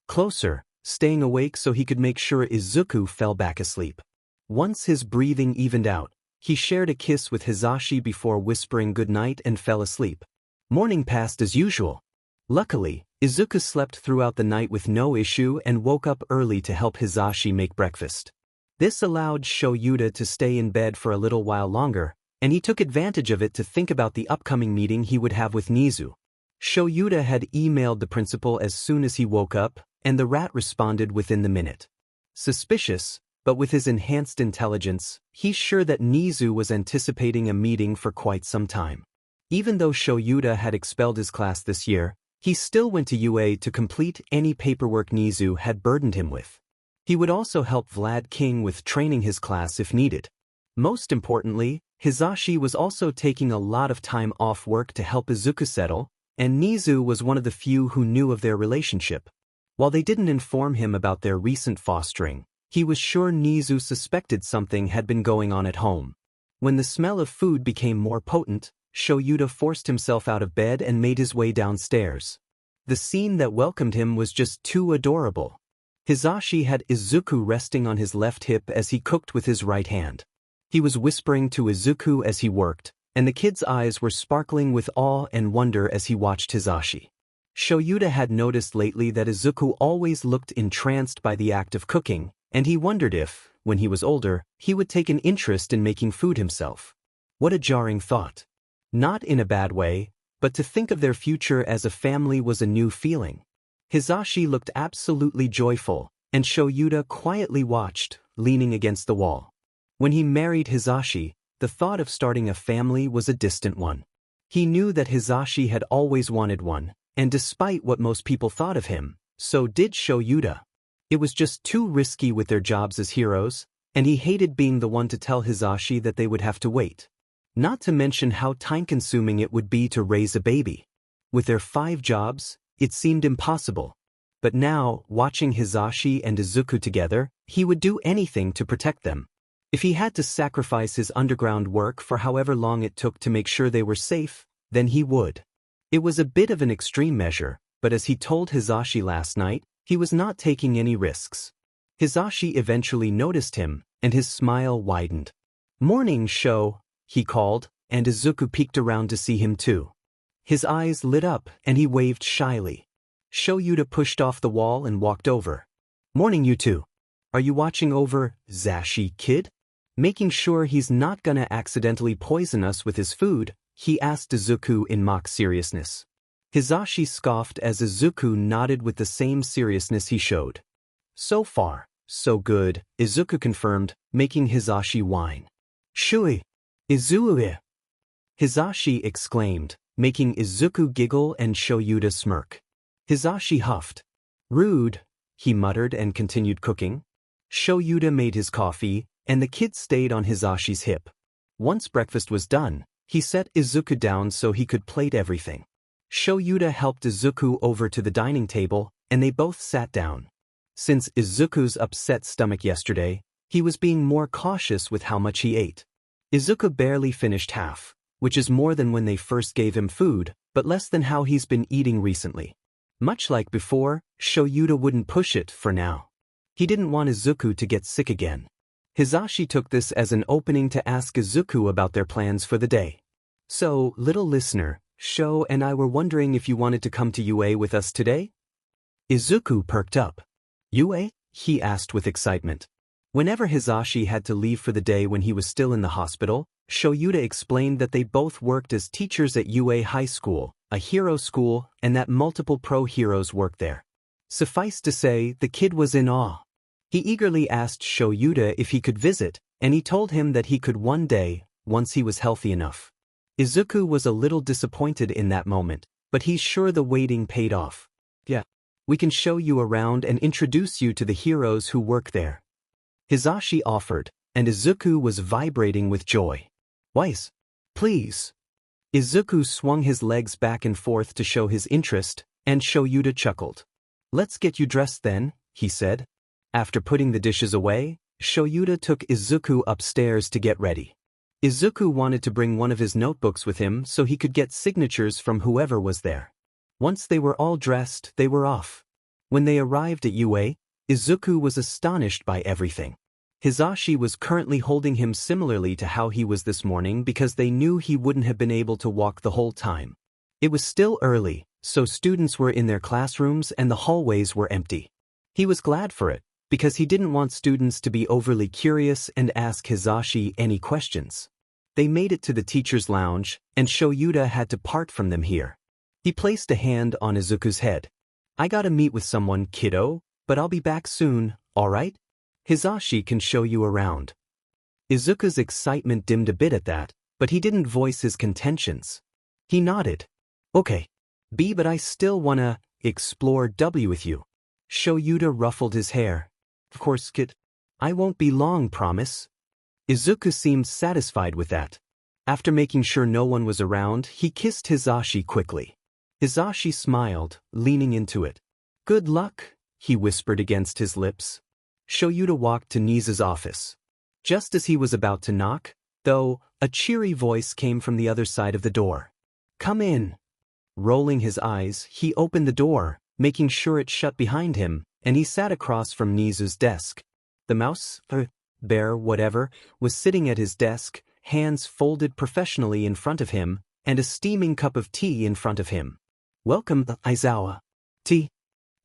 closer, staying awake so he could make sure Izuku fell back asleep. Once his breathing evened out, he shared a kiss with Hisashi before whispering goodnight and fell asleep. Morning passed as usual. Luckily, Izuku slept throughout the night with no issue and woke up early to help Hisashi make breakfast. This allowed Shouta to stay in bed for a little while longer, and he took advantage of it to think about the upcoming meeting he would have with Nizu. Shouta had emailed the principal as soon as he woke up, and the rat responded within the minute. Suspicious, but with his enhanced intelligence, he's sure that Nizu was anticipating a meeting for quite some time. Even though Shouta had expelled his class this year, He still went to UA to complete any paperwork Nizu had burdened him with. He would also help Vlad King with training his class if needed. Most importantly, Hizashi was also taking a lot of time off work to help Izuku settle, and Nizu was one of the few who knew of their relationship. While they didn't inform him about their recent fostering, he was sure Nizu suspected something had been going on at home. When the smell of food became more potent, Shouta forced himself out of bed and made his way downstairs. The scene that welcomed him was just too adorable. Hizashi had Izuku resting on his left hip as he cooked with his right hand. He was whispering to Izuku as he worked, and the kid's eyes were sparkling with awe and wonder as he watched Hizashi. Shouta had noticed lately that Izuku always looked entranced by the act of cooking, and he wondered if, when he was older, he would take an interest in making food himself. What a jarring thought. Not in a bad way, but to think of their future as a family was a new feeling. Hizashi looked absolutely joyful, and Shouta quietly watched, leaning against the wall. When he married Hizashi, the thought of starting a family was a distant one. He knew that Hizashi had always wanted one, and despite what most people thought of him, so did Shouta. It was just too risky with their jobs as heroes, and he hated being the one to tell Hizashi that they would have to wait. Not to mention how time-consuming it would be to raise a baby. With their 5 jobs, it seemed impossible. But now, watching Hizashi and Izuku together, he would do anything to protect them. If he had to sacrifice his underground work for however long it took to make sure they were safe, then he would. It was a bit of an extreme measure, but as he told Hizashi last night, he was not taking any risks. Hizashi eventually noticed him, and his smile widened. "Morning, Sho," he called, and Izuku peeked around to see him too. His eyes lit up, and he waved shyly. Shouta pushed off the wall and walked over. "Morning, you two. Are you watching over Zashi, kid? Making sure he's not gonna accidentally poison us with his food?" he asked Izuku in mock seriousness. Hizashi scoffed as Izuku nodded with the same seriousness he showed. "So far, so good," Izuku confirmed, making Hizashi whine. "Shui, Izue!" Hizashi exclaimed, making Izuku giggle and Shouta smirk. Hizashi huffed. "Rude," he muttered and continued cooking. Shouta made his coffee, and the kid stayed on Hizashi's hip. Once breakfast was done, he set Izuku down so he could plate everything. Shouta helped Izuku over to the dining table, and they both sat down. Since Izuku's upset stomach yesterday, he was being more cautious with how much he ate. Izuku barely finished half, which is more than when they first gave him food, but less than how he's been eating recently. Much like before, Shouta wouldn't push it for now. He didn't want Izuku to get sick again. Hizashi took this as an opening to ask Izuku about their plans for the day. "So, little listener, Sho and I were wondering if you wanted to come to UA with us today?" Izuku perked up. "UA?" he asked with excitement. Whenever Hizashi had to leave for the day when he was still in the hospital, Shouta explained that they both worked as teachers at UA High School, a hero school, and that multiple pro heroes worked there. Suffice to say, the kid was in awe. He eagerly asked Shouta if he could visit, and he told him that he could one day, once he was healthy enough. Izuku was a little disappointed in that moment, but he's sure the waiting paid off. "Yeah, we can show you around and introduce you to the heroes who work there," Hizashi offered, and Izuku was vibrating with joy. "Wise, please." Izuku swung his legs back and forth to show his interest, and Shouta chuckled. "Let's get you dressed then," he said. After putting the dishes away, Shouta took Izuku upstairs to get ready. Izuku wanted to bring one of his notebooks with him so he could get signatures from whoever was there. Once they were all dressed, they were off. When they arrived at UA, Izuku was astonished by everything. Hizashi was currently holding him similarly to how he was this morning because they knew he wouldn't have been able to walk the whole time. It was still early, so students were in their classrooms and the hallways were empty. He was glad for it, because he didn't want students to be overly curious and ask Hizashi any questions. They made it to the teacher's lounge, and Shouta had to part from them here. He placed a hand on Izuku's head. "I gotta meet with someone, kiddo, but I'll be back soon, alright? Hizashi can show you around." Izuku's excitement dimmed a bit at that, but he didn't voice his contentions. He nodded. "Okay. B, but I still wanna explore W with you. Shouta ruffled his hair. Of course, kid. I won't be long, promise. Izuku seemed satisfied with that. After making sure no one was around, he kissed Hisashi quickly. Hisashi smiled, leaning into it. Good luck, he whispered against his lips. Shouta walked to Nizu's office. Just as he was about to knock, though, a cheery voice came from the other side of the door. Come in. Rolling his eyes, he opened the door, making sure it shut behind him, and he sat across from Nizu's desk. The mouse, bear, whatever, was sitting at his desk, hands folded professionally in front of him, and a steaming cup of tea in front of him. Welcome, Aizawa. Tea?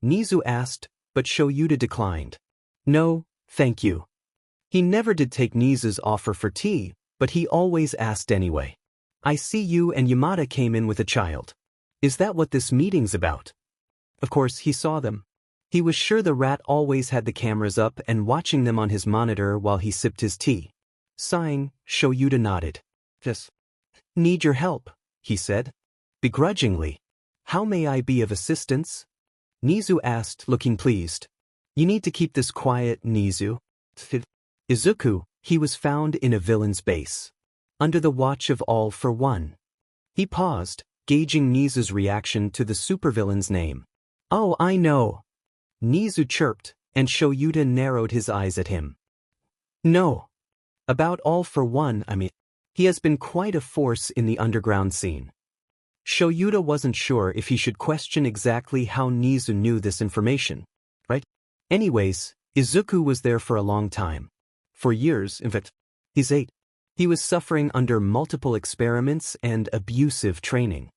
Nizu asked, but Shouta declined. No, thank you. He never did take Nizu's offer for tea, but he always asked anyway. I see you and Yamada came in with a child. Is that what this meeting's about? Of course, he saw them. He was sure the rat always had the cameras up and watching them on his monitor while he sipped his tea. Sighing, Shouta nodded. Yes. Need your help, he said. Begrudgingly. How may I be of assistance? Nizu asked, looking pleased. You need to keep this quiet, Nizu. Izuku, he was found in a villain's base. Under the watch of All for One. He paused, gauging Nizu's reaction to the supervillain's name. Oh, I know. Nizu chirped, and Shouta narrowed his eyes at him. No. About All for One, I mean. He has been quite a force in the underground scene. Shouta wasn't sure if he should question exactly how Nizu knew this information, right? Anyways, Izuku was there for a long time. For years, in fact. He's 8. He was suffering under multiple experiments and abusive training.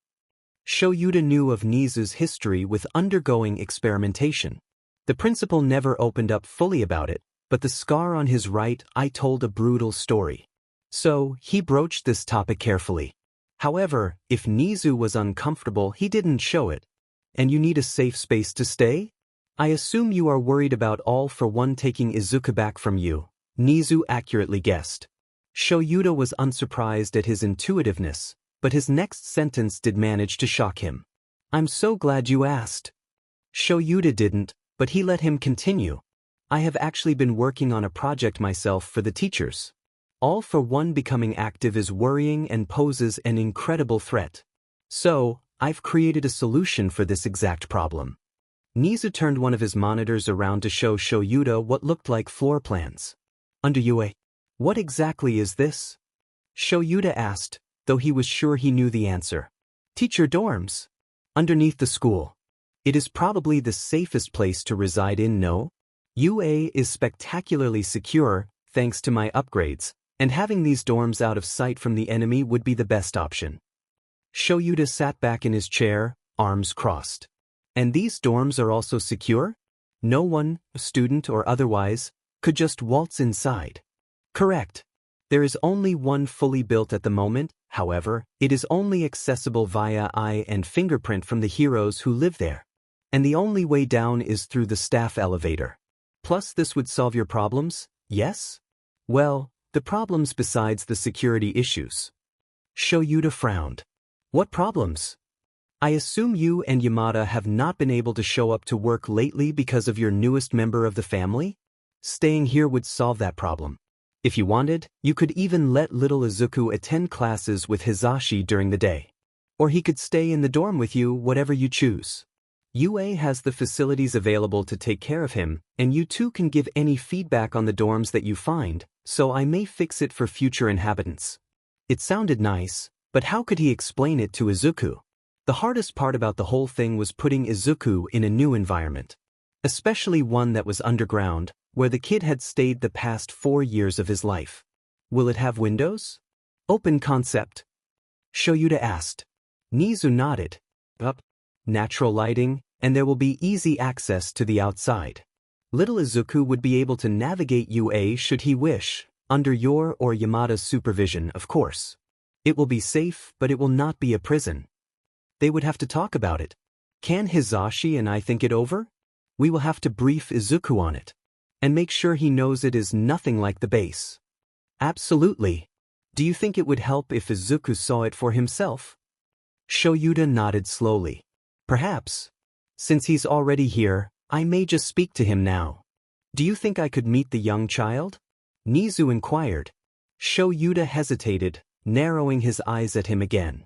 Shouta knew of Nizu's history with undergoing experimentation. The principal never opened up fully about it, but the scar on his right eye told a brutal story. So, he broached this topic carefully. However, if Nizu was uncomfortable, he didn't show it. And you need a safe space to stay? I assume you are worried about All for One taking Izuku back from you, Nizu accurately guessed. Shouta was unsurprised at his intuitiveness, but his next sentence did manage to shock him. I'm so glad you asked. Shouta didn't, but he let him continue. I have actually been working on a project myself for the teachers. All for One becoming active is worrying and poses an incredible threat. So, I've created a solution for this exact problem. Nizu turned one of his monitors around to show Shouta what looked like floor plans. Under UA. What exactly is this? Shouta asked, though he was sure he knew the answer. Teacher dorms. Underneath the school. It is probably the safest place to reside in, no? UA is spectacularly secure, thanks to my upgrades, and having these dorms out of sight from the enemy would be the best option. Shouta sat back in his chair, arms crossed. And these dorms are also secure? No one, student or otherwise, could just waltz inside. Correct. There is only one fully built at the moment, however, it is only accessible via eye and fingerprint from the heroes who live there. And the only way down is through the staff elevator. Plus this would solve your problems, yes? Well, the problems besides the security issues. Shouta frowned. What problems? I assume you and Yamada have not been able to show up to work lately because of your newest member of the family? Staying here would solve that problem. If you wanted, you could even let little Izuku attend classes with Hisashi during the day. Or he could stay in the dorm with you, whatever you choose. UA has the facilities available to take care of him, and you two can give any feedback on the dorms that you find, so I may fix it for future inhabitants. It sounded nice, but how could he explain it to Izuku? The hardest part about the whole thing was putting Izuku in a new environment. Especially one that was underground, where the kid had stayed the past 4 years of his life. Will it have windows? Open concept. Shouta asked. Nizu nodded. Up. Natural lighting, and there will be easy access to the outside. Little Izuku would be able to navigate UA should he wish, under your or Yamada's supervision, of course. It will be safe, but it will not be a prison. They would have to talk about it. Can Hisashi and I think it over? We will have to brief Izuku on it. And make sure he knows it is nothing like the base. Absolutely. Do you think it would help if Izuku saw it for himself? Shouta nodded slowly. Perhaps. Since he's already here, I may just speak to him now. Do you think I could meet the young child? Nizu inquired. Shouta hesitated, narrowing his eyes at him again.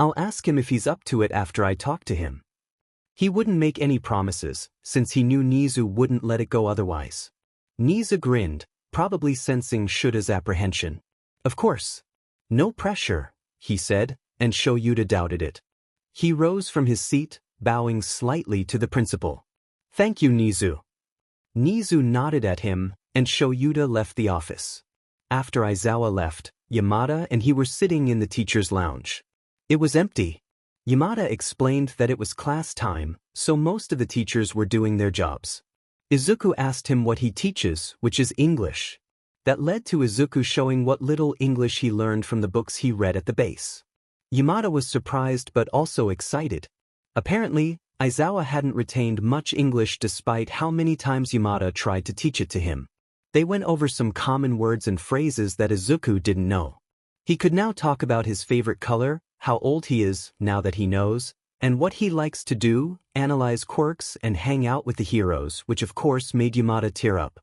I'll ask him if he's up to it after I talk to him. He wouldn't make any promises, since he knew Nizu wouldn't let it go otherwise. Nizu grinned, probably sensing Shouta's apprehension. Of course. No pressure, he said, and Shouta doubted it. He rose from his seat, bowing slightly to the principal. Thank you, Nizu. Nizu nodded at him, and Shouta left the office. After Aizawa left, Yamada and he were sitting in the teacher's lounge. It was empty. Yamada explained that it was class time, so most of the teachers were doing their jobs. Izuku asked him what he teaches, which is English. That led to Izuku showing what little English he learned from the books he read at the base. Yamada was surprised but also excited. Apparently, Aizawa hadn't retained much English despite how many times Yamada tried to teach it to him. They went over some common words and phrases that Izuku didn't know. He could now talk about his favorite color, how old he is, now that he knows, and what he likes to do, analyze quirks and hang out with the heroes, which of course made Yamada tear up.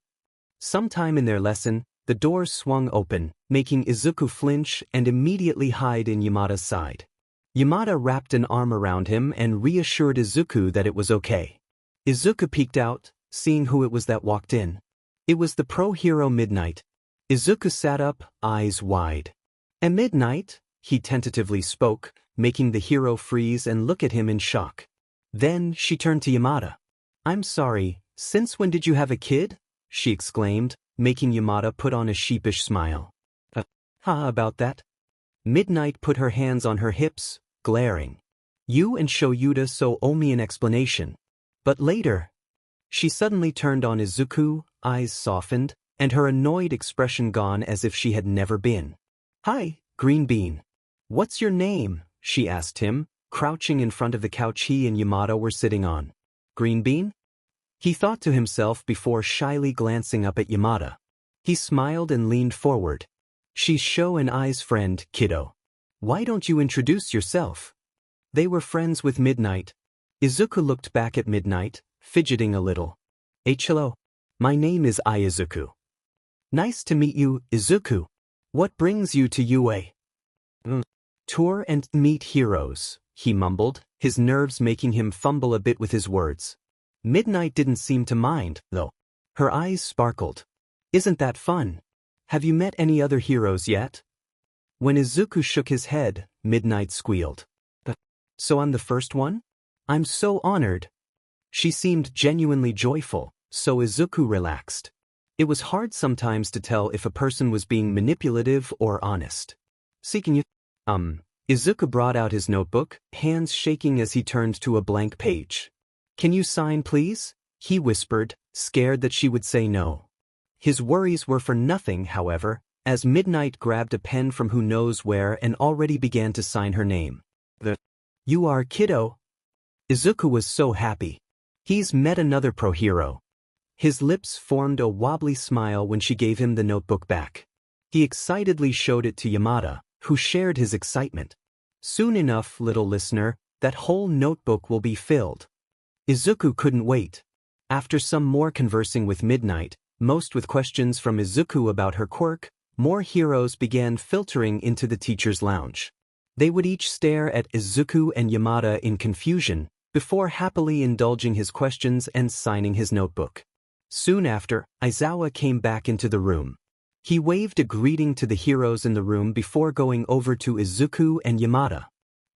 Sometime in their lesson, the doors swung open, making Izuku flinch and immediately hide in Yamada's side. Yamada wrapped an arm around him and reassured Izuku that it was okay. Izuku peeked out, seeing who it was that walked in. It was the pro-hero Midnight. Izuku sat up, eyes wide. "And Midnight?" he tentatively spoke, making the hero freeze and look at him in shock. Then she turned to Yamada. "I'm sorry, since when did you have a kid?" she exclaimed, making Yamada put on a sheepish smile. About that?" Midnight put her hands on her hips, glaring. "You and Shouta so owe me an explanation. But later." She suddenly turned on Izuku, eyes softened, and her annoyed expression gone as if she had never been. "Hi, Green Bean. What's your name?" she asked him, crouching in front of the couch he and Yamada were sitting on. "Green Bean?" He thought to himself before shyly glancing up at Yamada. He smiled and leaned forward. "She's Sho and I's friend, kiddo. Why don't you introduce yourself?" They were friends with Midnight. Izuku looked back at Midnight, fidgeting a little. "Hello. My name is Izuku." "Nice to meet you, Izuku. What brings you to UA?" "Tour and meet heroes," he mumbled, his nerves making him fumble a bit with his words. Midnight didn't seem to mind, though. Her eyes sparkled. "Isn't that fun? Have you met any other heroes yet?" When Izuku shook his head, Midnight squealed. "So I'm the first one? I'm so honored." She seemed genuinely joyful, so Izuku relaxed. It was hard sometimes to tell if a person was being manipulative or honest. "Seeking you?" Izuku brought out his notebook, hands shaking as he turned to a blank page. "Can you sign, please?" he whispered, scared that she would say no. His worries were for nothing, however, as Midnight grabbed a pen from who knows where and already began to sign her name. "You are kiddo." Izuku was so happy. He's met another pro-hero. His lips formed a wobbly smile when she gave him the notebook back. He excitedly showed it to Yamada, who shared his excitement. "Soon enough, little listener, that whole notebook will be filled." Izuku couldn't wait. After some more conversing with Midnight, most with questions from Izuku about her quirk, more heroes began filtering into the teacher's lounge. They would each stare at Izuku and Yamada in confusion, before happily indulging his questions and signing his notebook. Soon after, Aizawa came back into the room. He waved a greeting to the heroes in the room before going over to Izuku and Yamada.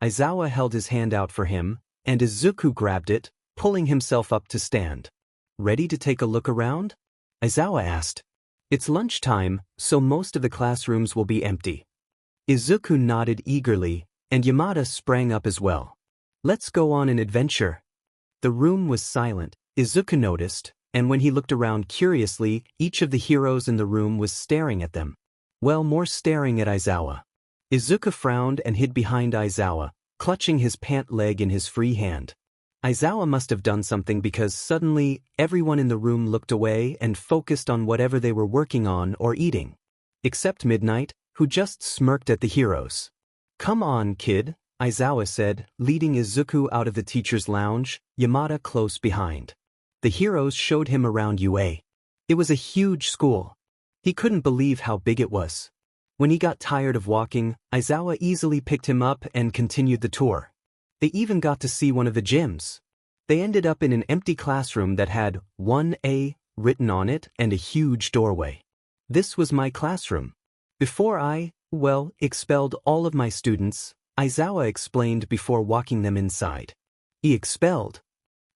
Aizawa held his hand out for him, and Izuku grabbed it, pulling himself up to stand. "Ready to take a look around?" Aizawa asked. "It's lunchtime, so most of the classrooms will be empty." Izuku nodded eagerly, and Yamada sprang up as well. "Let's go on an adventure." The room was silent, Izuku noticed, and when he looked around curiously, each of the heroes in the room was staring at them. Well, more staring at Aizawa. Izuku frowned and hid behind Aizawa, clutching his pant leg in his free hand. Aizawa must have done something because suddenly, everyone in the room looked away and focused on whatever they were working on or eating. Except Midnight, who just smirked at the heroes. "Come on, kid. Aizawa said, leading Izuku out of the teacher's lounge, Yamada close behind. The heroes showed him around UA. It was a huge school. He couldn't believe how big it was. When he got tired of walking, Aizawa easily picked him up and continued the tour. They even got to see one of the gyms. They ended up in an empty classroom that had 1A written on it and a huge doorway. This was my classroom. Before I, expelled all of my students, Aizawa explained before walking them inside. He expelled?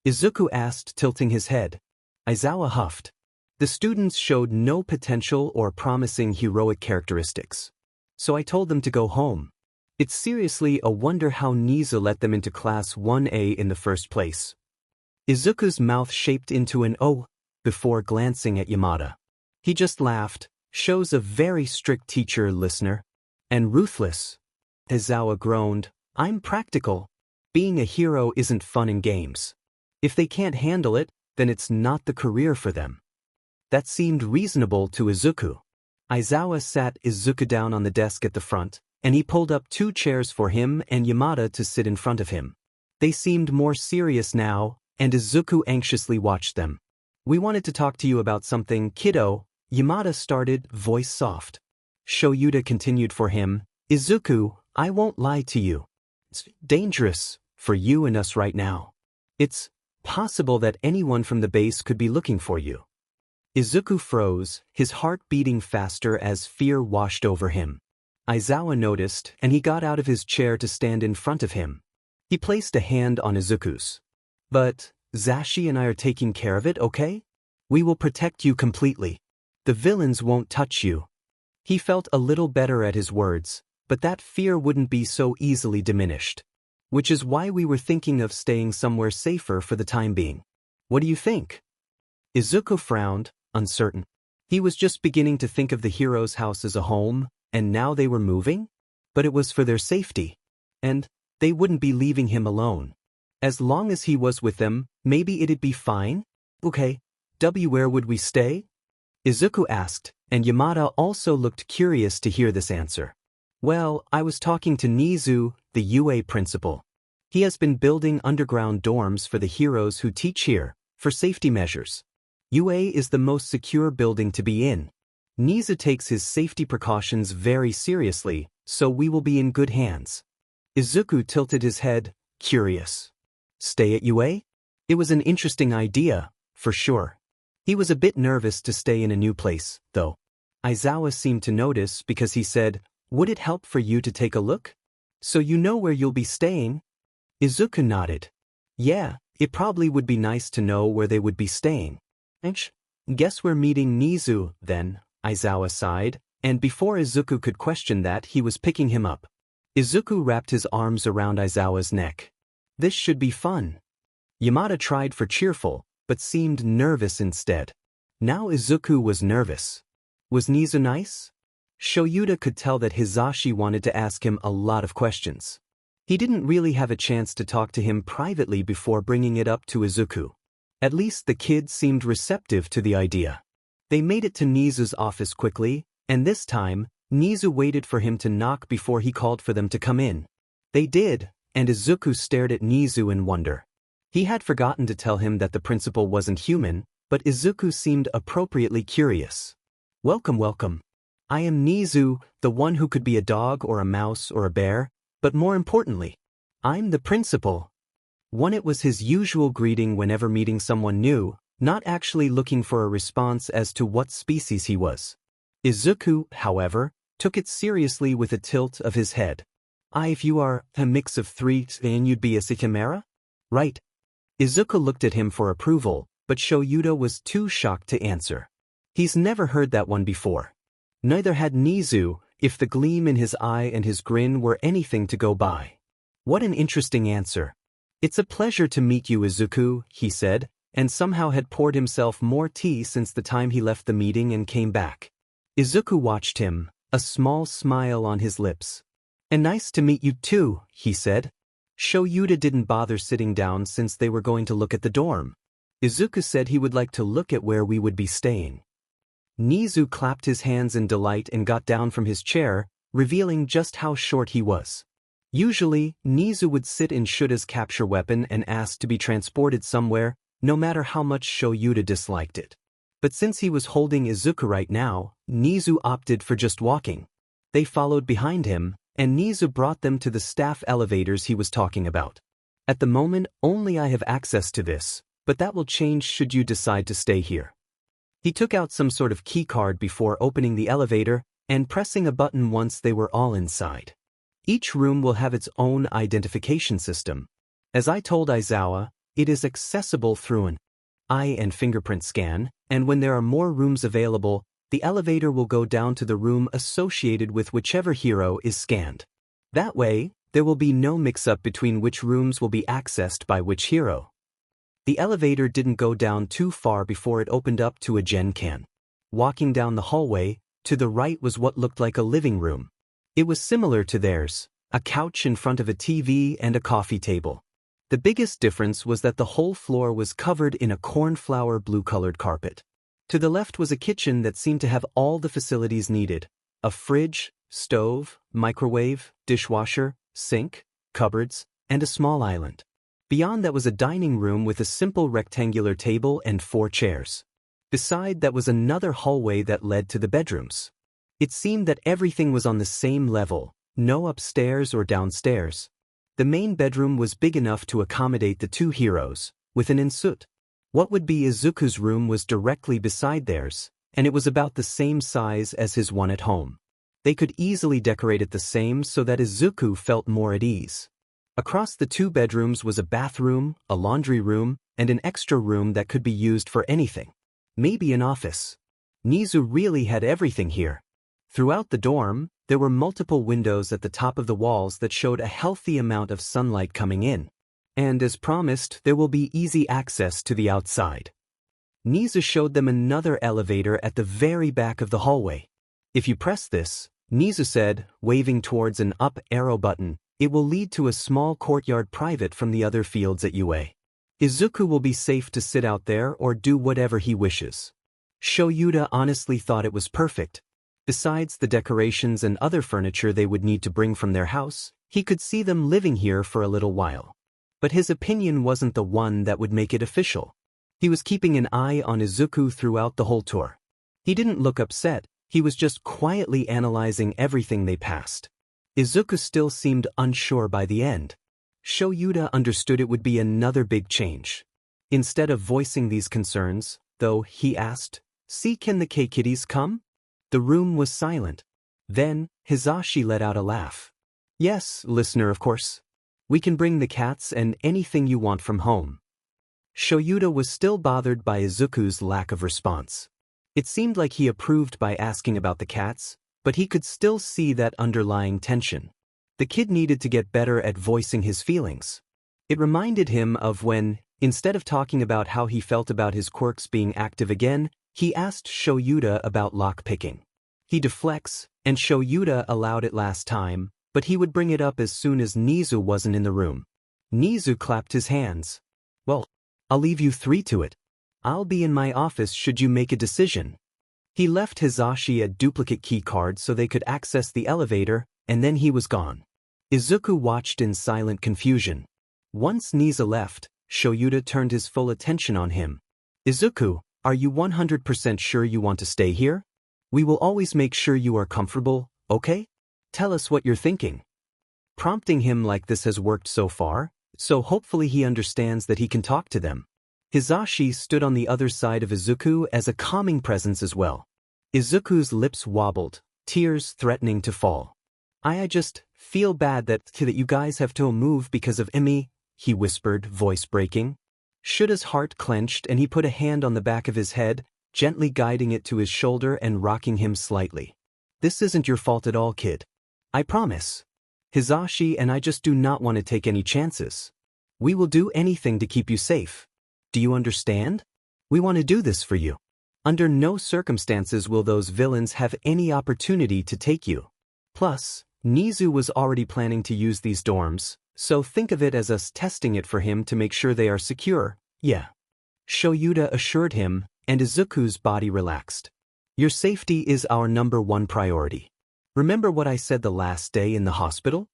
Izuku asked, tilting his head. Aizawa huffed. The students showed no potential or promising heroic characteristics. So I told them to go home. It's seriously a wonder how Nizu let them into Class 1A in the first place. Izuku's mouth shaped into an O before glancing at Yamada. He just laughed. Shows a very strict teacher, listener. And ruthless. Aizawa groaned. I'm practical. Being a hero isn't fun in games. If they can't handle it, then it's not the career for them. That seemed reasonable to Izuku. Aizawa sat Izuku down on the desk at the front, and he pulled up 2 chairs for him and Yamada to sit in front of him. They seemed more serious now, and Izuku anxiously watched them. We wanted to talk to you about something, kiddo, Yamada started, voice soft. Shouta continued for him, Izuku, I won't lie to you. It's dangerous for you and us right now. It's possible that anyone from the base could be looking for you. Izuku froze, his heart beating faster as fear washed over him. Aizawa noticed, and he got out of his chair to stand in front of him. He placed a hand on Izuku's. But Zashi and I are taking care of it, okay? We will protect you completely. The villains won't touch you. He felt a little better at his words, but that fear wouldn't be so easily diminished. Which is why we were thinking of staying somewhere safer for the time being. What do you think? Izuku frowned, uncertain. He was just beginning to think of the hero's house as a home, and now they were moving? But it was for their safety. And they wouldn't be leaving him alone. As long as he was with them, maybe it'd be fine? Okay. Where would we stay? Izuku asked, and Yamada also looked curious to hear this answer. Well, I was talking to Nizu, the UA principal. He has been building underground dorms for the heroes who teach here, for safety measures. UA is the most secure building to be in. Nizu takes his safety precautions very seriously, so we will be in good hands. Izuku tilted his head, curious. Stay at UA? It was an interesting idea, for sure. He was a bit nervous to stay in a new place, though. Aizawa seemed to notice because he said, would it help for you to take a look? So you know where you'll be staying? Izuku nodded. Yeah, it probably would be nice to know where they would be staying. Guess we're meeting Nizu, then, Aizawa sighed, and before Izuku could question that, he was picking him up. Izuku wrapped his arms around Aizawa's neck. This should be fun. Yamada tried for cheerful, but seemed nervous instead. Now Izuku was nervous. Was Nizu nice? Shouta could tell that Hizashi wanted to ask him a lot of questions. He didn't really have a chance to talk to him privately before bringing it up to Izuku. At least the kid seemed receptive to the idea. They made it to Nizu's office quickly, and this time, Nizu waited for him to knock before he called for them to come in. They did, and Izuku stared at Nizu in wonder. He had forgotten to tell him that the principal wasn't human, but Izuku seemed appropriately curious. Welcome, welcome. I am Nizu, the one who could be a dog or a mouse or a bear, but more importantly, I'm the principal. It was his usual greeting whenever meeting someone new, not actually looking for a response as to what species he was. Izuku, however, took it seriously with a tilt of his head. If you are a mix of 3, then you'd be a chimera? Right. Izuku looked at him for approval, but Shouta was too shocked to answer. He's never heard that one before. Neither had Nizu, if the gleam in his eye and his grin were anything to go by. What an interesting answer. It's a pleasure to meet you, Izuku, he said, and somehow had poured himself more tea since the time he left the meeting and came back. Izuku watched him, a small smile on his lips. And nice to meet you too, he said. Shouta didn't bother sitting down since they were going to look at the dorm. Izuku said he would like to look at where we would be staying. Nizu clapped his hands in delight and got down from his chair, revealing just how short he was. Usually, Nizu would sit in Shouta's capture weapon and ask to be transported somewhere, no matter how much Shouta disliked it. But since he was holding Izuku right now, Nizu opted for just walking. They followed behind him, and Nizu brought them to the staff elevators he was talking about. At the moment, only I have access to this, but that will change should you decide to stay here. He took out some sort of key card before opening the elevator and pressing a button once they were all inside. Each room will have its own identification system. As I told Aizawa, it is accessible through an eye and fingerprint scan, and when there are more rooms available, the elevator will go down to the room associated with whichever hero is scanned. That way, there will be no mix-up between which rooms will be accessed by which hero. The elevator didn't go down too far before it opened up to a gen-can. Walking down the hallway, to the right was what looked like a living room. It was similar to theirs, a couch in front of a TV and a coffee table. The biggest difference was that the whole floor was covered in a cornflower blue-colored carpet. To the left was a kitchen that seemed to have all the facilities needed: a fridge, stove, microwave, dishwasher, sink, cupboards, and a small island. Beyond that was a dining room with a simple rectangular table and 4 chairs. Beside that was another hallway that led to the bedrooms. It seemed that everything was on the same level, no upstairs or downstairs. The main bedroom was big enough to accommodate the 2 heroes, with an ensue. What would be Izuku's room was directly beside theirs, and it was about the same size as his one at home. They could easily decorate it the same so that Izuku felt more at ease. Across the 2 bedrooms was a bathroom, a laundry room, and an extra room that could be used for anything. Maybe an office. Nizu really had everything here. Throughout the dorm, there were multiple windows at the top of the walls that showed a healthy amount of sunlight coming in. And as promised, there will be easy access to the outside. Nizu showed them another elevator at the very back of the hallway. If you press this, Nizu said, waving towards an up arrow button, it will lead to a small courtyard private from the other fields at UA. Izuku will be safe to sit out there or do whatever he wishes. Shouta honestly thought it was perfect. Besides the decorations and other furniture they would need to bring from their house, he could see them living here for a little while. But his opinion wasn't the one that would make it official. He was keeping an eye on Izuku throughout the whole tour. He didn't look upset, he was just quietly analyzing everything they passed. Izuku still seemed unsure by the end. Shouta understood it would be another big change. Instead of voicing these concerns, though, he asked, "See, can the K-Kitties come?" The room was silent. Then, Hizashi let out a laugh. "Yes, listener, of course. We can bring the cats and anything you want from home." Shouta was still bothered by Izuku's lack of response. It seemed like he approved by asking about the cats, but he could still see that underlying tension. The kid needed to get better at voicing his feelings. It reminded him of when, instead of talking about how he felt about his quirks being active again, he asked Shouta about lockpicking. He deflects, and Shouta allowed it last time, but he would bring it up as soon as Nizu wasn't in the room. Nizu clapped his hands. "Well, I'll leave you 3 to it. I'll be in my office should you make a decision." He left Hizashi a duplicate key card so they could access the elevator, and then he was gone. Izuku watched in silent confusion. Once Nizu left, Shouta turned his full attention on him. "Izuku, are you 100% sure you want to stay here? We will always make sure you are comfortable, okay? Tell us what you're thinking." Prompting him like this has worked so far, so hopefully he understands that he can talk to them. Hizashi stood on the other side of Izuku as a calming presence as well. Izuku's lips wobbled, tears threatening to fall. I just feel bad that you guys have to move because of Emi," he whispered, voice breaking. Shouda's heart clenched and he put a hand on the back of his head, gently guiding it to his shoulder and rocking him slightly. "This isn't your fault at all, kid. I promise. Hizashi and I just do not want to take any chances. We will do anything to keep you safe. Do you understand? We want to do this for you. Under no circumstances will those villains have any opportunity to take you. Plus, Nizu was already planning to use these dorms, so think of it as us testing it for him to make sure they are secure, yeah." Shouta assured him, and Izuku's body relaxed. "Your safety is our #1 priority. Remember what I said the last day in the hospital?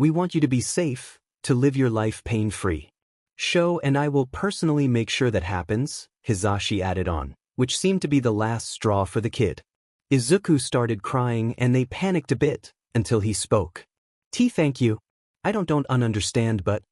We want you to be safe, to live your life pain-free. Sho and I will personally make sure that happens, Hisashi added on, which seemed to be the last straw for the kid. Izuku started crying and they panicked a bit, until he spoke. Thank you. I don't understand but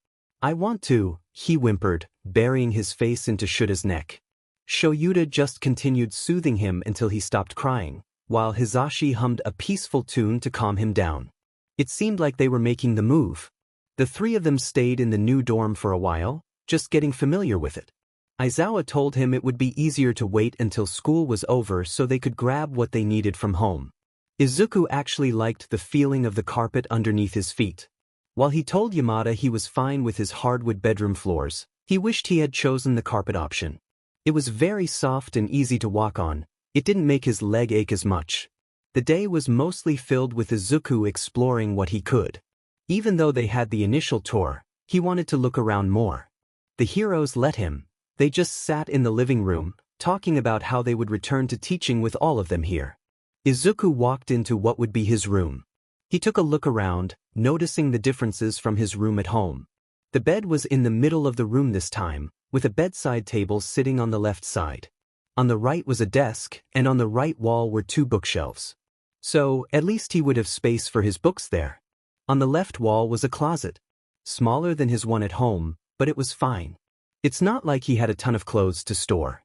I want to, he whimpered, burying his face into Shuta's neck. Shoyuta just continued soothing him until he stopped crying, while Hisashi hummed a peaceful tune to calm him down. It seemed like they were making the move. The three of them stayed in the new dorm for a while, just getting familiar with it. Aizawa told him it would be easier to wait until school was over so they could grab what they needed from home. Izuku actually liked the feeling of the carpet underneath his feet. While he told Yamada he was fine with his hardwood bedroom floors, he wished he had chosen the carpet option. It was very soft and easy to walk on. It didn't make his leg ache as much. The day was mostly filled with Izuku exploring what he could. Even though they had the initial tour, he wanted to look around more. The heroes let him. They just sat in the living room, talking about how they would return to teaching with all of them here. Izuku walked into what would be his room. He took a look around, noticing the differences from his room at home. The bed was in the middle of the room this time, with a bedside table sitting on the left side. On the right was a desk, and on the right wall were 2 bookshelves. So, at least he would have space for his books there. On the left wall was a closet. Smaller than his one at home, but it was fine. It's not like he had a ton of clothes to store.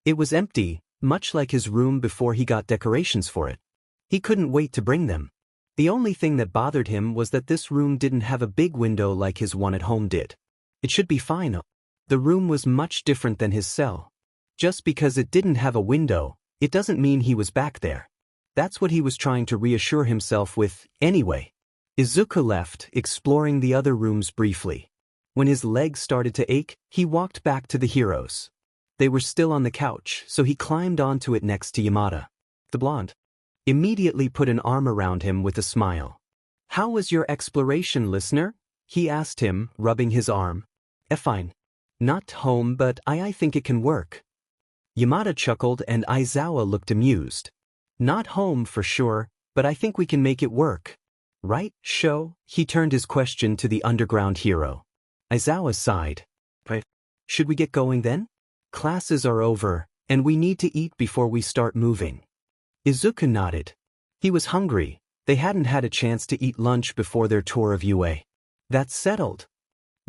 It was empty, much like his room before he got decorations for it. He couldn't wait to bring them. The only thing that bothered him was that this room didn't have a big window like his one at home did. It should be fine. The room was much different than his cell. Just because it didn't have a window, it doesn't mean he was back there. That's what he was trying to reassure himself with, anyway. Izuku left, exploring the other rooms briefly. When his legs started to ache, he walked back to the heroes. They were still on the couch, so he climbed onto it next to Yamada. The blonde immediately put an arm around him with a smile. How was your exploration, listener? He asked him, rubbing his arm. Fine. Not home, but I think it can work. Yamada chuckled and Aizawa looked amused. Not home for sure, but I think we can make it work. Right, Sho? He turned his question to the underground hero. Aizawa sighed. Right. Should we get going then? Classes are over, and we need to eat before we start moving. Izuku nodded. He was hungry. They hadn't had a chance to eat lunch before their tour of UA. That's settled,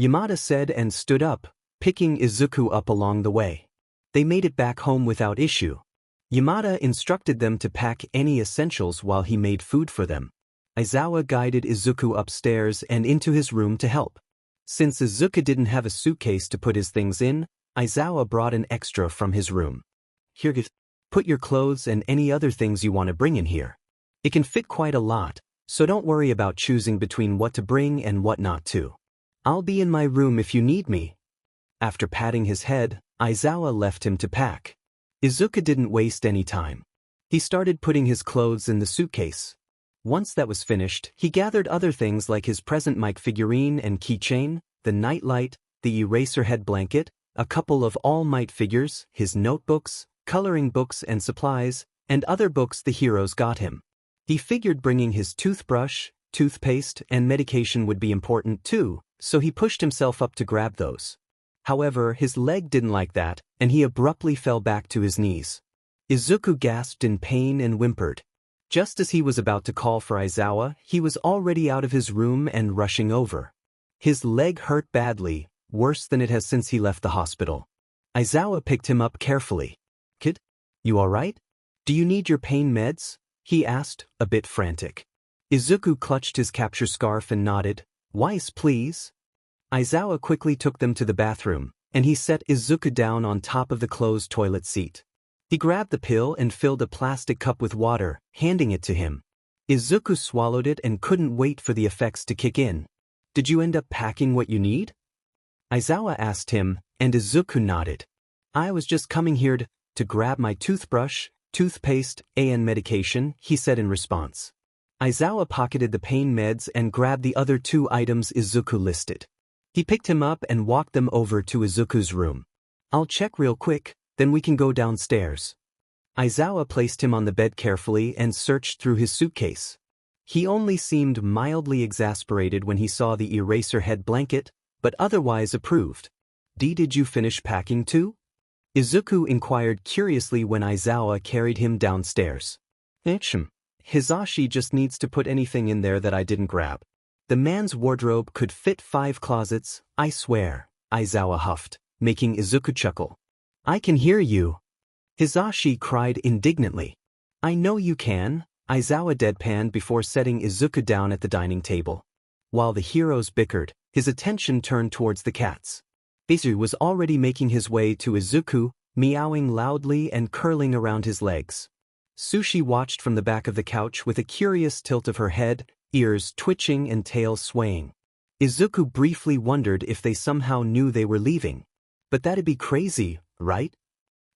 Yamada said and stood up, picking Izuku up along the way. They made it back home without issue. Yamada instructed them to pack any essentials while he made food for them. Aizawa guided Izuku upstairs and into his room to help. Since Izuku didn't have a suitcase to put his things in, Aizawa brought an extra from his room. Here, put your clothes and any other things you want to bring in here. It can fit quite a lot, so don't worry about choosing between what to bring and what not to. I'll be in my room if you need me. After patting his head, Aizawa left him to pack. Izuku didn't waste any time. He started putting his clothes in the suitcase. Once that was finished, he gathered other things like his present mic figurine and keychain, the nightlight, the Eraserhead blanket, a couple of All Might figures, his notebooks, coloring books and supplies, and other books the heroes got him. He figured bringing his toothbrush, toothpaste, and medication would be important too, so he pushed himself up to grab those. However, his leg didn't like that, and he abruptly fell back to his knees. Izuku gasped in pain and whimpered. Just as he was about to call for Aizawa, he was already out of his room and rushing over. His leg hurt badly, worse than it has since he left the hospital. Aizawa picked him up carefully. Kid, you alright? Do you need your pain meds? He asked, a bit frantic. Izuku clutched his capture scarf and nodded. Weiss, please. Aizawa quickly took them to the bathroom, and he set Izuku down on top of the closed toilet seat. He grabbed the pill and filled a plastic cup with water, handing it to him. Izuku swallowed it and couldn't wait for the effects to kick in. Did you end up packing what you need? Aizawa asked him, and Izuku nodded. I was just coming here to grab my toothbrush, toothpaste, and medication, he said in response. Aizawa pocketed the pain meds and grabbed the other 2 items Izuku listed. He picked him up and walked them over to Izuku's room. I'll check real quick, then we can go downstairs. Aizawa placed him on the bed carefully and searched through his suitcase. He only seemed mildly exasperated when he saw the eraser head blanket, but otherwise approved. Did you finish packing too? Izuku inquired curiously when Aizawa carried him downstairs. Hisashi just needs to put anything in there that I didn't grab. The man's wardrobe could fit 5 closets, I swear, Aizawa huffed, making Izuku chuckle. I can hear you. Hisashi cried indignantly. I know you can, Aizawa deadpanned before setting Izuku down at the dining table. While the heroes bickered, his attention turned towards the cats. Izuku was already making his way to Izuku, meowing loudly and curling around his legs. Sushi watched from the back of the couch with a curious tilt of her head, ears twitching and tail swaying. Izuku briefly wondered if they somehow knew they were leaving. But that'd be crazy, right?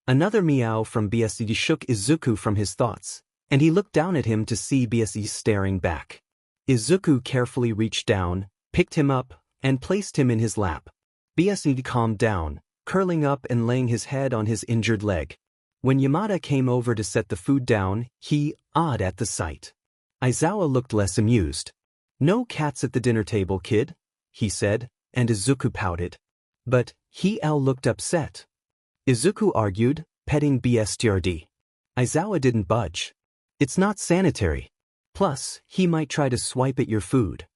Another meow from BSD shook Izuku from his thoughts, and he looked down at him to see BSD staring back. Izuku carefully reached down, picked him up, and placed him in his lap. BSD calmed down, curling up and laying his head on his injured leg. When Yamada came over to set the food down, he awed at the sight. Aizawa looked less amused. No cats at the dinner table, kid, he said, and Izuku pouted. But he looked upset. Izuku argued, petting BSTRD. Aizawa didn't budge. It's not sanitary. Plus, he might try to swipe at your food.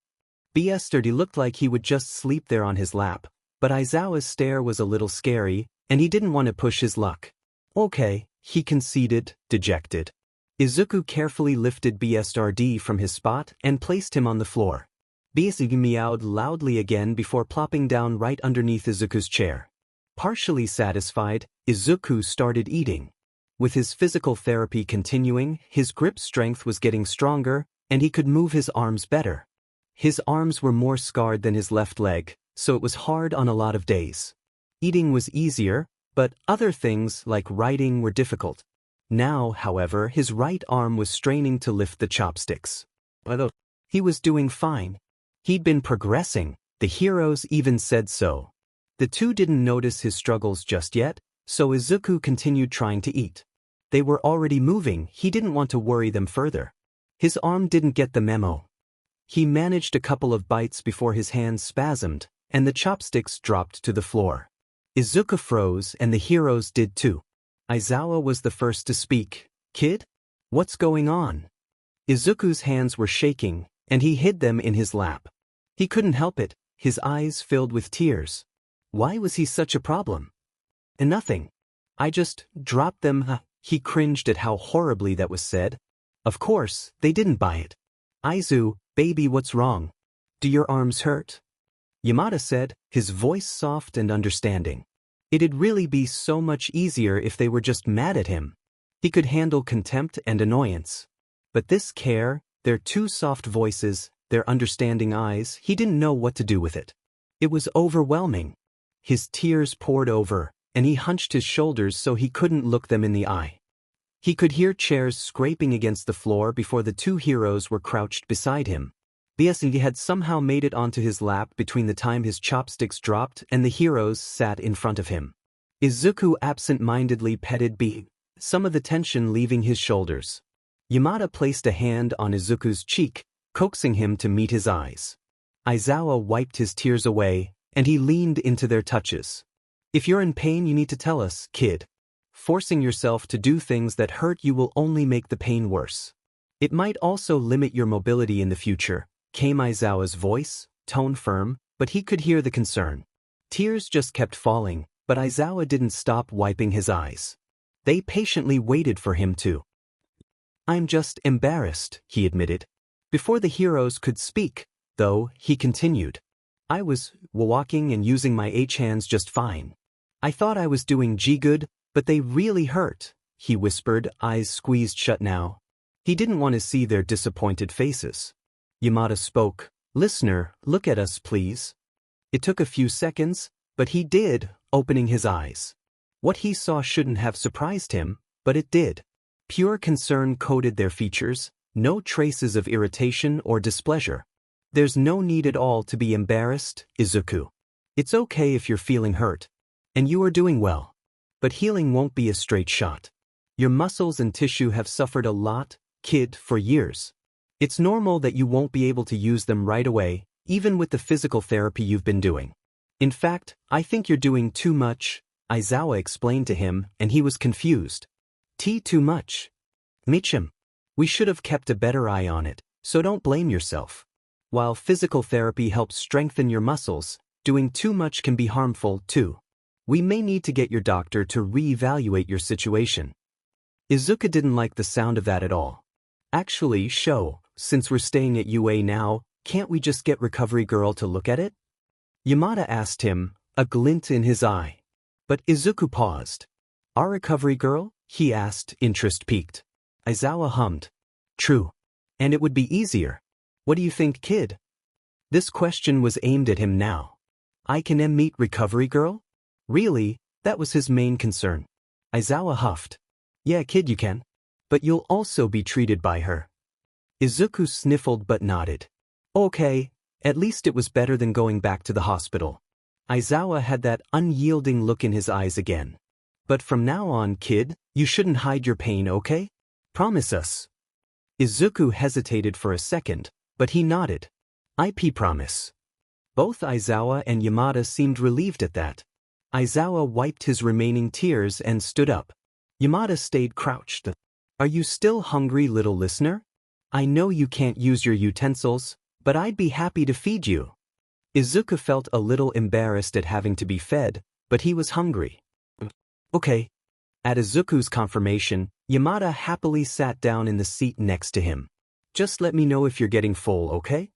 BSTRD looked like he would just sleep there on his lap, but Aizawa's stare was a little scary, and he didn't want to push his luck. Okay, he conceded, dejected. Izuku carefully lifted BSRD from his spot and placed him on the floor. BSRD meowed loudly again before plopping down right underneath Izuku's chair. Partially satisfied, Izuku started eating. With his physical therapy continuing, his grip strength was getting stronger, and he could move his arms better. His arms were more scarred than his left leg, so it was hard on a lot of days. Eating was easier, but other things like writing were difficult. Now, however, his right arm was straining to lift the chopsticks. But he was doing fine. He'd been progressing, the heroes even said so. The two didn't notice his struggles just yet, so Izuku continued trying to eat. They were already moving, he didn't want to worry them further. His arm didn't get the memo. He managed a couple of bites before his hands spasmed, and the chopsticks dropped to the floor. Izuku froze and the heroes did too. Aizawa was the first to speak. Kid? What's going on? Izuku's hands were shaking, and he hid them in his lap. He couldn't help it, his eyes filled with tears. Why was he such a problem? Nothing. I just dropped them. He cringed at how horribly that was said. Of course, they didn't buy it. Aizu, baby, what's wrong? Do your arms hurt? Yamada said, his voice soft and understanding. It'd really be so much easier if they were just mad at him. He could handle contempt and annoyance. But this care, their two soft voices, their understanding eyes, he didn't know what to do with it. It was overwhelming. His tears poured over, and he hunched his shoulders so he couldn't look them in the eye. He could hear chairs scraping against the floor before the two heroes were crouched beside him. BSD had somehow made it onto his lap between the time his chopsticks dropped and the heroes sat in front of him. Izuku absent-mindedly petted B, some of the tension leaving his shoulders. Yamada placed a hand on Izuku's cheek, coaxing him to meet his eyes. Aizawa wiped his tears away, and he leaned into their touches. If you're in pain, you need to tell us, kid. Forcing yourself to do things that hurt you will only make the pain worse. It might also limit your mobility in the future. Came Aizawa's voice, tone firm, but he could hear the concern. Tears just kept falling, but Aizawa didn't stop wiping his eyes. They patiently waited for him to. I'm just embarrassed, he admitted. Before the heroes could speak, though, he continued. I was walking and using my H-hands just fine. I thought I was doing good, but they really hurt, he whispered, eyes squeezed shut now. He didn't want to see their disappointed faces. Yamada spoke. Listener, look at us, please. It took a few seconds, but he did, opening his eyes. What he saw shouldn't have surprised him, but it did. Pure concern coated their features, no traces of irritation or displeasure. There's no need at all to be embarrassed, Izuku. It's okay if you're feeling hurt. And you are doing well. But healing won't be a straight shot. Your muscles and tissue have suffered a lot, kid, for years. It's normal that you won't be able to use them right away, even with the physical therapy you've been doing. In fact, I think you're doing too much, Aizawa explained to him, and he was confused. Too much? Michim. We should have kept a better eye on it, so don't blame yourself. While physical therapy helps strengthen your muscles, doing too much can be harmful too. We may need to get your doctor to re-evaluate your situation. Izuku didn't like the sound of that at all. Actually, since we're staying at UA now, can't we just get Recovery Girl to look at it? Yamada asked him, a glint in his eye. But Izuku paused. Our Recovery Girl? He asked, interest piqued. Aizawa hummed. True. And it would be easier. What do you think, kid? This question was aimed at him now. I can meet Recovery Girl? Really, that was his main concern. Aizawa huffed. Yeah, kid, you can. But you'll also be treated by her. Izuku sniffled but nodded. Okay, at least it was better than going back to the hospital. Aizawa had that unyielding look in his eyes again. But from now on, kid, you shouldn't hide your pain, okay? Promise us. Izuku hesitated for a second, but he nodded. IP promise. Both Aizawa and Yamada seemed relieved at that. Aizawa wiped his remaining tears and stood up. Yamada stayed crouched. Are you still hungry, little listener? I know you can't use your utensils, but I'd be happy to feed you. Izuku felt a little embarrassed at having to be fed, but he was hungry. Okay. At Izuku's confirmation, Yamada happily sat down in the seat next to him. Just let me know if you're getting full, okay?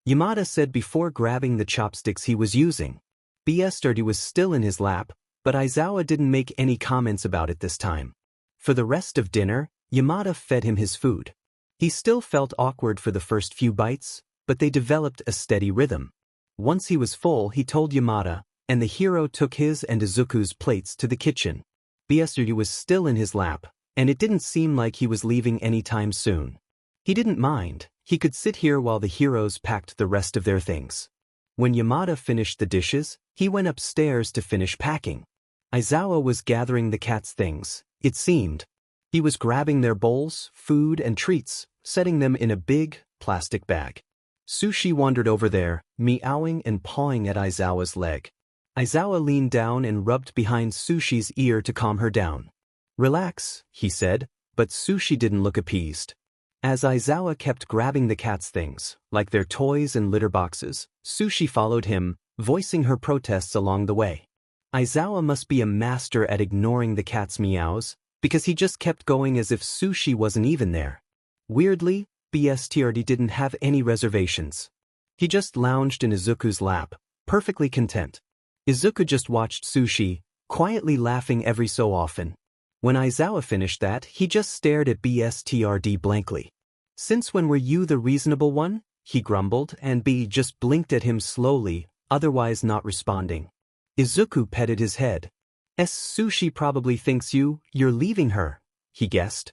Yamada said before grabbing the chopsticks he was using. BGMI was still in his lap, but Aizawa didn't make any comments about it this time. For the rest of dinner, Yamada fed him his food. He still felt awkward for the first few bites, but they developed a steady rhythm. Once he was full, he told Yamada, and the hero took his and Izuku's plates to the kitchen. BGMI was still in his lap, and it didn't seem like he was leaving anytime soon. He didn't mind, he could sit here while the heroes packed the rest of their things. When Yamada finished the dishes, he went upstairs to finish packing. Aizawa was gathering the cat's things, it seemed. He was grabbing their bowls, food, and treats, setting them in a big, plastic bag. Sushi wandered over there, meowing and pawing at Aizawa's leg. Aizawa leaned down and rubbed behind Sushi's ear to calm her down. Relax, he said, but Sushi didn't look appeased. As Aizawa kept grabbing the cat's things, like their toys and litter boxes, Sushi followed him, voicing her protests along the way. Aizawa must be a master at ignoring the cat's meows, because he just kept going as if Sushi wasn't even there. Weirdly, BGMI didn't have any reservations. He just lounged in Izuku's lap, perfectly content. Izuku just watched Sushi, quietly laughing every so often. When Aizawa finished that, he just stared at BGMI blankly. Since when were you the reasonable one? He grumbled, and B just blinked at him slowly, otherwise not responding. Izuku petted his head. Sushi probably thinks you're leaving her, he guessed.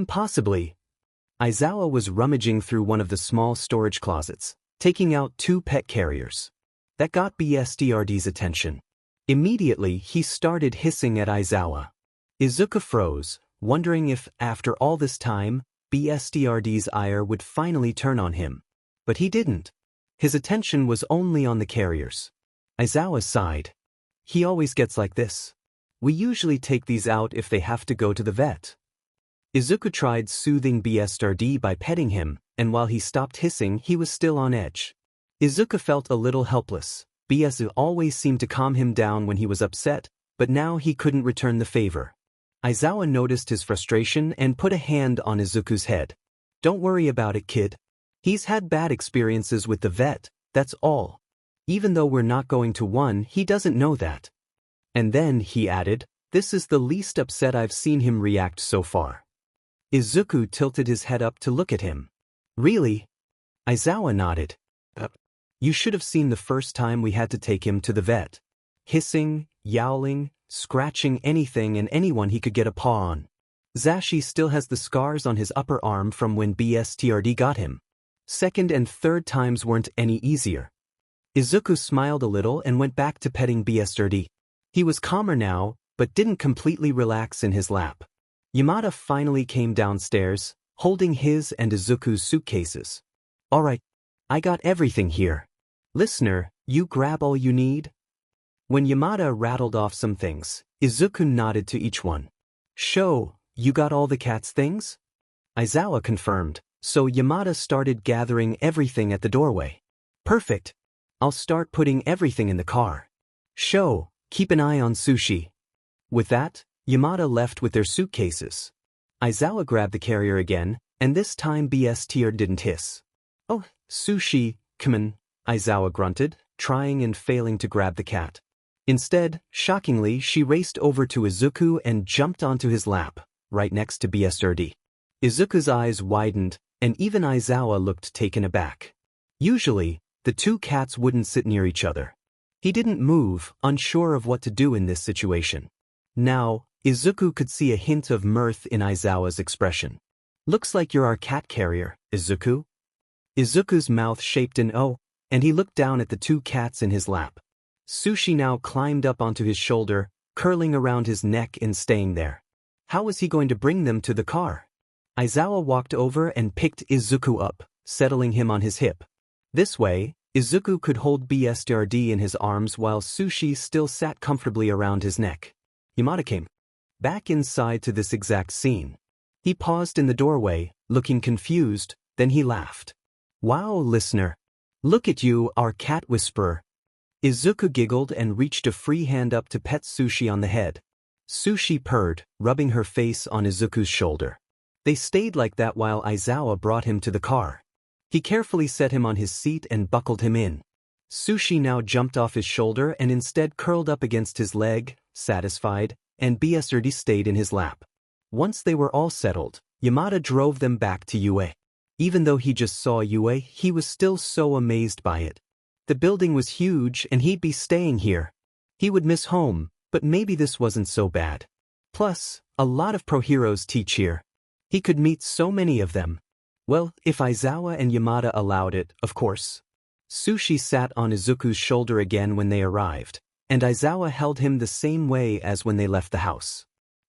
Possibly. Aizawa was rummaging through one of the small storage closets, taking out 2 pet carriers. That got BGMI's attention. Immediately, he started hissing at Aizawa. Izuku froze, wondering if, after all this time, BGMI's ire would finally turn on him. But he didn't. His attention was only on the carriers. Aizawa sighed. He always gets like this. We usually take these out if they have to go to the vet. Izuku tried soothing BGMI by petting him, and while he stopped hissing, he was still on edge. Izuku felt a little helpless. BGMI always seemed to calm him down when he was upset, but now he couldn't return the favor. Aizawa noticed his frustration and put a hand on Izuku's head. Don't worry about it, kid. He's had bad experiences with the vet, that's all. Even though we're not going to one, he doesn't know that. And then, he added, this is the least upset I've seen him react so far. Izuku tilted his head up to look at him. Really? Aizawa nodded. You should have seen the first time we had to take him to the vet. Hissing, yowling, scratching anything and anyone he could get a paw on. Zashi still has the scars on his upper arm from when BGMI got him. Second and third times weren't any easier. Izuku smiled a little and went back to petting BGMI. He was calmer now, but didn't completely relax in his lap. Yamada finally came downstairs, holding his and Izuku's suitcases. Alright, I got everything here. Listener, you grab all you need? When Yamada rattled off some things, Izuku nodded to each one. Sho, you got all the cat's things? Aizawa confirmed, so Yamada started gathering everything at the doorway. Perfect. I'll start putting everything in the car. Sho, keep an eye on Sushi. With that, Yamada left with their suitcases. Aizawa grabbed the carrier again, and this time BSTR didn't hiss. Oh, Sushi, come on, Aizawa grunted, trying and failing to grab the cat. Instead, shockingly, she raced over to Izuku and jumped onto his lap, right next to BSRD. Izuku's eyes widened, and even Aizawa looked taken aback. Usually, the two cats wouldn't sit near each other. He didn't move, unsure of what to do in this situation. Now, Izuku could see a hint of mirth in Aizawa's expression. Looks like you're our cat carrier, Izuku. Izuku's mouth shaped an O, and he looked down at the two cats in his lap. Sushi now climbed up onto his shoulder, curling around his neck and staying there. How was he going to bring them to the car? Aizawa walked over and picked Izuku up, settling him on his hip. This way, Izuku could hold BSRD in his arms while Sushi still sat comfortably around his neck. Yamada came back inside to this exact scene. He paused in the doorway, looking confused, then he laughed. Wow, listener. Look at you, our cat whisperer. Izuku giggled and reached a free hand up to pet Sushi on the head. Sushi purred, rubbing her face on Izuku's shoulder. They stayed like that while Aizawa brought him to the car. He carefully set him on his seat and buckled him in. Sushi now jumped off his shoulder and instead curled up against his leg, satisfied, and BSRD stayed in his lap. Once they were all settled, Yamada drove them back to UA. Even though he just saw UA, he was still so amazed by it. The building was huge and he'd be staying here. He would miss home, but maybe this wasn't so bad. Plus, a lot of pro heroes teach here. He could meet so many of them. Well, if Aizawa and Yamada allowed it, of course. Sushi sat on Izuku's shoulder again when they arrived, and Aizawa held him the same way as when they left the house.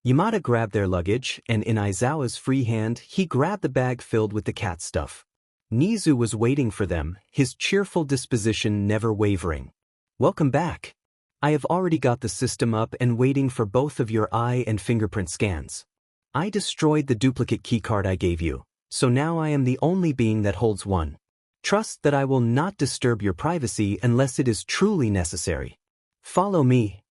Yamada grabbed their luggage, and in Aizawa's free hand, he grabbed the bag filled with the cat stuff. Nizu was waiting for them, his cheerful disposition never wavering. Welcome back. I have already got the system up and waiting for both of your eye and fingerprint scans. I destroyed the duplicate keycard I gave you, so now I am the only being that holds one. Trust that I will not disturb your privacy unless it is truly necessary. Follow me.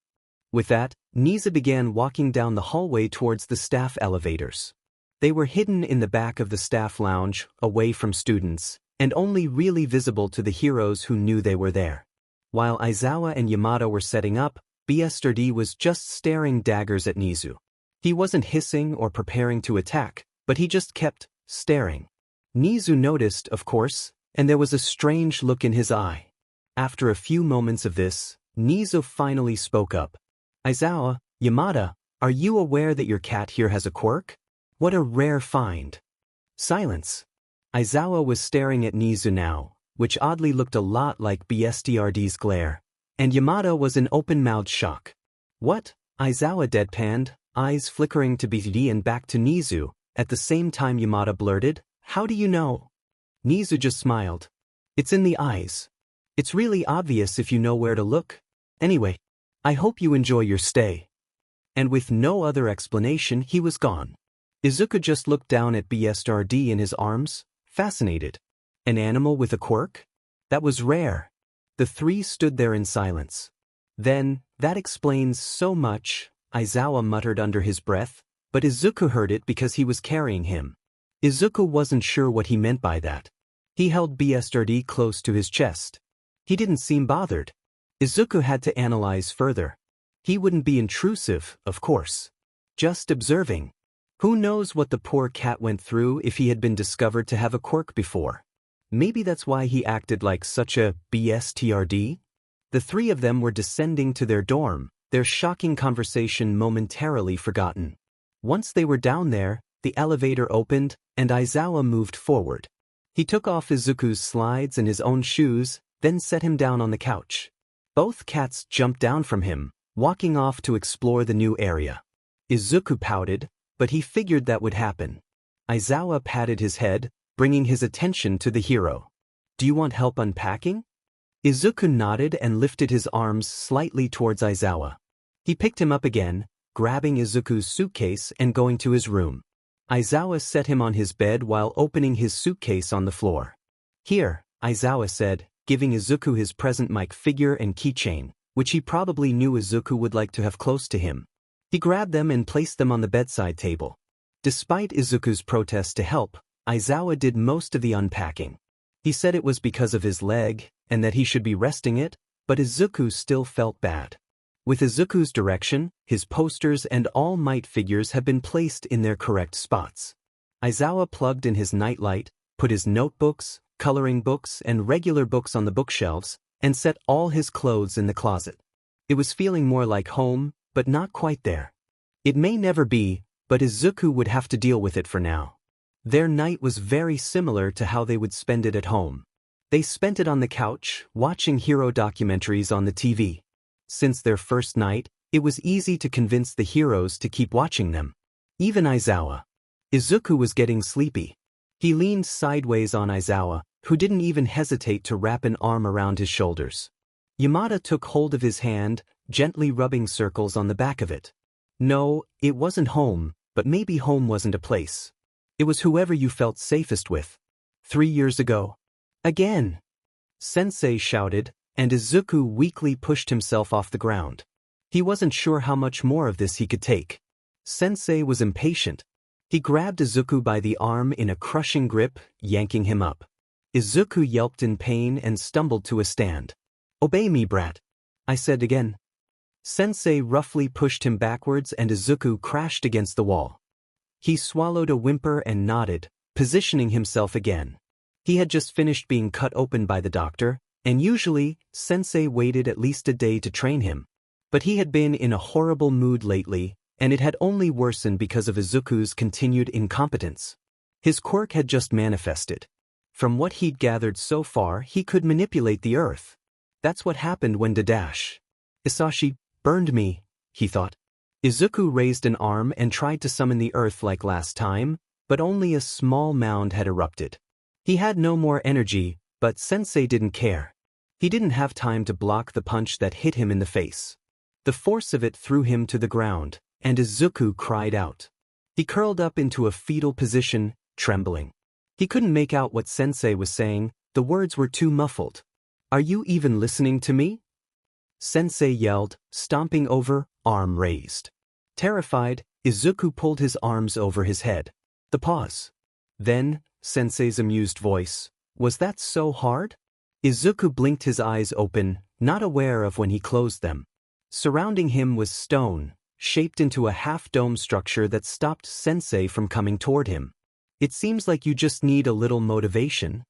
With that, Nizu began walking down the hallway towards the staff elevators. They were hidden in the back of the staff lounge, away from students, and only really visible to the heroes who knew they were there. While Aizawa and Yamada were setting up, BSRD was just staring daggers at Nizu. He wasn't hissing or preparing to attack, but he just kept staring. Nizu noticed, of course, and there was a strange look in his eye. After a few moments of this, Nizu finally spoke up. Aizawa, Yamada, are you aware that your cat here has a quirk? What a rare find. Silence. Aizawa was staring at Nizu now, which oddly looked a lot like BSTRD's glare, and Yamada was in open-mouthed shock. What? Aizawa deadpanned, eyes flickering to BTD and back to Nizu. At the same time Yamada blurted, how do you know? Nizu just smiled. It's in the eyes. It's really obvious if you know where to look. Anyway, I hope you enjoy your stay. And with no other explanation he was gone. Izuku just looked down at BSRD in his arms, fascinated. An animal with a quirk? That was rare. The three stood there in silence. Then, that explains so much, Aizawa muttered under his breath, but Izuku heard it because he was carrying him. Izuku wasn't sure what he meant by that. He held BSRD close to his chest. He didn't seem bothered. Izuku had to analyze further. He wouldn't be intrusive, of course. Just observing. Who knows what the poor cat went through if he had been discovered to have a quirk before? Maybe that's why he acted like such a BSTRD? The three of them were descending to their dorm, their shocking conversation momentarily forgotten. Once they were down there, the elevator opened, and Aizawa moved forward. He took off Izuku's slides and his own shoes, then set him down on the couch. Both cats jumped down from him, walking off to explore the new area. Izuku pouted, but he figured that would happen. Aizawa patted his head, bringing his attention to the hero. Do you want help unpacking? Izuku nodded and lifted his arms slightly towards Aizawa. He picked him up again, grabbing Izuku's suitcase and going to his room. Aizawa set him on his bed while opening his suitcase on the floor. Here, Aizawa said, giving Izuku his present mic figure and keychain, which he probably knew Izuku would like to have close to him. He grabbed them and placed them on the bedside table. Despite Izuku's protest to help, Aizawa did most of the unpacking. He said it was because of his leg, and that he should be resting it, but Izuku still felt bad. With Izuku's direction, his posters and All Might figures have been placed in their correct spots. Aizawa plugged in his nightlight, put his notebooks, coloring books and regular books on the bookshelves, and set all his clothes in the closet. It was feeling more like home, but not quite there. It may never be, but Izuku would have to deal with it for now. Their night was very similar to how they would spend it at home. They spent it on the couch, watching hero documentaries on the TV. Since their first night, it was easy to convince the heroes to keep watching them. Even Aizawa. Izuku was getting sleepy. He leaned sideways on Aizawa, who didn't even hesitate to wrap an arm around his shoulders. Yamada took hold of his hand, gently rubbing circles on the back of it. No, it wasn't home, but maybe home wasn't a place. It was whoever you felt safest with. 3 years ago. Again! Sensei shouted, and Izuku weakly pushed himself off the ground. He wasn't sure how much more of this he could take. Sensei was impatient. He grabbed Izuku by the arm in a crushing grip, yanking him up. Izuku yelped in pain and stumbled to a stand. "Obey me, brat," I said again. Sensei roughly pushed him backwards and Izuku crashed against the wall. He swallowed a whimper and nodded, positioning himself again. He had just finished being cut open by the doctor, and usually, Sensei waited at least a day to train him. But he had been in a horrible mood lately, and it had only worsened because of Izuku's continued incompetence. His quirk had just manifested. From what he'd gathered so far, he could manipulate the earth. That's what happened when Isashi burned me, he thought. Izuku raised an arm and tried to summon the earth like last time, but only a small mound had erupted. He had no more energy, but Sensei didn't care. He didn't have time to block the punch that hit him in the face. The force of it threw him to the ground, and Izuku cried out. He curled up into a fetal position, trembling. He couldn't make out what Sensei was saying, the words were too muffled. "Are you even listening to me?" Sensei yelled, stomping over, arm raised. Terrified, Izuku pulled his arms over his head. The pause. Then, Sensei's amused voice, "Was that so hard?" Izuku blinked his eyes open, not aware of when he closed them. Surrounding him was stone, shaped into a half-dome structure that stopped Sensei from coming toward him. "It seems like you just need a little motivation."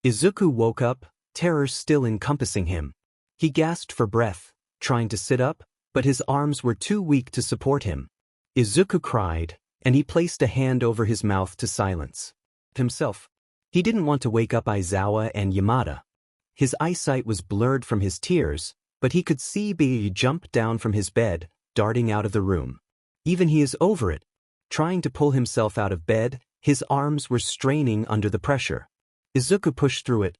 Izuku woke up, terror still encompassing him. He gasped for breath, trying to sit up, but his arms were too weak to support him. Izuku cried, and he placed a hand over his mouth to silence himself. He didn't want to wake up Aizawa and Yamada. His eyesight was blurred from his tears, but he could see Bi jump down from his bed, darting out of the room. Even he is over it. Trying to pull himself out of bed, his arms were straining under the pressure. Izuku pushed through it.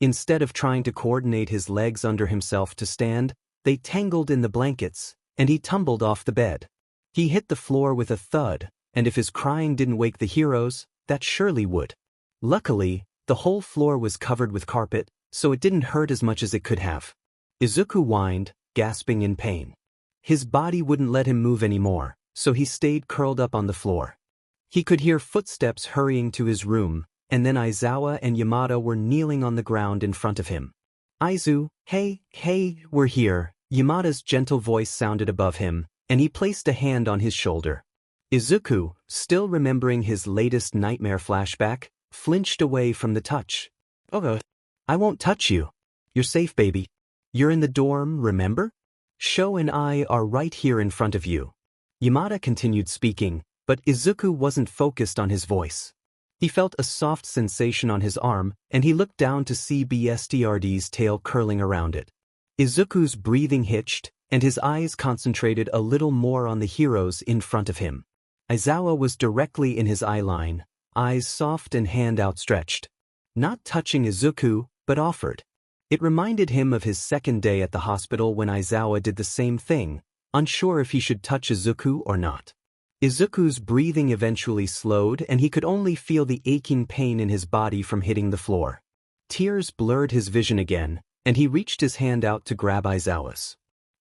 Instead of trying to coordinate his legs under himself to stand, they tangled in the blankets, and he tumbled off the bed. He hit the floor with a thud, and if his crying didn't wake the heroes, that surely would. Luckily, the whole floor was covered with carpet, so it didn't hurt as much as it could have. Izuku whined, gasping in pain. His body wouldn't let him move anymore, so he stayed curled up on the floor. He could hear footsteps hurrying to his room, and then Aizawa and Yamada were kneeling on the ground in front of him. "Aizu, hey, we're here," Yamada's gentle voice sounded above him, and he placed a hand on his shoulder. Izuku, still remembering his latest nightmare flashback, flinched away from the touch. "Oh, I won't touch you. You're safe, baby. You're in the dorm, remember? Sho and I are right here in front of you." Yamada continued speaking, but Izuku wasn't focused on his voice. He felt a soft sensation on his arm, and he looked down to see Bstrd's tail curling around it. Izuku's breathing hitched, and his eyes concentrated a little more on the heroes in front of him. Aizawa was directly in his eye line, eyes soft and hand outstretched. Not touching Izuku, but offered. It reminded him of his second day at the hospital when Aizawa did the same thing, unsure if he should touch Izuku or not. Izuku's breathing eventually slowed and he could only feel the aching pain in his body from hitting the floor. Tears blurred his vision again, and he reached his hand out to grab Aizawa's.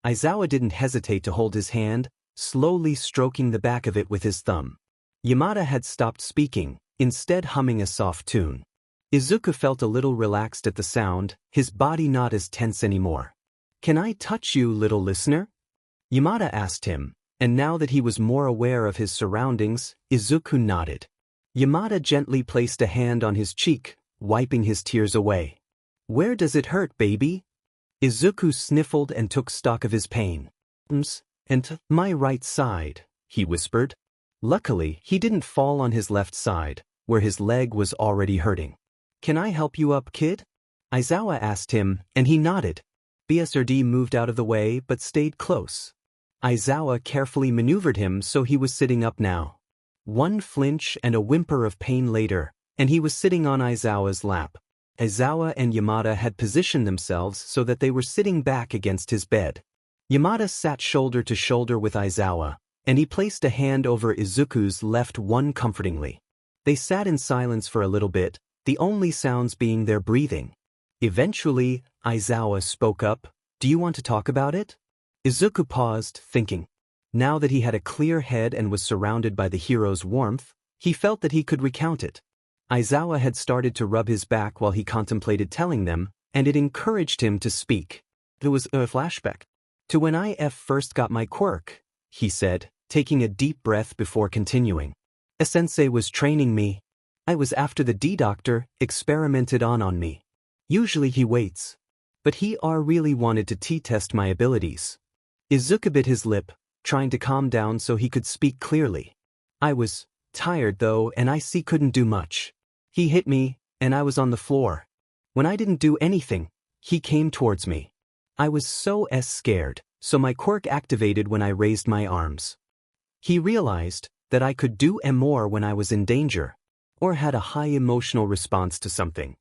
Aizawa didn't hesitate to hold his hand, slowly stroking the back of it with his thumb. Yamada had stopped speaking, instead humming a soft tune. Izuku felt a little relaxed at the sound, his body not as tense anymore. "Can I touch you, little listener?" Yamada asked him, and now that he was more aware of his surroundings, Izuku nodded. Yamada gently placed a hand on his cheek, wiping his tears away. "Where does it hurt, baby?" Izuku sniffled and took stock of his pain. "And my right side," he whispered. Luckily, he didn't fall on his left side, where his leg was already hurting. "Can I help you up, kid?" Aizawa asked him, and he nodded. BSRD moved out of the way but stayed close. Aizawa carefully maneuvered him so he was sitting up now. One flinch and a whimper of pain later, and he was sitting on Aizawa's lap. Aizawa and Yamada had positioned themselves so that they were sitting back against his bed. Yamada sat shoulder to shoulder with Aizawa, and he placed a hand over Izuku's left one comfortingly. They sat in silence for a little bit, the only sounds being their breathing. Eventually, Aizawa spoke up, "Do you want to talk about it?" Izuku paused, thinking. Now that he had a clear head and was surrounded by the hero's warmth, he felt that he could recount it. Aizawa had started to rub his back while he contemplated telling them, and it encouraged him to speak. It was a flashback to when I first got my quirk, he said, taking a deep breath before continuing. A sensei was training me. I was after the D-doctor experimented on me. Usually he waits. But he really wanted to T-test my abilities. Izuku bit his lip, trying to calm down so he could speak clearly. I was tired though and I couldn't do much. He hit me, and I was on the floor. When I didn't do anything, he came towards me. I was so scared, so my quirk activated when I raised my arms. He realized that I could do more when I was in danger, or had a high emotional response to something.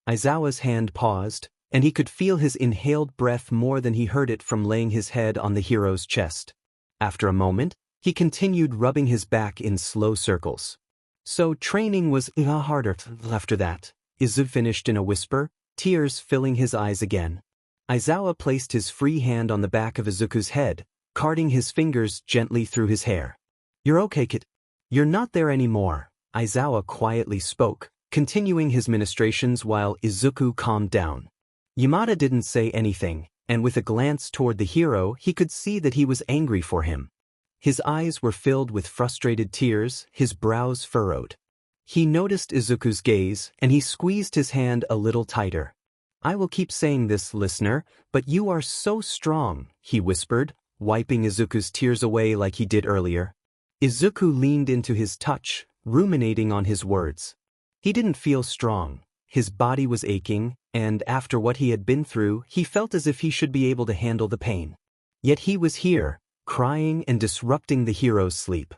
Aizawa's hand paused, and he could feel his inhaled breath more than he heard it from laying his head on the hero's chest. After a moment, he continued rubbing his back in slow circles. So training was harder after that, Izuku finished in a whisper, tears filling his eyes again. Aizawa placed his free hand on the back of Izuku's head, carting his fingers gently through his hair. "You're okay, kid. You're not there anymore," Aizawa quietly spoke, continuing his ministrations while Izuku calmed down. Yamada didn't say anything, and with a glance toward the hero he could see that he was angry for him. His eyes were filled with frustrated tears, his brows furrowed. He noticed Izuku's gaze, and he squeezed his hand a little tighter. "I will keep saying this, listener, but you are so strong," he whispered, wiping Izuku's tears away like he did earlier. Izuku leaned into his touch, ruminating on his words. He didn't feel strong. His body was aching, and after what he had been through, he felt as if he should be able to handle the pain. Yet he was here, crying and disrupting the hero's sleep.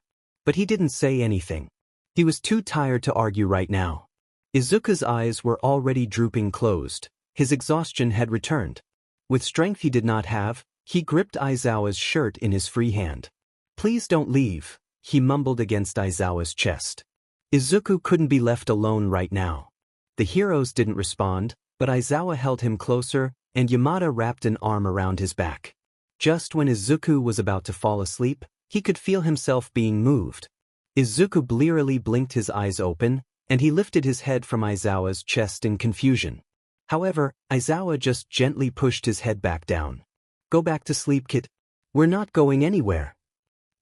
But he didn't say anything. He was too tired to argue right now. Izuku's eyes were already drooping closed. His exhaustion had returned. With strength he did not have, he gripped Aizawa's shirt in his free hand. "Please don't leave," he mumbled against Aizawa's chest. Izuku couldn't be left alone right now. The heroes didn't respond, but Aizawa held him closer, and Yamada wrapped an arm around his back. Just when Izuku was about to fall asleep, he could feel himself being moved. Izuku blearily blinked his eyes open, and he lifted his head from Aizawa's chest in confusion. However, Aizawa just gently pushed his head back down. "Go back to sleep, kid. We're not going anywhere."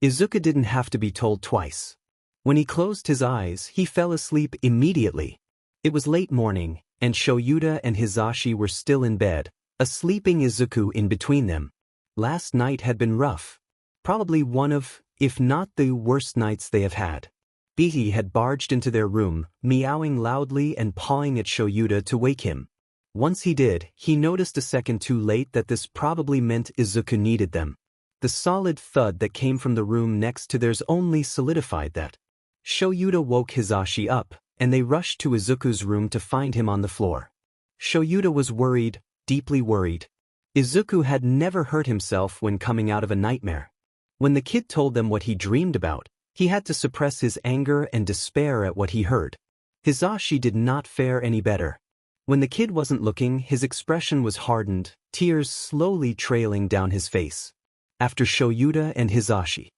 Izuku didn't have to be told twice. When he closed his eyes, he fell asleep immediately. It was late morning, and Shouta and Hizashi were still in bed, a sleeping Izuku in between them. Last night had been rough. Probably one of, if not the worst nights they have had. Beatty had barged into their room, meowing loudly and pawing at Shouta to wake him. Once he did, he noticed a second too late that this probably meant Izuku needed them. The solid thud that came from the room next to theirs only solidified that. Shouta woke Hisashi up, and they rushed to Izuku's room to find him on the floor. Shouta was worried, deeply worried. Izuku had never hurt himself when coming out of a nightmare. When the kid told them what he dreamed about, he had to suppress his anger and despair at what he heard. Hisashi did not fare any better. When the kid wasn't looking, his expression was hardened, tears slowly trailing down his face. After Shouta and Hisashi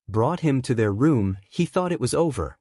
brought him to their room, he thought it was over.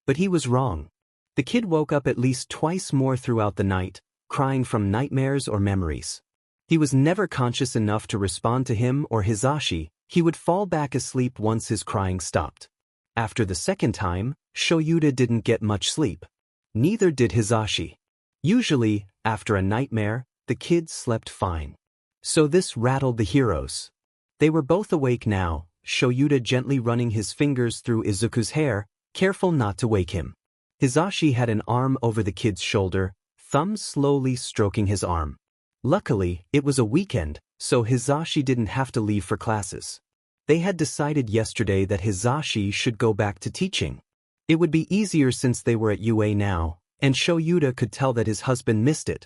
But he was wrong. The kid woke up at least twice more throughout the night, crying from nightmares or memories. He was never conscious enough to respond to him or Hisashi. He would fall back asleep once his crying stopped. After the second time, Shouta didn't get much sleep. Neither did Hisashi. Usually, after a nightmare, the kids slept fine. So this rattled the heroes. They were both awake now, Shouta gently running his fingers through Izuku's hair, careful not to wake him. Hisashi had an arm over the kid's shoulder, thumbs slowly stroking his arm. Luckily, it was a weekend, so Hisashi didn't have to leave for classes. They had decided yesterday that Hisashi should go back to teaching. It would be easier since they were at UA now, and Shouta could tell that his husband missed it.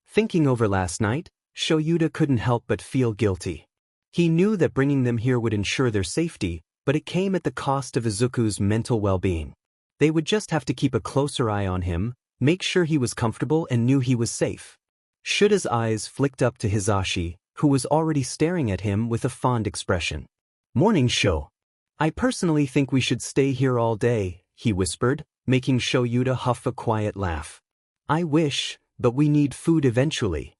Thinking over last night, Shouta couldn't help but feel guilty. He knew that bringing them here would ensure their safety, but it came at the cost of Izuku's mental well-being. They would just have to keep a closer eye on him, make sure he was comfortable and knew he was safe. Shouda's eyes flicked up to Hisashi, who was already staring at him with a fond expression. "Morning, Sho. I personally think we should stay here all day," he whispered, making Shouta huff a quiet laugh. "I wish, but we need food eventually."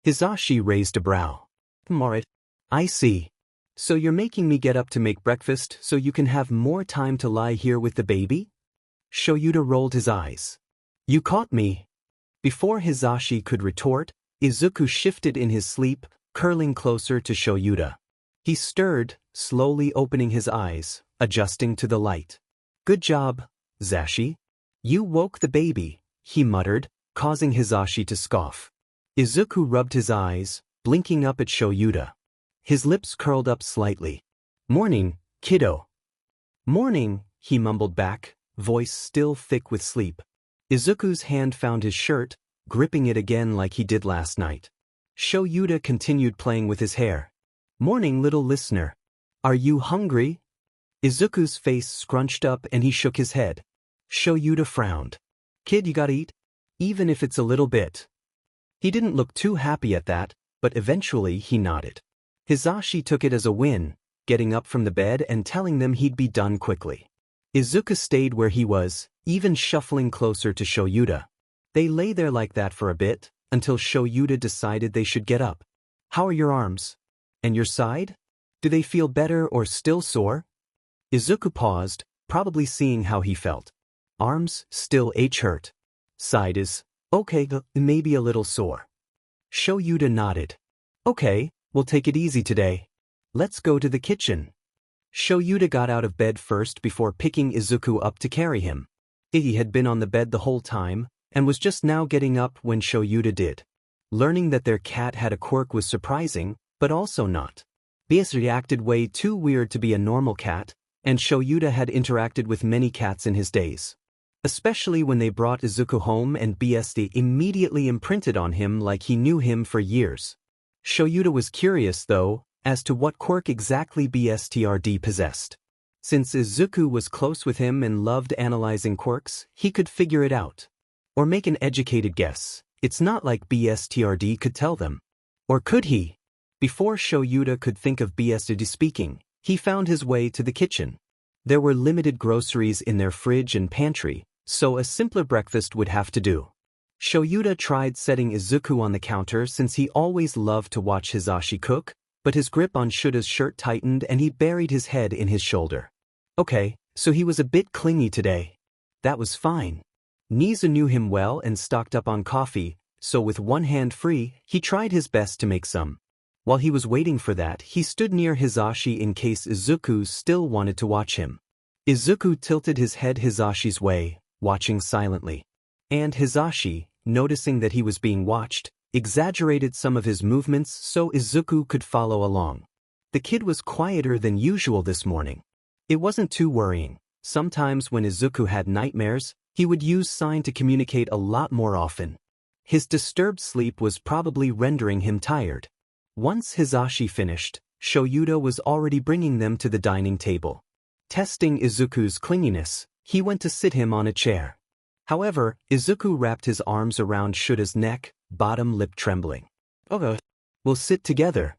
Hisashi raised a brow. "Alright. I see. So you're making me get up to make breakfast so you can have more time to lie here with the baby?" Shouta rolled his eyes. "You caught me." Before Hisashi could retort, Izuku shifted in his sleep, curling closer to Shouta. He stirred, slowly opening his eyes, adjusting to the light. "Good job, Zashi. You woke the baby," he muttered, causing Hisashi to scoff. Izuku rubbed his eyes, blinking up at Shouta. His lips curled up slightly. "Morning, kiddo." "Morning," he mumbled back, voice still thick with sleep. Izuku's hand found his shirt, gripping it again like he did last night. Shouta continued playing with his hair. "Morning, little listener. Are you hungry?" Izuku's face scrunched up and he shook his head. Shouta frowned. "Kid, you gotta eat? Even if it's a little bit." He didn't look too happy at that, but eventually he nodded. Hisashi took it as a win, getting up from the bed and telling them he'd be done quickly. Izuku stayed where he was, even shuffling closer to Shouta. They lay there like that for a bit, until Shouta decided they should get up. "How are your arms? And your side? Do they feel better or still sore?" Izuku paused, probably seeing how he felt. "Arms still hurt. Side is okay, maybe a little sore." Shouta nodded. "Okay, we'll take it easy today. Let's go to the kitchen." Shouta got out of bed first before picking Izuku up to carry him. He had been on the bed the whole time, and was just now getting up when Shouta did. Learning that their cat had a quirk was surprising, but also not. BS reacted way too weird to be a normal cat, and Shouta had interacted with many cats in his days. Especially when they brought Izuku home and BSD immediately imprinted on him like he knew him for years. Shouta was curious, though, as to what quirk exactly BSTRD possessed. Since Izuku was close with him and loved analyzing quirks, he could figure it out. Or make an educated guess. It's not like BSTRD could tell them. Or could he? Before Shouta could think of BSTRD speaking, he found his way to the kitchen. There were limited groceries in their fridge and pantry, so a simpler breakfast would have to do. Shouta tried setting Izuku on the counter since he always loved to watch Hisashi cook, but his grip on Shouda's shirt tightened and he buried his head in his shoulder. Okay, so he was a bit clingy today. That was fine. Nizu knew him well and stocked up on coffee, so with one hand free, he tried his best to make some. While he was waiting for that, he stood near Hisashi in case Izuku still wanted to watch him. Izuku tilted his head Hisashi's way, watching silently. And Hisashi, noticing that he was being watched, exaggerated some of his movements so Izuku could follow along. The kid was quieter than usual this morning. It wasn't too worrying. Sometimes when Izuku had nightmares, he would use sign to communicate a lot more often. His disturbed sleep was probably rendering him tired. Once Hisashi finished, Shouta was already bringing them to the dining table. Testing Izuku's clinginess, he went to sit him on a chair. However, Izuku wrapped his arms around Shouta's neck, bottom lip trembling. "Okay. We'll sit together."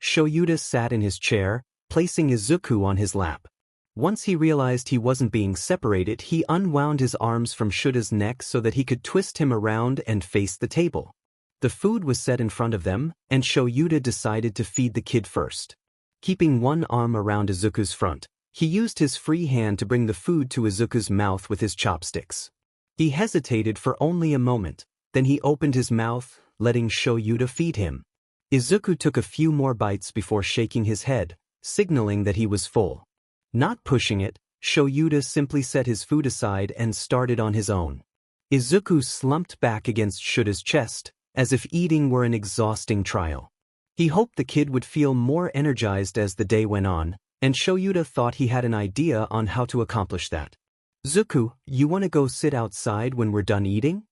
Shouta sat in his chair, placing Izuku on his lap. Once he realized he wasn't being separated, he unwound his arms from Shouta's neck so that he could twist him around and face the table. The food was set in front of them, and Shouta decided to feed the kid first. Keeping one arm around Izuku's front, he used his free hand to bring the food to Izuku's mouth with his chopsticks. He hesitated for only a moment, then he opened his mouth, letting Shouta feed him. Izuku took a few more bites before shaking his head, signaling that he was full. Not pushing it, Shouta simply set his food aside and started on his own. Izuku slumped back against Shouta's chest, as if eating were an exhausting trial. He hoped the kid would feel more energized as the day went on, and Shouta thought he had an idea on how to accomplish that. "Zuku, you want to go sit outside when we're done eating?"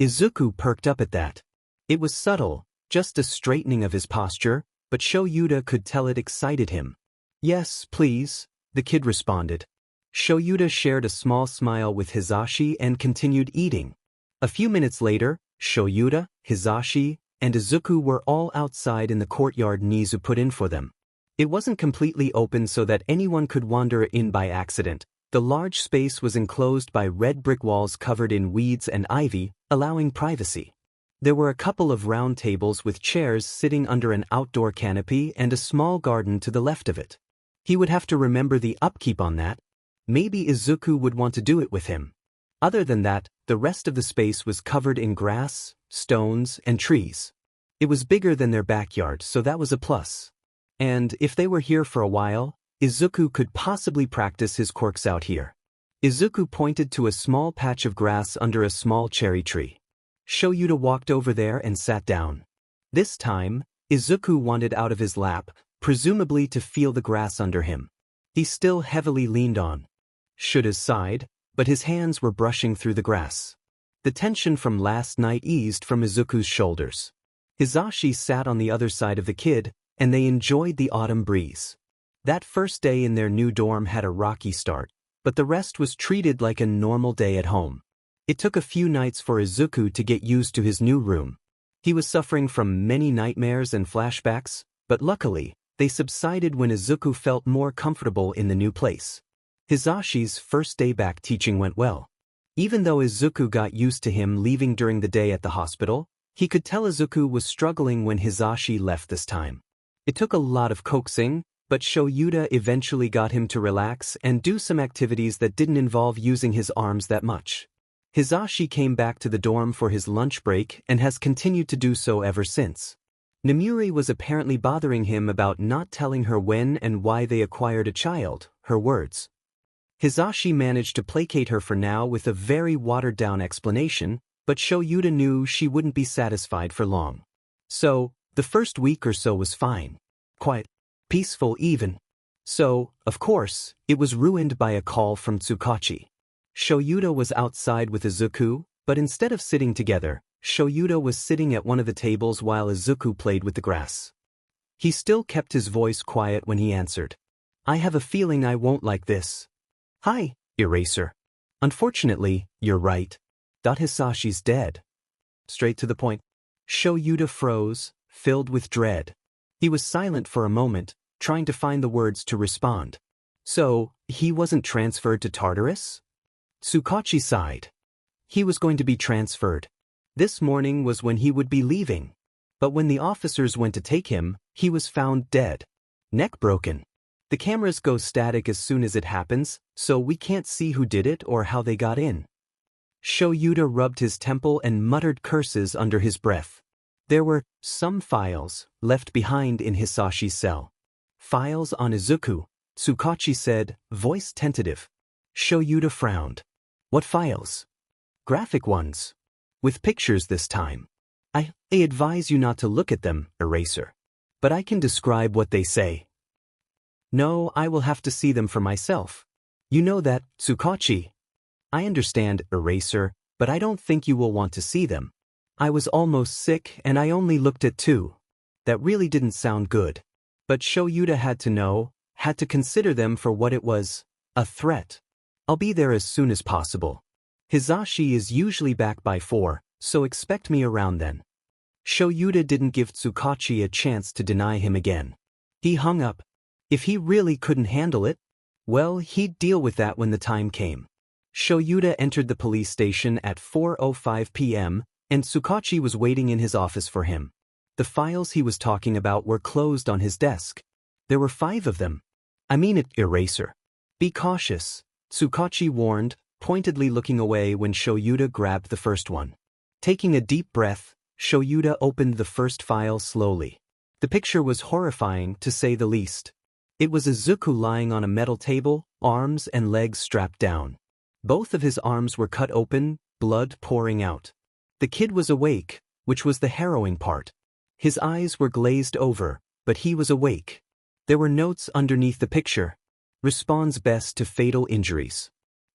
Izuku perked up at that. It was subtle, just a straightening of his posture, but Shouta could tell it excited him. "Yes, please," the kid responded. Shouta shared a small smile with Hisashi and continued eating. A few minutes later, Shouta, Hisashi, and Izuku were all outside in the courtyard Nizu put in for them. It wasn't completely open so that anyone could wander in by accident. The large space was enclosed by red brick walls covered in weeds and ivy, allowing privacy. There were a couple of round tables with chairs sitting under an outdoor canopy and a small garden to the left of it. He would have to remember the upkeep on that. Maybe Izuku would want to do it with him. Other than that, the rest of the space was covered in grass, stones, and trees. It was bigger than their backyard, so that was a plus. And if they were here for a while, Izuku could possibly practice his quirks out here. Izuku pointed to a small patch of grass under a small cherry tree. Shouta walked over there and sat down. This time, Izuku wanted out of his lap, presumably to feel the grass under him. He still heavily leaned on Shouta's side, but his hands were brushing through the grass. The tension from last night eased from Izuku's shoulders. Hisashi sat on the other side of the kid, and they enjoyed the autumn breeze. That first day in their new dorm had a rocky start, but the rest was treated like a normal day at home. It took a few nights for Izuku to get used to his new room. He was suffering from many nightmares and flashbacks, but luckily, they subsided when Izuku felt more comfortable in the new place. Hisashi's first day back teaching went well. Even though Izuku got used to him leaving during the day at the hospital, he could tell Izuku was struggling when Hisashi left this time. It took a lot of coaxing, but Shouta eventually got him to relax and do some activities that didn't involve using his arms that much. Hisashi came back to the dorm for his lunch break and has continued to do so ever since. Namuri was apparently bothering him about not telling her when and why they acquired a child, her words. Hisashi managed to placate her for now with a very watered-down explanation, but Shouta knew she wouldn't be satisfied for long. So, the first week or so was fine. Quiet. Peaceful even. So, of course, it was ruined by a call from Tsukachi. Shouta was outside with Izuku, but instead of sitting together, Shouta was sitting at one of the tables while Izuku played with the grass. He still kept his voice quiet when he answered. "I have a feeling I won't like this." "Hi, Eraser. Unfortunately, you're right. Hisashi's dead." Straight to the point. Shouta froze, filled with dread. He was silent for a moment, trying to find the words to respond. So, he wasn't transferred to Tartarus? Tsukachi sighed. He was going to be transferred. This morning was when he would be leaving. But when the officers went to take him, he was found dead. Neck broken. The cameras go static as soon as it happens, so we can't see who did it or how they got in. Shouta rubbed his temple and muttered curses under his breath. There were some files left behind in Hisashi's cell. "Files on Izuku," Tsukachi said, voice tentative. Shouta frowned. "What files?" "Graphic ones. With pictures this time. I advise you not to look at them, Eraser. But I can describe what they say." "No, I will have to see them for myself." You know that, Tsukachi. I understand, Eraser, but I don't think you will want to see them. I was almost sick and I only looked at 2. That really didn't sound good. But Shouta had to know, had to consider them for what it was, a threat. I'll be there as soon as possible. Hizashi is usually back by 4, so expect me around then. Shouta didn't give Tsukachi a chance to deny him again. He hung up. If he really couldn't handle it, well, he'd deal with that when the time came. Shouta entered the police station at 4:05 p.m., and Tsukachi was waiting in his office for him. The files he was talking about were closed on his desk. There were 5 of them. I mean it, Eraser. Be cautious, Tsukachi warned, pointedly looking away when Shouta grabbed the first one. Taking a deep breath, Shouta opened the first file slowly. The picture was horrifying, to say the least. It was Izuku lying on a metal table, arms and legs strapped down. Both of his arms were cut open, blood pouring out. The kid was awake, which was the harrowing part. His eyes were glazed over, but he was awake. There were notes underneath the picture. Responds best to fatal injuries.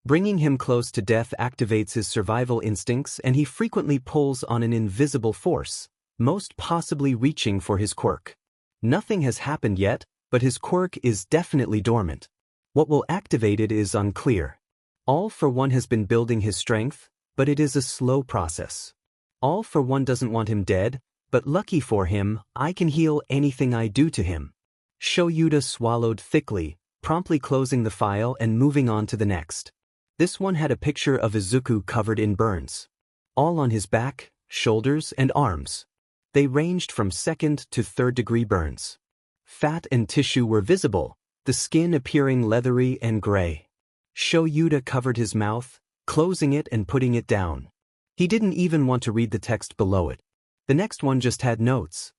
Bringing him close to death activates his survival instincts and he frequently pulls on an invisible force, most possibly reaching for his quirk. Nothing has happened yet, but his quirk is definitely dormant. What will activate it is unclear. All for One has been building his strength, but it is a slow process. All for One doesn't want him dead, but lucky for him, I can heal anything I do to him. Shouta swallowed thickly, promptly closing the file and moving on to the next. This one had a picture of Izuku covered in burns. All on his back, shoulders, and arms. They ranged from 2nd to 3rd degree burns. Fat and tissue were visible, the skin appearing leathery and gray. Shouta covered his mouth, closing it and putting it down. He didn't even want to read the text below it. The next one just had notes.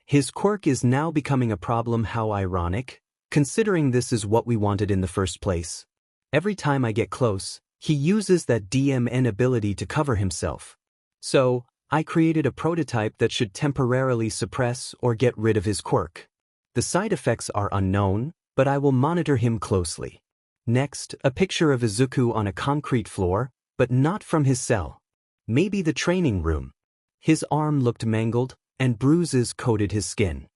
His quirk is now becoming a problem. How ironic, considering this is what we wanted in the first place. Every time I get close, he uses that DMN ability to cover himself. So, I created a prototype that should temporarily suppress or get rid of his quirk. The side effects are unknown, but I will monitor him closely. Next, a picture of Izuku on a concrete floor, but not from his cell. Maybe the training room. His arm looked mangled, and bruises coated his skin.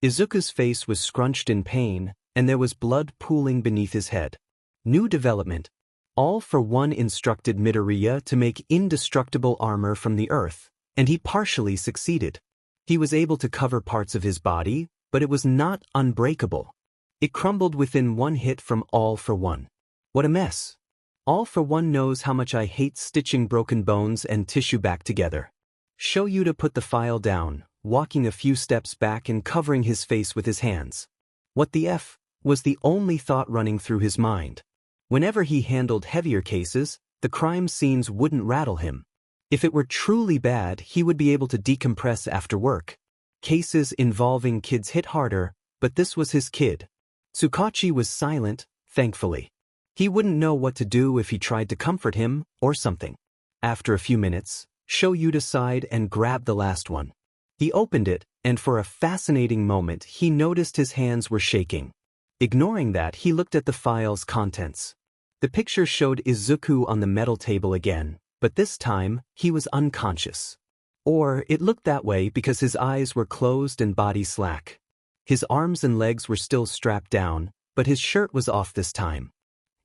Izuku's face was scrunched in pain, and there was blood pooling beneath his head. New development. All for One instructed Midoriya to make indestructible armor from the earth, and he partially succeeded. He was able to cover parts of his body, but it was not unbreakable. It crumbled within one hit from All for One. What a mess. All for One knows how much I hate stitching broken bones and tissue back together. Shouta put the file down, walking a few steps back and covering his face with his hands. What the F was the only thought running through his mind. Whenever he handled heavier cases, the crime scenes wouldn't rattle him. If it were truly bad, he would be able to decompress after work. Cases involving kids hit harder, but this was his kid. Tsukachi was silent, thankfully. He wouldn't know what to do if he tried to comfort him, or something. After a few minutes, Shouta sighed and grabbed the last one. He opened it, and for a fascinating moment he noticed his hands were shaking. Ignoring that, he looked at the file's contents. The picture showed Izuku on the metal table again, but this time, he was unconscious. Or, it looked that way because his eyes were closed and body slack. His arms and legs were still strapped down, but his shirt was off this time.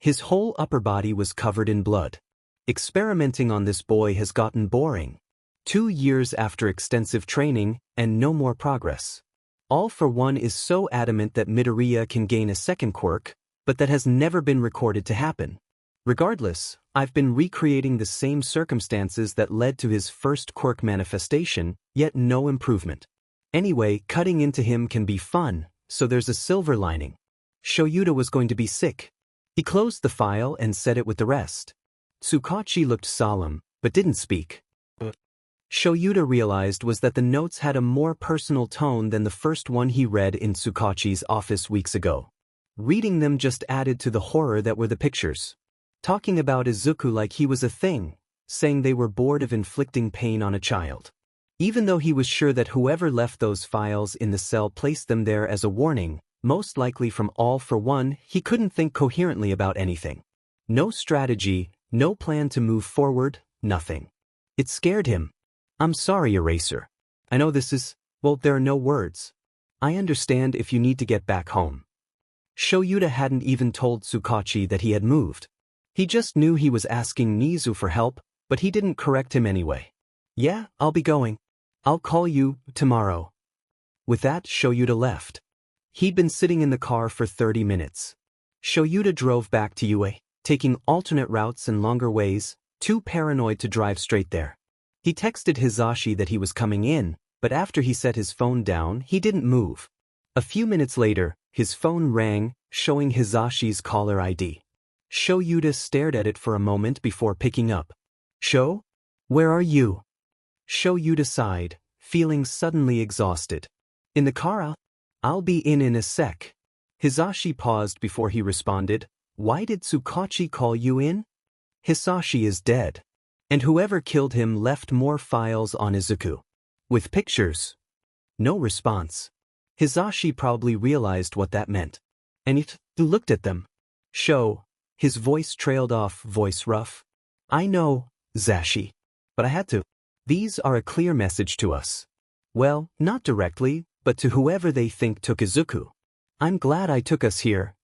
His whole upper body was covered in blood. Experimenting on this boy has gotten boring. 2 years after extensive training, and no more progress. All for One is so adamant that Midoriya can gain a second quirk, but that has never been recorded to happen. Regardless, I've been recreating the same circumstances that led to his first quirk manifestation, yet no improvement. Anyway, cutting into him can be fun, so there's a silver lining. Shouta was going to be sick. He closed the file and set it with the rest. Tsukachi looked solemn, but didn't speak. Shouta realized was that the notes had a more personal tone than the first one he read in Tsukachi's office weeks ago. Reading them just added to the horror that were the pictures. Talking about Izuku like he was a thing, saying they were bored of inflicting pain on a child. Even though he was sure that whoever left those files in the cell placed them there as a warning, most likely from All for One, he couldn't think coherently about anything. No strategy, no plan to move forward, nothing. It scared him. I'm sorry, Eraser. I know this is, well, there are no words. I understand if you need to get back home. Shouta hadn't even told Tsukachi that he had moved. He just knew he was asking Nizu for help, but he didn't correct him anyway. Yeah, I'll be going. I'll call you tomorrow. With that, Shouta left. He'd been sitting in the car for 30 minutes. Shouta drove back to UA, taking alternate routes and longer ways, too paranoid to drive straight there. He texted Hisashi that he was coming in, but after he set his phone down, he didn't move. A few minutes later, his phone rang, showing Hisashi's caller ID. Shouta stared at it for a moment before picking up. Sho? Where are you? Shouta sighed, feeling suddenly exhausted. In the car? I'll be in a sec. Hisashi paused before he responded. Why did Tsukachi call you in? Hisashi is dead. And whoever killed him left more files on Izuku. With pictures. No response. Hisashi probably realized what that meant. And he looked at them. Sho. His voice trailed off, voice rough. I know, Zashi. But I had to. These are a clear message to us. Well, not directly, but to whoever they think took Izuku. I'm glad I took us here.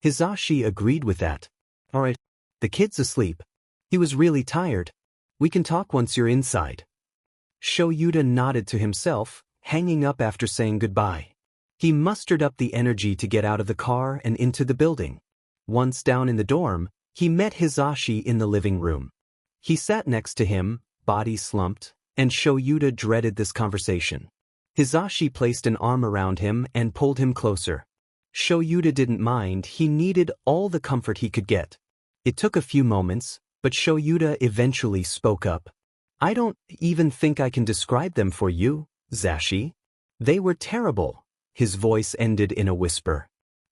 Hisashi agreed with that. Alright. The kid's asleep. He was really tired. We can talk once you're inside. Shouta nodded to himself, hanging up after saying goodbye. He mustered up the energy to get out of the car and into the building. Once down in the dorm, he met Hisashi in the living room. He sat next to him, body slumped, and Shouta dreaded this conversation. Hisashi placed an arm around him and pulled him closer. Shouta didn't mind, he needed all the comfort he could get. It took a few moments, but Shouta eventually spoke up. I don't even think I can describe them for you, Zashi. They were terrible. His voice ended in a whisper.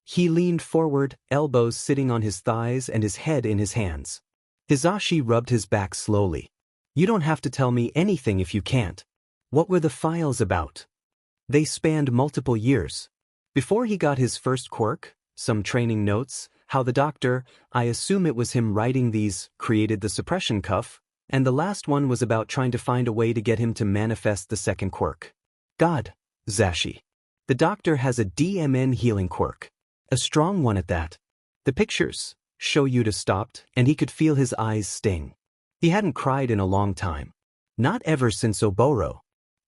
He leaned forward, elbows sitting on his thighs and his head in his hands. Hisashi rubbed his back slowly. You don't have to tell me anything if you can't. What were the files about? They spanned multiple years. Before he got his first quirk, some training notes, how the doctor, I assume it was him writing these, created the suppression cuff, and the last one was about trying to find a way to get him to manifest the second quirk. God, Zashi. The doctor has a DMN healing quirk. A strong one at that. The pictures. Shouta stopped, and he could feel his eyes sting. He hadn't cried in a long time. Not ever since Oboro.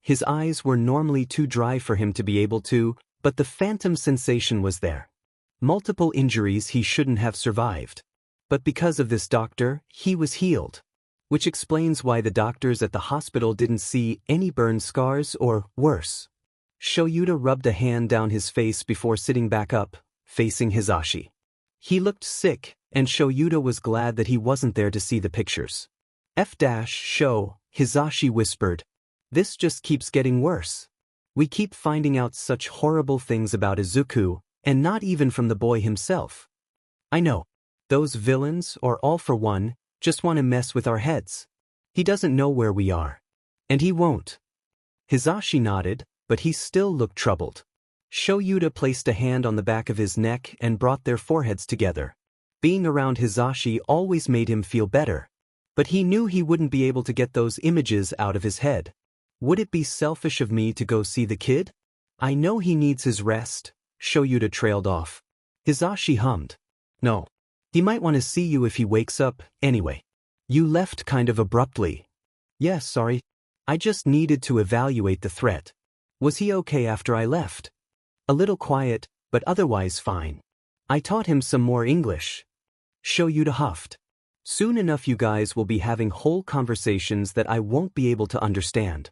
His eyes were normally too dry for him to be able to, but the phantom sensation was there. Multiple injuries he shouldn't have survived. But because of this doctor, he was healed. Which explains why the doctors at the hospital didn't see any burn scars or, worse. Shouta rubbed a hand down his face before sitting back up, facing Hisashi. He looked sick, and Shouta was glad that he wasn't there to see the pictures. Sho, Hisashi whispered. This just keeps getting worse. We keep finding out such horrible things about Izuku, and not even from the boy himself. I know. Those villains, or All for One, just want to mess with our heads. He doesn't know where we are. And he won't. Hisashi nodded, but he still looked troubled. Shouta placed a hand on the back of his neck and brought their foreheads together. Being around Hisashi always made him feel better. But he knew he wouldn't be able to get those images out of his head. Would it be selfish of me to go see the kid? I know he needs his rest, Shouta trailed off. Hisashi hummed. No. He might want to see you if he wakes up, anyway. You left kind of abruptly. Yes, sorry. I just needed to evaluate the threat. Was he okay after I left? A little quiet, but otherwise fine. I taught him some more English. Shouta huffed. Soon enough you guys will be having whole conversations that I won't be able to understand.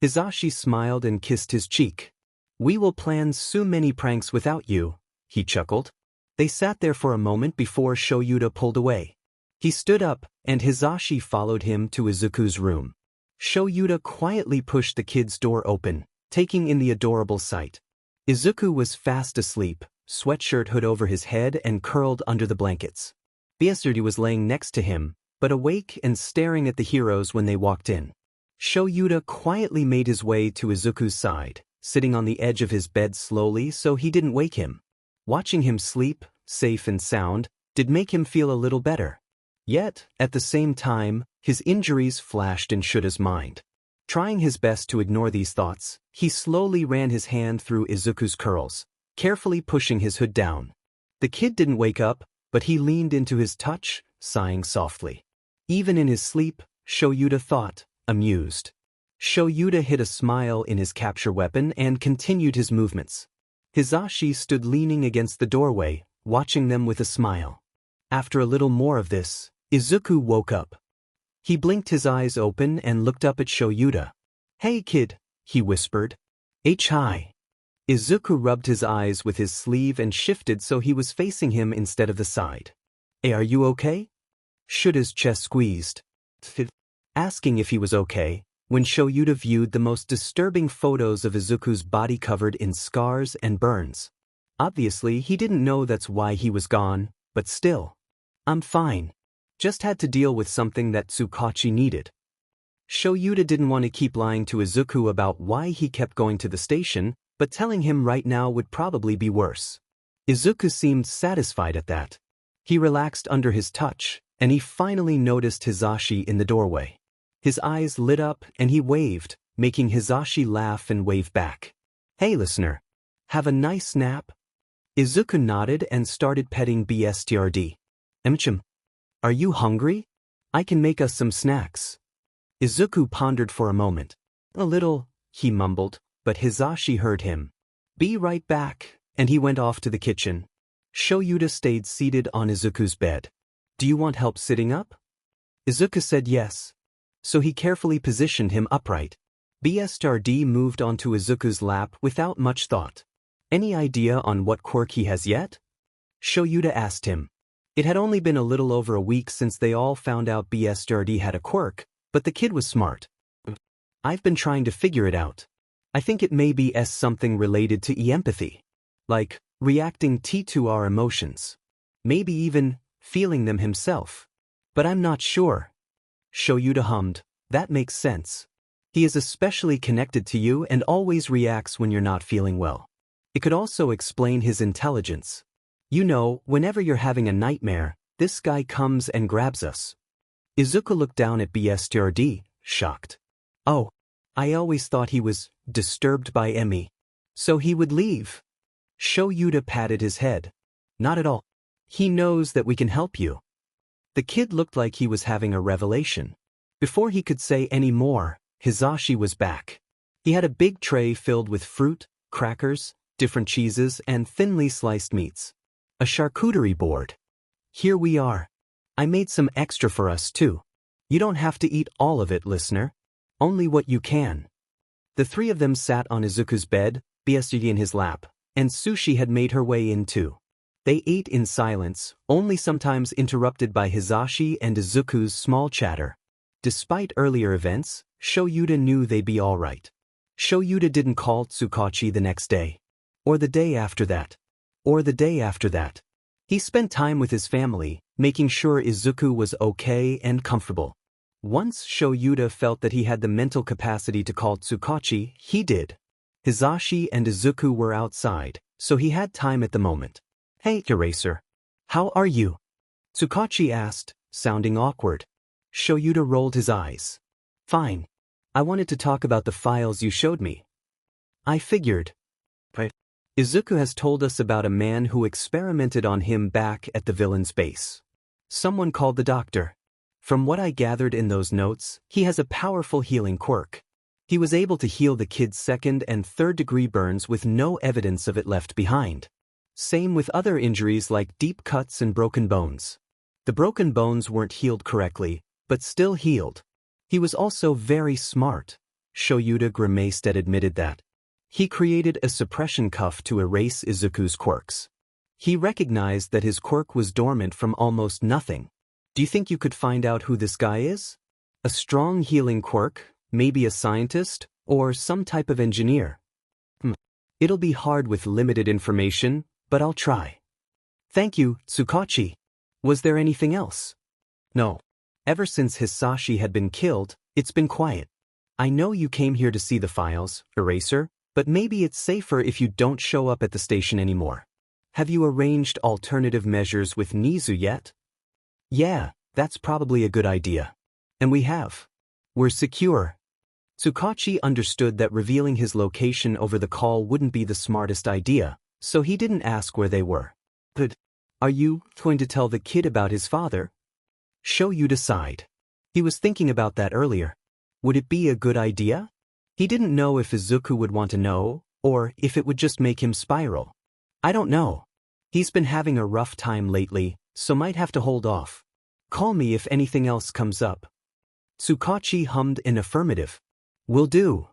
Hisashi smiled and kissed his cheek. We will plan so many pranks without you, he chuckled. They sat there for a moment before Shouta pulled away. He stood up, and Hisashi followed him to Izuku's room. Shouta quietly pushed the kid's door open, taking in the adorable sight. Izuku was fast asleep, sweatshirt hood over his head and curled under the blankets. Byasurdi was laying next to him, but awake and staring at the heroes when they walked in. Shouta quietly made his way to Izuku's side, sitting on the edge of his bed slowly so he didn't wake him. Watching him sleep, safe and sound, did make him feel a little better. Yet, at the same time, his injuries flashed in Shouta's mind. Trying his best to ignore these thoughts, he slowly ran his hand through Izuku's curls, carefully pushing his hood down. The kid didn't wake up, but he leaned into his touch, sighing softly. Even in his sleep, Shouta thought, amused. Shouta hid a smile in his capture weapon and continued his movements. Hisashi stood leaning against the doorway, watching them with a smile. After a little more of this, Izuku woke up. He blinked his eyes open and looked up at Shouta. "Hey kid," he whispered. Hi. Izuku rubbed his eyes with his sleeve and shifted so he was facing him instead of the side. "Hey, are you okay?" Shouta's chest squeezed. Asking if he was okay, when Shouta viewed the most disturbing photos of Izuku's body covered in scars and burns. Obviously, he didn't know that's why he was gone, but still. "I'm fine. Just had to deal with something that Tsukachi needed." Shouta didn't want to keep lying to Izuku about why he kept going to the station, but telling him right now would probably be worse. Izuku seemed satisfied at that. He relaxed under his touch, and he finally noticed Hisashi in the doorway. His eyes lit up and he waved, making Hisashi laugh and wave back. "Hey listener. Have a nice nap?" Izuku nodded and started petting BSTRD. "Emchim. Are you hungry? I can make us some snacks." Izuku pondered for a moment. "A little," he mumbled, but Hisashi heard him. "Be right back," and he went off to the kitchen. Shouta stayed seated on Izuku's bed. "Do you want help sitting up?" Izuku said yes. So he carefully positioned him upright. BSTRD moved onto Izuku's lap without much thought. "Any idea on what quirk he has yet?" Shouta asked him. It had only been a little over a week since they all found out BSTRD had a quirk, but the kid was smart. "I've been trying to figure it out. I think it may be something related to empathy. Like, reacting to our emotions. Maybe even feeling them himself. But I'm not sure." Shouta hummed. "That makes sense. He is especially connected to you and always reacts when you're not feeling well. It could also explain his intelligence. You know, whenever you're having a nightmare, this guy comes and grabs us." Izuku looked down at BSTRD, shocked. "Oh, I always thought he was disturbed by Emi. So he would leave." Shouta patted his head. "Not at all. He knows that we can help you." The kid looked like he was having a revelation. Before he could say any more, Hisashi was back. He had a big tray filled with fruit, crackers, different cheeses, and thinly sliced meats. A charcuterie board. "Here we are. I made some extra for us too. You don't have to eat all of it, listener. Only what you can." The three of them sat on Izuku's bed, BSTD in his lap, and Sushi had made her way in too. They ate in silence, only sometimes interrupted by Hisashi and Izuku's small chatter. Despite earlier events, Shouta knew they'd be all right. Shouta didn't call Tsukachi the next day. Or the day after that. Or the day after that. He spent time with his family, making sure Izuku was okay and comfortable. Once Shouta felt that he had the mental capacity to call Tsukachi, he did. Hisashi and Izuku were outside, so he had time at the moment. "Hey, Eraser. How are you?" Tsukachi asked, sounding awkward. Shouta rolled his eyes. "Fine. I wanted to talk about the files you showed me." "I figured." "Right. Izuku has told us about a man who experimented on him back at the villain's base. Someone called the doctor. From what I gathered in those notes, he has a powerful healing quirk. He was able to heal the kid's second and third degree burns with no evidence of it left behind. Same with other injuries like deep cuts and broken bones. The broken bones weren't healed correctly, but still healed. He was also very smart." Shouta grimaced and admitted that. He created a suppression cuff to erase Izuku's quirks. He recognized that his quirk was dormant from almost nothing. "Do you think you could find out who this guy is? A strong healing quirk, maybe a scientist, or some type of engineer?" It'll be hard with limited information, but I'll try." "Thank you, Tsukachi. Was there anything else?" "No. Ever since Hisashi had been killed, it's been quiet. I know you came here to see the files, Eraser, but maybe it's safer if you don't show up at the station anymore." Have you arranged alternative measures with Nizu yet? Yeah, that's probably a good idea. And we have. We're secure. Tsukachi understood that revealing his location over the call wouldn't be the smartest idea, so he didn't ask where they were. But, are you going to tell the kid about his father? Show you decide. He was thinking about that earlier. Would it be a good idea? He didn't know if Izuku would want to know, or if it would just make him spiral. I don't know. He's been having a rough time lately, so might have to hold off. Call me if anything else comes up. Tsukachi hummed in affirmative. Will do.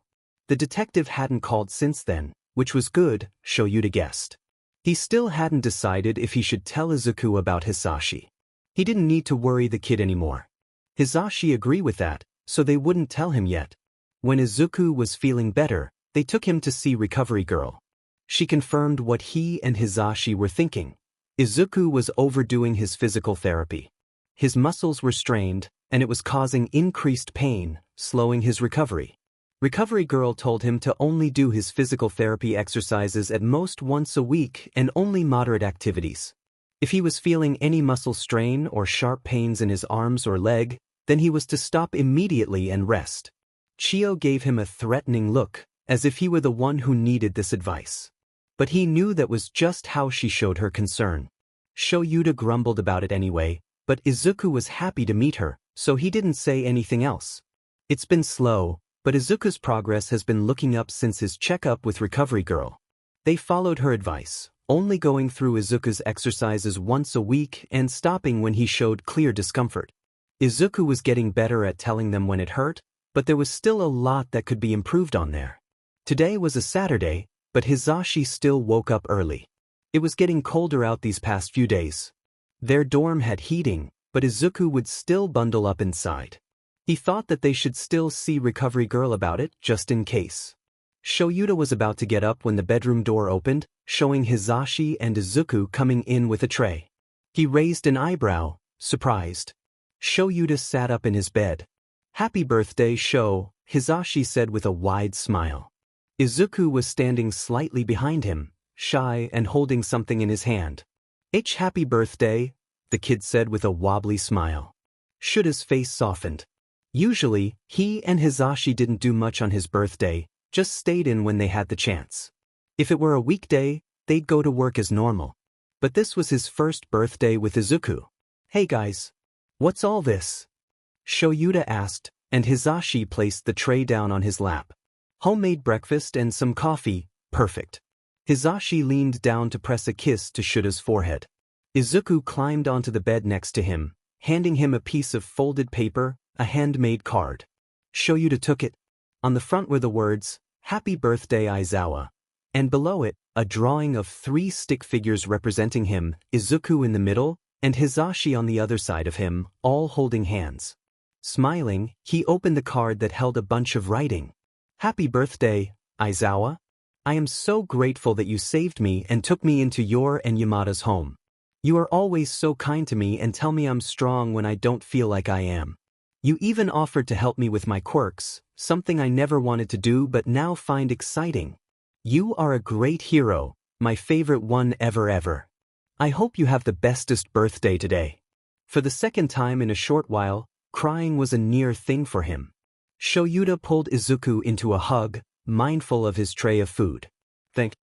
The detective hadn't called since then, which was good, Shoyuta guessed. He still hadn't decided if he should tell Izuku about Hisashi. He didn't need to worry the kid anymore. Hisashi agreed with that, so they wouldn't tell him yet. When Izuku was feeling better, they took him to see Recovery Girl. She confirmed what he and Hisashi were thinking. Izuku was overdoing his physical therapy. His muscles were strained, and it was causing increased pain, slowing his recovery. Recovery Girl told him to only do his physical therapy exercises at most once a week and only moderate activities. If he was feeling any muscle strain or sharp pains in his arms or leg, then he was to stop immediately and rest. Chio gave him a threatening look, as if he were the one who needed this advice. But he knew that was just how she showed her concern. Shoyuta grumbled about it anyway, but Izuku was happy to meet her, so he didn't say anything else. It's been slow, but Izuku's progress has been looking up since his checkup with Recovery Girl. They followed her advice, only going through Izuku's exercises once a week and stopping when he showed clear discomfort. Izuku was getting better at telling them when it hurt, but there was still a lot that could be improved on there. Today was a Saturday, but Hisashi still woke up early. It was getting colder out these past few days. Their dorm had heating, but Izuku would still bundle up inside. He thought that they should still see Recovery Girl about it, just in case. Shoyuta was about to get up when the bedroom door opened, showing Hisashi and Izuku coming in with a tray. He raised an eyebrow, surprised. Shoyuta sat up in his bed. Happy birthday, Sho, Hisashi said with a wide smile. Izuku was standing slightly behind him, shy and holding something in his hand. Happy birthday, the kid said with a wobbly smile. Shuta's face softened. Usually, he and Hisashi didn't do much on his birthday, just stayed in when they had the chance. If it were a weekday, they'd go to work as normal. But this was his first birthday with Izuku. Hey guys. What's all this? Shoyuta asked, and Hisashi placed the tray down on his lap. Homemade breakfast and some coffee, perfect. Hisashi leaned down to press a kiss to Shuta's forehead. Izuku climbed onto the bed next to him, handing him a piece of folded paper, a handmade card. Shoyuta took it. On the front were the words, Happy Birthday Aizawa, and below it, a drawing of 3 stick figures representing him, Izuku in the middle, and Hisashi on the other side of him, all holding hands. Smiling, he opened the card that held a bunch of writing. Happy birthday, Aizawa. I am so grateful that you saved me and took me into your and Yamada's home. You are always so kind to me and tell me I'm strong when I don't feel like I am. You even offered to help me with my quirks, something I never wanted to do but now find exciting. You are a great hero, my favorite one ever. I hope you have the bestest birthday today. For the second time in a short while, crying was a near thing for him. Shoyuta pulled Izuku into a hug, mindful of his tray of food. Thank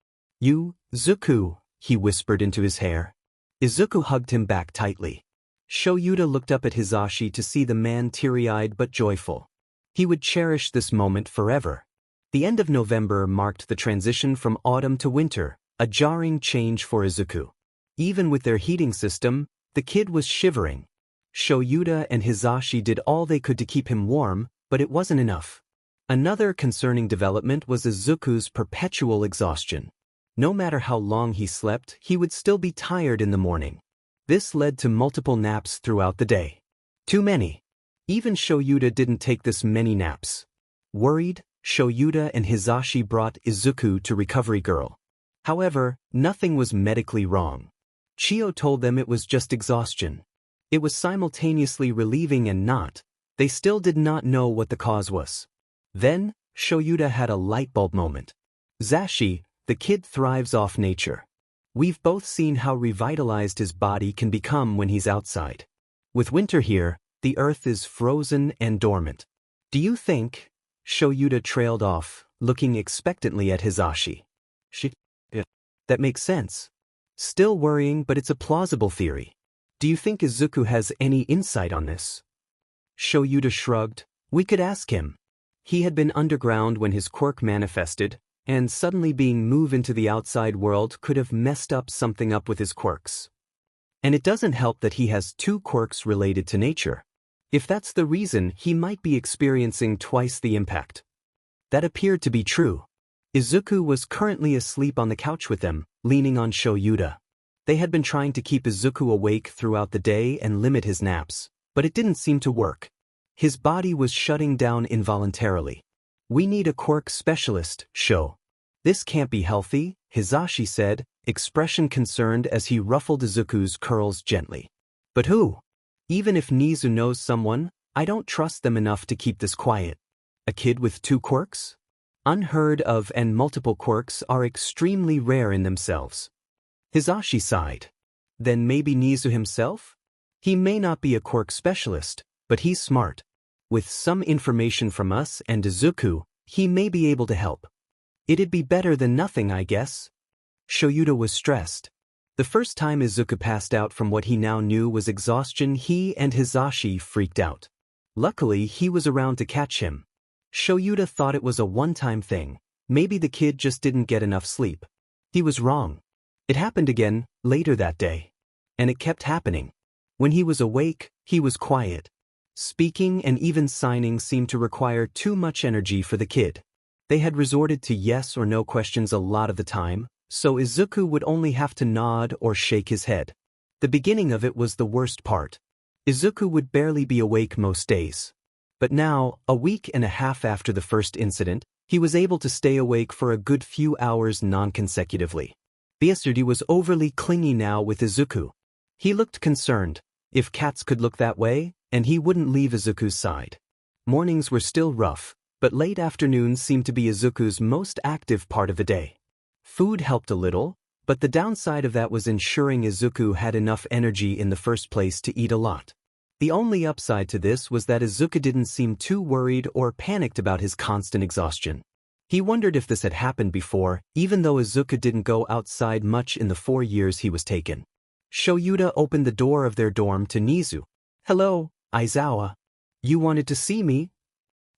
you, Zuku, he whispered into his hair. Izuku hugged him back tightly. Shoyuta looked up at Hisashi to see the man teary-eyed but joyful. He would cherish this moment forever. The end of November marked the transition from autumn to winter, a jarring change for Izuku. Even with their heating system, the kid was shivering. Shoyuta and Hisashi did all they could to keep him warm, but it wasn't enough. Another concerning development was Izuku's perpetual exhaustion. No matter how long he slept, he would still be tired in the morning. This led to multiple naps throughout the day. Too many. Even Shoyuta didn't take this many naps. Worried, Shoyuta and Hisashi brought Izuku to Recovery Girl. However, nothing was medically wrong. Chio told them it was just exhaustion. It was simultaneously relieving and not. They still did not know what the cause was. Then, Shoyuta had a light bulb moment. Zashi, the kid thrives off nature. We've both seen how revitalized his body can become when he's outside. With winter here, the earth is frozen and dormant. Do you think? Shouta trailed off, looking expectantly at Hisashi. Yeah. That makes sense. Still worrying, but it's a plausible theory. Do you think Izuku has any insight on this? Shouta shrugged. We could ask him. He had been underground when his quirk manifested, and suddenly being moved into the outside world could have messed up something up with his quirks. And it doesn't help that he has two quirks related to nature. If that's the reason, he might be experiencing twice the impact. That appeared to be true. Izuku was currently asleep on the couch with them, leaning on Shouta. They had been trying to keep Izuku awake throughout the day and limit his naps, but it didn't seem to work. His body was shutting down involuntarily. We need a quirk specialist, Sho. This can't be healthy, Hisashi said, expression concerned as he ruffled Izuku's curls gently. But who? Even if Nizu knows someone, I don't trust them enough to keep this quiet. A kid with two quirks? Unheard of, and multiple quirks are extremely rare in themselves. Hisashi sighed. Then maybe Nizu himself? He may not be a quirk specialist, but he's smart. With some information from us and Izuku, he may be able to help. It'd be better than nothing, I guess. Shouta was stressed. The first time Izuku passed out from what he now knew was exhaustion, he and Hisashi freaked out. Luckily, he was around to catch him. Shouta thought it was a one-time thing. Maybe the kid just didn't get enough sleep. He was wrong. It happened again, later that day. And it kept happening. When he was awake, he was quiet. Speaking and even signing seemed to require too much energy for the kid. They had resorted to yes or no questions a lot of the time, so Izuku would only have to nod or shake his head. The beginning of it was the worst part. Izuku would barely be awake most days. But now, a week and a half after the first incident, he was able to stay awake for a good few hours non-consecutively. Byakuji was overly clingy now with Izuku. He looked concerned. If cats could look that way, and he wouldn't leave Izuku's side. Mornings were still rough, but late afternoons seemed to be Izuku's most active part of the day. Food helped a little, but the downside of that was ensuring Izuku had enough energy in the first place to eat a lot. The only upside to this was that Izuku didn't seem too worried or panicked about his constant exhaustion. He wondered if this had happened before, even though Izuku didn't go outside much in the 4 years he was taken. Shouta opened the door of their dorm to Nizu. Hello, Aizawa. You wanted to see me?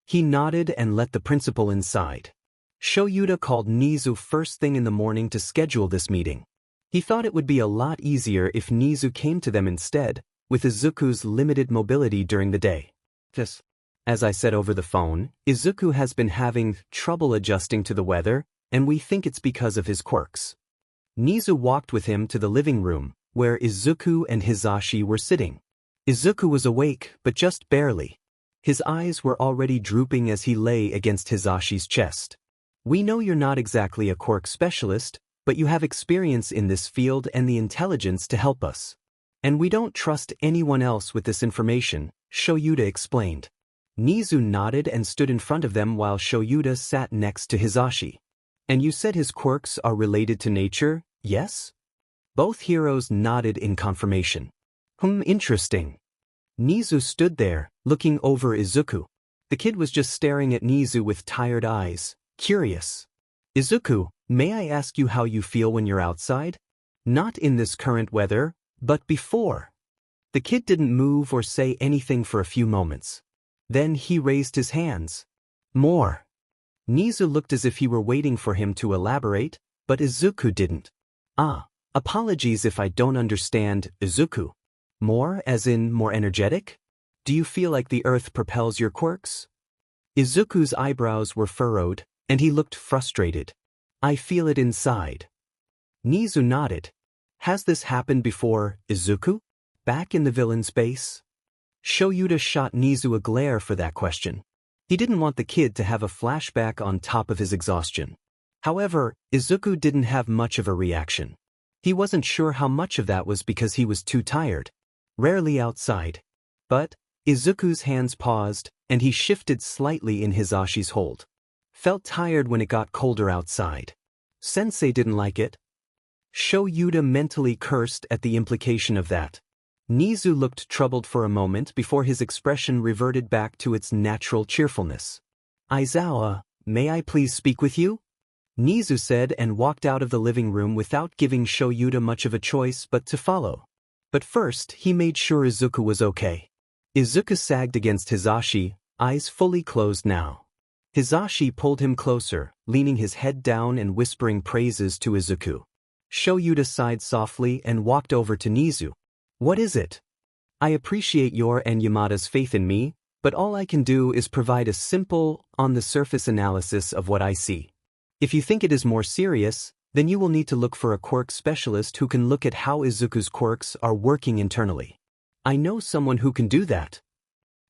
He nodded and let the principal inside. Shouta called Nizu first thing in the morning to schedule this meeting. He thought it would be a lot easier if Nizu came to them instead, with Izuku's limited mobility during the day. As I said over the phone, Izuku has been having trouble adjusting to the weather, and we think it's because of his quirks. Nizu walked with him to the living room, where Izuku and Hisashi were sitting. Izuku was awake, but just barely. His eyes were already drooping as he lay against Hisashi's chest. We know you're not exactly a quirk specialist, but you have experience in this field and the intelligence to help us. And we don't trust anyone else with this information, Shouta explained. Nizu nodded and stood in front of them while Shouta sat next to Hisashi. And you said his quirks are related to nature, yes? Both heroes nodded in confirmation. Interesting. Nizu stood there, looking over Izuku. The kid was just staring at Nizu with tired eyes, curious. Izuku, may I ask you how you feel when you're outside? Not in this current weather, but before. The kid didn't move or say anything for a few moments. Then he raised his hands. More. Nizu looked as if he were waiting for him to elaborate, but Izuku didn't. Apologies if I don't understand, Izuku. More as in more energetic? Do you feel like the earth propels your quirks? Izuku's eyebrows were furrowed, and he looked frustrated. I feel it inside. Nizu nodded. Has this happened before, Izuku? Back in the villain's base? Shouta shot Nizu a glare for that question. He didn't want the kid to have a flashback on top of his exhaustion. However, Izuku didn't have much of a reaction. He wasn't sure how much of that was because he was too tired. Rarely outside. But Izuku's hands paused, and he shifted slightly in Hisashi's hold. Felt tired when it got colder outside. Sensei didn't like it. Shouta mentally cursed at the implication of that. Nizu looked troubled for a moment before his expression reverted back to its natural cheerfulness. Aizawa, may I please speak with you? Nizu said and walked out of the living room without giving Shouta much of a choice but to follow. But first he made sure Izuku was okay. Izuku sagged against Hisashi, eyes fully closed now. Hisashi pulled him closer, leaning his head down and whispering praises to Izuku. Shouta sighed softly and walked over to Nizu. What is it? I appreciate your and Yamada's faith in me, but all I can do is provide a simple, on-the-surface analysis of what I see. If you think it is more serious, then you will need to look for a quirk specialist who can look at how Izuku's quirks are working internally. I know someone who can do that.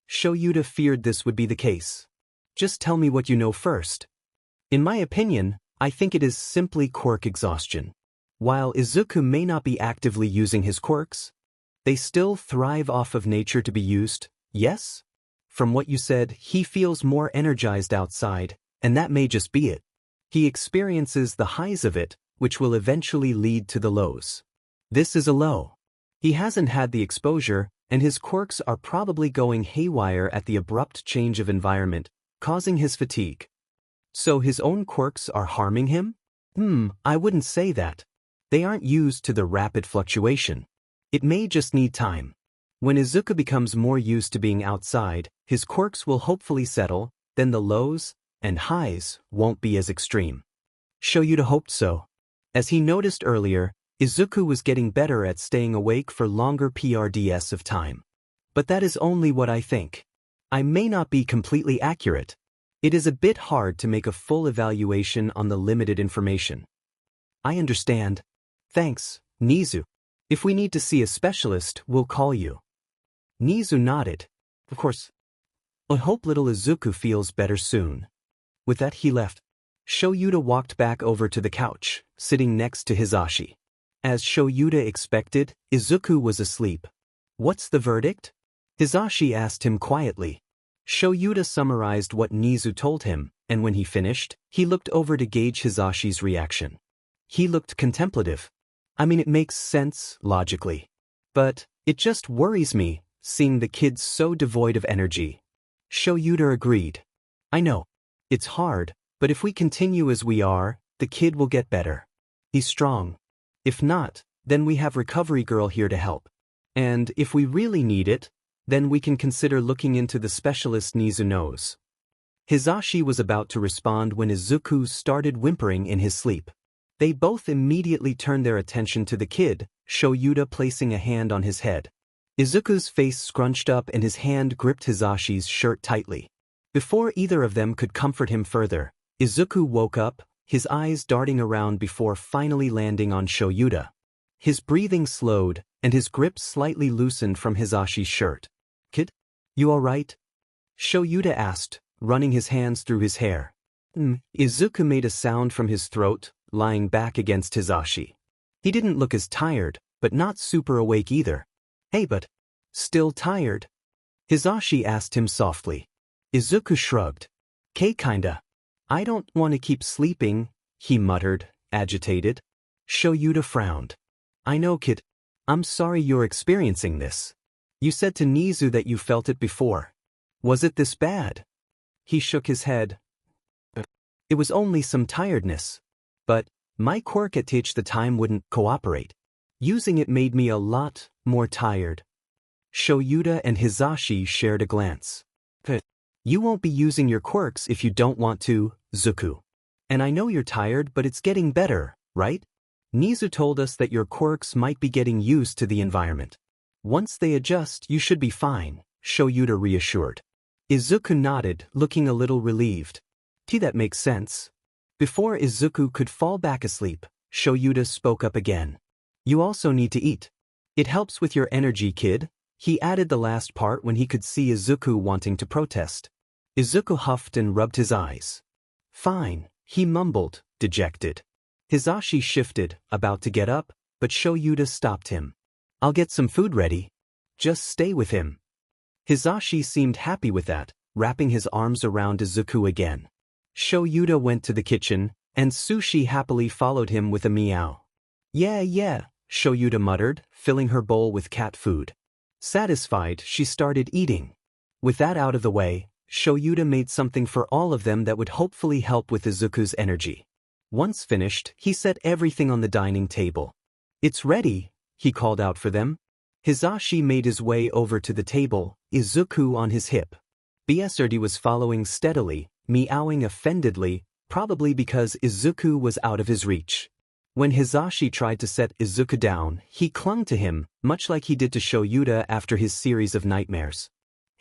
Shouta feared this would be the case. Just tell me what you know first. In my opinion, I think it is simply quirk exhaustion. While Izuku may not be actively using his quirks, they still thrive off of nature to be used, yes? From what you said, he feels more energized outside, and that may just be it. He experiences the highs of it, which will eventually lead to the lows. This is a low. He hasn't had the exposure, and his quirks are probably going haywire at the abrupt change of environment, causing his fatigue. So his own quirks are harming him? I wouldn't say that. They aren't used to the rapid fluctuation. It may just need time. When Izuku becomes more used to being outside, his quirks will hopefully settle, then the lows and highs won't be as extreme. Shouta hoped so. As he noticed earlier, Izuku was getting better at staying awake for longer periods of time. But that is only what I think. I may not be completely accurate. It is a bit hard to make a full evaluation on the limited information. I understand. Thanks, Nizu. If we need to see a specialist, we'll call you. Nizu nodded. Of course. I hope little Izuku feels better soon. With that he left. Shouta walked back over to the couch, sitting next to Hisashi. As Shouta expected, Izuku was asleep. What's the verdict? Hisashi asked him quietly. Shouta summarized what Nizu told him, and when he finished, he looked over to gauge Hisashi's reaction. He looked contemplative. I mean, it makes sense, logically. But it just worries me, seeing the kid so devoid of energy. Shouta agreed. I know. It's hard, but if we continue as we are, the kid will get better. He's strong. If not, then we have Recovery Girl here to help. And if we really need it, then we can consider looking into the specialist Nizu knows. Hisashi was about to respond when Izuku started whimpering in his sleep. They both immediately turned their attention to the kid, Shouta placing a hand on his head. Izuku's face scrunched up and his hand gripped Hisashi's shirt tightly. Before either of them could comfort him further, Izuku woke up, his eyes darting around before finally landing on Shouta. His breathing slowed, and his grip slightly loosened from Hisashi's shirt. Kid? You alright? Shouta asked, running his hands through his hair. Izuku made a sound from his throat, lying back against Hisashi. He didn't look as tired, but not super awake either. Hey, but still tired? Hisashi asked him softly. Izuku shrugged. Kinda. I don't want to keep sleeping, he muttered, agitated. Shouta frowned. I know, kid. I'm sorry you're experiencing this. You said to Nizu that you felt it before. Was it this bad? He shook his head. It was only some tiredness. But my quirk at the time wouldn't cooperate. Using it made me a lot more tired. Shouta and Hisashi shared a glance. You won't be using your quirks if you don't want to, Zuku. And I know you're tired, but it's getting better, right? Nizu told us that your quirks might be getting used to the environment. Once they adjust, you should be fine, Shouta reassured. Izuku nodded, looking a little relieved. That makes sense. Before Izuku could fall back asleep, Shouta spoke up again. You also need to eat. It helps with your energy, kid. He added the last part when he could see Izuku wanting to protest. Izuku huffed and rubbed his eyes. Fine, he mumbled, dejected. Hisashi shifted, about to get up, but Shouta stopped him. I'll get some food ready. Just stay with him. Hisashi seemed happy with that, wrapping his arms around Izuku again. Shouta went to the kitchen, and Sushi happily followed him with a meow. Yeah, Shouta muttered, filling her bowl with cat food. Satisfied, she started eating. With that out of the way, Shouta made something for all of them that would hopefully help with Izuku's energy. Once finished, he set everything on the dining table. "It's ready," he called out for them. Hizashi made his way over to the table, Izuku on his hip. Bsrd was following steadily, meowing offendedly, probably because Izuku was out of his reach. When Hizashi tried to set Izuku down, he clung to him, much like he did to Shouta after his series of nightmares.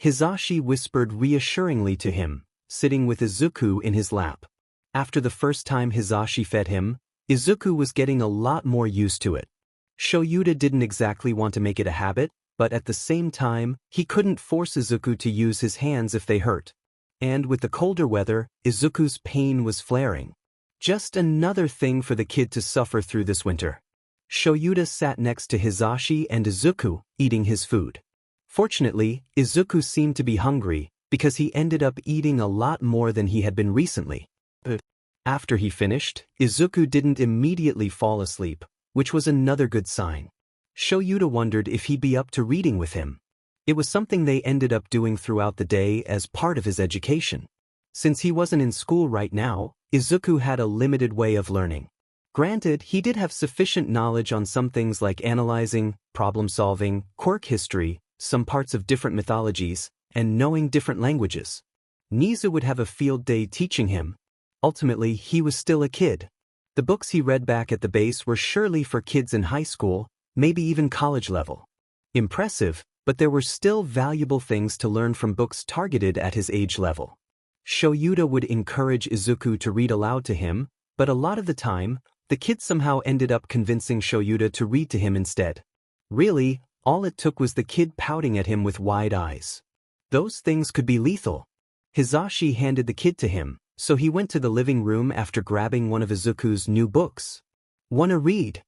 Hizashi whispered reassuringly to him, sitting with Izuku in his lap. After the first time Hizashi fed him, Izuku was getting a lot more used to it. Shouta didn't exactly want to make it a habit, but at the same time, he couldn't force Izuku to use his hands if they hurt. And with the colder weather, Izuku's pain was flaring. Just another thing for the kid to suffer through this winter. Shouta sat next to Hizashi and Izuku, eating his food. Fortunately, Izuku seemed to be hungry, because he ended up eating a lot more than he had been recently. After he finished, Izuku didn't immediately fall asleep, which was another good sign. Shouta wondered if he'd be up to reading with him. It was something they ended up doing throughout the day as part of his education. Since he wasn't in school right now, Izuku had a limited way of learning. Granted, he did have sufficient knowledge on some things like analyzing, problem-solving, quirk history, some parts of different mythologies, and knowing different languages. Nizu would have a field day teaching him. Ultimately, he was still a kid. The books he read back at the base were surely for kids in high school, maybe even college level. Impressive, but there were still valuable things to learn from books targeted at his age level. Shouta would encourage Izuku to read aloud to him, but a lot of the time, the kid somehow ended up convincing Shouta to read to him instead. Really, all it took was the kid pouting at him with wide eyes. Those things could be lethal. Hizashi handed the kid to him, so he went to the living room after grabbing one of Izuku's new books. "Wanna read?"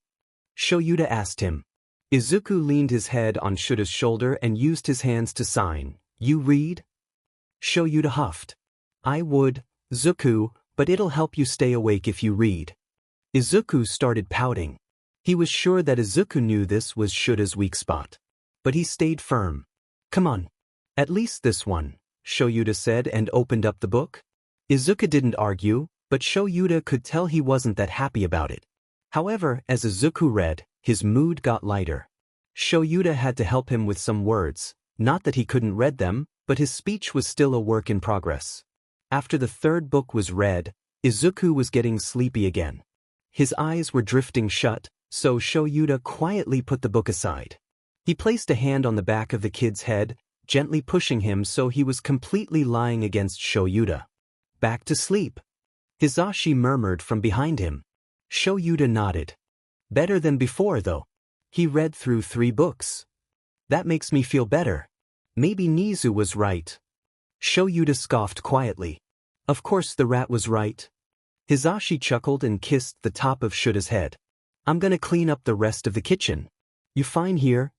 Shouta asked him. Izuku leaned his head on Shouta's shoulder and used his hands to sign. "You read?" Shouta huffed. "I would, Zuku, but it'll help you stay awake if you read." Izuku started pouting. He was sure that Izuku knew this was Shouta's weak spot. But he stayed firm. "Come on. At least this one," Shouta said and opened up the book. Izuku didn't argue, but Shouta could tell he wasn't that happy about it. However, as Izuku read, his mood got lighter. Shouta had to help him with some words, not that he couldn't read them, but his speech was still a work in progress. After the third book was read, Izuku was getting sleepy again. His eyes were drifting shut, so Shouta quietly put the book aside. He placed a hand on the back of the kid's head, gently pushing him so he was completely lying against Shouta. "Back to sleep," Hizashi murmured from behind him. Shouta nodded. "Better than before, though. He read through 3 books. That makes me feel better. Maybe Nizu was right." Shouta scoffed quietly. Of course the rat was right. Hizashi chuckled and kissed the top of Shouta's head. "I'm gonna clean up the rest of the kitchen. You fine here?"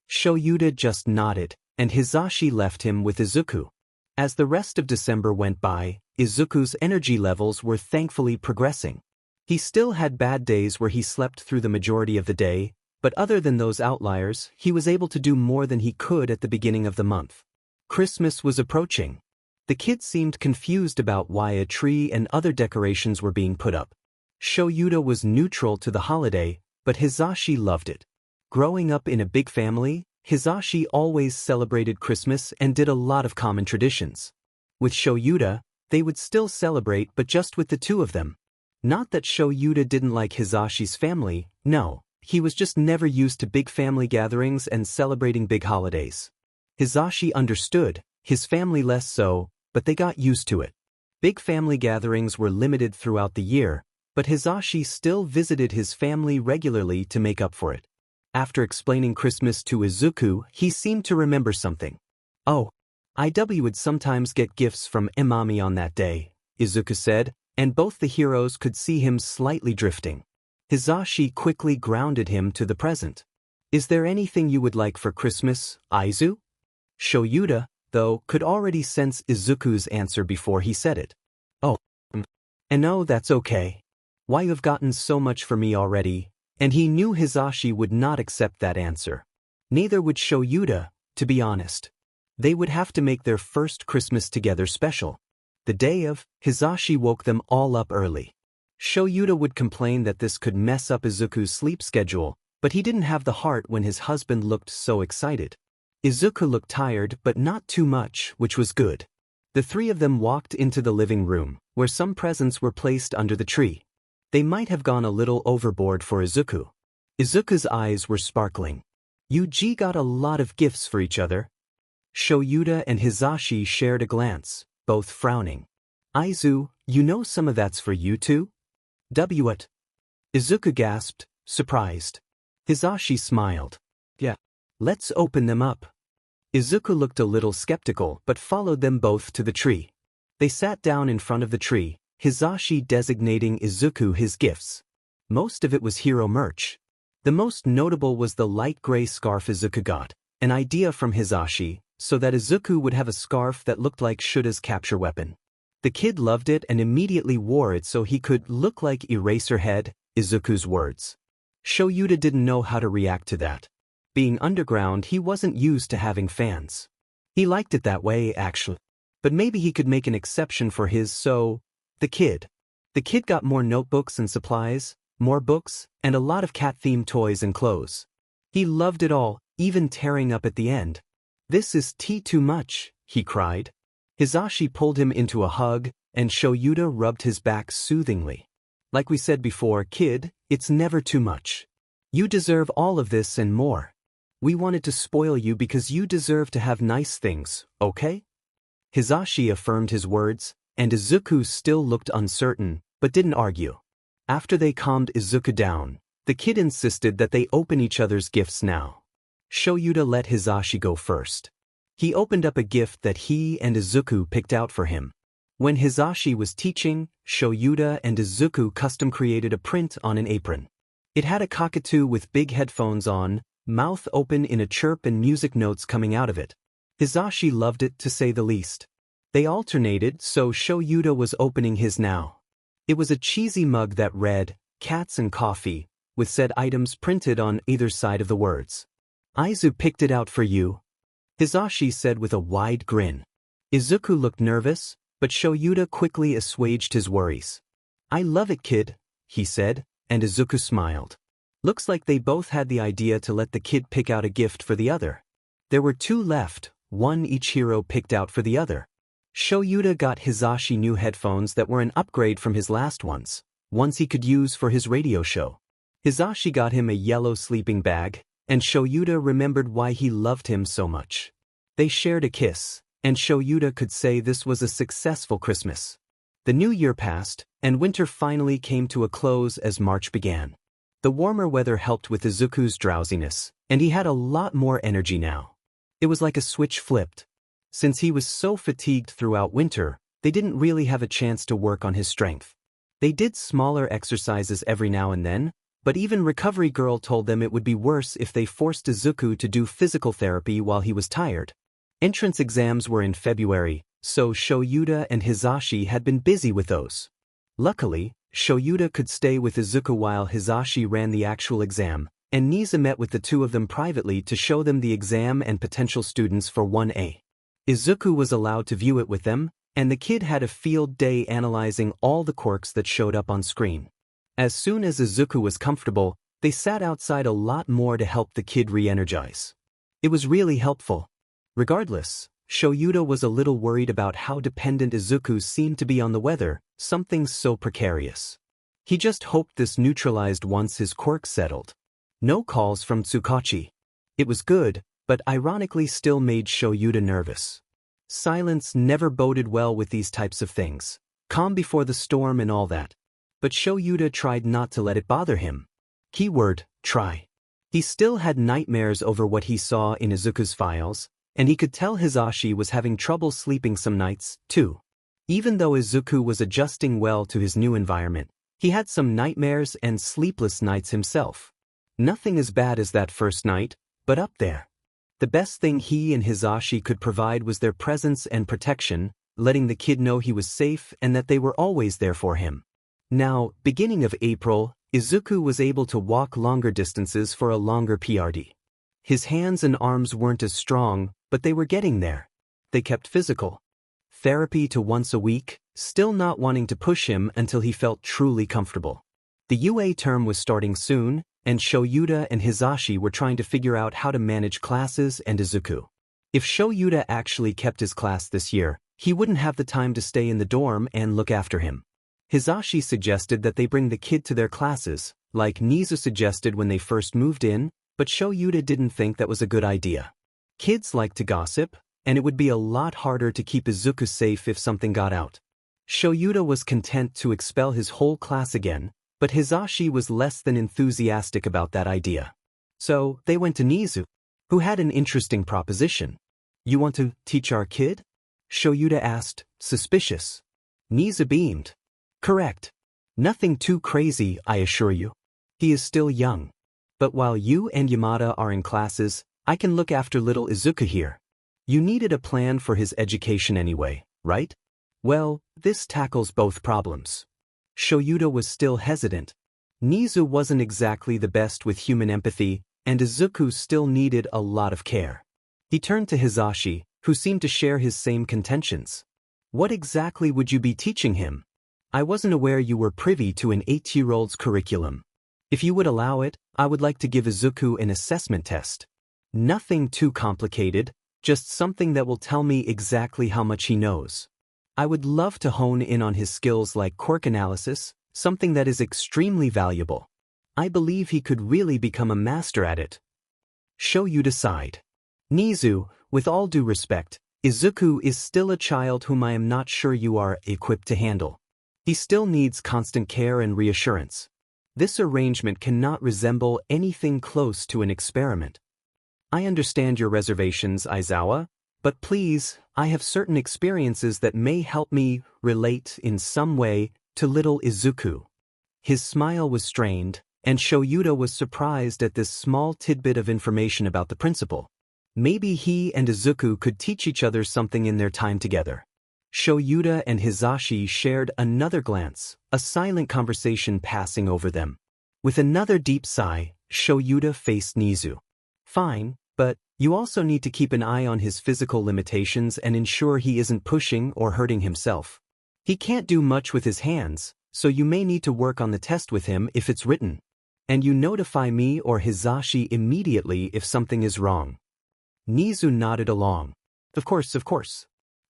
Shouta just nodded, and Hizashi left him with Izuku. As the rest of December went by, Izuku's energy levels were thankfully progressing. He still had bad days where he slept through the majority of the day, but other than those outliers, he was able to do more than he could at the beginning of the month. Christmas was approaching. The kid seemed confused about why a tree and other decorations were being put up. Shouta was neutral to the holiday, but Hizashi loved it. Growing up in a big family, Hizashi always celebrated Christmas and did a lot of common traditions. With Shouta, they would still celebrate but just with the two of them. Not that Shouta didn't like Hizashi's family, no, he was just never used to big family gatherings and celebrating big holidays. Hizashi understood, his family less so, but they got used to it. Big family gatherings were limited throughout the year, but Hizashi still visited his family regularly to make up for it. After explaining Christmas to Izuku, he seemed to remember something. "Oh, IW would sometimes get gifts from Emami on that day," Izuku said, and both the heroes could see him slightly drifting. Hizashi quickly grounded him to the present. "Is there anything you would like for Christmas, Aizu?" Shouta, though, could already sense Izuku's answer before he said it. "Oh, and no, that's okay. Why, you've gotten so much for me already," And he knew Hisashi would not accept that answer. Neither would Shouta, to be honest. They would have to make their first Christmas together special. The day of, Hisashi woke them all up early. Shouta would complain that this could mess up Izuku's sleep schedule, but he didn't have the heart when his husband looked so excited. Izuku looked tired but not too much, which was good. The three of them walked into the living room, where some presents were placed under the tree. They might have gone a little overboard for Izuku. Izuku's eyes were sparkling. Yuji got a lot of gifts for each other. Shouta and Hisashi shared a glance, both frowning. Aizu, you know some of that's for you too? What? Izuku gasped, surprised. Hisashi smiled. Yeah. Let's open them up. Izuku looked a little skeptical but followed them both to the tree. They sat down in front of the tree, Hisashi designating Izuku his gifts. Most of it was hero merch. The most notable was the light gray scarf Izuku got, an idea from Hisashi, so that Izuku would have a scarf that looked like Shuta's capture weapon. The kid loved it and immediately wore it so he could look like Eraserhead, Izuku's words. Shouta didn't know how to react to that. Being underground, he wasn't used to having fans. He liked it that way, actually. But maybe he could make an exception for the kid. The kid got more notebooks and supplies, more books, and a lot of cat-themed toys and clothes. He loved it all, even tearing up at the end. This is too much, he cried. Hisashi pulled him into a hug, and Shouta rubbed his back soothingly. Like we said before, kid, it's never too much. You deserve all of this and more. We wanted to spoil you because you deserve to have nice things, okay? Hisashi affirmed his words, and Izuku still looked uncertain, but didn't argue. After they calmed Izuku down, the kid insisted that they open each other's gifts now. Shouta let Hisashi go first. He opened up a gift that he and Izuku picked out for him. When Hisashi was teaching, Shouta and Izuku custom-created a print on an apron. It had a cockatoo with big headphones on, mouth open in a chirp and music notes coming out of it. Hisashi loved it, to say the least. They alternated, so Shouta was opening his now. It was a cheesy mug that read, "Cats and Coffee," with said items printed on either side of the words. Aizu picked it out for you, Hisashi said with a wide grin. Izuku looked nervous, but Shouta quickly assuaged his worries. I love it, kid, he said, and Izuku smiled. Looks like they both had the idea to let the kid pick out a gift for the other. There were two left, one each hero picked out for the other. Shouta got Hisashi new headphones that were an upgrade from his last ones he could use for his radio show. Hisashi got him a yellow sleeping bag, and Shouta remembered why he loved him so much. They shared a kiss, and Shouta could say this was a successful Christmas. The new year passed, and winter finally came to a close as March began. The warmer weather helped with Izuku's drowsiness, and he had a lot more energy now. It was like a switch flipped. Since he was so fatigued throughout winter, they didn't really have a chance to work on his strength. They did smaller exercises every now and then, but even Recovery Girl told them it would be worse if they forced Izuku to do physical therapy while he was tired. Entrance exams were in February, so Shouta and Hisashi had been busy with those. Luckily, Shouta could stay with Izuku while Hisashi ran the actual exam, and Nisa met with the two of them privately to show them the exam and potential students for 1A. Izuku was allowed to view it with them, and the kid had a field day analyzing all the quirks that showed up on screen. As soon as Izuku was comfortable, they sat outside a lot more to help the kid re-energize. It was really helpful. Regardless, Shouta was a little worried about how dependent Izuku seemed to be on the weather, something so precarious. He just hoped this neutralized once his quirk settled. No calls from Tsukachi. It was good, but ironically still made Shouta nervous. Silence never boded well with these types of things. Calm before the storm and all that. But Shouta tried not to let it bother him. Keyword, try. He still had nightmares over what he saw in Izuku's files, and he could tell Hisashi was having trouble sleeping some nights, too. Even though Izuku was adjusting well to his new environment, he had some nightmares and sleepless nights himself. Nothing as bad as that first night, but up there. The best thing he and Hisashi could provide was their presence and protection, letting the kid know he was safe and that they were always there for him. Now, beginning of April, Izuku was able to walk longer distances for a longer PRD. His hands and arms weren't as strong, but they were getting there. They kept physical therapy to once a week, still not wanting to push him until he felt truly comfortable. The UA term was starting soon, and Shouta and Hisashi were trying to figure out how to manage classes and Izuku. If Shouta actually kept his class this year, he wouldn't have the time to stay in the dorm and look after him. Hisashi suggested that they bring the kid to their classes, like Nizu suggested when they first moved in, but Shouta didn't think that was a good idea. Kids like to gossip, and it would be a lot harder to keep Izuku safe if something got out. Shouta was content to expel his whole class again, but Hisashi was less than enthusiastic about that idea. So, they went to Nizu, who had an interesting proposition. "You want to teach our kid?" Shouta asked, suspicious. Nizu beamed. "Correct. Nothing too crazy, I assure you. He is still young. But while you and Yamada are in classes, I can look after little Izuku here. You needed a plan for his education anyway, right? Well, this tackles both problems." Shouta was still hesitant. Nizu wasn't exactly the best with human empathy, and Izuku still needed a lot of care. He turned to Hisashi, who seemed to share his same contentions. "What exactly would you be teaching him? I wasn't aware you were privy to an 8-year-old's curriculum. If you would allow it, I would like to give Izuku an assessment test. Nothing too complicated, just something that will tell me exactly how much he knows. I would love to hone in on his skills like quirk analysis, something that is extremely valuable. I believe he could really become a master at it." Shouta sighed. "Nizu, with all due respect, Izuku is still a child whom I am not sure you are equipped to handle. He still needs constant care and reassurance. This arrangement cannot resemble anything close to an experiment. I understand your reservations, Aizawa, but please, I have certain experiences that may help me relate in some way to little Izuku." His smile was strained, and Shouta was surprised at this small tidbit of information about the principal. Maybe he and Izuku could teach each other something in their time together. Shouta and Hisashi shared another glance, a silent conversation passing over them. With another deep sigh, Shouta faced Nizu. "Fine, but you also need to keep an eye on his physical limitations and ensure he isn't pushing or hurting himself. He can't do much with his hands, so you may need to work on the test with him if it's written. And you notify me or Hisashi immediately if something is wrong." Nizu nodded along. Of course.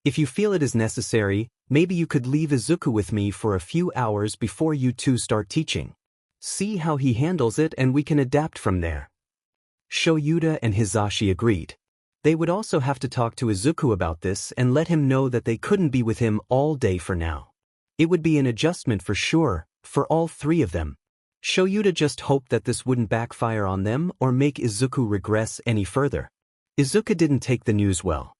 If you feel it is necessary, maybe you could leave Izuku with me for a few hours before you two start teaching. See how he handles it and we can adapt from there." Shouta and Hisashi agreed. They would also have to talk to Izuku about this and let him know that they couldn't be with him all day for now. It would be an adjustment for sure, for all three of them. Shouta just hoped that this wouldn't backfire on them or make Izuku regress any further. Izuku didn't take the news well.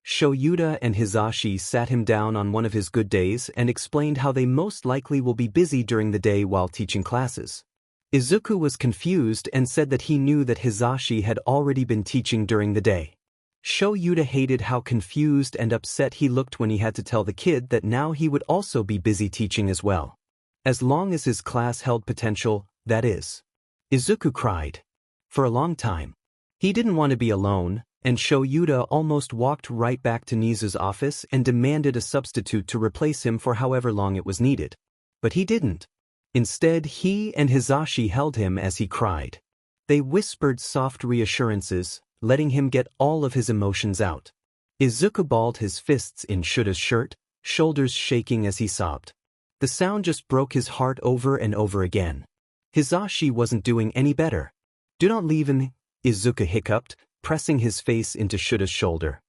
Shouta and Hisashi sat him down on one of his good days and explained how they most likely will be busy during the day while teaching classes. Izuku was confused and said that he knew that Hisashi had already been teaching during the day. Shouta hated how confused and upset he looked when he had to tell the kid that now he would also be busy teaching as well. As long as his class held potential, that is. Izuku cried. For a long time. He didn't want to be alone, and Shouta almost walked right back to Nizu's office and demanded a substitute to replace him for however long it was needed. But he didn't. Instead, he and Hisashi held him as he cried. They whispered soft reassurances, letting him get all of his emotions out. Izuku balled his fists in Shouda's shirt, shoulders shaking as he sobbed. The sound just broke his heart over and over again. Hisashi wasn't doing any better. "Do not leave him," Izuku hiccuped, pressing his face into Shouda's shoulder.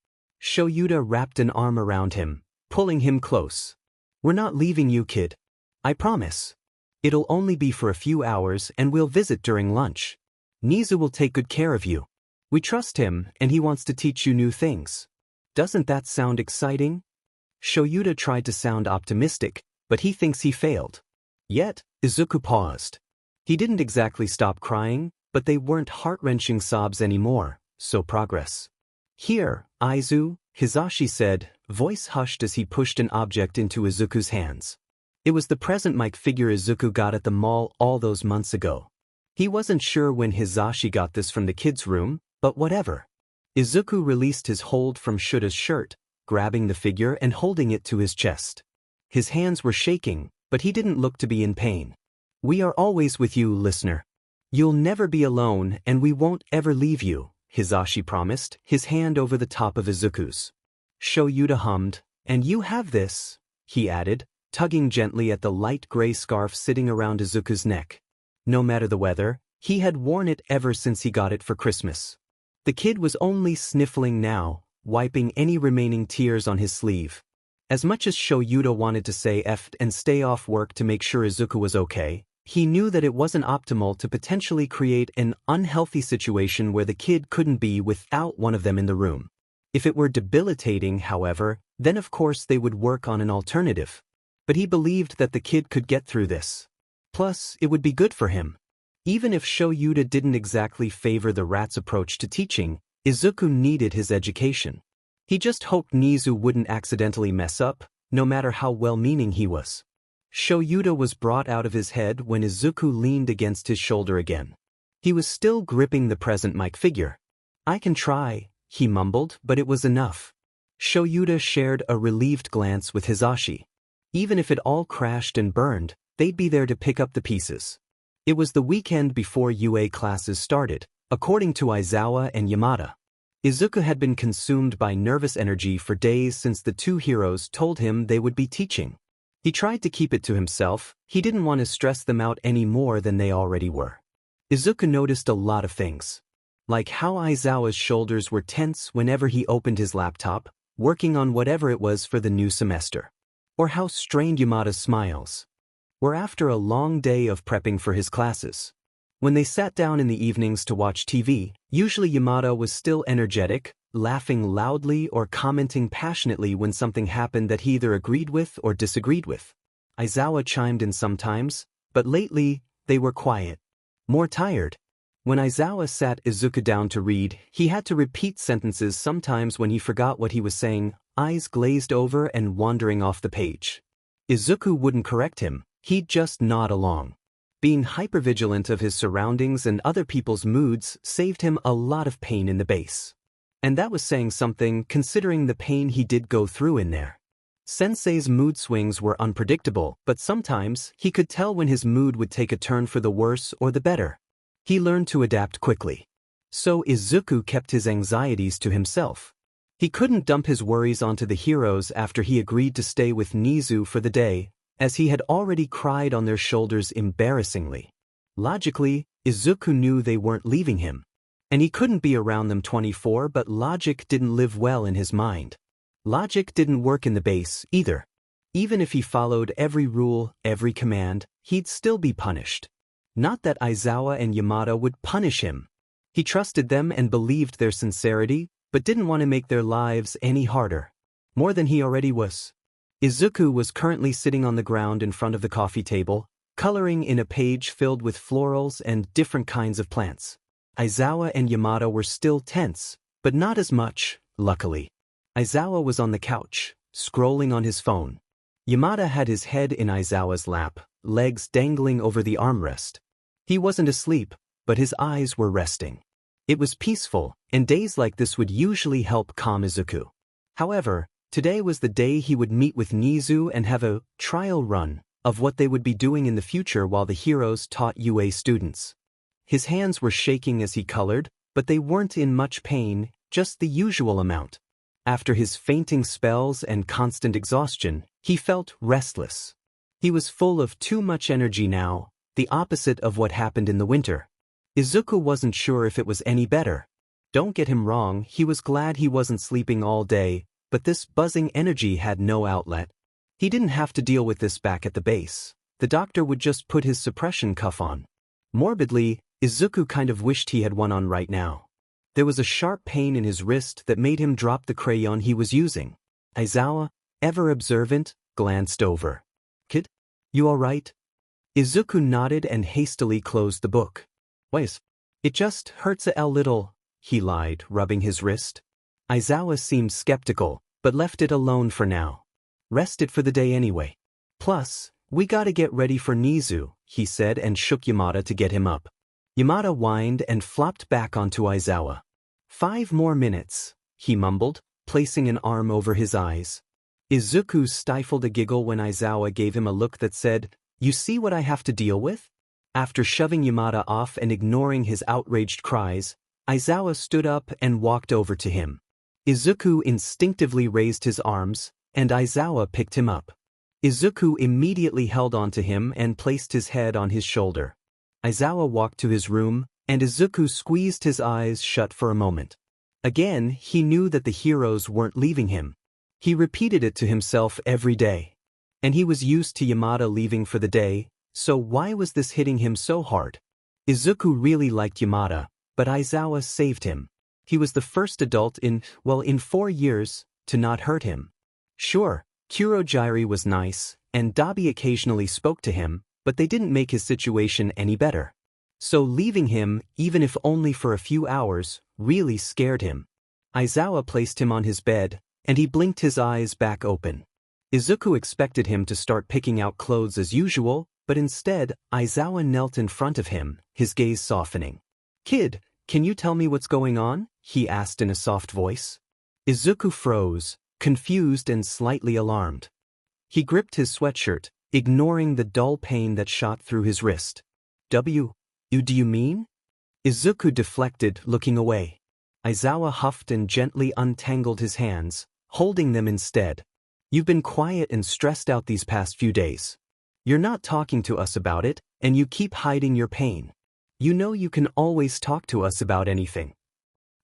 Shouta wrapped an arm around him, pulling him close. "We're not leaving you, kid. I promise. It'll only be for a few hours and we'll visit during lunch. Nizu will take good care of you. We trust him and he wants to teach you new things. Doesn't that sound exciting?" Shouta tried to sound optimistic, but he thinks he failed. Yet, Izuku paused. He didn't exactly stop crying, but they weren't heart-wrenching sobs anymore, so progress. "Here, Aizu," Hisashi said, voice hushed as he pushed an object into Izuku's hands. It was the present mic figure Izuku got at the mall all those months ago. He wasn't sure when Hisashi got this from the kids' room, but whatever. Izuku released his hold from Shouta's shirt, grabbing the figure and holding it to his chest. His hands were shaking, but he didn't look to be in pain. "We are always with you, listener. You'll never be alone and we won't ever leave you," Hisashi promised, his hand over the top of Izuku's. Shouta hummed, "And you have this," he added, tugging gently at the light gray scarf sitting around Izuku's neck. No matter the weather, he had worn it ever since he got it for Christmas. The kid was only sniffling now, wiping any remaining tears on his sleeve. As much as Shouta wanted to say F and stay off work to make sure Izuku was okay, he knew that it wasn't optimal to potentially create an unhealthy situation where the kid couldn't be without one of them in the room. If it were debilitating, however, then of course they would work on an alternative. But he believed that the kid could get through this. Plus, it would be good for him. Even if Shouta didn't exactly favor the rat's approach to teaching, Izuku needed his education. He just hoped Nizu wouldn't accidentally mess up, no matter how well-meaning he was. Shouta was brought out of his head when Izuku leaned against his shoulder again. He was still gripping the present mic figure. "I can try," he mumbled, but it was enough. Shouta shared a relieved glance with Hisashi. Even if it all crashed and burned, they'd be there to pick up the pieces. It was the weekend before UA classes started, according to Aizawa and Yamadad. Izuku had been consumed by nervous energy for days since the two heroes told him they would be teaching. He tried to keep it to himself, he didn't want to stress them out any more than they already were. Izuku noticed a lot of things. Like how Aizawa's shoulders were tense whenever he opened his laptop, working on whatever it was for the new semester. Or how strained Yamadad's smiles were after a long day of prepping for his classes. When they sat down in the evenings to watch TV, usually Yamadad was still energetic, laughing loudly or commenting passionately when something happened that he either agreed with or disagreed with. Aizawa chimed in sometimes, but lately, they were quiet. More tired. When Aizawa sat Izuku down to read, he had to repeat sentences sometimes when he forgot what he was saying, eyes glazed over and wandering off the page. Izuku wouldn't correct him, he'd just nod along. Being hypervigilant of his surroundings and other people's moods saved him a lot of pain in the base. And that was saying something considering the pain he did go through in there. Sensei's mood swings were unpredictable, but sometimes he could tell when his mood would take a turn for the worse or the better. He learned to adapt quickly. So Izuku kept his anxieties to himself. He couldn't dump his worries onto the heroes after he agreed to stay with Nizu for the day, as he had already cried on their shoulders embarrassingly. Logically, Izuku knew they weren't leaving him. And he couldn't be around them 24, but logic didn't live well in his mind. Logic didn't work in the base, either. Even if he followed every rule, every command, he'd still be punished. Not that Aizawa and Yamadad would punish him. He trusted them and believed their sincerity, but didn't want to make their lives any harder. More than he already was. Izuku was currently sitting on the ground in front of the coffee table, coloring in a page filled with florals and different kinds of plants. Aizawa and Yamadad were still tense, but not as much, luckily. Aizawa was on the couch, scrolling on his phone. Yamadad had his head in Aizawa's lap, legs dangling over the armrest. He wasn't asleep, but his eyes were resting. It was peaceful, and days like this would usually help calm Izuku. However, today was the day he would meet with Nizu and have a trial run of what they would be doing in the future while the heroes taught UA students. His hands were shaking as he colored, but they weren't in much pain, just the usual amount. After his fainting spells and constant exhaustion, he felt restless. He was full of too much energy now, the opposite of what happened in the winter. Izuku wasn't sure if it was any better. Don't get him wrong, he was glad he wasn't sleeping all day, but this buzzing energy had no outlet. He didn't have to deal with this back at the base. The doctor would just put his suppression cuff on. Morbidly, Izuku kind of wished he had one on right now. There was a sharp pain in his wrist that made him drop the crayon he was using. Aizawa, ever observant, glanced over. "Kid? You all right?" Izuku nodded and hastily closed the book. "Wait. It just hurts a little," he lied, rubbing his wrist. Aizawa seemed skeptical, but left it alone for now. Rested for the day anyway. Plus, We gotta get ready for Nizu, he said and shook Yamada to get him up. Yamada whined and flopped back onto Aizawa. 5 more minutes, he mumbled, placing an arm over his eyes. Izuku stifled a giggle when Aizawa gave him a look that said, "You see what I have to deal with?" After shoving Yamada off and ignoring his outraged cries, Aizawa stood up and walked over to him. Izuku instinctively raised his arms, and Aizawa picked him up. Izuku immediately held onto him and placed his head on his shoulder. Aizawa walked to his room, and Izuku squeezed his eyes shut for a moment. Again, he knew that the heroes weren't leaving him. He repeated it to himself every day. And he was used to Yamada leaving for the day, so why was this hitting him so hard? Izuku really liked Yamada, but Aizawa saved him. He was the first adult in 4 years, to not hurt him. Sure, Kurogiri was nice, and Dabi occasionally spoke to him, but they didn't make his situation any better. So leaving him, even if only for a few hours, really scared him. Aizawa placed him on his bed, and he blinked his eyes back open. Izuku expected him to start picking out clothes as usual, but instead, Aizawa knelt in front of him, his gaze softening. "Kid, can you tell me what's going on?" he asked in a soft voice. Izuku froze, confused and slightly alarmed. He gripped his sweatshirt, ignoring the dull pain that shot through his wrist. Do you mean?" Izuku deflected, looking away. Aizawa huffed and gently untangled his hands, holding them instead. "You've been quiet and stressed out these past few days. You're not talking to us about it, and you keep hiding your pain. You know you can always talk to us about anything."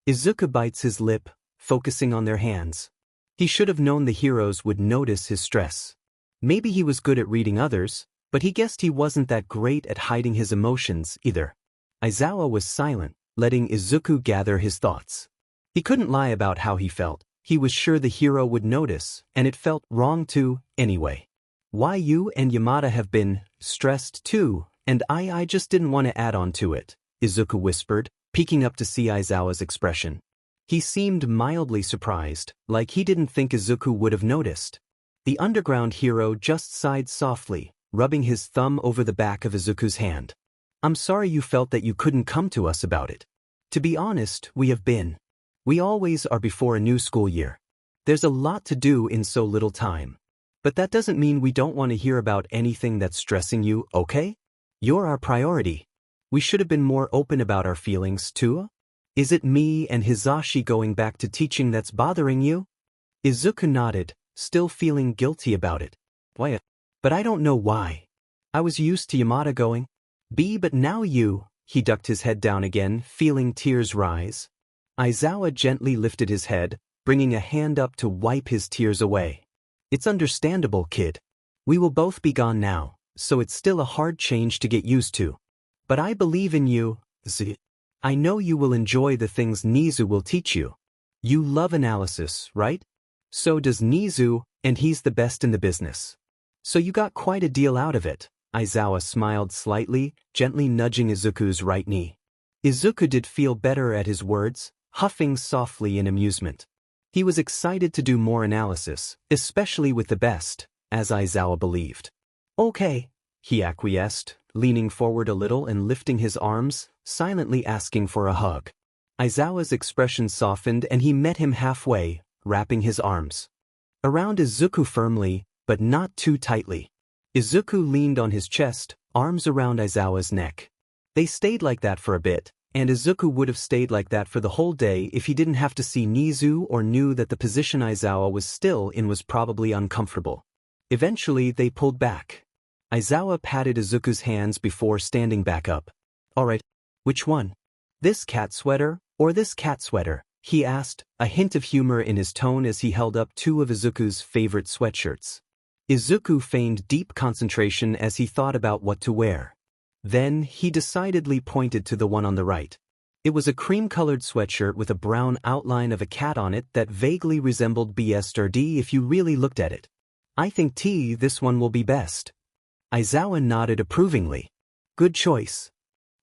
Izuku bites his lip, focusing on their hands. He should have known the heroes would notice his stress. Maybe he was good at reading others, but he guessed he wasn't that great at hiding his emotions either. Aizawa was silent, letting Izuku gather his thoughts. He couldn't lie about how he felt. He was sure the hero would notice, and it felt wrong to, anyway. "Why you and Yamada have been stressed too, and I just didn't want to add on to it," Izuku whispered, peeking up to see Aizawa's expression. He seemed mildly surprised, like he didn't think Izuku would have noticed. The underground hero just sighed softly, rubbing his thumb over the back of Izuku's hand. "I'm sorry you felt that you couldn't come to us about it. To be honest, we have been. We always are before a new school year. There's a lot to do in so little time. But that doesn't mean we don't want to hear about anything that's stressing you, okay? You're our priority. We should have been more open about our feelings, too. Is it me and Hizashi going back to teaching that's bothering you?" Izuku nodded, still feeling guilty about it. "Why? But I don't know why. I was used to Yamada going. But now you," he ducked his head down again, feeling tears rise. Aizawa gently lifted his head, bringing a hand up to wipe his tears away. "It's understandable, kid. We will both be gone now, so it's still a hard change to get used to. But I believe in you, Z. I know you will enjoy the things Nizu will teach you. You love analysis, right? So does Nizu, and he's the best in the business. So you got quite a deal out of it." Aizawa smiled slightly, gently nudging Izuku's right knee. Izuku did feel better at his words, huffing softly in amusement. He was excited to do more analysis, especially with the best, as Aizawa believed. "Okay," he acquiesced, leaning forward a little and lifting his arms, silently asking for a hug. Aizawa's expression softened and he met him halfway, wrapping his arms around Izuku firmly, but not too tightly. Izuku leaned on his chest, arms around Aizawa's neck. They stayed like that for a bit, and Izuku would have stayed like that for the whole day if he didn't have to see Nizu or knew that the position Aizawa was still in was probably uncomfortable. Eventually they pulled back. Aizawa patted Izuku's hands before standing back up. "Alright, which one? This cat sweater, or this cat sweater?" he asked, a hint of humor in his tone as he held up 2 of Izuku's favorite sweatshirts. Izuku feigned deep concentration as he thought about what to wear. Then, he decidedly pointed to the one on the right. It was a cream-colored sweatshirt with a brown outline of a cat on it that vaguely resembled BSRD if you really looked at it. "I think this one will be best." Aizawa nodded approvingly. "Good choice."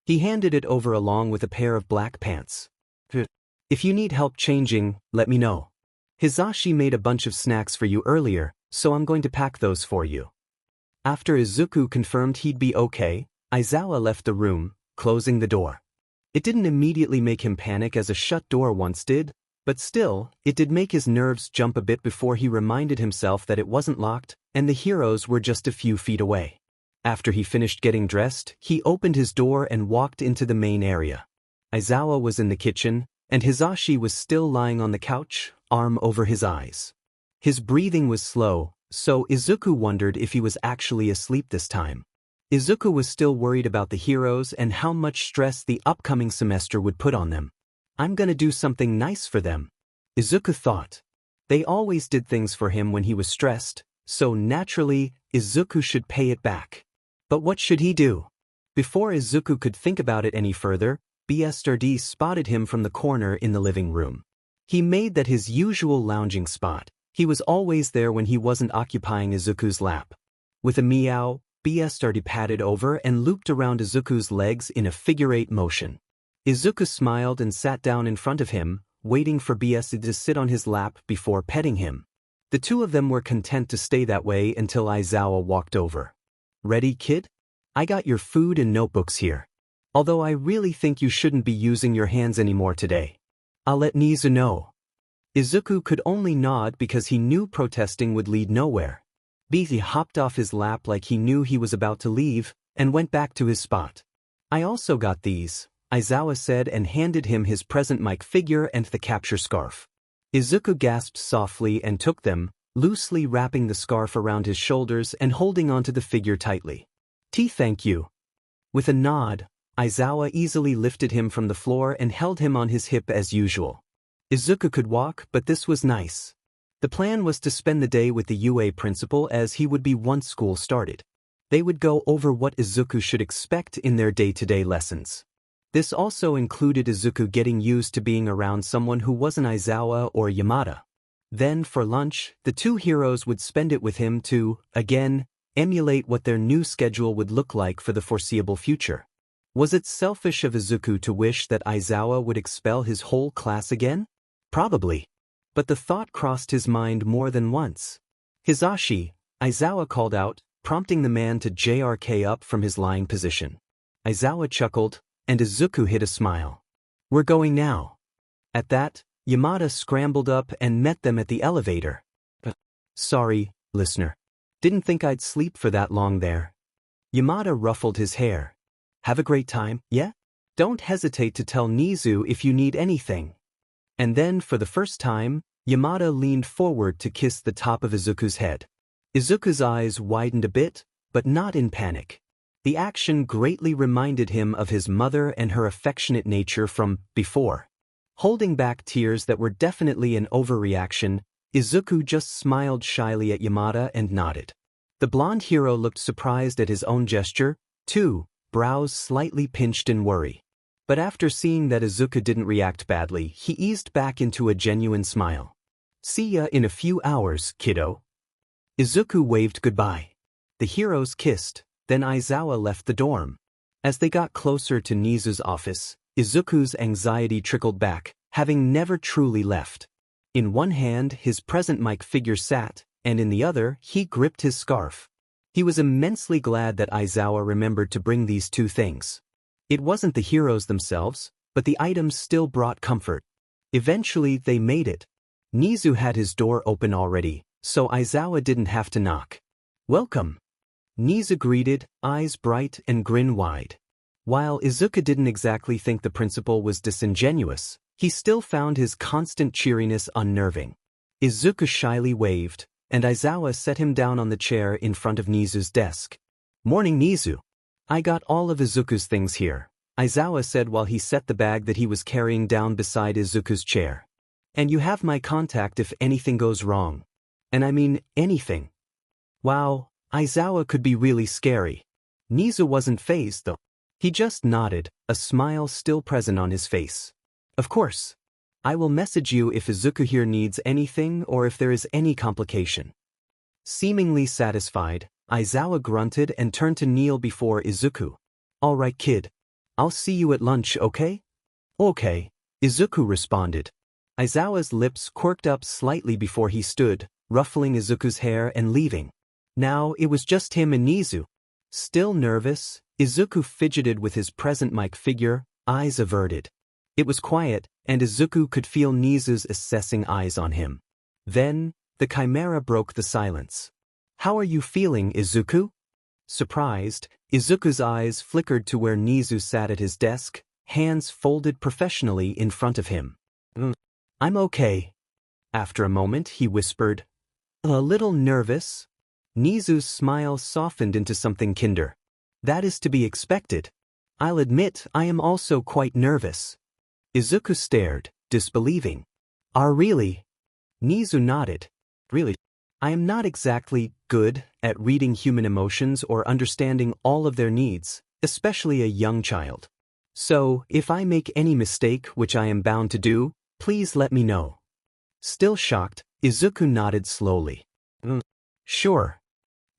He handed it over along with a pair of black pants. "If you need help changing, let me know. Hizashi made a bunch of snacks for you earlier, so I'm going to pack those for you." After Izuku confirmed he'd be okay, Aizawa left the room, closing the door. It didn't immediately make him panic as a shut door once did, but still, it did make his nerves jump a bit before he reminded himself that it wasn't locked, and the heroes were just a few feet away. After he finished getting dressed, he opened his door and walked into the main area. Aizawa was in the kitchen, and Hisashi was still lying on the couch, arm over his eyes. His breathing was slow, so Izuku wondered if he was actually asleep this time. Izuku was still worried about the heroes and how much stress the upcoming semester would put on them. I'm gonna do something nice for them, Izuku thought. They always did things for him when he was stressed, so naturally, Izuku should pay it back. But what should he do? Before Izuku could think about it any further, BSRD spotted him from the corner in the living room. He made that his usual lounging spot. He was always there when he wasn't occupying Izuku's lap. With a meow, BSRD padded over and looped around Izuku's legs in a figure-8 motion. Izuku smiled and sat down in front of him, waiting for BSRD to sit on his lap before petting him. The two of them were content to stay that way until Aizawa walked over. Ready, kid? I got your food and notebooks here. Although I really think you shouldn't be using your hands anymore today. I'll let Nizu know. Izuku could only nod because he knew protesting would lead nowhere. BZ hopped off his lap like he knew he was about to leave, and went back to his spot. I also got these, Aizawa said and handed him his present mic figure and the capture scarf. Izuku gasped softly and took them, loosely wrapping the scarf around his shoulders and holding onto the figure tightly. Thank you. With a nod, Aizawa easily lifted him from the floor and held him on his hip as usual. Izuku could walk, but this was nice. The plan was to spend the day with the UA principal as he would be once school started. They would go over what Izuku should expect in their day-to-day lessons. This also included Izuku getting used to being around someone who wasn't Aizawa or Yamada. Then, for lunch, the two heroes would spend it with him to, again, emulate what their new schedule would look like for the foreseeable future. Was it selfish of Izuku to wish that Aizawa would expel his whole class again? Probably. But the thought crossed his mind more than once. Hisashi, Aizawa called out, prompting the man to JRK up from his lying position. Aizawa chuckled, and Izuku hid a smile. We're going now. At that, Yamada scrambled up and met them at the elevator. Sorry, listener. Didn't think I'd sleep for that long there. Yamada ruffled his hair. Have a great time, yeah? Don't hesitate to tell Nizu if you need anything. And then, for the first time, Yamada leaned forward to kiss the top of Izuku's head. Izuku's eyes widened a bit, but not in panic. The action greatly reminded him of his mother and her affectionate nature from before. Holding back tears that were definitely an overreaction, Izuku just smiled shyly at Yamada and nodded. The blonde hero looked surprised at his own gesture, too, brows slightly pinched in worry. But after seeing that Izuku didn't react badly, he eased back into a genuine smile. See ya in a few hours, kiddo. Izuku waved goodbye. The heroes kissed, then Aizawa left the dorm. As they got closer to Nizu's office, Izuku's anxiety trickled back, having never truly left. In one hand, his present mic figure sat, and in the other, he gripped his scarf. He was immensely glad that Aizawa remembered to bring these two things. It wasn't the heroes themselves, but the items still brought comfort. Eventually, they made it. Nizu had his door open already, so Aizawa didn't have to knock. Welcome. Nizu greeted, eyes bright and grin wide. While Izuku didn't exactly think the principal was disingenuous, he still found his constant cheeriness unnerving. Izuku shyly waved, and Aizawa set him down on the chair in front of Nizu's desk. Morning, Nizu. I got all of Izuku's things here, Aizawa said while he set the bag that he was carrying down beside Izuku's chair. And you have my contact if anything goes wrong. And I mean anything. Wow, Aizawa could be really scary. Nizu wasn't fazed though. He just nodded, a smile still present on his face. Of course. I will message you if Izuku here needs anything or if there is any complication. Seemingly satisfied, Aizawa grunted and turned to kneel before Izuku. All right, kid. I'll see you at lunch, okay? Okay, Izuku responded. Aizawa's lips quirked up slightly before he stood, ruffling Izuku's hair and leaving. Now it was just him and Nizu. Still nervous, Izuku fidgeted with his present mic figure, eyes averted. It was quiet, and Izuku could feel Nizu's assessing eyes on him. Then, the chimera broke the silence. "How are you feeling, Izuku?" Surprised, Izuku's eyes flickered to where Nizu sat at his desk, hands folded professionally in front of him. "I'm okay." After a moment, he whispered, "A little nervous." Nizu's smile softened into something kinder. "That is to be expected. I'll admit I am also quite nervous." Izuku stared, disbelieving. Really?" Nizu nodded. "Really? I am not exactly good at reading human emotions or understanding all of their needs, especially a young child. So, if I make any mistake, which I am bound to do, please let me know." Still shocked, Izuku nodded slowly. "Sure.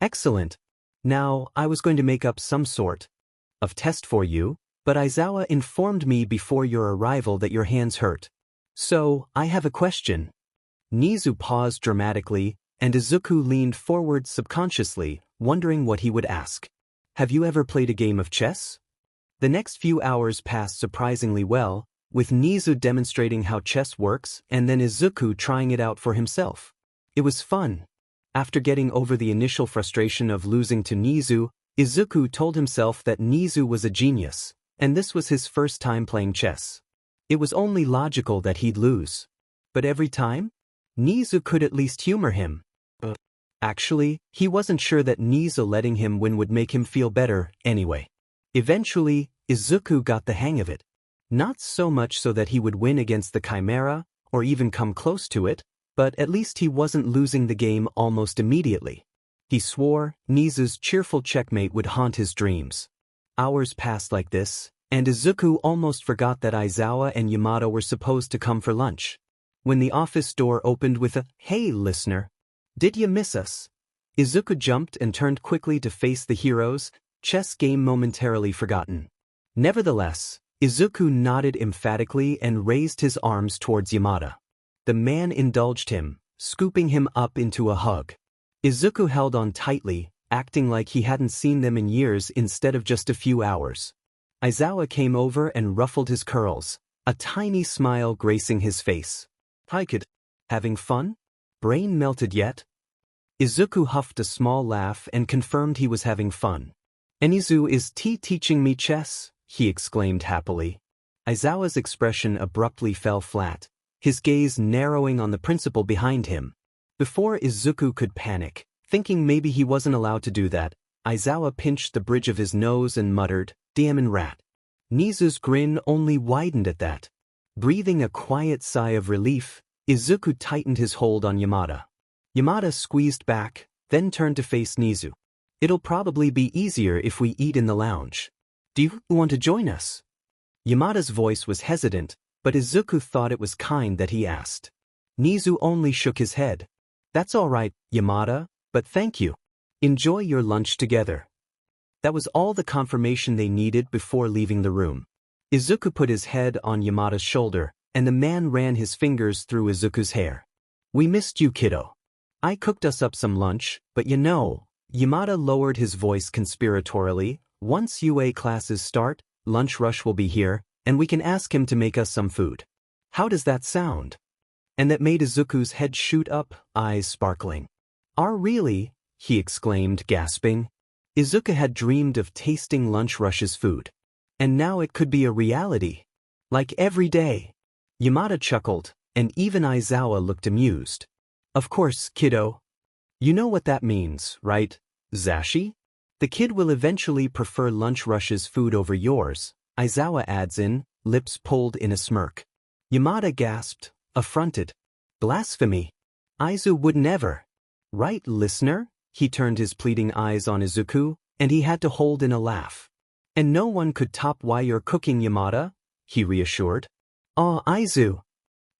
Excellent. Now, I was going to make up some sort of test for you, but Aizawa informed me before your arrival that your hands hurt. So, I have a question." Nizu paused dramatically, and Izuku leaned forward subconsciously, wondering what he would ask. "Have you ever played a game of chess?" The next few hours passed surprisingly well, with Nizu demonstrating how chess works and then Izuku trying it out for himself. It was fun. After getting over the initial frustration of losing to Nizu, Izuku told himself that Nizu was a genius, and this was his first time playing chess. It was only logical that he'd lose. But every time, Nizu could at least humor him. Actually, he wasn't sure that Nizu letting him win would make him feel better anyway. Eventually, Izuku got the hang of it. Not so much so that he would win against the Chimera, or even come close to it, but at least he wasn't losing the game almost immediately. He swore Nizu's cheerful checkmate would haunt his dreams. Hours passed like this, and Izuku almost forgot that Aizawa and Yamada were supposed to come for lunch. When the office door opened with a, "Hey, listener. Did you miss us?" Izuku jumped and turned quickly to face the heroes, chess game momentarily forgotten. Nevertheless, Izuku nodded emphatically and raised his arms towards Yamada. The man indulged him, scooping him up into a hug. Izuku held on tightly, acting like he hadn't seen them in years instead of just a few hours. Aizawa came over and ruffled his curls, a tiny smile gracing his face. "Hi kid. Having fun? Brain melted yet?" Izuku huffed a small laugh and confirmed he was having fun. "Enizu is teaching me chess," he exclaimed happily. Aizawa's expression abruptly fell flat, his gaze narrowing on the principal behind him. Before Izuku could panic, thinking maybe he wasn't allowed to do that, Aizawa pinched the bridge of his nose and muttered, "Damn rat." Nizu's grin only widened at that. Breathing a quiet sigh of relief, Izuku tightened his hold on Yamada. Yamada squeezed back, then turned to face Nizu. "It'll probably be easier if we eat in the lounge. Do you want to join us?" Yamada's voice was hesitant, but Izuku thought it was kind that he asked. Nizu only shook his head. "That's all right, Yamada, but thank you. Enjoy your lunch together." That was all the confirmation they needed before leaving the room. Izuku put his head on Yamada's shoulder, and the man ran his fingers through Izuku's hair. "We missed you, kiddo. I cooked us up some lunch, but you know," Yamada lowered his voice conspiratorially, "once UA classes start, lunch rush will be here, and we can ask him to make us some food. How does that sound?" And that made Izuku's head shoot up, eyes sparkling. Really?" he exclaimed, gasping. Izuku had dreamed of tasting lunch rush's food. And now it could be a reality. Like every day. Yamada chuckled, and even Aizawa looked amused. "Of course, kiddo. You know what that means, right, Zashi? The kid will eventually prefer lunch rush's food over yours," Aizawa adds in, lips pulled in a smirk. Yamada gasped, affronted. "Blasphemy. Aizu would never." "Right, listener?" He turned his pleading eyes on Izuku, and he had to hold in a laugh. "And no one could top why you're cooking, Yamada," he reassured. "Aw, Aizu."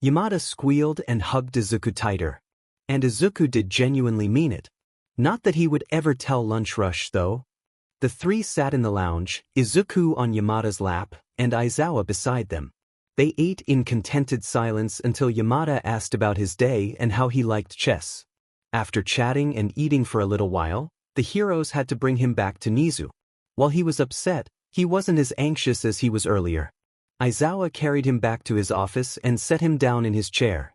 Yamada squealed and hugged Izuku tighter. And Izuku did genuinely mean it. Not that he would ever tell Lunch Rush, though. The three sat in the lounge, Izuku on Yamada's lap, and Aizawa beside them. They ate in contented silence until Yamada asked about his day and how he liked chess. After chatting and eating for a little while, the heroes had to bring him back to Nizu. While he was upset, he wasn't as anxious as he was earlier. Aizawa carried him back to his office and set him down in his chair.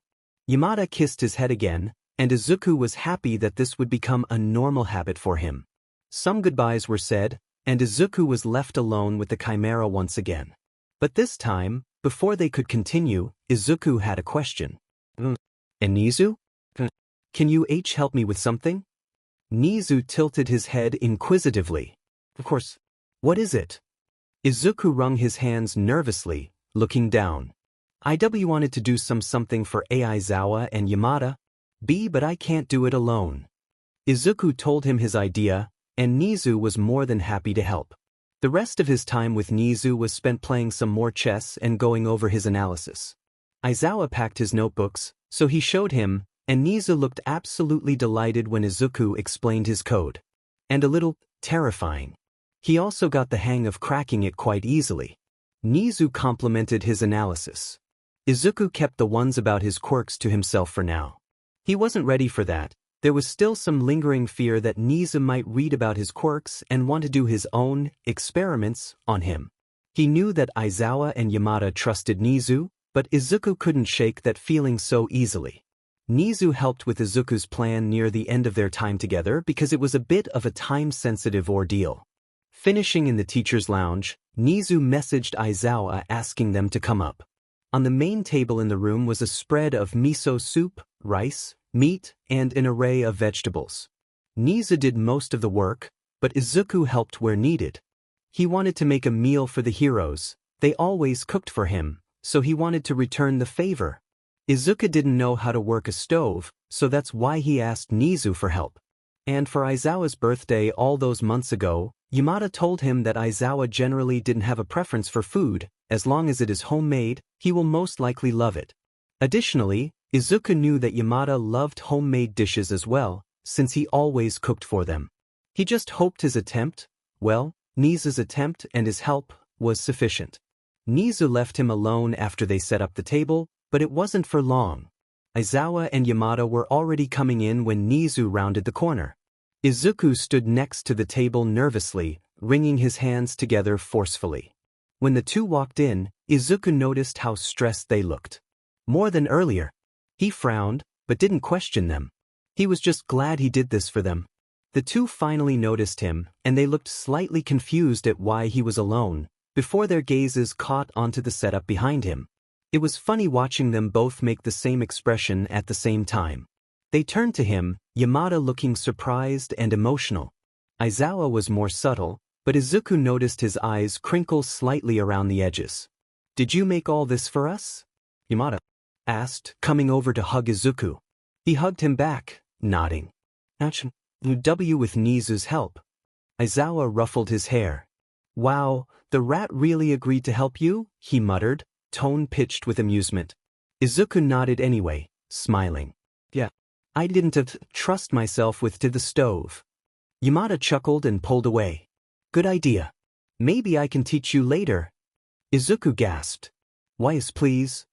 Yamada kissed his head again, and Izuku was happy that this would become a normal habit for him. Some goodbyes were said, and Izuku was left alone with the Chimera once again. But this time, before they could continue, Izuku had a question. And Nizu? Can you help me with something? Nizu tilted his head inquisitively. Of course. What is it? Izuku wrung his hands nervously, looking down. IW wanted to do something for Aizawa and Yamada. But I can't do it alone. Izuku told him his idea, and Nizu was more than happy to help. The rest of his time with Nizu was spent playing some more chess and going over his analysis. Aizawa packed his notebooks, so he showed him, and Nizu looked absolutely delighted when Izuku explained his code. And a little terrifying. He also got the hang of cracking it quite easily. Nizu complimented his analysis. Izuku kept the ones about his quirks to himself for now. He wasn't ready for that. There was still some lingering fear that Nizu might read about his quirks and want to do his own experiments on him. He knew that Aizawa and Yamada trusted Nizu, but Izuku couldn't shake that feeling so easily. Nizu helped with Izuku's plan near the end of their time together because it was a bit of a time-sensitive ordeal. Finishing in the teacher's lounge, Nizu messaged Aizawa asking them to come up. On the main table in the room was a spread of miso soup, rice, meat, and an array of vegetables. Nizu did most of the work, but Izuku helped where needed. He wanted to make a meal for the heroes. They always cooked for him, so he wanted to return the favor. Izuku didn't know how to work a stove, so that's why he asked Nizu for help. And for Aizawa's birthday all those months ago, Yamada told him that Aizawa generally didn't have a preference for food. As long as it is homemade, he will most likely love it. Additionally, Izuku knew that Yamada loved homemade dishes as well, since he always cooked for them. He just hoped his attempt, Nizu's attempt and his help, was sufficient. Nizu left him alone after they set up the table, but it wasn't for long. Aizawa and Yamada were already coming in when Nizu rounded the corner. Izuku stood next to the table nervously, wringing his hands together forcefully. When the two walked in, Izuku noticed how stressed they looked. More than earlier. He frowned, but didn't question them. He was just glad he did this for them. The two finally noticed him, and they looked slightly confused at why he was alone, before their gazes caught onto the setup behind him. It was funny watching them both make the same expression at the same time. They turned to him, Yamada looking surprised and emotional. Aizawa was more subtle, but Izuku noticed his eyes crinkle slightly around the edges. "Did you make all this for us?" Yamada asked, coming over to hug Izuku. He hugged him back, nodding. "W with Nizu's help." Aizawa ruffled his hair. "Wow, the rat really agreed to help you?" he muttered, tone pitched with amusement. Izuku nodded anyway, smiling. "Yeah. I didn't trust myself with to the stove." Yamada chuckled and pulled away. "Good idea. Maybe I can teach you later." Izuku gasped. "Why, please?"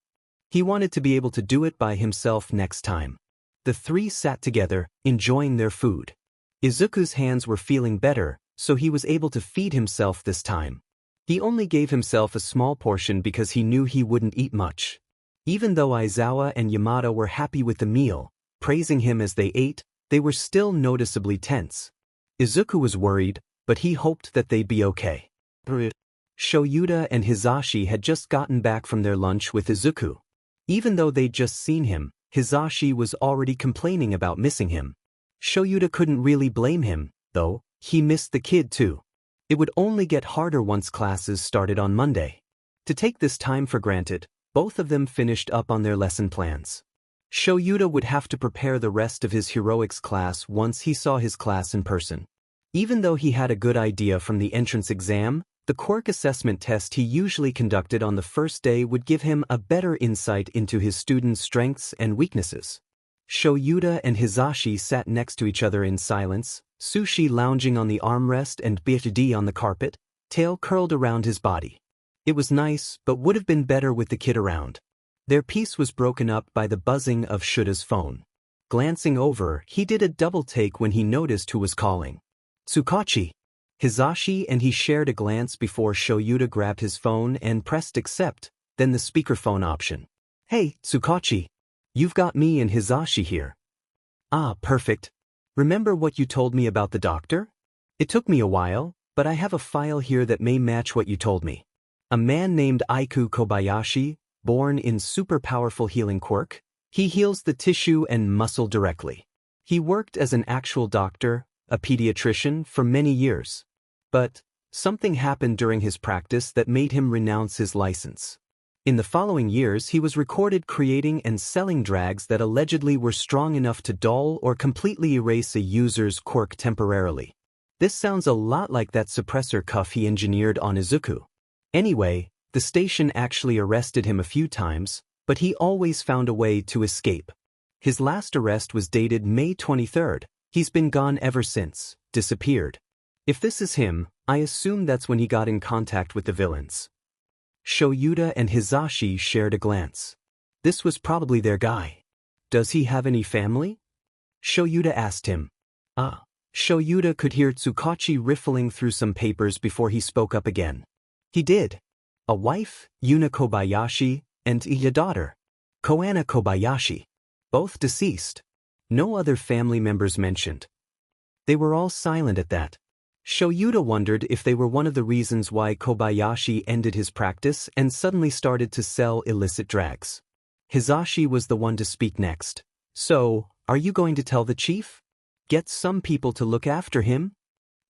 He wanted to be able to do it by himself next time. The three sat together, enjoying their food. Izuku's hands were feeling better, so he was able to feed himself this time. He only gave himself a small portion because he knew he wouldn't eat much. Even though Aizawa and Yamada were happy with the meal, praising him as they ate, they were still noticeably tense. Izuku was worried, but he hoped that they'd be okay. Shouta and Hisashi had just gotten back from their lunch with Izuku. Even though they'd just seen him, Hisashi was already complaining about missing him. Shouta couldn't really blame him, though. He missed the kid too. It would only get harder once classes started on Monday. To take this time for granted, both of them finished up on their lesson plans. Shouta would have to prepare the rest of his heroics class once he saw his class in person. Even though he had a good idea from the entrance exam, the quirk assessment test he usually conducted on the first day would give him a better insight into his students' strengths and weaknesses. Shouta and Hisashi sat next to each other in silence, Sushi lounging on the armrest and BHD on the carpet, tail curled around his body. It was nice, but would have been better with the kid around. Their peace was broken up by the buzzing of Shuta's phone. Glancing over, he did a double take when he noticed who was calling. Tsukachi. Hisashi and he shared a glance before Shouta grabbed his phone and pressed accept, then the speakerphone option. Hey, Tsukachi. You've got me and Hisashi here. Ah, perfect. Remember what you told me about the doctor? It took me a while, but I have a file here that may match what you told me. A man named Izuku Kobayashi, born in super powerful healing quirk. He heals the tissue and muscle directly. He worked as an actual doctor, a pediatrician, for many years. But something happened during his practice that made him renounce his license. In the following years, he was recorded creating and selling drugs that allegedly were strong enough to dull or completely erase a user's quirk temporarily. This sounds a lot like that suppressor cuff he engineered on Izuku. Anyway, the station actually arrested him a few times, but he always found a way to escape. His last arrest was dated May 23rd. He's been gone ever since, disappeared. If this is him, I assume that's when he got in contact with the villains. Shouta and Hisashi shared a glance. This was probably their guy. Does he have any family? Shouta asked him. Shouta could hear Tsukachi riffling through some papers before he spoke up again. He did. A wife, Yuna Kobayashi, and a daughter, Koana Kobayashi. Both deceased. No other family members mentioned. They were all silent at that. Shouta wondered if they were one of the reasons why Kobayashi ended his practice and suddenly started to sell illicit drugs. Hisashi was the one to speak next. So, are you going to tell the chief? Get some people to look after him?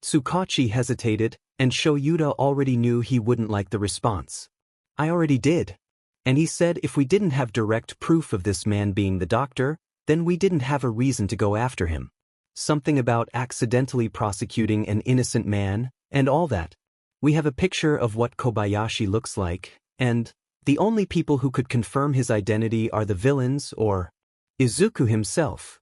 Tsukachi hesitated, and Shouta already knew he wouldn't like the response. I already did. And he said if we didn't have direct proof of this man being the doctor, then we didn't have a reason to go after him. Something about accidentally prosecuting an innocent man, and all that. We have a picture of what Kobayashi looks like, and the only people who could confirm his identity are the villains or Izuku himself.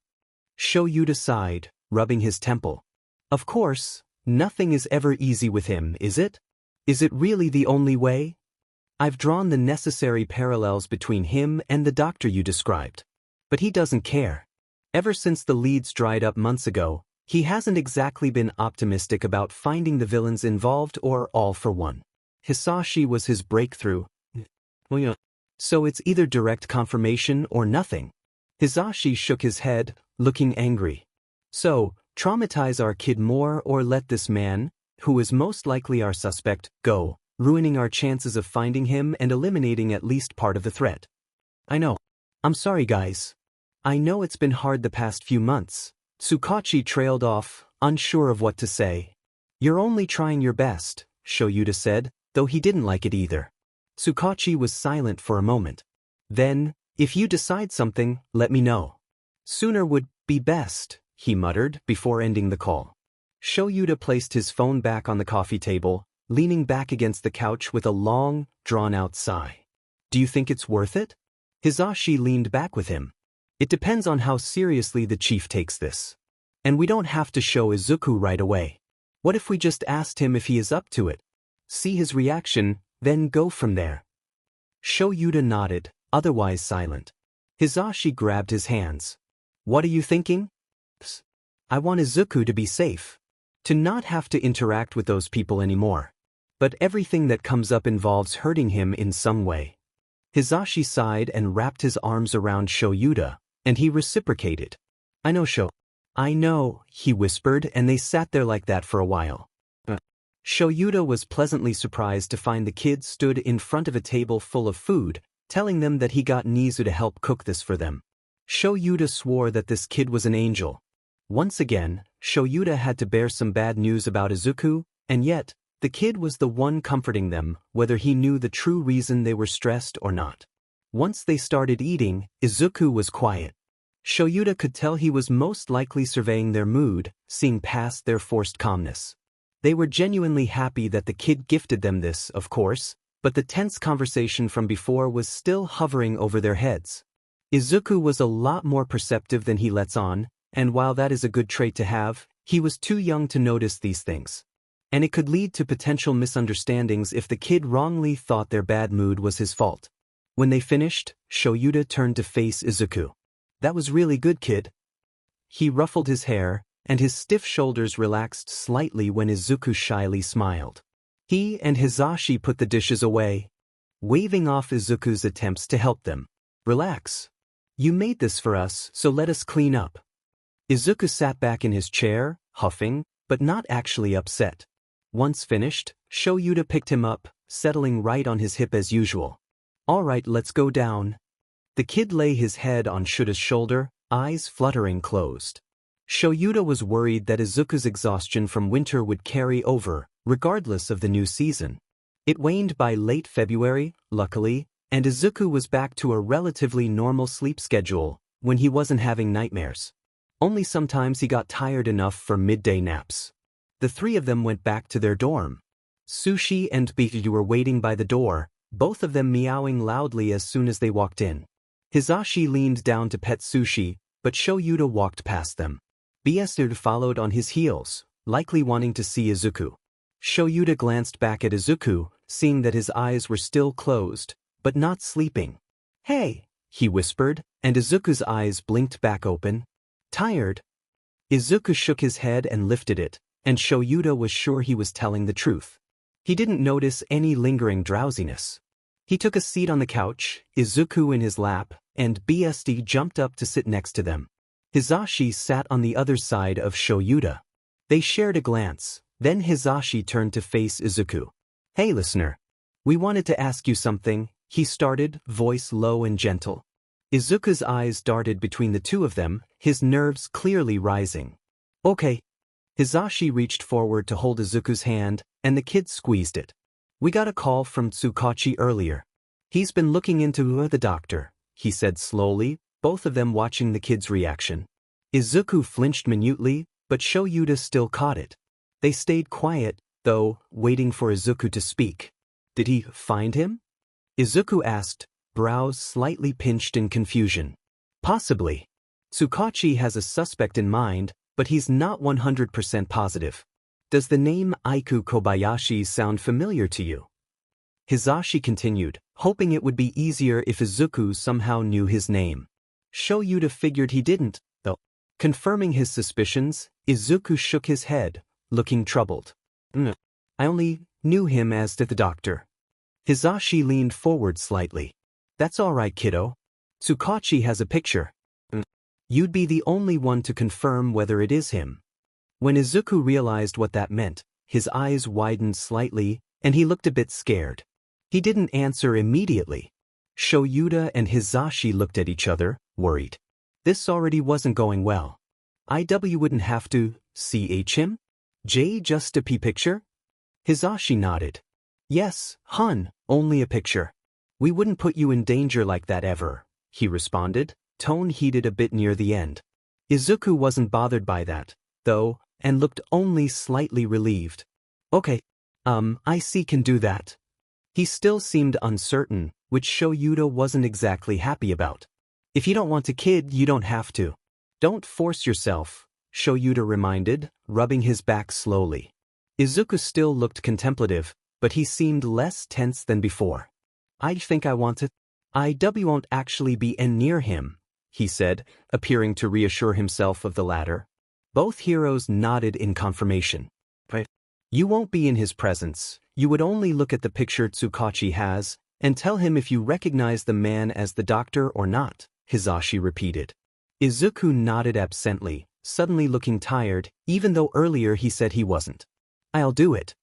Shouta sighed, rubbing his temple. Of course, nothing is ever easy with him, is it? Is it really the only way? I've drawn the necessary parallels between him and the doctor you described. But he doesn't care. Ever since the leads dried up months ago, he hasn't exactly been optimistic about finding the villains involved or all for one. Hisashi was his breakthrough. So it's either direct confirmation or nothing. Hisashi shook his head, looking angry. So, traumatize our kid more or let this man, who is most likely our suspect, go, ruining our chances of finding him and eliminating at least part of the threat. I know. I'm sorry, guys. I know it's been hard the past few months. Tsukachi trailed off, unsure of what to say. You're only trying your best, Shouta said, though he didn't like it either. Tsukachi was silent for a moment. Then, if you decide something, let me know. Sooner would be best, he muttered before ending the call. Shouta placed his phone back on the coffee table, leaning back against the couch with a long, drawn-out sigh. Do you think it's worth it? Hisashi leaned back with him. It depends on how seriously the chief takes this. And we don't have to show Izuku right away. What if we just asked him if he is up to it? See his reaction, then go from there. Shouta nodded, otherwise silent. Hisashi grabbed his hands. What are you thinking? I want Izuku to be safe. To not have to interact with those people anymore. But everything that comes up involves hurting him in some way. Hisashi sighed and wrapped his arms around Shouta, and he reciprocated. I know, I know, he whispered, and they sat there like that for a while. Shouta was pleasantly surprised to find the kids stood in front of a table full of food, telling them that he got Nizu to help cook this for them. Shouta swore that this kid was an angel. Once again, Shouta had to bear some bad news about Izuku, and yet, the kid was the one comforting them, whether he knew the true reason they were stressed or not. Once they started eating, Izuku was quiet. Shouta could tell he was most likely surveying their mood, seeing past their forced calmness. They were genuinely happy that the kid gifted them this, of course, but the tense conversation from before was still hovering over their heads. Izuku was a lot more perceptive than he lets on, and while that is a good trait to have, he was too young to notice these things. And it could lead to potential misunderstandings if the kid wrongly thought their bad mood was his fault. When they finished, Shouta turned to face Izuku. That was really good, kid. he ruffled his hair, and his stiff shoulders relaxed slightly when Izuku shyly smiled. He and Hisashi put the dishes away, waving off Izuku's attempts to help them. Relax. You made this for us, so let us clean up. Izuku sat back in his chair, huffing, but not actually upset. Once finished, Shouta picked him up, settling right on his hip as usual. All right, let's go down. The kid lay his head on Shouta's shoulder, eyes fluttering closed. Shouta was worried that Izuku's exhaustion from winter would carry over, regardless of the new season. It waned by late February, luckily, and Izuku was back to a relatively normal sleep schedule when he wasn't having nightmares. Only sometimes he got tired enough for midday naps. The three of them went back to their dorm. Sushi and BGMI were waiting by the door, both of them meowing loudly as soon as they walked in. Hisashi leaned down to pet Sushi, but Shouta walked past them. BGMI followed on his heels, likely wanting to see Izuku. Shouta glanced back at Izuku, seeing that his eyes were still closed, but not sleeping. Hey, he whispered, and Izuku's eyes blinked back open. Tired? Izuku shook his head and lifted it, and Shouta was sure he was telling the truth. He didn't notice any lingering drowsiness. He took a seat on the couch, Izuku in his lap, and BGMI jumped up to sit next to them. Hisashi sat on the other side of Shouta. They shared a glance, then Hisashi turned to face Izuku. Hey listener. We wanted to ask you something, he started, voice low and gentle. Izuku's eyes darted between the two of them, his nerves clearly rising. Okay. Hisashi reached forward to hold Izuku's hand, and the kid squeezed it. We got a call from Tsukachi earlier. He's been looking into the doctor, he said slowly, both of them watching the kid's reaction. Izuku flinched minutely, but Shouta still caught it. They stayed quiet, though, waiting for Izuku to speak. Did he find him? Izuku asked, brows slightly pinched in confusion. Possibly. Tsukachi has a suspect in mind, but he's not 100% positive. Does the name Aiku Kobayashi sound familiar to you? Hisashi continued, hoping it would be easier if Izuku somehow knew his name. Shouta figured he didn't, though. Confirming his suspicions, Izuku shook his head, looking troubled. I only knew him as the doctor. Hisashi leaned forward slightly. That's all right, kiddo. Tsukachi has a picture. You'd be the only one to confirm whether it is him. When Izuku realized what that meant, his eyes widened slightly, and he looked a bit scared. He didn't answer immediately. Shouta and Hisashi looked at each other, worried. This already wasn't going well. IW wouldn't have to CH him? J just a P picture? Hisashi nodded. Yes, hun, only a picture. We wouldn't put you in danger like that ever, he responded, tone heated a bit near the end. Izuku wasn't bothered by that, though, and looked only slightly relieved. Okay, I see can do that. He still seemed uncertain, which Shouta wasn't exactly happy about. If you don't want a kid, you don't have to. Don't force yourself, Shouta reminded, rubbing his back slowly. Izuku still looked contemplative, but he seemed less tense than before. I think I want it. IW won't actually be near him, he said, appearing to reassure himself of the latter. Both heroes nodded in confirmation. But you won't be in his presence. You would only look at the picture Tsukachi has, and tell him if you recognize the man as the doctor or not, Hisashi repeated. Izuku nodded absently, suddenly looking tired, even though earlier he said he wasn't. I'll do it.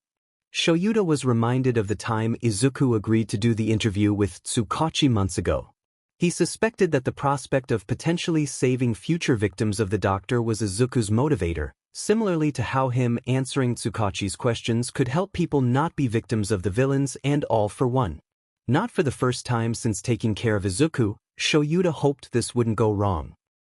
Shouta was reminded of the time Izuku agreed to do the interview with Tsukachi months ago. He suspected that the prospect of potentially saving future victims of the doctor was Izuku's motivator, similarly to how him answering Tsukachi's questions could help people not be victims of the villains and all for one. Not for the first time since taking care of Izuku, Shouta hoped this wouldn't go wrong.